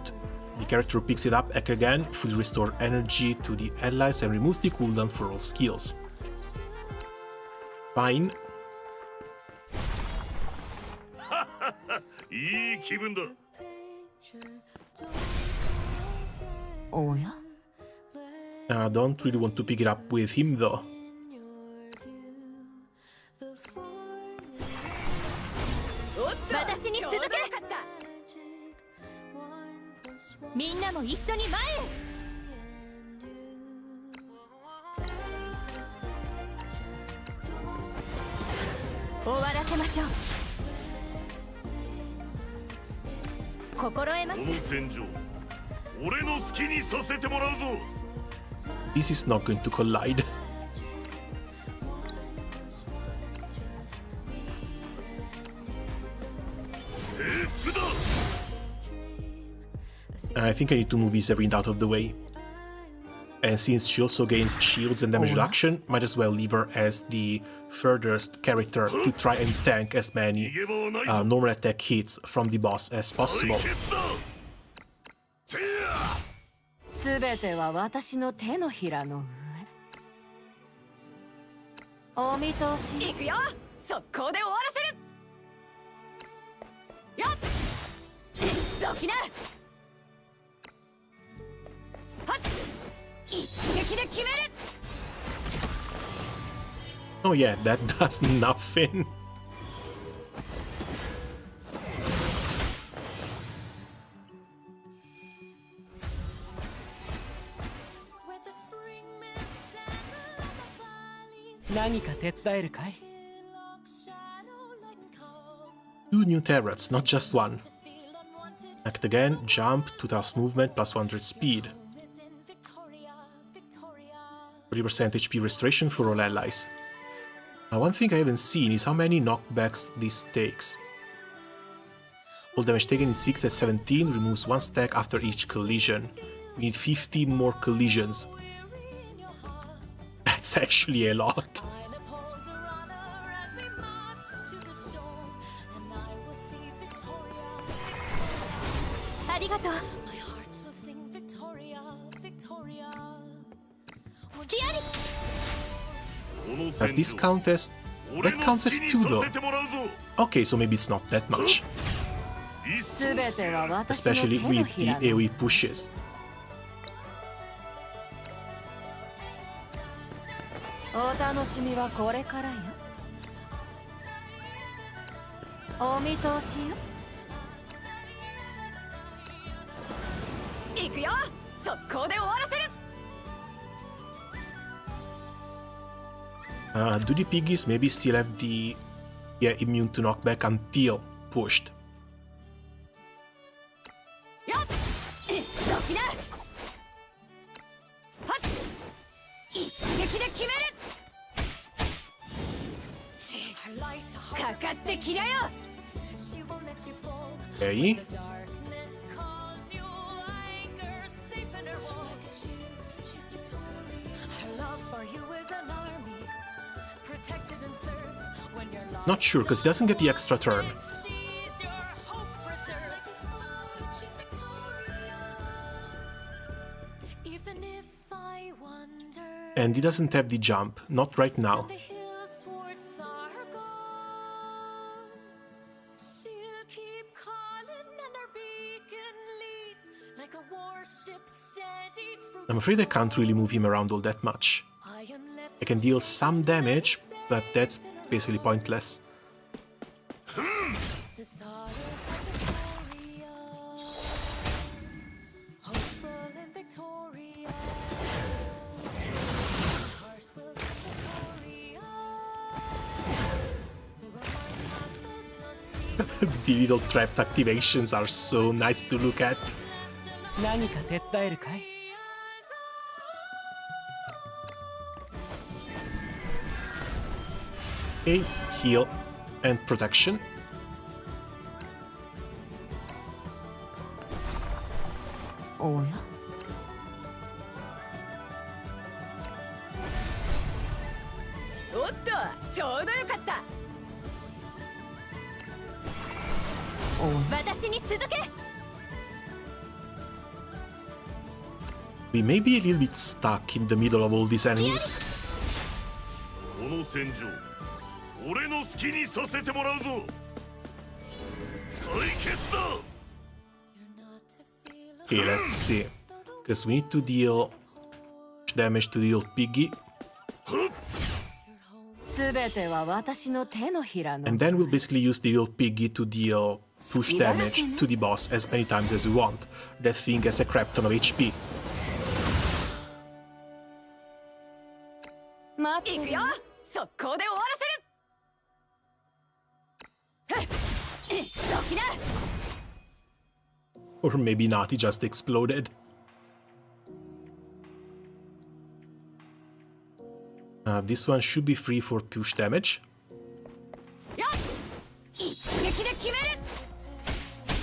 A: The character picks it up again, fully restore energy to the allies and removes the cooldown for all skills. Fine.
I: いい気分だ。
G: おや
A: I don't really want to pick it up with him though.
B: 私に続け。みんなも一緒に前へ。終わらせましょう。心得ま
I: こ
B: し
I: の戦場、俺の好きにさせてもらうぞ。
A: This is not going to collide.
I: 征服だ。
A: I think I need to move YSERINDE out of the way. And since she also gains shields and damage reduction, might as well leave her as the furthest character to try and tank as many normal attack hits from the boss as possible.
G: すべては私の手のひらの上。お見通し。行くよ。速攻で終わらせる。よっ。どきな。はっ。一撃で決める。
A: Oh yeah, that does nothing. Two new turrets, not just one. Act again, jump, 2000 movement, plus 100 speed. 40% HP restoration for all allies. Now, one thing I haven't seen is how many knockbacks this takes. All damage taken is fixed at 17, removes 1 stack after each collision. We need 15 more collisions. That's actually a lot. Does this count as... That counts as 2 though. Okay, so maybe it's not that much. Especially with the AoE pushes.
G: お楽しみはこれからよ。お見通しよ。行くよ。速攻で終わらせる。
A: Do the piggies maybe still have the immune to knockback until pushed?
G: よっ。どきな。はっ。一撃で決める。かかってきりゃよ。
A: Okay. Not sure, because he doesn't get the extra turn. And he doesn't have the jump, not right now. I'm afraid I can't really move him around all that much. I can deal some damage, but that's basically pointless. The little trapped activations are so nice to look at.
D: 何か手伝えるかい?
A: Okay, heal and protection.
G: Oh yeah. ちょうどよかった。私に続け。
A: We may be a little bit stuck in the middle of all these enemies.
I: この戦場俺の好きにさせてもらうぞ。採血だ。
A: Okay, let's see. Because we need to deal damage to the old piggy.
G: 全ては私の手のひらの。
A: And then we'll basically use the old piggy to deal push damage to the boss as many times as we want. That thing has a crap ton of HP.
G: 待っていくよ。速攻で終わらせる。どきだ。
A: Or maybe not, he just exploded. This one should be free for push damage.
G: よっ。一撃で決める。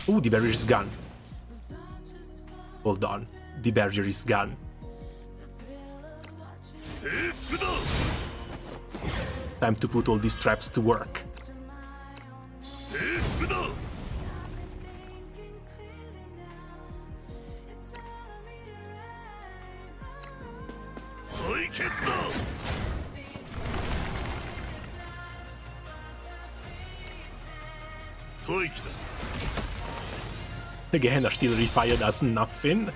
A: Oh, the barrier is gone. Hold on, the barrier is gone.
I: 征服だ。
A: Time to put all these traps to work.
I: 征服だ。 採血だ。 待機だ。
A: Again, artillery fire does nothing.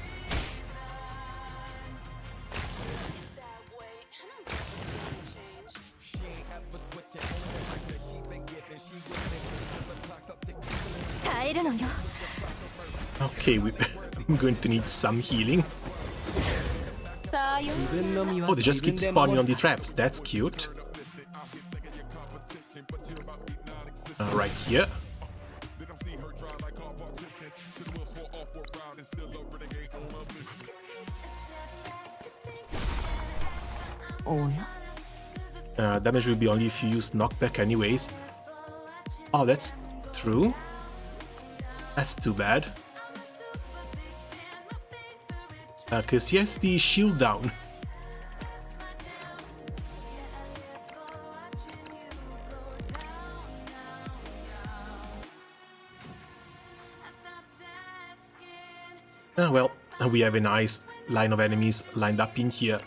A: Okay, we're going to need some healing. Oh, they just keep spawning on the traps. That's cute. Right here. Damage will be only if you use knockback anyways. Oh, that's true. That's too bad. Because he has the shield down. Well, we have a nice line of enemies lined up in here.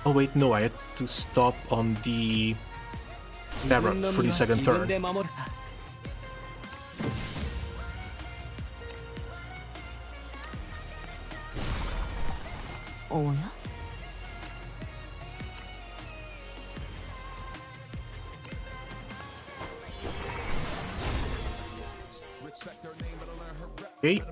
A: Oh wait, no, I had to stop on the terror for the second turn. Okay.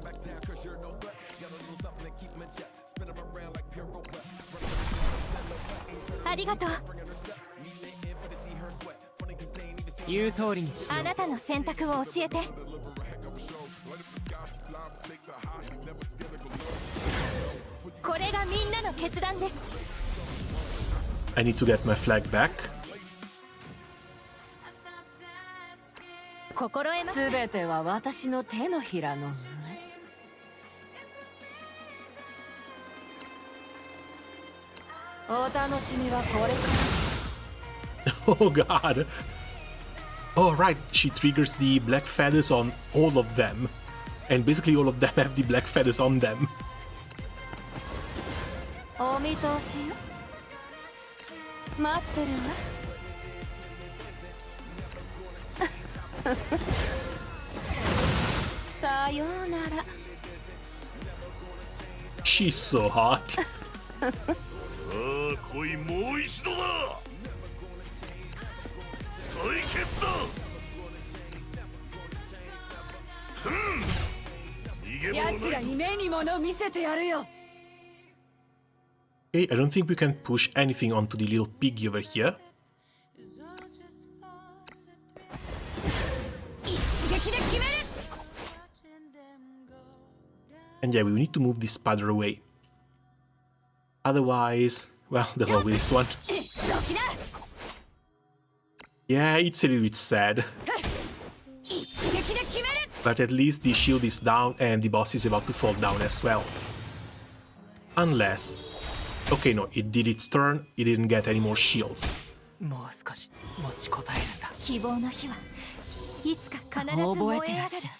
A: I need to get my flag back.
G: 全ては私の手のひらの上。お楽しみはこれから。
A: Oh god. Oh right, she triggers the black feathers on all of them. And basically all of them have the black feathers on them.
G: お見通しよ。待ってるわ。さようなら。
A: She's so hot.
I: さあ来い、もう一度だ。採血だ。
G: 奴らに目に物見せてやるよ。
A: Okay, I don't think we can push anything onto the little piggy over here. And yeah, we need to move this spider away. Otherwise, well, there's always this one. Yeah, it's a little bit sad. But at least the shield is down and the boss is about to fall down as well. Unless... Okay, no, it did its turn, it didn't get any more shields.
D: もう少し持ちこたえるんだ。
B: 希望の火はいつか必ず
D: 覚
B: 燃
D: えてらっしゃ
B: え上が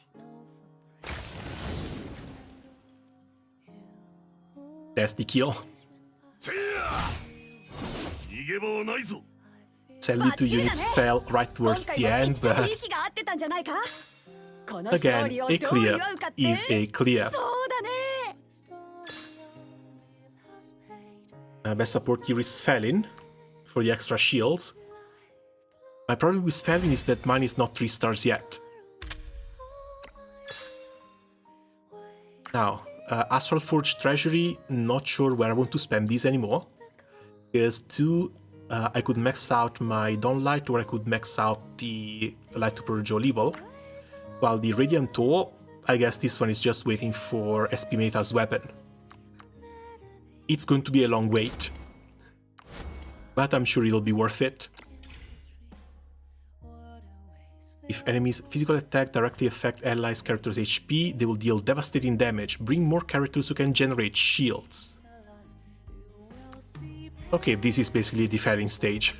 B: る。
A: That's the kill.
I: 逃げ場はないぞ。
A: Sadly, 2 units fell right
G: 今
A: towards
G: 回
A: the
G: は
A: end,
G: 息と
A: but
G: 息が合ってたんじゃないか。この
A: again,
G: 勝利をどう
A: a
G: 祝
A: clear
G: うかって。
A: is a clear.
G: そうだね。
A: Best support here is Felin for the extra shields. My problem with Felin is that mine is not 3 stars yet. Now, Astral Forge Treasury, not sure where I want to spend these anymore. Because 2, I could max out my Dawn Light, or I could max out the Light to Purge Level. While the Radiant Ore, I guess this one is just waiting for SP Meta's weapon. It's going to be a long wait, but I'm sure it'll be worth it. If enemies' physical attack directly affect allies' characters' HP, they will deal devastating damage. Bring more characters who can generate shields. Okay, this is basically the Felin stage.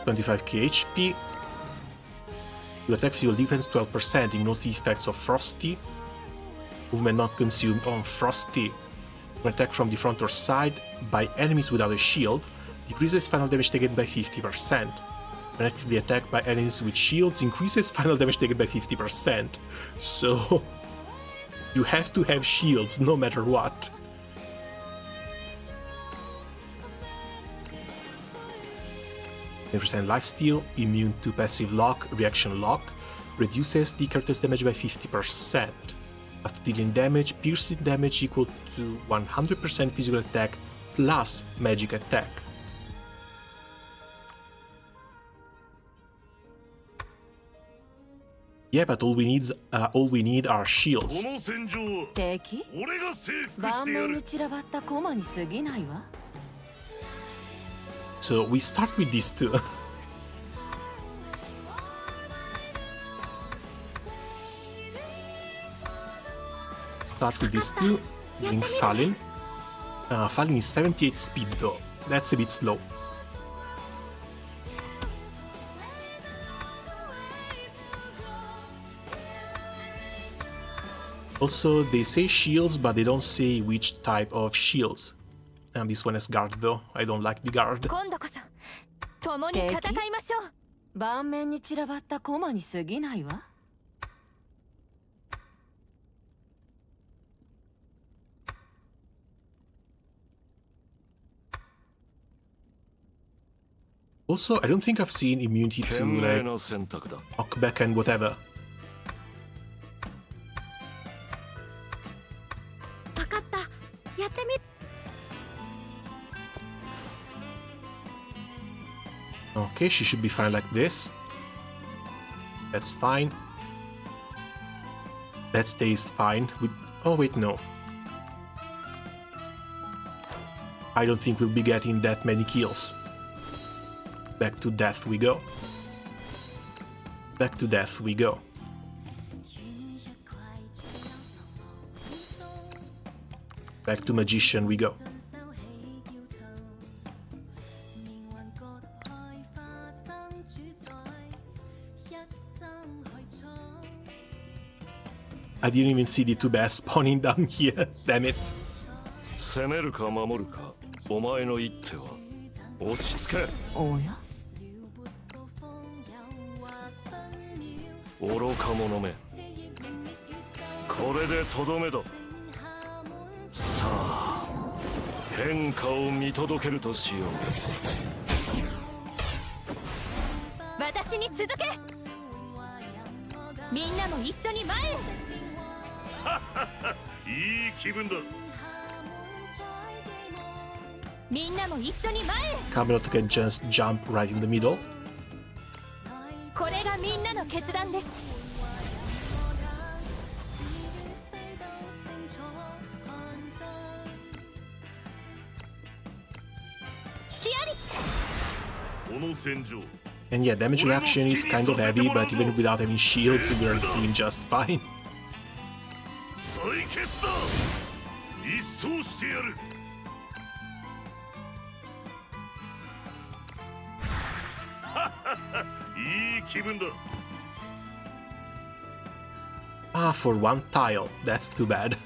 A: $25k HP. You attack physical defense 12%, ignores the effects of Frosty. Movement not consumed on Frosty. When attacked from the front or side by enemies without a shield, decreases final damage taken by 50%. When actively attacked by enemies with shields, increases final damage taken by 50%. So, you have to have shields no matter what. % lifesteal, immune to passive lock, reaction lock, reduces the character's damage by 50%. After dealing damage, piercing damage equal to 100% physical attack plus magic attack. Yeah, but all we need are shields.
I: この戦場は
G: 敵？
I: 俺が征服
G: 盤
I: してやる。
G: 面に散らばった駒に過ぎないわ。
A: So we start with these two. Start with these two, using Fallen. Fallen is 78 speed though, that's a bit slow. Also, they say shields, but they don't say which type of shields. And this one is guard though, I don't like the guard.
B: 今度こそ共に戦いましょう。
G: 盤面に散らばった駒に過ぎないわ。
A: Also, I don't think I've seen immunity to like knockback and whatever.
E: 分かった。やってみ。
A: Okay, she should be fine like this. That's fine. That stays fine. Oh wait, no. I don't think we'll be getting that many kills. Back to death we go. Back to death we go. Back to magician we go. I didn't even see the two bears spawning down here, damn it.
I: 攻めるか守るか、お前の一手は落ち着け。
G: おや？
I: 愚か者め。これでとどめだ。さあ、変化を見届けるとしよう。
B: 私に続け。みんなも一緒に前へ。
I: いい気分だ。
B: みんなも一緒に前へ。
A: Camelot can just jump right in the middle.
B: これがみんなの決断です。
A: I And yeah, damage reaction is kind of heavy, but even without having shields, we're doing just fine. Ah, for one tile. That's too bad.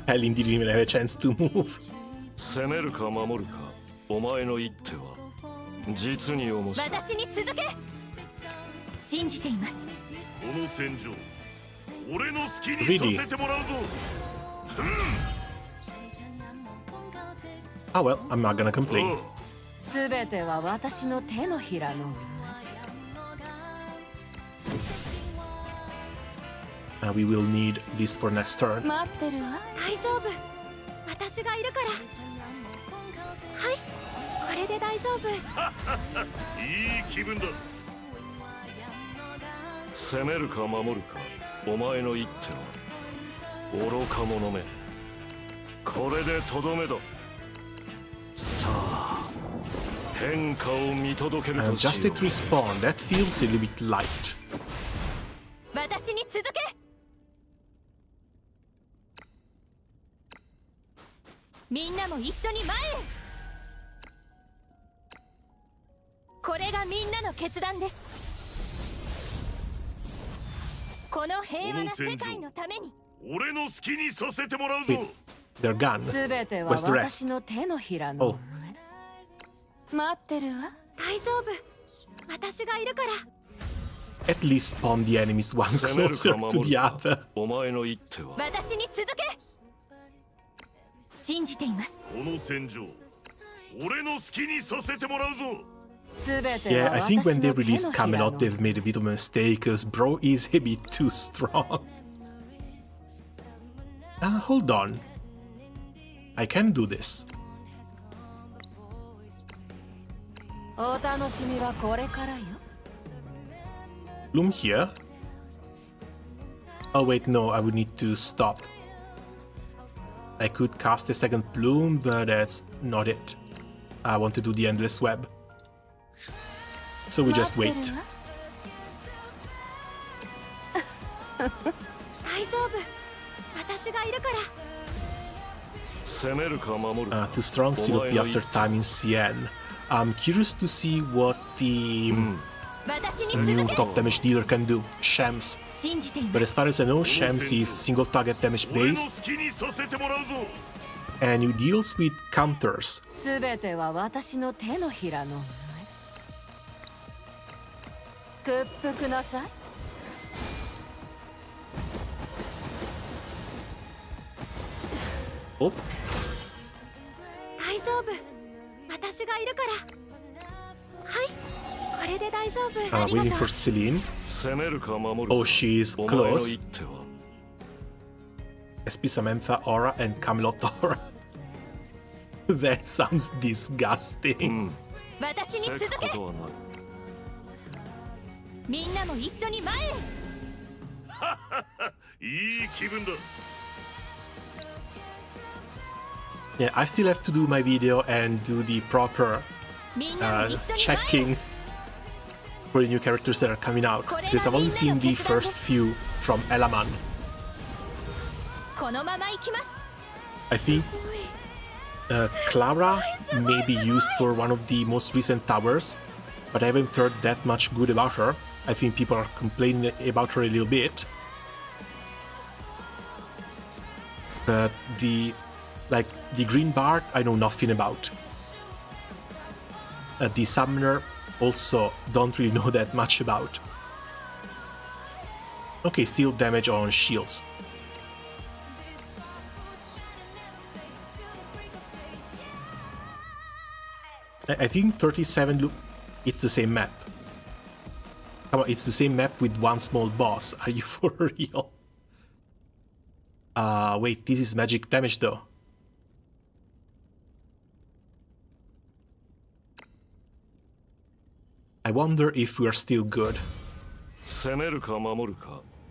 A: Helen didn't even have a chance to move.
I: 攻めるか守るかお前の一手は実に面白い。
B: 私に続け。信じています。
I: この戦場俺の好きに
A: Really?
I: させてもらうぞ。
A: Ah well, I'm not gonna complain.
G: すべては私の手のひらの。
A: We will need this for next turn.
G: 待ってるわ。
E: 大丈夫、私がいるから。はい、これで大丈夫。
I: いい気分だ。攻めるか守るかお前の一手は愚か者め。これでとどめだ。さあ変化を見届けるとしよう。
A: Just it respawn. That feels a little bit light.
B: 私に続け。みんなも一緒に前へ。これがみんなの決断です。この平和な世界のために。
I: 俺の好きにさせてもらうぞ。
A: They're gone.
G: すべては
A: What's the rest?
G: 私の手のひらの。待ってるわ。
E: 大丈夫、私がいるから。
A: At least spawn the enemies one closer to the other.
I: お前の一手は
B: 私に続け。信じています。
I: この戦場俺の好きにさせてもらうぞ。
A: Yeah, I think when they released Camelot, they've made a bit of a mistake, because Bro is a bit too strong. Hold on. I can do this.
G: お楽しみはこれからよ。
A: Bloom here. Oh wait, no, I would need to stop. I could cast a second Bloom, but that's not it. I want to do the Endless Web. So we just wait.
E: 大丈夫、私がいるから。
I: 攻めるか守るか
A: Too strong still be after time in CN. I'm curious to see what the new top damage dealer can do. Shams. But as far as I know, Shams is single target damage
I: 俺の
A: based
I: 好きにさせてもらうぞ。
A: and he deals with counters.
G: すべては私の手のひらの。屈服なさい。
A: Oh,
E: 大丈夫、私がいるから。はい、これで大丈夫。ありが
A: waiting
E: と
A: for
E: う。
A: Celine.
I: 攻めるか守るか
A: Oh, she's
I: お前の
A: close.
I: 一手は
A: SP Samantha Aura and Camelot Aura. That sounds disgusting.
B: 私に続
I: せく
B: け。
I: ことはない。
B: みんなも一緒に前へ。
I: いい気分だ。
A: Yeah, I still have to do my video and do the proper
B: みんなも一緒に前へ。
A: checking for the new characters that are coming out. Because I've only seen the first few from Elaman.
B: このまま行きます。
A: I think Clara may be used for one of the most recent towers, but I haven't heard that much good about her. I think people are complaining about her a little bit. But the Green Bard, I know nothing about. The Summoner, also don't really know that much about. Okay, still damage on shields. I think 37, look, it's the same map. Come on, it's the same map with one small boss. Are you for real? Wait, this is magic damage though. I wonder if we are still good.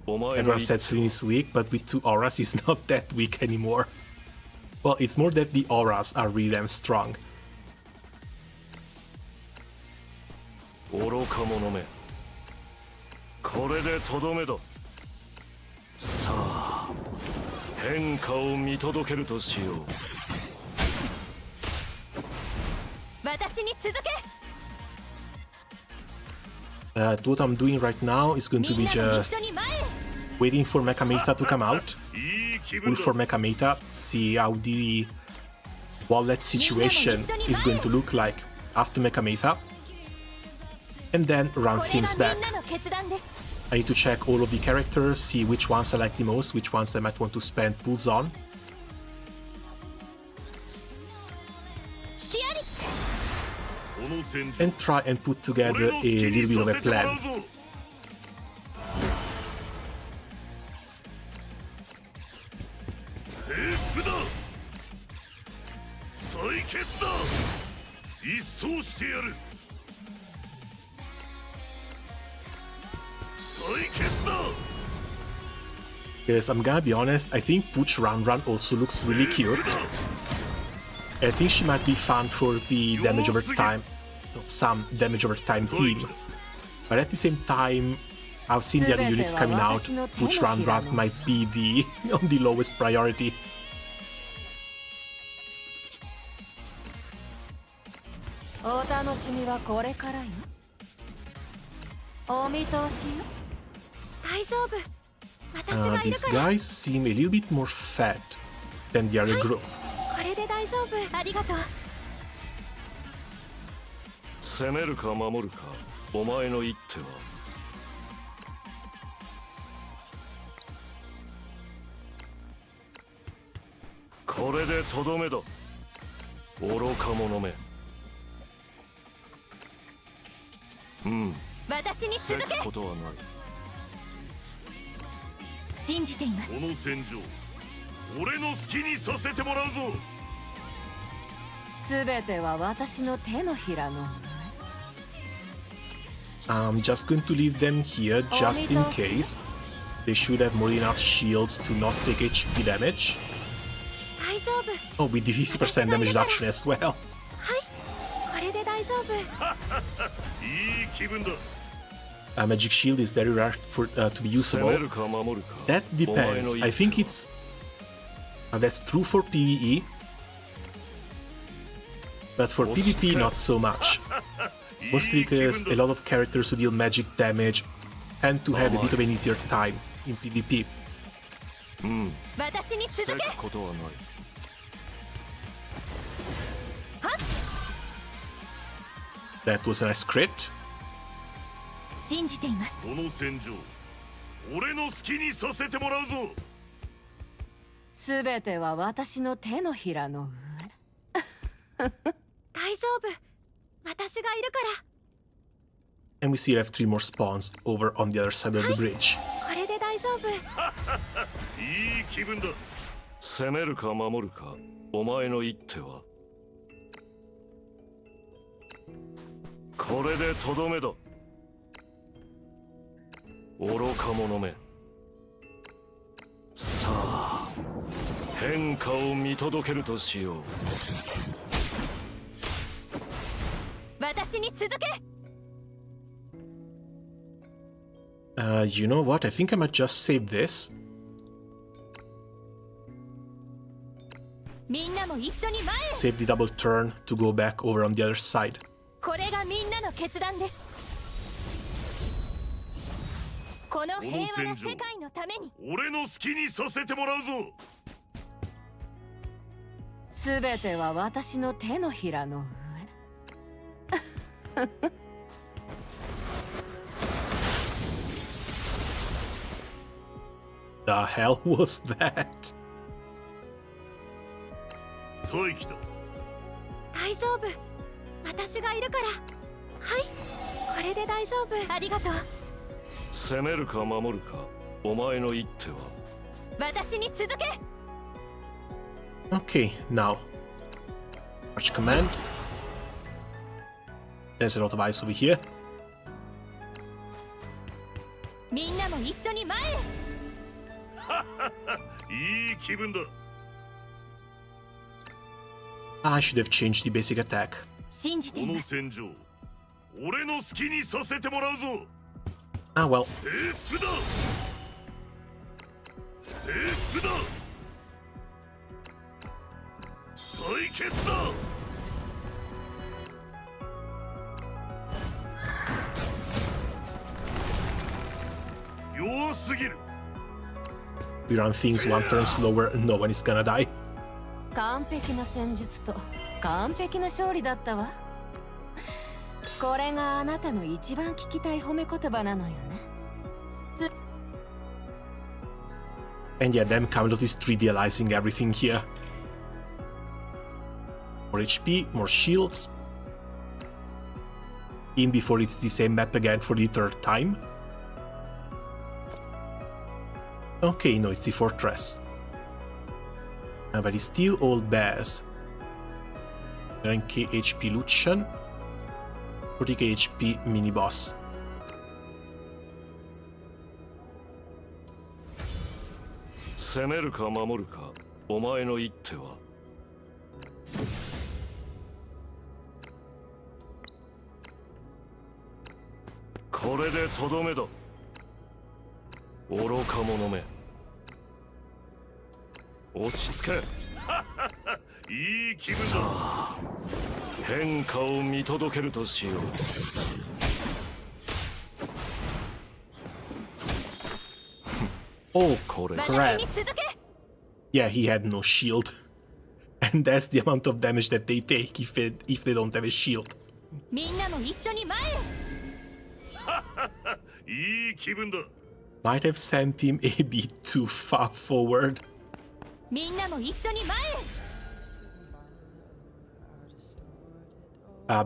A: Everyone said Serene is weak, but with 2 auras is not that weak anymore. Well, it's more that the auras are really damn strong. What I'm doing right now is going to be just waiting for Mecha Meta to come out. Wait for Mecha Meta, see how the wallet situation is going to look like after Mecha Meta, and then run things back. I need to check all of the characters, see which ones I like the most, which ones I might want to spend pools on. And try and put together a little bit of a plan. Because I'm gonna be honest, I think Pooch Run also looks really cute. I think she might be fun for the damage over time, some damage over time team. But at the same time, I've seen the other units coming out. Pooch Run might be on the lowest priority. These guys seem a little bit more fat than the other group. I'm just going to leave them here just in case. They should have more than enough shields to not take HP damage. Oh, with the 50% damage reduction as well. Magic Shield is very rare to be usable. That depends. I think it's... that's true for PvE. But for PvP, not so much. Mostly because a lot of characters who deal magic damage tend to have a bit of an easier time in PvP. That was a nice crit. And we still have 3 more spawns over on the other side of the bridge. You know what? I think I might just save this. Save the double turn to go back over on the other side. The hell was that?
B: 私に続け。
A: Okay, now. March command. There's a lot of ice over here.
B: みんなも一緒に前へ。
F: いい気分だ。
A: I should have changed the basic attack.
B: 信じて
F: この
B: います。
F: 戦場、俺の好きにさせてもらうぞ。
A: Ah well.
F: 征服だ。征服だ。採血だ。弱すぎる。
A: We run things one turn slower, no one is gonna die.
G: 完璧な戦術と完璧な勝利だったわ。これがあなたの一番聞きたい褒め言葉なのよね。
A: And yeah, damn Camelot is 3D-alizing everything here. More HP, more shields. In before it's the same map again for the third time. Okay, no, it's the fortress. But it's still old bears. 9k HP Lucian. 40k HP mini boss.
I: 攻めるか守るか、お前の一手は。これでとどめだ。愚か者め。落ち着け。
F: いい気分だ。
I: 変化を見届けるとしよう。
A: Oh,
I: これ。
A: crap.
B: に続け。
A: Yeah, he had no shield. And that's the amount of damage that they take if they don't have a shield.
B: みんなも一緒に前へ。
F: いい気分だ。
A: Might have sent him a bit too far forward.
B: みんなも一緒に前へ。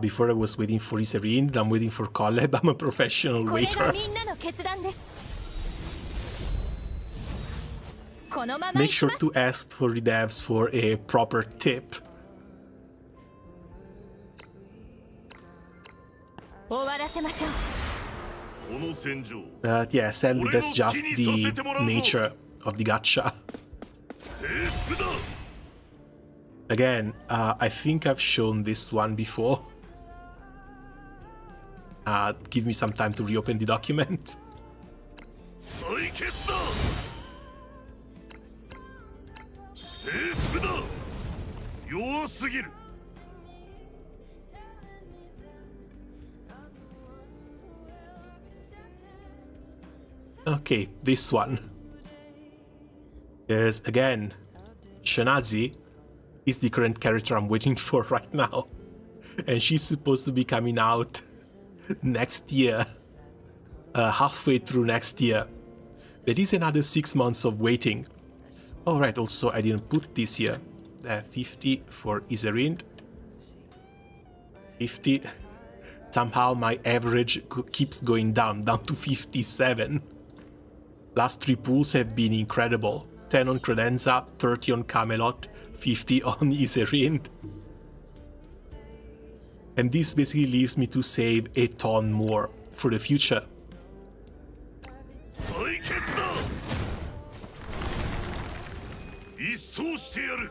A: Before I was waiting for YSERINDE, I'm waiting for Collab. I'm a professional
B: これが
A: waiter.
B: みんなの決断です。このまま
A: Make
B: 行き
A: sure
B: ます。
A: to ask for the devs for a proper tip.
B: 終わらせましょう。
F: この戦場、
A: But yeah, sadly that's just the nature of the gacha.
F: 征服だ。
A: Again, I think I've shown this one before. Give me some time to reopen the document.
F: 採血だ。征服だ。弱すぎる。
A: Okay, this one. There's again, Shanazi is the current character I'm waiting for right now. And she's supposed to be coming out next year. Halfway through next year. That is another 6 months of waiting. Oh right, also I didn't put this here. 50 for YSERINDE. 50. Somehow my average keeps going down to 57. Last 3 pools have been incredible. 10 on Credenza, 30 on Camelot, 50 on YSERINDE. And this basically leaves me to save a ton more for the future.
F: 採血だ。一掃してやる。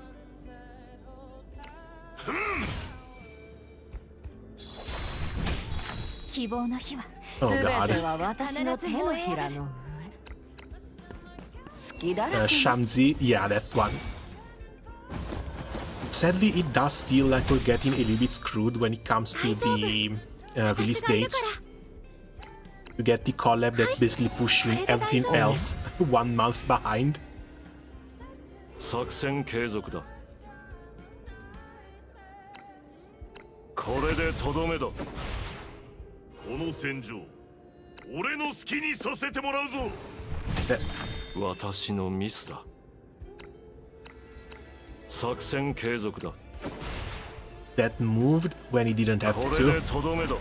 B: 希望の火は
A: Oh
G: 全て
A: god.
G: は私の手のひらの上。好きだらけ。
A: Shamsi, yeah, that one. Sadly, it does feel like we're getting a little bit screwed when it comes to the release dates. You get the collab that's basically pushing everything else 1 month behind.
I: 作戦継続だ。これでとどめだ。
F: この戦場、俺の好きにさせてもらうぞ。
I: 私のミスだ。作戦継続だ。
A: That moved when he didn't have
I: これで
A: to.
I: とどめだ。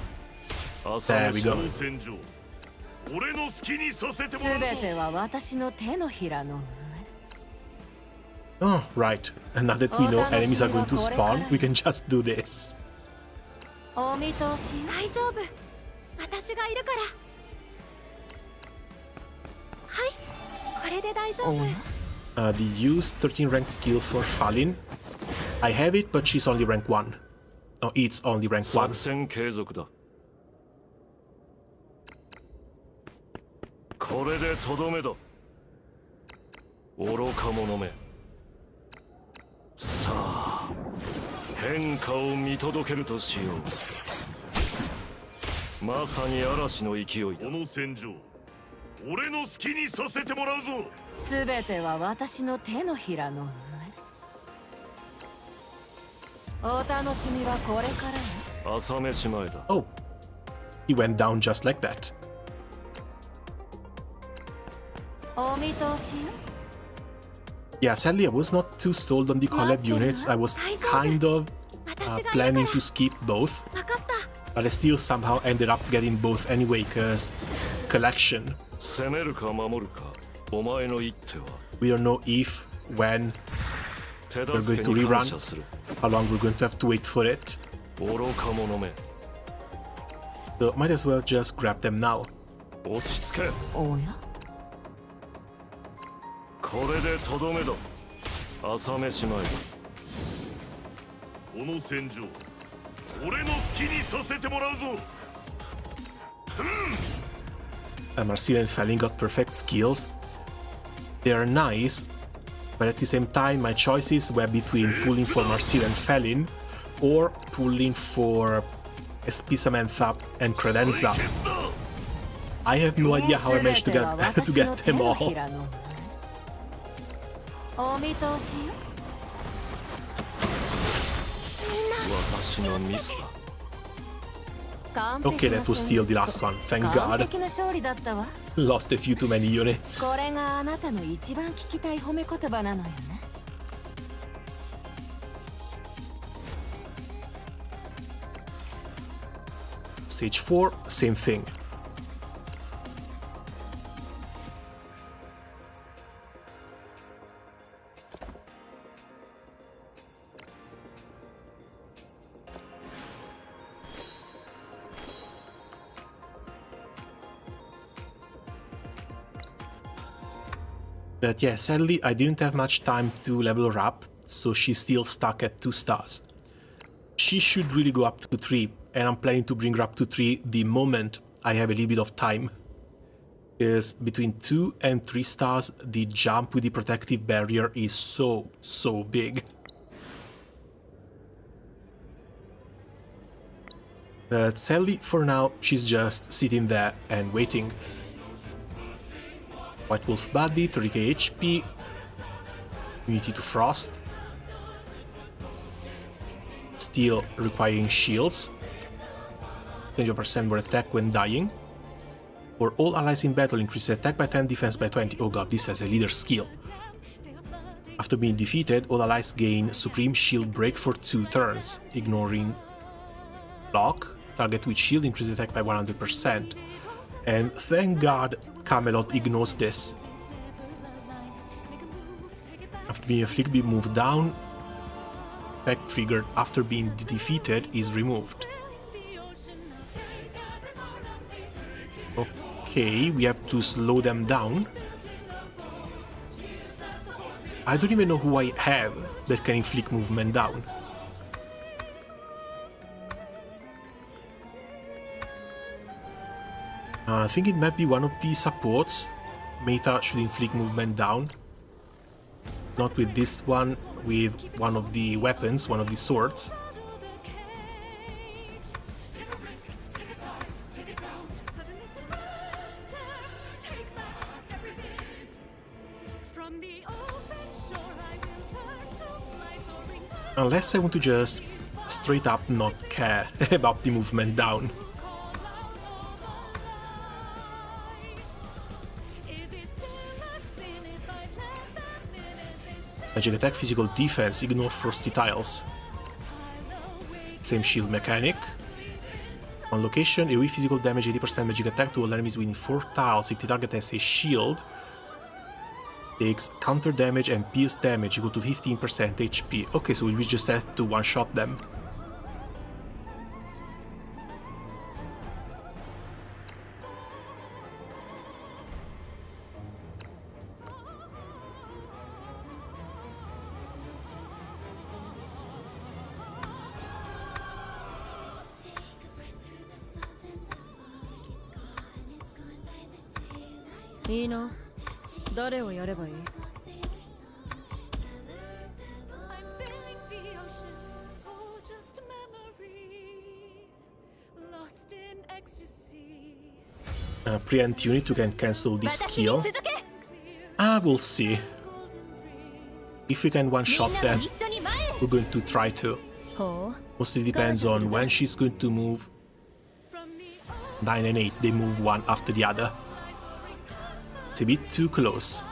A: There we
F: こ
A: go.
F: の戦場、俺の好きにさせてもらうぞ。
G: 全ては私の手のひらの
A: Oh, right. And now that we know enemies are going to spawn, we can just do this.
G: お見通し
E: 大丈夫、私がいるから。はい、これで大丈夫。
A: The use 13 rank skill for Falin. I have it, but she's only rank 1. Oh, it's only rank 1.
I: 作戦継続だ。これでとどめだ。愚か者め。さあ、変化を見届けるとしよう。まさに嵐の勢いだ。この戦場、俺の好きにさせてもらうぞ。
G: すべては私の手のひらの上。お楽しみはこれからよ。
I: 朝飯前だ。
A: Oh, he went down just like that.
G: お見通しよ。
A: Yeah, sadly I was not too sold on the collab units. I was kind of planning to skip both, but I still somehow ended up getting both anyway, cause collection.
I: 攻めるか守るか、お前の一手は。
A: We don't know if, when we're going to rerun, how long we're going to have to wait for it.
I: 愚か者め。
A: So might as well just grab them now.
I: 落ち着け。
G: おや。
I: これでとどめだ。朝飯前だ。この戦場、俺の好きにさせてもらうぞ。
A: Marcel and Felin got perfect skills. They are nice, but at the same time my choices were between pulling for Marcel and Felin or pulling for Samantha and Credenza. I have no idea how I managed to get them all.
G: お見通しよ。
I: 私のミスだ。
A: Okay, that was still the last one, thank God.
G: 完璧な勝利だったわ。
A: Lost a few too many units.
G: これがあなたの一番聞きたい褒め言葉なのよね。
A: Stage 4, same thing. But yeah, sadly I didn't have much time to level her up, so she's still stuck at 2 stars. She should really go up to 3, and I'm planning to bring her up to 3 the moment I have a little bit of time. Because between 2 and 3 stars, the jump with the protective barrier is so big. But sadly, for now, she's just sitting there and waiting. White Wolf Body, 30k HP, immunity to Frost, still requiring shields, 20% more attack when dying. For all allies in battle, increases attack by 10, defense by 20. Oh god, this has a leader skill. After being defeated, all allies gain Supreme Shield Break for 2 turns, ignoring block. Target with shield increases attack by 100%. And thank god Camelot ignores this. After being flicked, be moved down. Effect triggered after being defeated is removed. Okay, we have to slow them down. I don't even know who I have that can inflict movement down. I think it might be one of the supports. Meta should inflict movement down. Not with this one, with one of the weapons, one of the swords. Unless I want to just straight up not care about the movement down. Magic attack, physical defense, ignore frosty tiles. Same shield mechanic. On location, AoE physical damage, 80% magic attack to all enemies within 4 tiles if the target has a shield. Takes counter damage and pierce damage equal to 15% HP. Okay, so we just have to one-shot them.
B: いいな。誰をやればいい？Preempt
A: unit, you can cancel this skill. We'll see. If we can one-shot them, we're going to try to. Mostly depends on when she's going to move. 9 and 8, they move one after the other. It's a bit too close.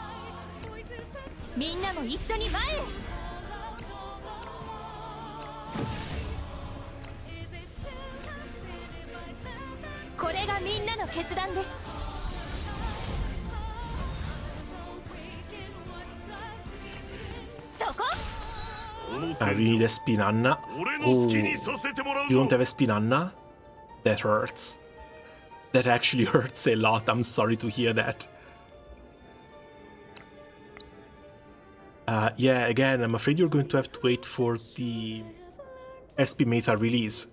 A: I really need a Spinanna. Oh, you don't have a Spinanna? That hurts. That actually hurts a lot. I'm sorry to hear that. Yeah, again, I'm afraid you're going to have to wait for the SP meta release.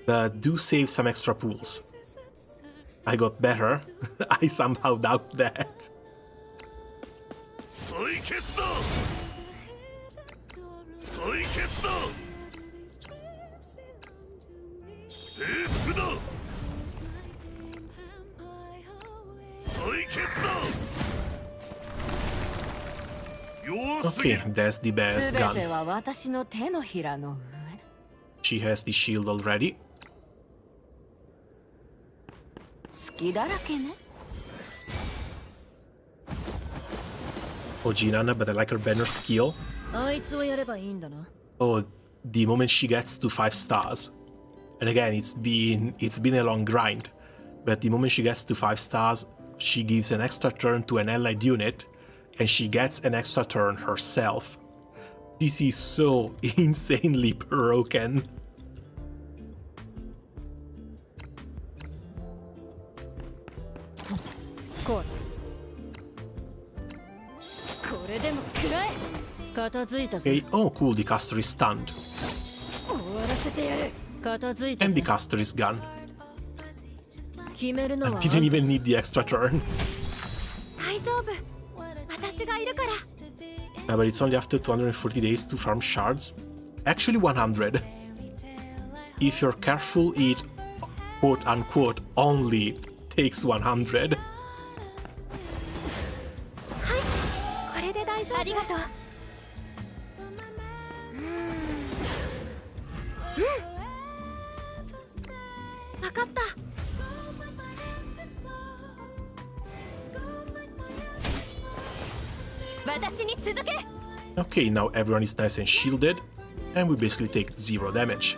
A: But do save some extra pools. I got better. I somehow doubt that. Okay, that's the best gun. She has the shield already. Ojinana, but I like her banner skill. Oh, the moment she gets to 5 stars. And again, it's been a long grind. But the moment she gets to 5 stars, she gives an extra turn to an allied unit, and she gets an extra turn herself. This is so insanely broken. Okay, oh cool, the caster is stunned. And the caster is gone. I didn't even need the extra turn. But it's only after 240 days to farm shards. Actually 100. If you're careful, it quote-unquote only takes 100. Okay, now everyone is nice and shielded, and we basically take 0 damage.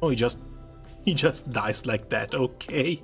A: Oh, he just dies like that, okay.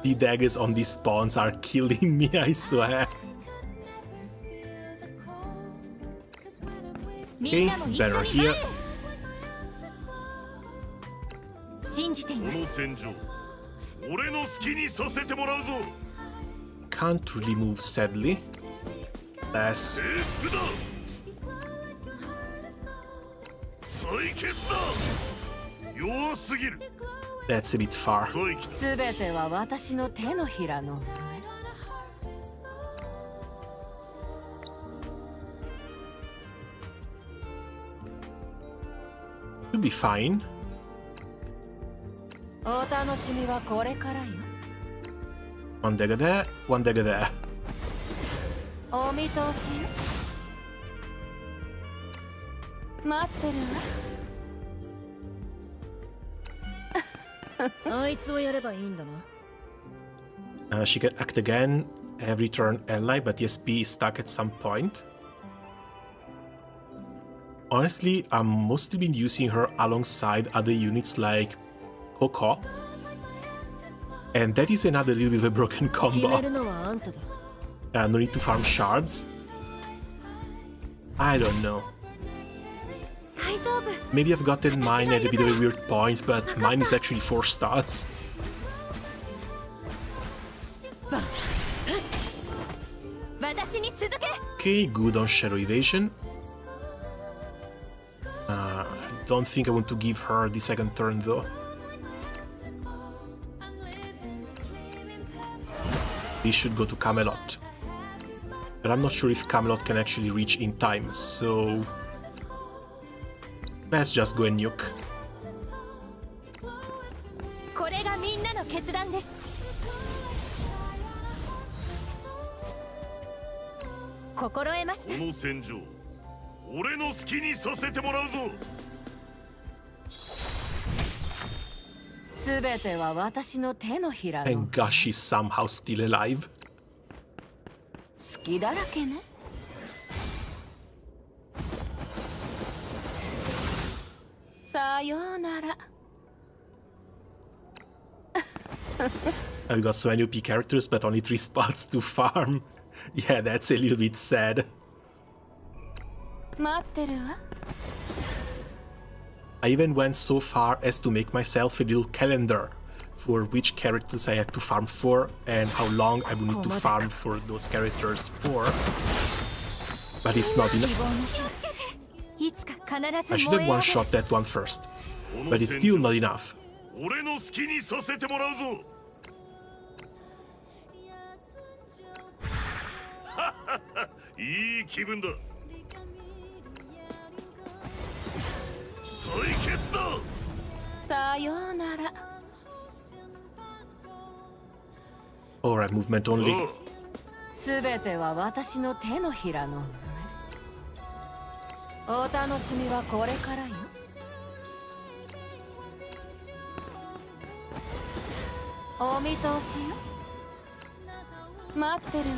A: The daggers on these spawns are killing me, I swear. Okay, banner here. Can't really move, sadly. Less. That's a bit far.
G: すべては私の手のひらの上。
A: Should be fine.
G: お楽しみはこれからよ。
A: One dagger there, one dagger there.
G: お見通しよ。待ってるわ。
B: あいつをやればいいんだな。
A: She can act again every turn ally, but the SP is stuck at some point. Honestly, I've mostly been using her alongside other units like Coco. And that is another little bit of a broken
B: 決め
A: combo.
B: るのはあんただ。
A: No need to farm shards. I don't know.
E: 大丈夫。
A: Maybe I've gotten mine at a bit of a weird point, but mine is actually 4 stars.
B: 私に続け。
A: Okay, good on Shadow Evasion. Don't think I want to give her the second turn though. This should go to Camelot. But I'm not sure if Camelot can actually reach in time, so... Let's just go and nuke.
B: これがみんなの決断です。心得ました。
F: この戦場、俺の好きにさせてもらうぞ。
G: すべては私の手のひらの。
A: Thank gosh she's somehow still alive.
G: 好きだらけね。さようなら。
A: I've got so many OP characters, but only 3 spots to farm. Yeah, that's a little bit sad.
G: 待ってるわ。
A: I even went so far as to make myself a little calendar for which characters I had to farm for and how long I would need to farm for those characters for. But it's not enough.
B: いつか必ず
A: I should
B: 燃
A: have
B: え上がる。
A: one-shot that one first. But it's still not enough.
F: 俺の好きにさせてもらうぞ。いい気分だ。採血だ。
G: さようなら。
A: Alright, movement only.
G: すべては私の手のひらの上。お楽しみはこれからよ。お見通しよ。待ってるわ。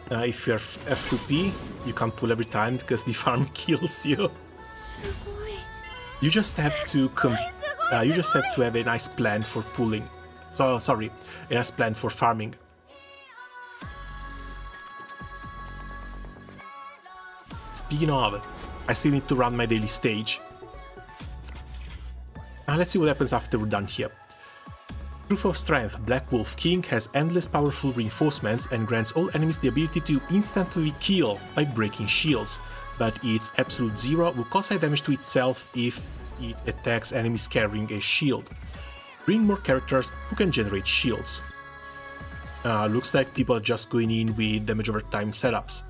A: If you're F2P, you can't pull every time because the farm kills you. You just have to have a nice plan for pulling. So sorry, a nice plan for farming. Speaking of, I still need to run my daily stage. Now let's see what happens after we're done here. Proof of Strength, Black Wolf King has endless powerful reinforcements and grants all enemies the ability to instantly kill by breaking shields, but its absolute zero will cause high damage to itself if it attacks enemies carrying a shield. Bring more characters who can generate shields. Looks like people are just going in with damage over time setups.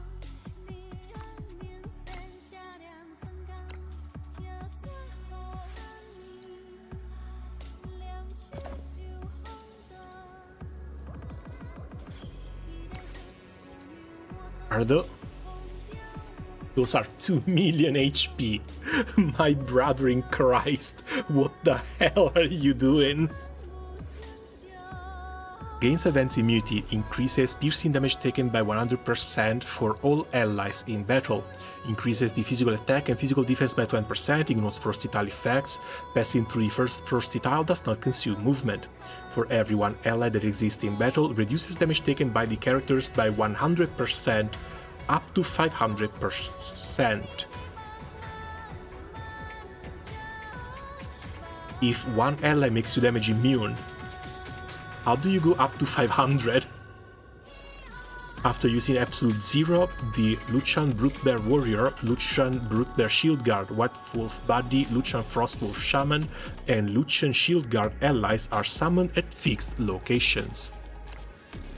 A: Those are 2 million HP. My brother in Christ, what the hell are you doing? Gains Advanced Immunity, increases piercing damage taken by 100% for all allies in battle, increases the physical attack and physical defense by 20%, ignores versatile effects, passing through the versatile does not consume movement. For every one ally that exists in battle, reduces damage taken by the characters by 100% up to 500%. If one ally makes you damage immune, how do you go up to 500? After using Absolute Zero, the Lucian Brute Bear Warrior, Lucian Brute Bear Shield Guard, White Wolf Buddy, Lucian Frostwolf Shaman, and Lucian Shield Guard allies are summoned at fixed locations.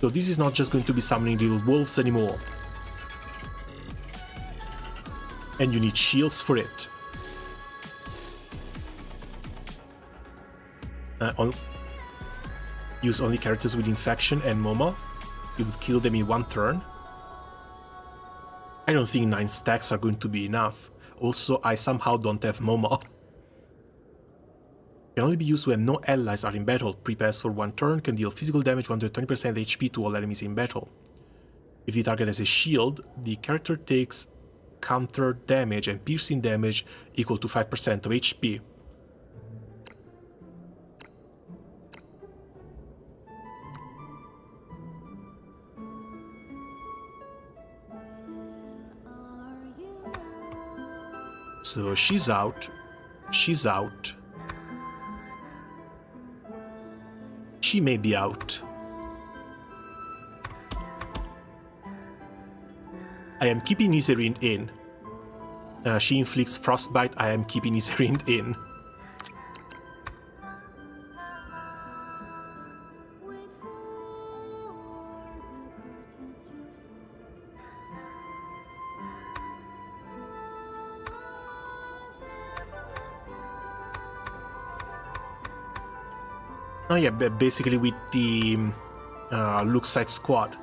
A: So this is not just going to be summoning little wolves anymore. And you need shields for it. Use only characters with Infection and Momo. You would kill them in one turn. I don't think 9 stacks are going to be enough. Also, I somehow don't have Momo. Can only be used when no allies are in battle. Prepares for 1 turn, can deal physical damage 120% HP to all enemies in battle. If the target has a shield, the character takes counter damage and piercing damage equal to 5% of HP. So she's out. She's out. She may be out. I am keeping YSERINDE in. She inflicts Frostbite. I am keeping YSERINDE in. Oh yeah, basically with the Luxite squad.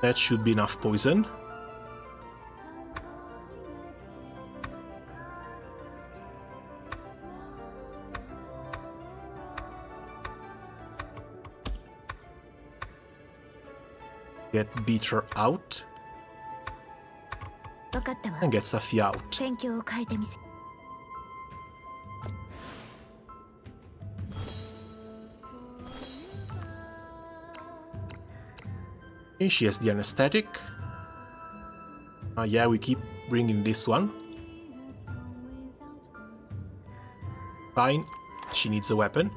A: That should be enough poison. Get Beater out. And get Safi out. And she has the anesthetic. Yeah, we keep bringing this one. Fine. She needs a weapon.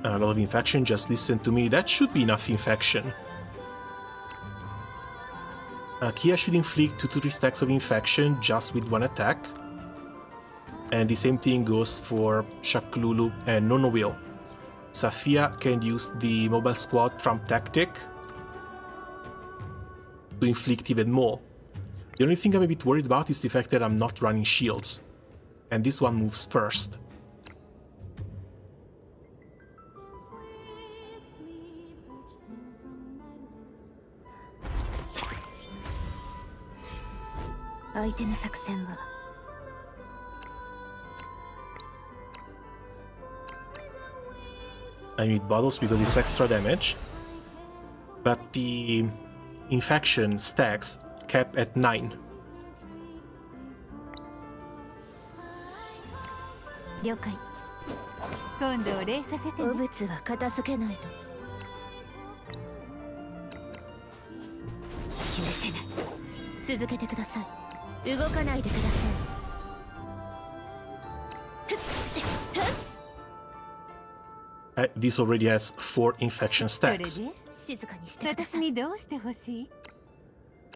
A: A lot of infection, just listen to me. That should be enough infection. Kia should inflict 2 to 3 stacks of infection just with 1 attack. And the same thing goes for Shaklulu and Nonowil. Safia can use the Mobile Squad Trump tactic to inflict even more. The only thing I'm a bit worried about is the fact that I'm not running shields. And this one moves first. I need bottles because it's extra damage, but the infection stacks cap at 9. This already has 4 infection stacks.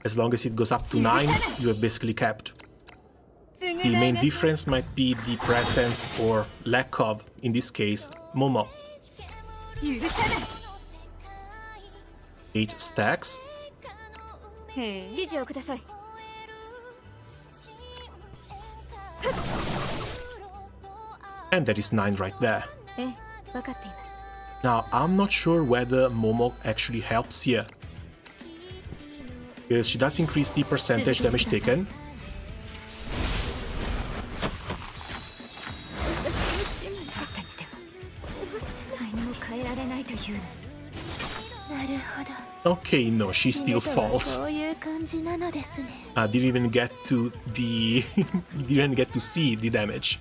A: As long as it goes up to 9, you have basically capped. The main difference might be the presence or lack of, in this case, Momo. 8 stacks. And that is 9 right there. Now, I'm not sure whether Momo actually helps here. Because she does increase the percentage damage taken. Okay, no, she still falls.
E: こういう感じなのですね。
A: Didn't even get to the didn't get to see the damage.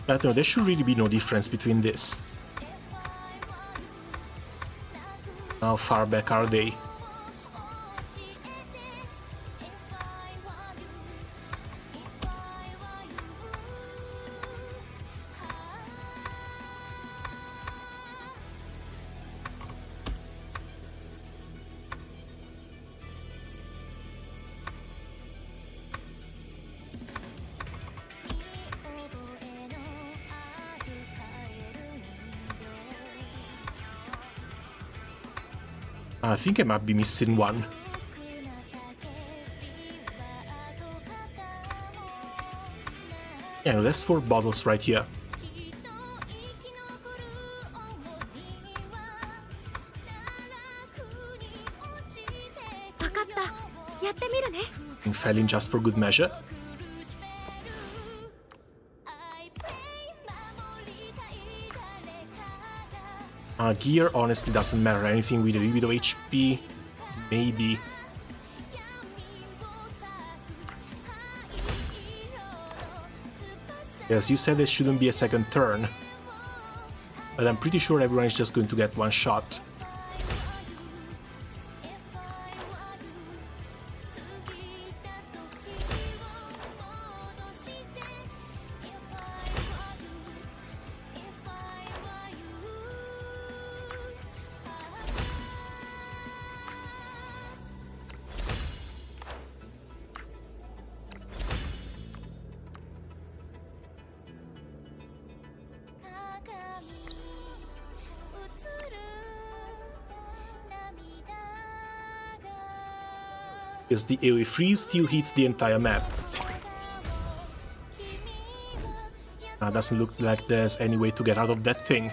A: But no, there should really be no difference between this. How far back are they? I think I might be missing one. Yeah, no, there's 4 bottles right here. And failing just for good measure. Gear honestly doesn't matter. Anything with a little bit of HP, maybe. Yes, you said there shouldn't be a second turn, but I'm pretty sure everyone is just going to get one shot. Because the AoE freeze still hits the entire map. Doesn't look like there's any way to get out of that thing.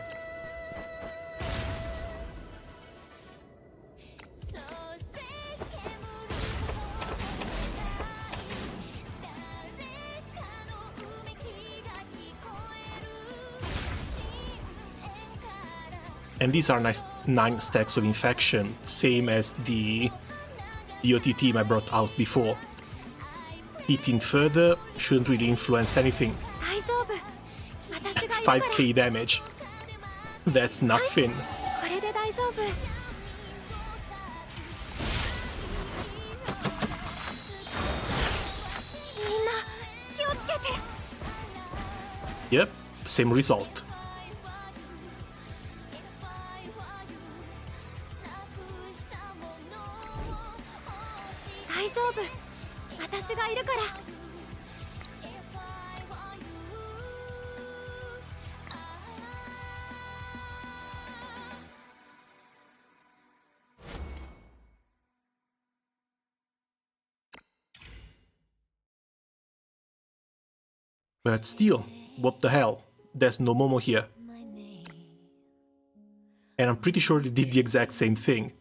A: And these are nice 9 stacks of infection, same as the DOT team I brought out before. Hitting further shouldn't really influence anything. 5k damage. That's nothing.
E: これで大丈夫。
A: Yep, same result.
E: 大丈夫。私がいるから。
A: But still, what the hell? There's no Momo here. And I'm pretty sure they did the exact same thing.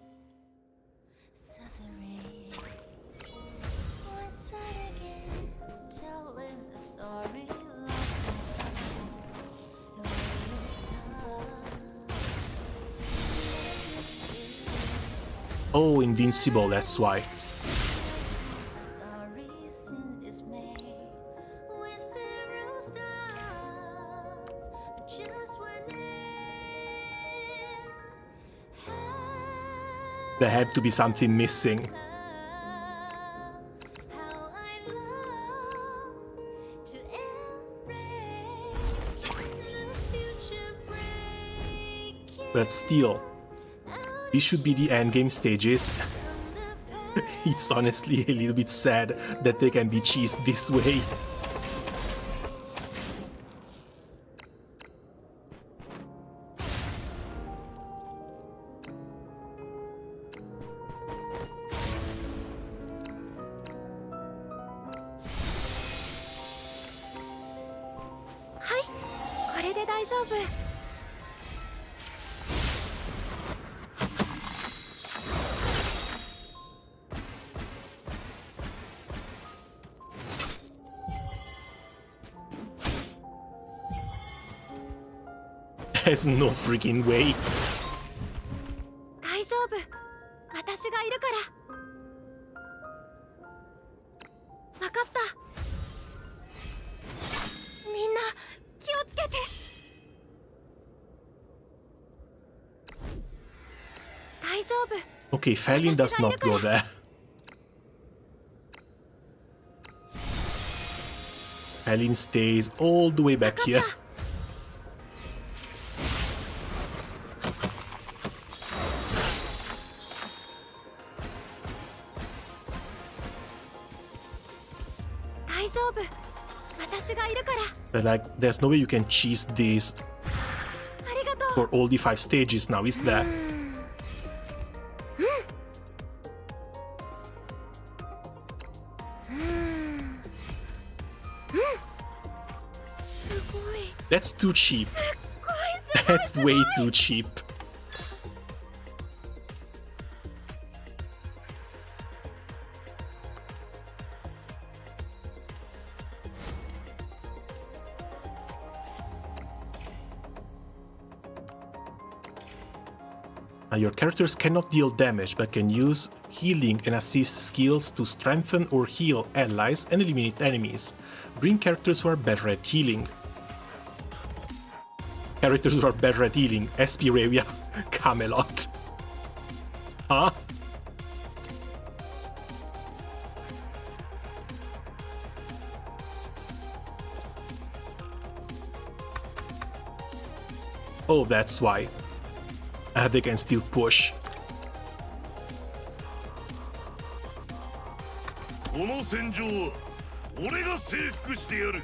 A: Oh, invincible, that's why. There had to be something missing. But still, these should be the endgame stages. It's honestly a little bit sad that they can be cheesed this way.
E: 大丈夫。
A: There's no freaking way.
E: 大丈夫。私がいるから。わかった。みんな気をつけて。大丈夫。
A: Okay, Felin does not go there. Felin stays all the way back here.
E: 大丈夫。私がいるから。
A: But like, there's no way you can cheese this
E: ありがとう。
A: for all the 5 stages now, is there?
E: すごい。
A: That's too cheap. That's way too cheap. Your characters cannot deal damage, but can use healing and assist skills to strengthen or heal allies and eliminate enemies. Bring characters who are better at healing. Characters who are better at healing. Aspiravia, Camelot. Huh? Oh, that's why. They can still push.
F: この戦場は俺が征服してやる。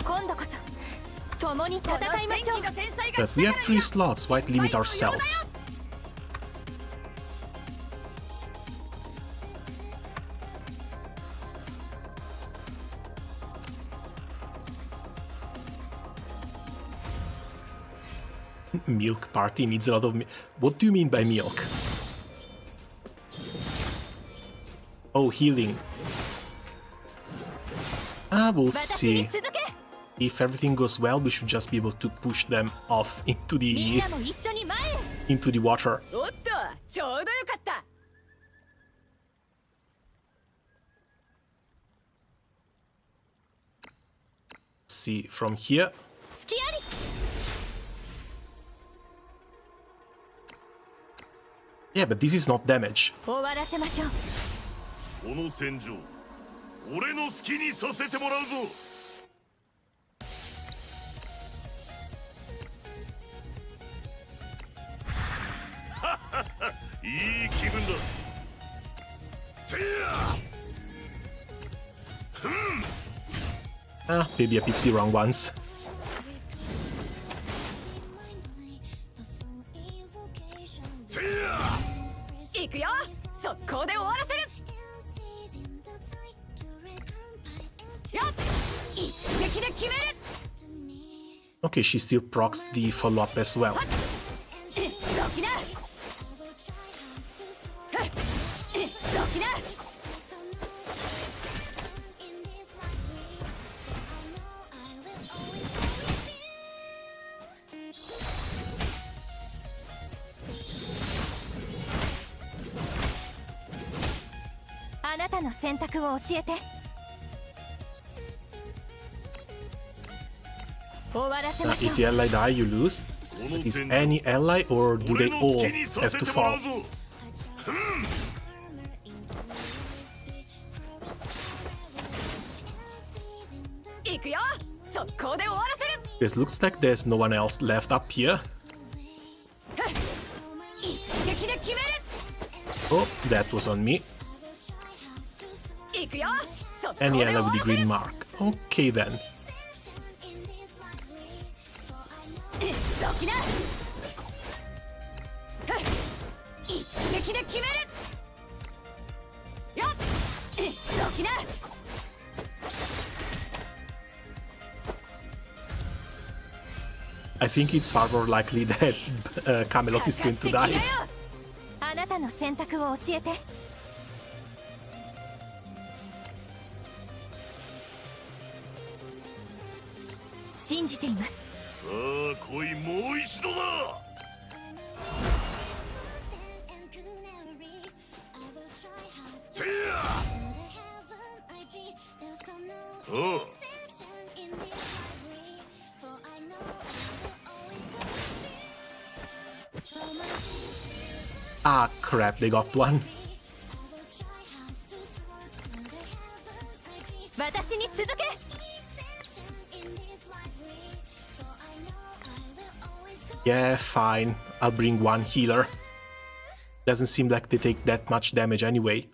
B: 今度こそ共に戦いましょう。
A: But we have 3 slots, why limit ourselves? Milk party needs a lot of milk. What do you mean by milk? Oh, healing. We'll see. If everything goes well, we should just be able to push them off into the water.
G: おっと、ちょうどよかった。
A: See from here.
B: スキアリ。
A: Yeah, but this is not damage.
B: 終わらせましょう。
F: この戦場俺の好きにさせてもらうぞ。いい気分だ。
A: Maybe I picked the wrong ones.
G: 行くよ。速攻で終わらせる。よっ。一撃で決める。
A: Okay, she still procs the follow-up as well.
G: どきな。どきな。
B: あなたの選択を教えて。終わらせましょう。
A: If the ally die, you lose. But is any ally or do they all have to fall?
G: 行くよ。速攻で終わらせる。
A: This looks like there's no one else left up here.
G: 一撃で決める。
A: Oh, that was on me.
G: 行くよ。速攻
A: Any
G: で終
A: ally
G: わ
A: with
G: ら
A: the
G: せる。
A: green mark. Okay then.
G: どきな。一撃で決める。よっ。どきな。
A: I think it's far more likely that Camelot is going to die.
B: あなたの選択を教えて。信じています。
F: さあ来い、もう一度だ。せや。おう。
A: Ah, crap, they got one.
B: 私に続け。
A: Yeah, fine. I'll bring one healer. Doesn't seem like they take that much damage anyway.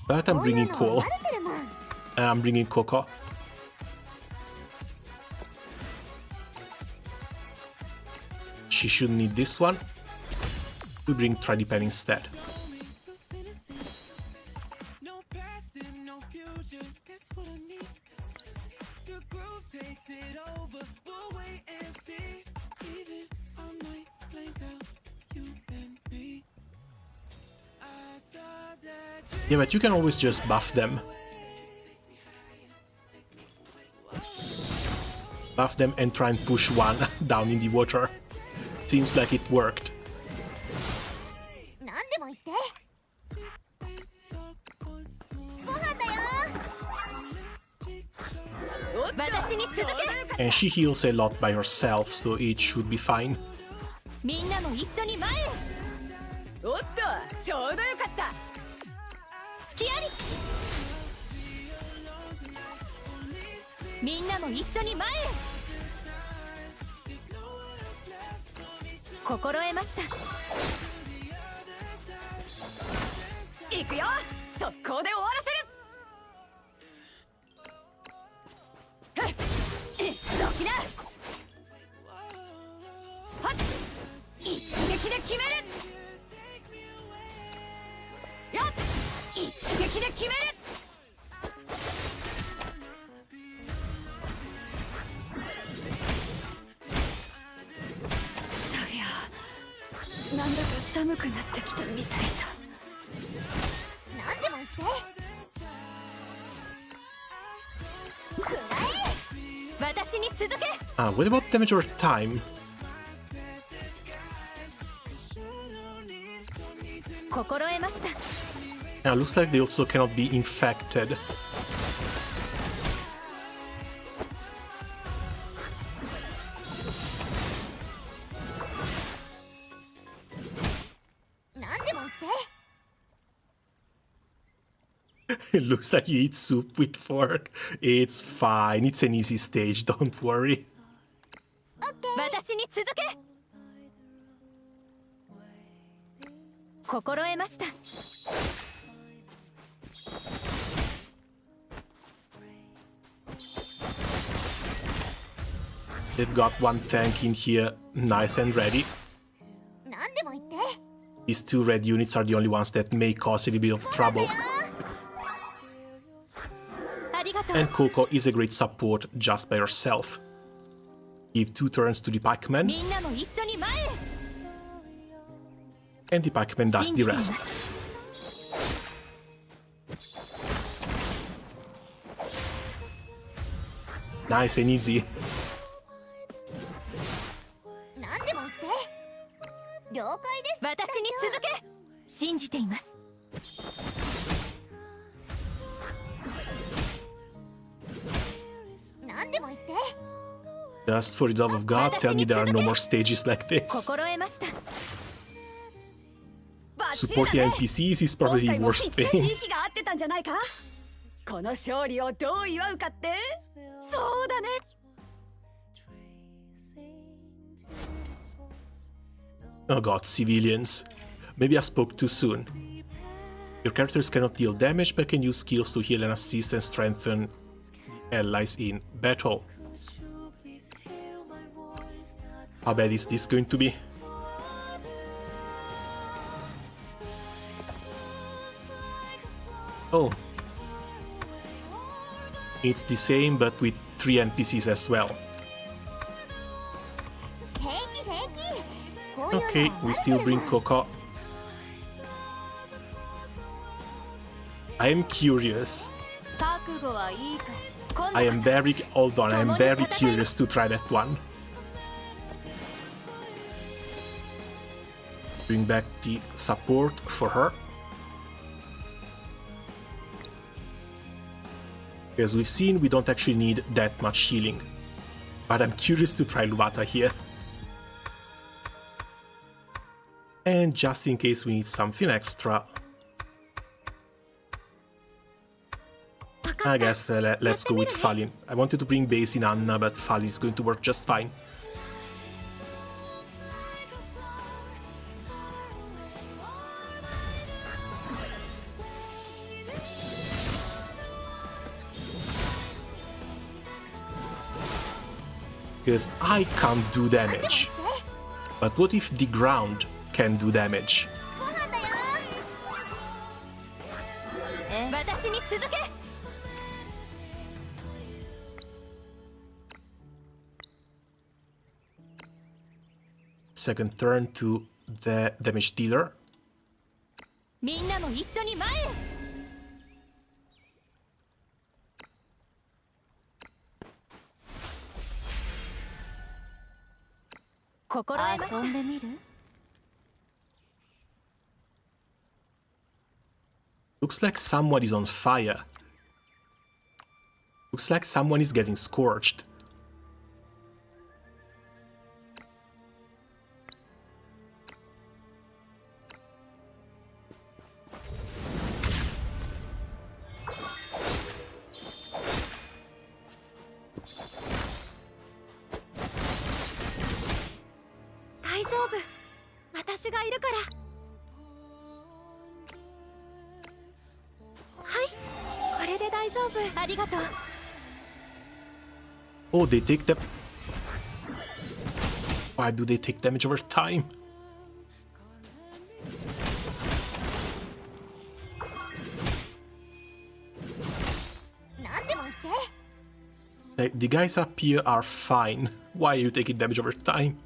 A: But I'm bringing Cole. I'm bringing Coco. She should need this one. We bring Tradipen instead. Yeah, but you can always just buff them. Buff them and try and push one down in the water. Seems like it worked. And she heals a lot by herself, so it should be fine.
B: みんなも一緒に前へ。おっと、ちょうどよかった。隙あり。みんなも一緒に前へ。心得ました。行くよ。速攻で終わらせる。どきな。はっ。一撃で決める。よっ。一撃で決める。そりゃなんだか寒くなってきたみたいだ。なんでも言って。くらえ。私に続け。
A: What about damage or time?
B: 心得ました。
A: Looks like they also cannot be infected. It looks like you eat soup with fork. It's fine. It's an easy stage, don't worry.
B: 私に続け。心得ました。
A: They've got one tank in here, nice and ready. These two red units are the only ones that may cause a little bit of trouble. And Coco is a great support just by herself. Give 2 turns to the pikeman. And the pikeman does the rest. Nice and easy.
B: 私に続け。信じています。何でも言って。
A: Just for the love of God, tell me there are no more stages like this.
B: 心得ました。
A: Supporting NPCs is probably the worst thing.
G: この勝利をどう祝うかって。そうだね。
A: Oh god, civilians. Maybe I spoke too soon. Your characters cannot deal damage, but can use skills to heal and assist and strengthen allies in battle. How bad is this going to be? Oh. It's the same but with 3 NPCs as well. Okay, we still bring Coco. I am curious. I am very... Hold on, I am very curious to try that one. Bring back the support for her. As we've seen, we don't actually need that much healing. But I'm curious to try Luvata here. And just in case we need something extra, I guess let's go with Falin. I wanted to bring base in Anna, but Falin is going to work just fine. Because I can't do damage. But what if the ground can do damage? Second turn to the damage dealer. Looks like someone is on fire. Looks like someone is getting scorched. Oh, they take them. Why do they take damage over time? Like, the guys up here are fine. Why are you taking damage over time?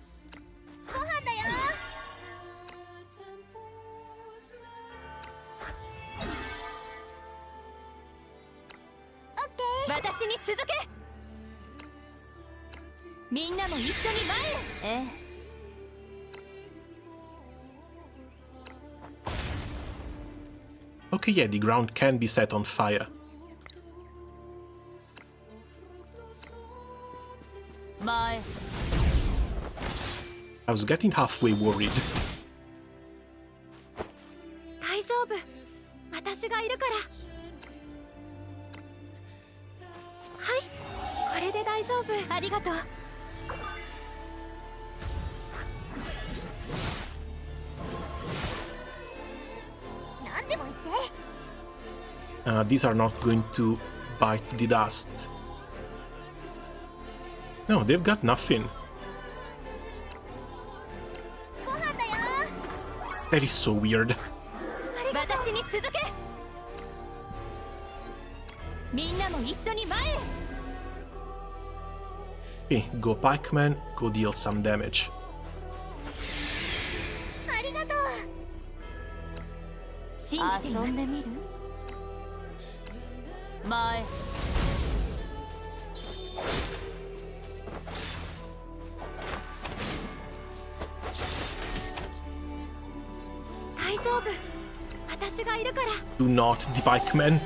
A: Okay, yeah, the ground can be set on fire. I was getting halfway worried. These are not going to bite the dust. No, they've got nothing. That is so weird. Okay, go Pikeman, go deal some damage. Do not, the Pikeman.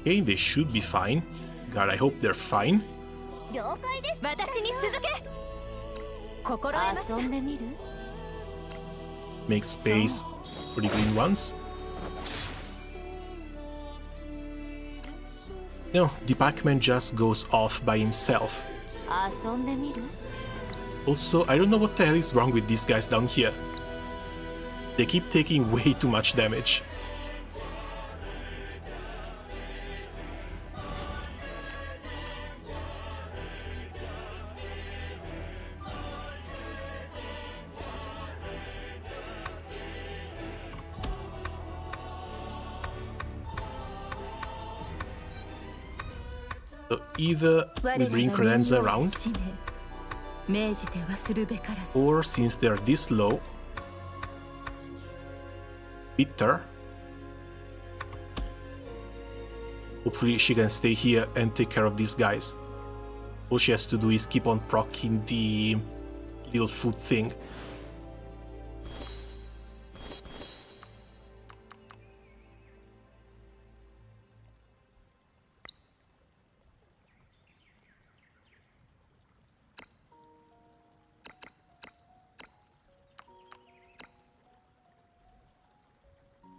A: Okay, they should be fine. God, I hope they're fine. Make space for the green ones. No, the Pac-Man just goes off by himself. Also, I don't know what the hell is wrong with these guys down here. They keep taking way too much damage. So either we bring credenza around, or since they're this low, bitter. Hopefully she can stay here and take care of these guys. All she has to do is keep on proccing the little food thing.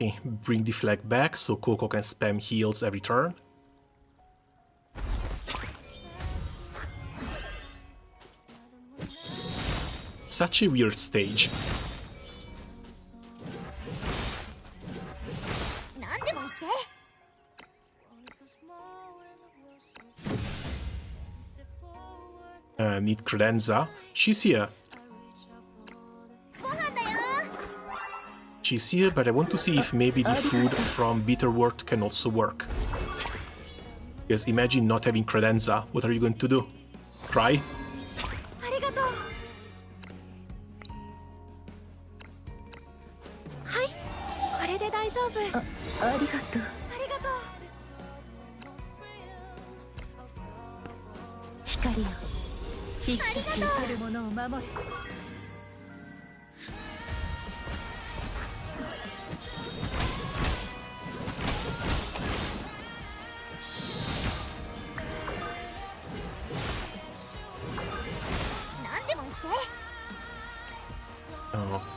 A: Okay, bring the flag back so Coco can spam heals every turn. Such a weird stage. Need credenza. She's here. She's here, but I want to see if maybe the food from Bitterwort can also work. Because imagine not having credenza. What are you going to do? Cry?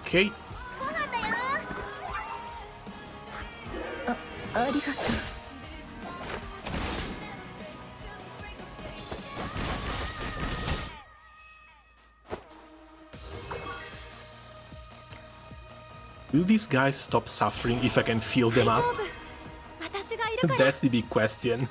A: Okay. Will these guys stop suffering if I can fill them up? That's the big question.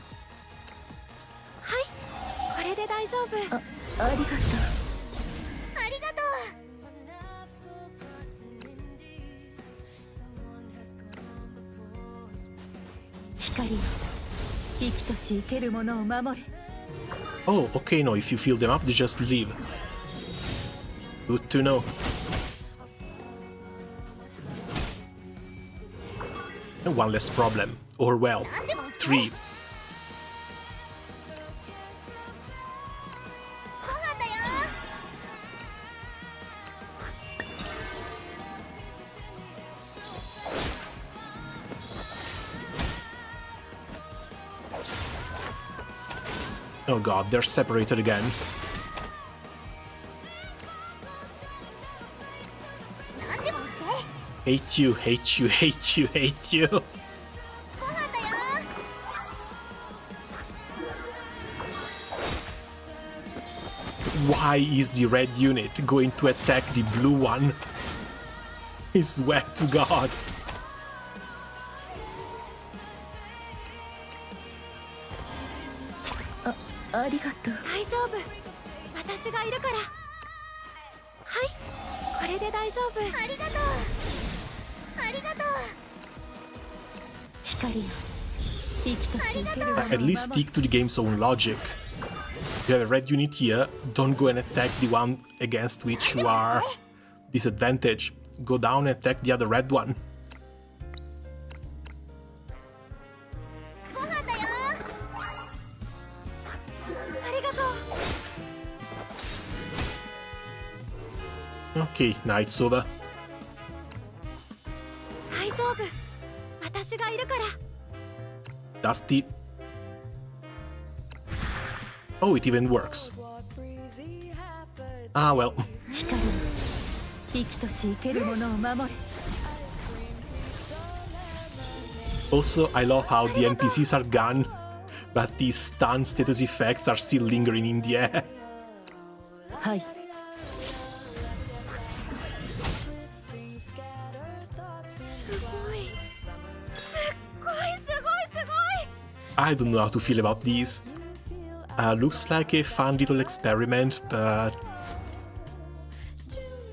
A: Oh, okay, no, if you fill them up, they just leave. Good to know. And one less problem. Or well, 3. Oh god, they're separated again. Hate you, hate you, hate you, hate you. Why is the red unit going to attack the blue one? I swear to god. At least stick to the game's own logic. You have a red unit here, don't go and attack the one against which you are disadvantaged. Go down and attack the other red one. Okay, night's over. Dusty. Oh, it even works. Ah, well. Also, I love how the NPCs are gone, but the stun status effects are still lingering in the air. I don't know how to feel about these. Looks like a fun little experiment, but...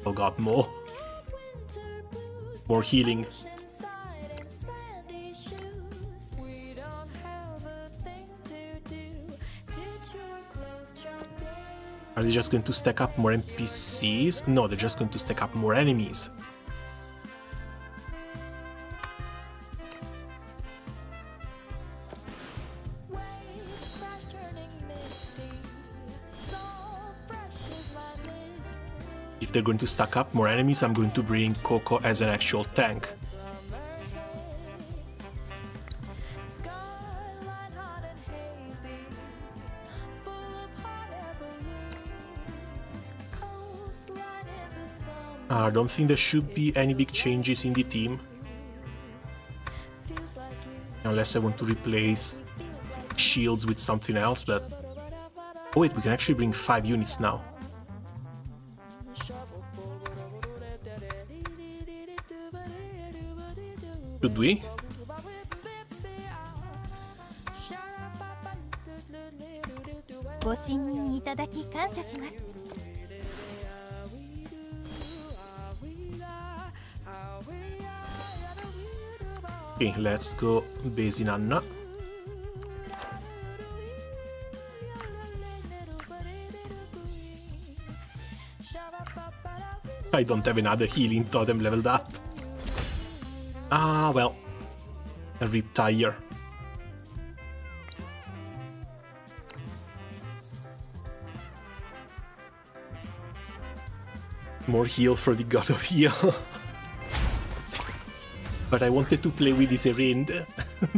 A: Oh god, more. More healing. Are they just going to stack up more NPCs? No, they're just going to stack up more enemies. If they're going to stack up more enemies, I'm going to bring Coco as an actual tank. I don't think there should be any big changes in the team. Unless I want to replace shields with something else, but... Oh wait, we can actually bring 5 units now. Should we? Okay, let's go base in Anna. I don't have another healing totem leveled up. Ah, well. A rip tire. More heal for the god of heal. But I wanted to play with YSERINDE.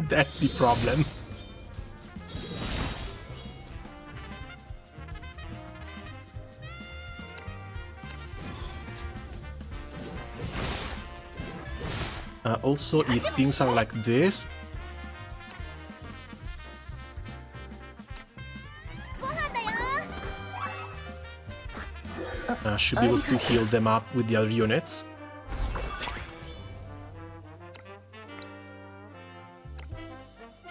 A: That's the problem. Also, if things are like this, should be able to heal them up with the other units.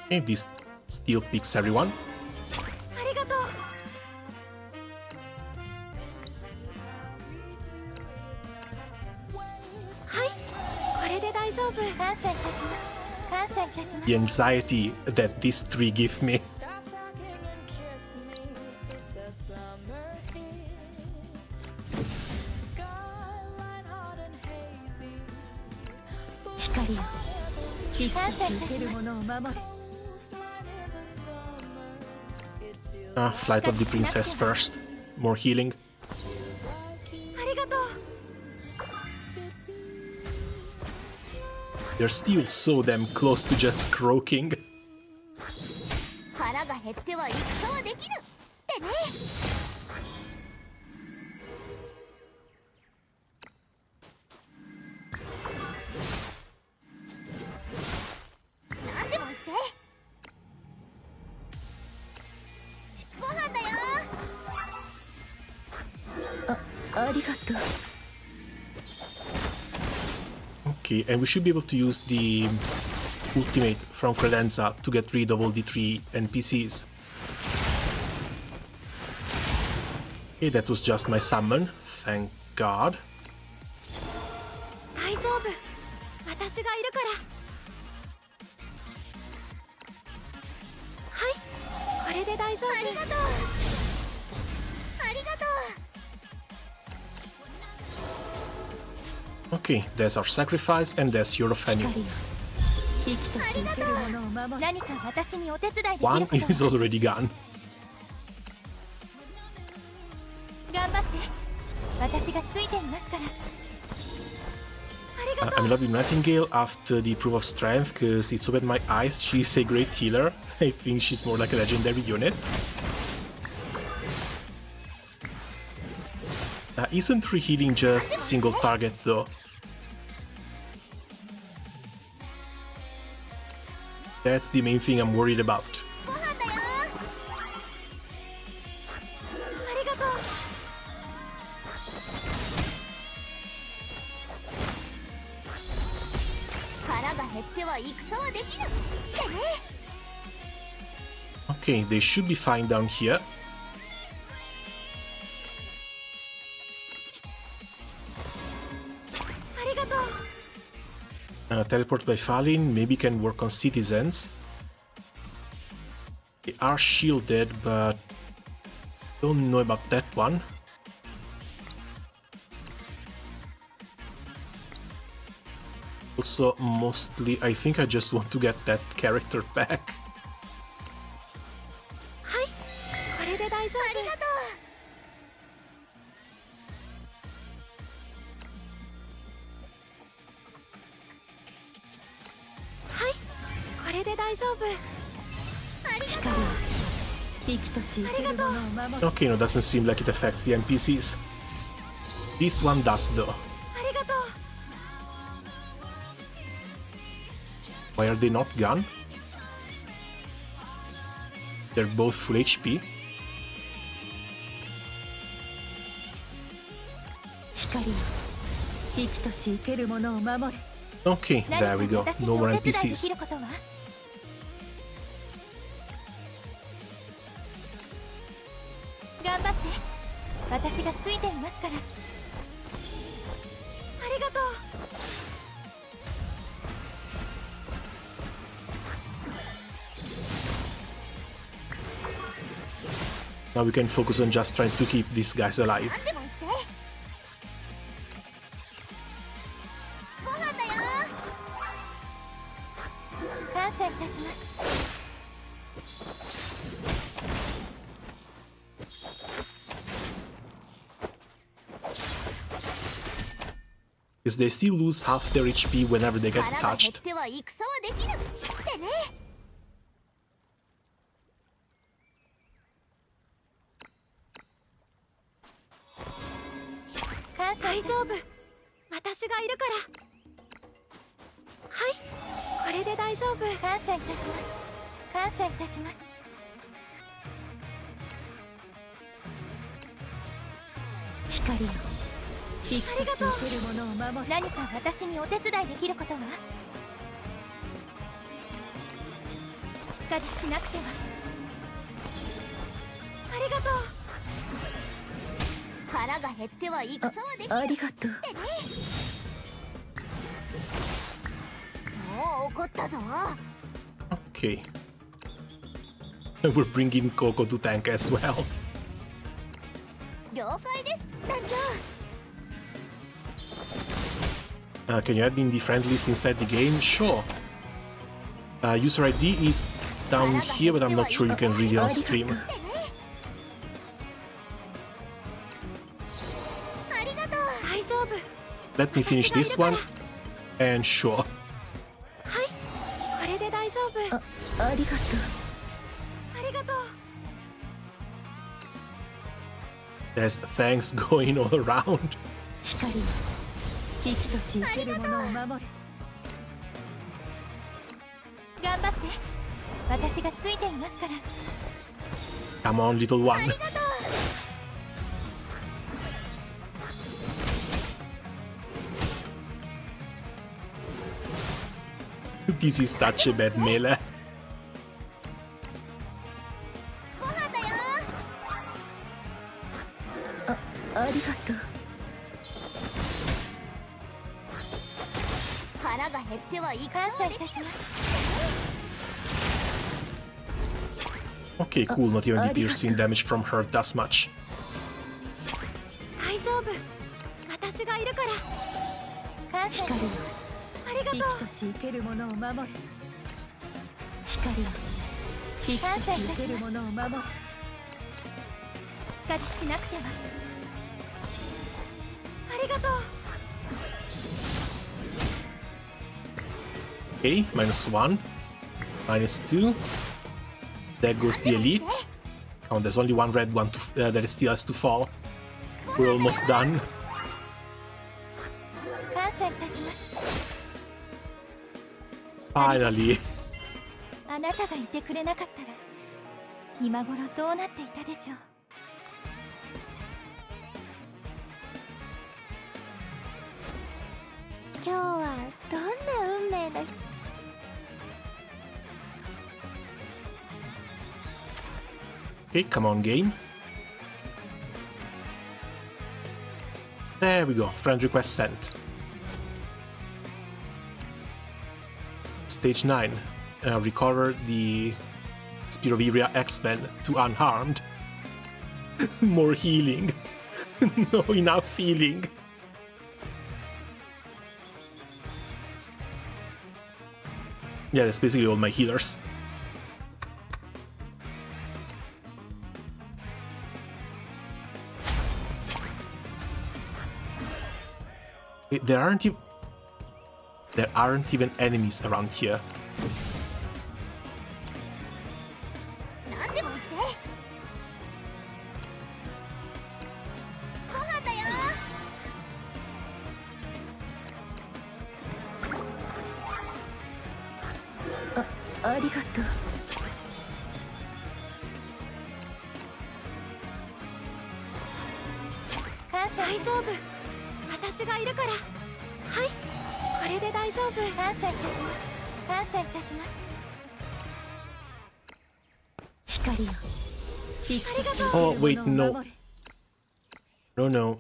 A: Okay, this still picks everyone. The anxiety that these 3 give me. Flight of the Princess first. More healing. They're still so damn close to just croaking. Okay, and we should be able to use the ultimate from Credenza to get rid of all the 3 NPCs. Okay, that was just my summon, thank God. Okay, there's our sacrifice and there's your Fenny. One is already gone. I'm loving Nightingale after the Proof of Strength because it's opened my eyes. She's a great healer. I think she's more like a legendary unit. Isn't rehealing just single target though? That's the main thing I'm worried about. Okay, they should be fine down here. Teleport by Falling maybe can work on citizens. They are shielded, but Don't know about that one. Also, mostly, I think I just want to get that character back.
E: はい、これで大丈夫。ありがとう。はい、これで大丈夫。ありがとう。生きとし生けるものを守る。
A: Okay, no, doesn't seem like it affects the NPCs. This one does, though.
E: ありがとう。
A: Why are they not gone? They're both full HP.
B: 光よ、生きとし生けるものを守る。
A: Okay, there we go. No more NPCs.
B: 頑張って、私がついていますから。
E: ありがとう。
A: Now we can focus on just trying to keep these guys alive.
H: 何でも言ってご飯だよ。
B: 感謝いたします。
A: Because they still lose half their HP whenever they get
H: 腹が減っ
A: touched.
H: ては戦はできぬってね。
E: 大丈夫。私がいるから。はい、これで大丈夫。
B: 感謝いたします。感謝いたします。光よ、生きとし生けるものを守る。何か私にお手伝いできることは？しっかりしなくては。
E: ありがとう。
H: 腹が減っては戦はできぬ。
B: ありがとう。
H: ってね。もう怒ったぞ。
A: Okay. And we're bringing Coco to tank as well.
H: 了解です、団長。
A: Can you add in the friendlies inside the game? Sure. User ID is down here, but I'm not sure you can read it on stream.
H: ありがとう。
E: 大丈夫。
A: Let me finish this one. And sure.
E: はい、これで大丈夫。
B: ありがとう。
E: ありがとう。
A: There's thanks going all around.
B: 光よ、生きとし生けるものを守る。頑張って、私がついていますから。
A: Come on, little one. This is such a bad melee.
H: ご飯だよ。
B: ありがとう。
H: 腹が減っては戦
B: 感謝
H: はいできぬ。
B: たします。
A: Okay, cool. Not even the piercing damage from her does much.
E: 大丈夫。私がいるから。
B: 感謝光よ、
E: ありがとう。
B: 生きとし生けるものを守る。光よ、生きとし生けるものを守る。しっかりしなくては。
E: ありがとう。
A: Okay, -1, -2. There goes the elite. Oh, there's only one red one that still has to fall. We're almost done.
B: 感謝いたします。
A: Finally.
B: あなたがいてくれなかったら、今頃どうなっていたでしょう。
E: 今日はどんな運命の。
A: Okay, come on, game. There we go. Friend request sent. Stage 9. Recover the Spear of Iria X-Men to unharmed. More healing. No enough healing. Yeah, that's basically all my healers. There aren't even enemies around here. Oh, wait, no. No.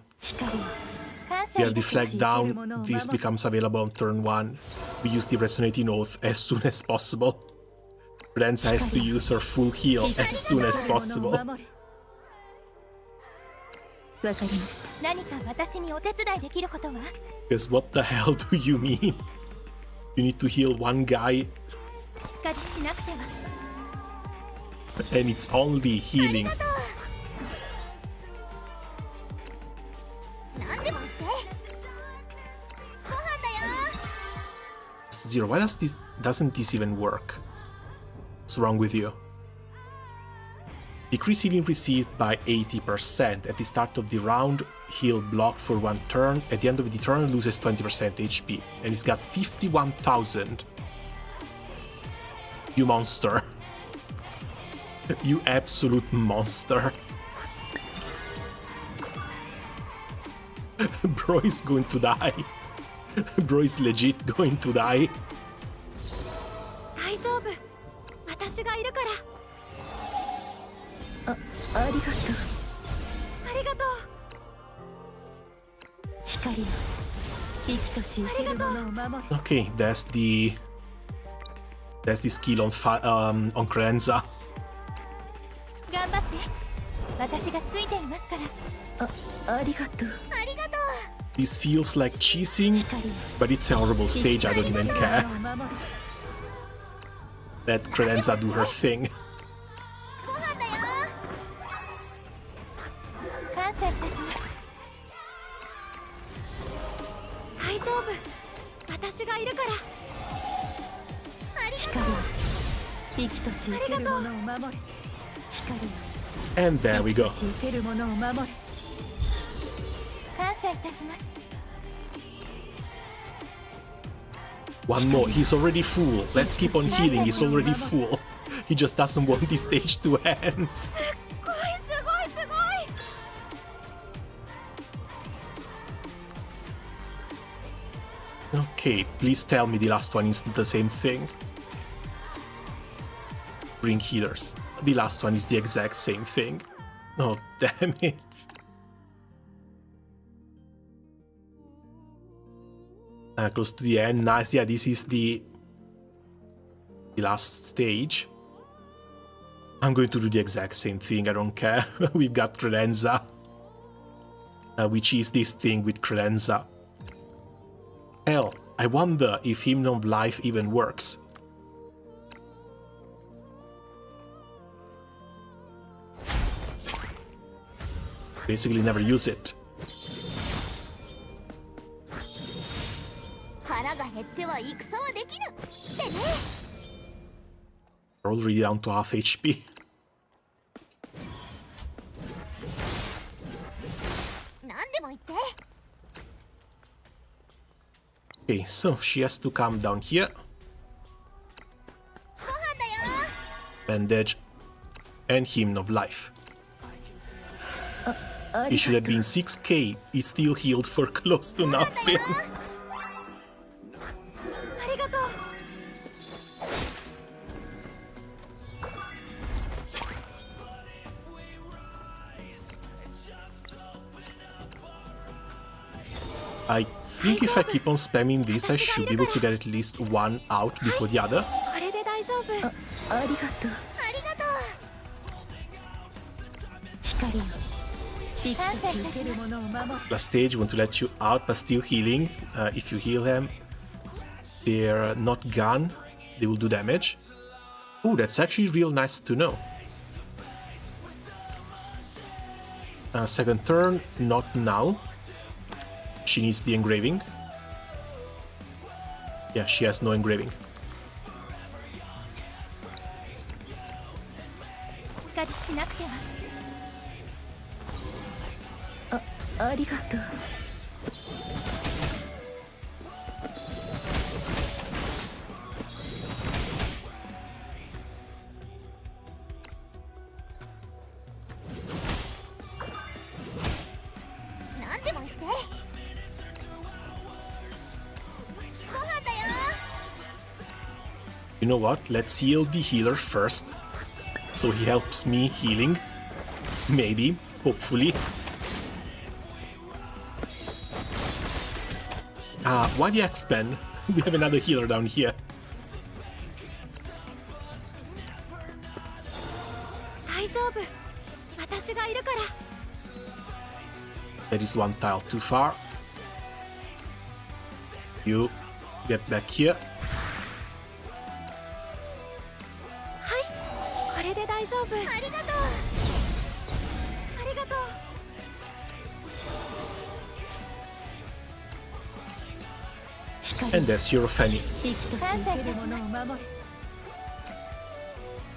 A: We have the flag down. This becomes available on turn 1. We use the Resonating Oath as soon as possible. Credenza has to use her full heal as soon as possible. Because what the hell do you mean? You need to heal one guy and it's only healing. Zero, why doesn't this even work? What's wrong with you? Decrease healing received by 80%. At the start of the round, heal blocked for 1 turn. At the end of the turn, loses 20% HP. And he's got 51,000. You monster. You absolute monster. Bro is going to die. Bro is legit going to die. Okay, that's the skill on Credenza. This feels like cheesing, but it's a horrible stage, I don't even care. Let Credenza do her thing. And there we go. One more, he's already full. Let's keep on healing, he's already full. He just doesn't want this stage to end. Okay, please tell me the last one is the same thing. Bring healers. The last one is the exact same thing. Oh, damn it. Close to the end. Nice. Yeah, this is the last stage. I'm going to do the exact same thing. I don't care. We've got Credenza. Which is this thing with Credenza. Hell, I wonder if Hymn of Life even works. Basically never use it. We're already down to half HP. Okay, so she has to come down here. Bandage and Hymn of Life. It should have been 6k. It still healed for close to nothing. I think if I keep on spamming this, I should be able to get at least one out before the other. Last stage, want to let you out but still healing. If you heal them, they're not gone, they will do damage. Ooh, that's actually real nice to know. Second turn, not now. She needs the engraving. Yeah, she has no engraving. You know what? Let's heal the healer first. So he helps me healing. Maybe. Hopefully. Why the X-Men? We have another healer down here. That is one tile too far. You get back here. And there's Hierophany.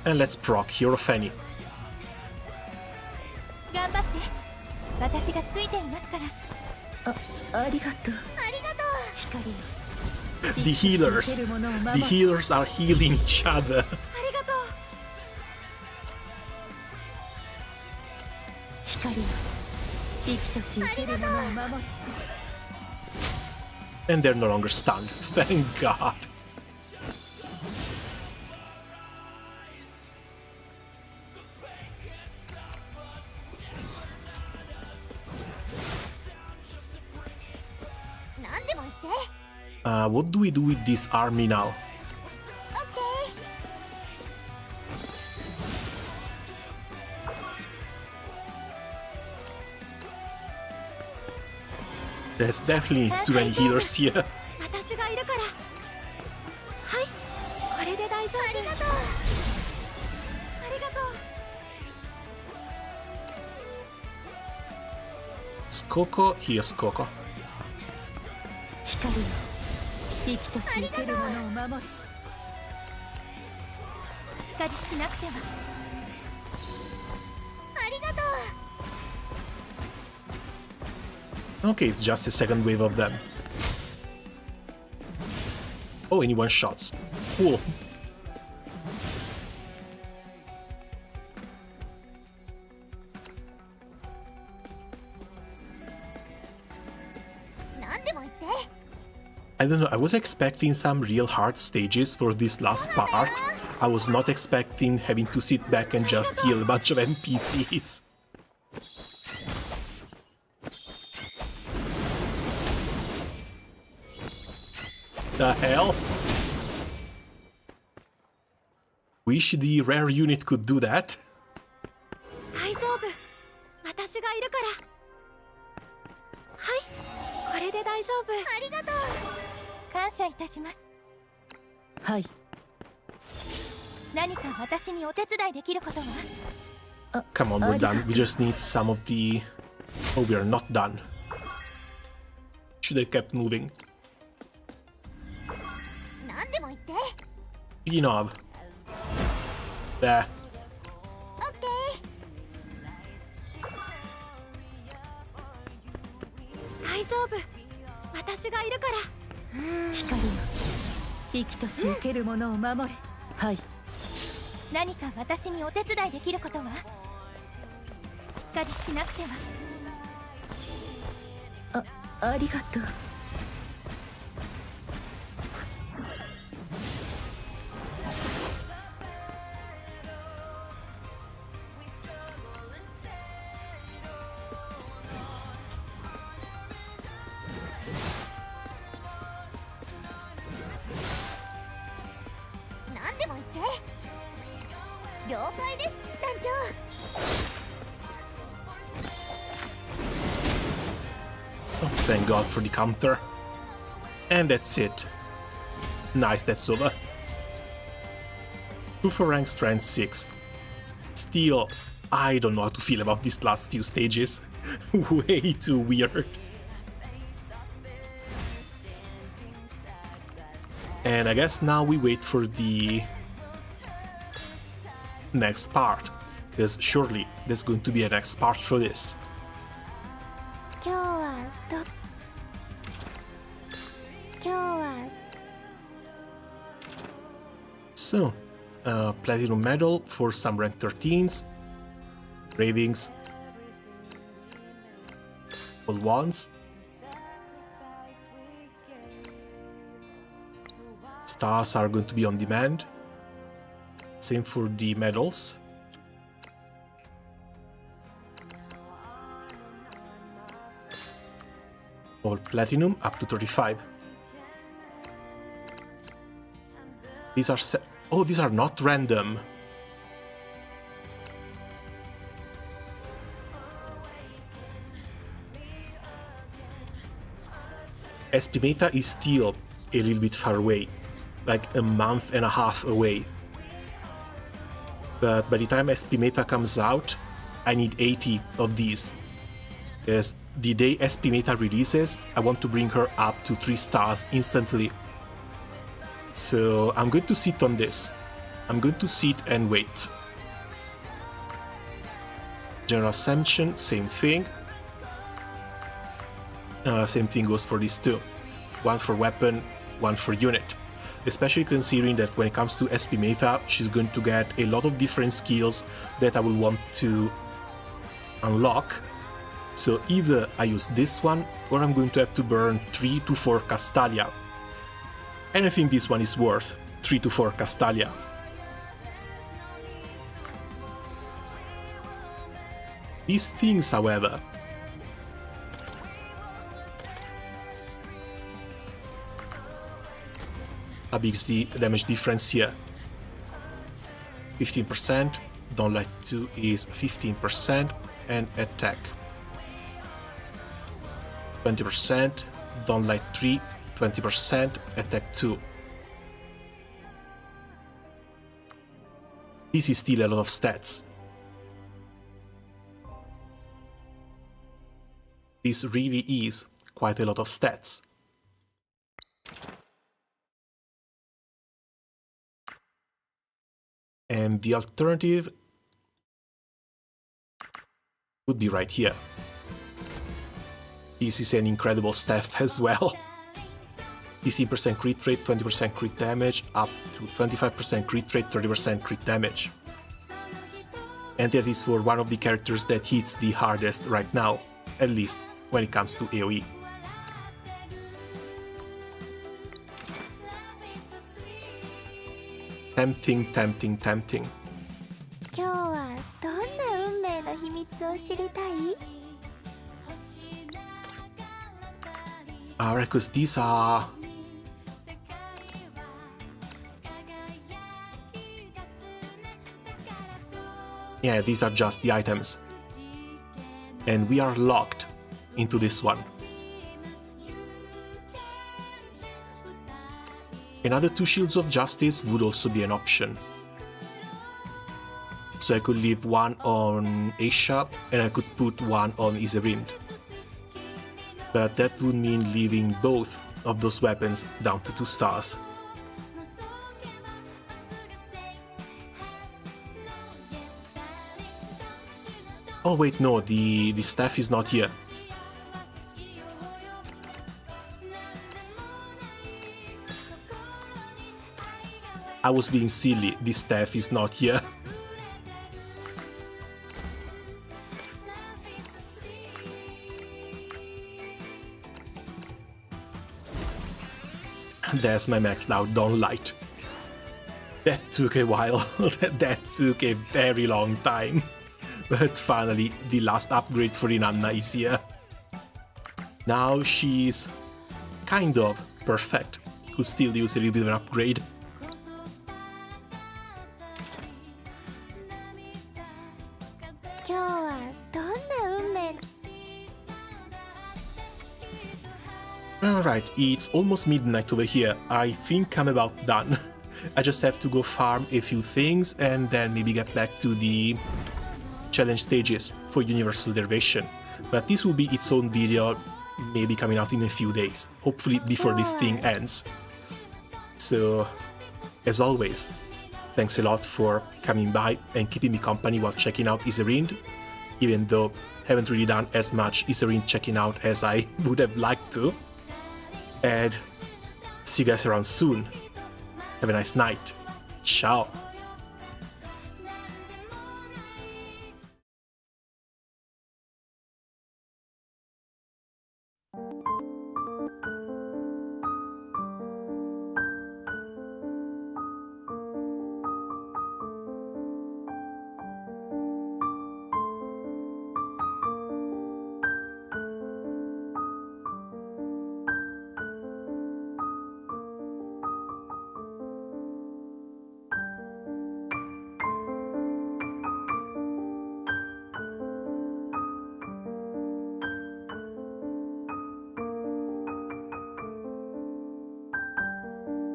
A: And let's proc Hierophany. The healers are healing each other. And they're no longer stunned. Thank God. What do we do with this army now? There's definitely too many healers here. Coco, here's Coco. Okay, it's just a second wave of them. Oh, and he one-shots. Cool. I don't know, I was expecting some real hard stages for this last part. I was not expecting having to sit back and just heal a bunch of NPCs. The hell? Wish the rare unit could do that. Come on, we're done. We just need some of the... Oh, we are not done. Should have kept moving. Speaking of... There. Thank God for the counter. And that's it. Nice, that's over. 2 for rank strength 6. Still, I don't know how to feel about these last few stages. Way too weird. And I guess now we wait for the next part, because surely there's going to be a next part for this. So, Platinum Medal for some rank 13s, Ravings, all ones, stars are going to be on demand, same for the medals. All Platinum up to 35. These are oh, these are not random. SP Meta is still a little bit far away, like a month and a half away. But by the time SP Meta comes out, I need 80 of these. Because the day SP Meta releases, I want to bring her up to 3 stars instantly. So I'm going to sit on this. I'm going to sit and wait. General Assumption, same thing. Same thing goes for these two. 1 for weapon, 1 for unit. Especially considering that when it comes to SP Meta, she's going to get a lot of different skills that I will want to unlock. So either I use this one, or I'm going to have to burn 3 to 4 Castalia. And I think this one is worth 3 to 4 Castalia. These things, however, how big is the damage difference here? 15%, Downlight 2 is 15%, and attack 20%, Downlight 3, 20%, attack 2. This is still a lot of stats. This really is quite a lot of stats. And the alternative would be right here. This is an incredible staff as well. 15% crit rate, 20% crit damage, up to 25% crit rate, 30% crit damage. And that is for one of the characters that hits the hardest right now, at least when it comes to AoE. Tempting, tempting, tempting. Alright, because these are... yeah, these are just the items. And we are locked into this one. Another 2 Shields of Justice would also be an option. So I could leave 1 on Aesha and I could put 1 on YSERINDE. But that would mean leaving both of those weapons down to 2 stars. Oh wait, no, the staff is not here. I was being silly, the staff is not here. There's my maxed out Downlight. That took a while, that took a very long time. But finally, the last upgrade for Inanna is here. Now she's kind of perfect. Could still use a little bit of an upgrade. Alright, it's almost midnight over here. I think I'm about done. I just have to go farm a few things and then maybe get back to the challenge stages for Universal Derivation. But this will be its own video, maybe coming out in a few days, hopefully before this thing ends. So, as always, thanks a lot for coming by and keeping me company while checking out YSERINDE, even though I haven't really done as much YSERINDE checking out as I would have liked to. And see you guys around soon. Have a nice night. Ciao.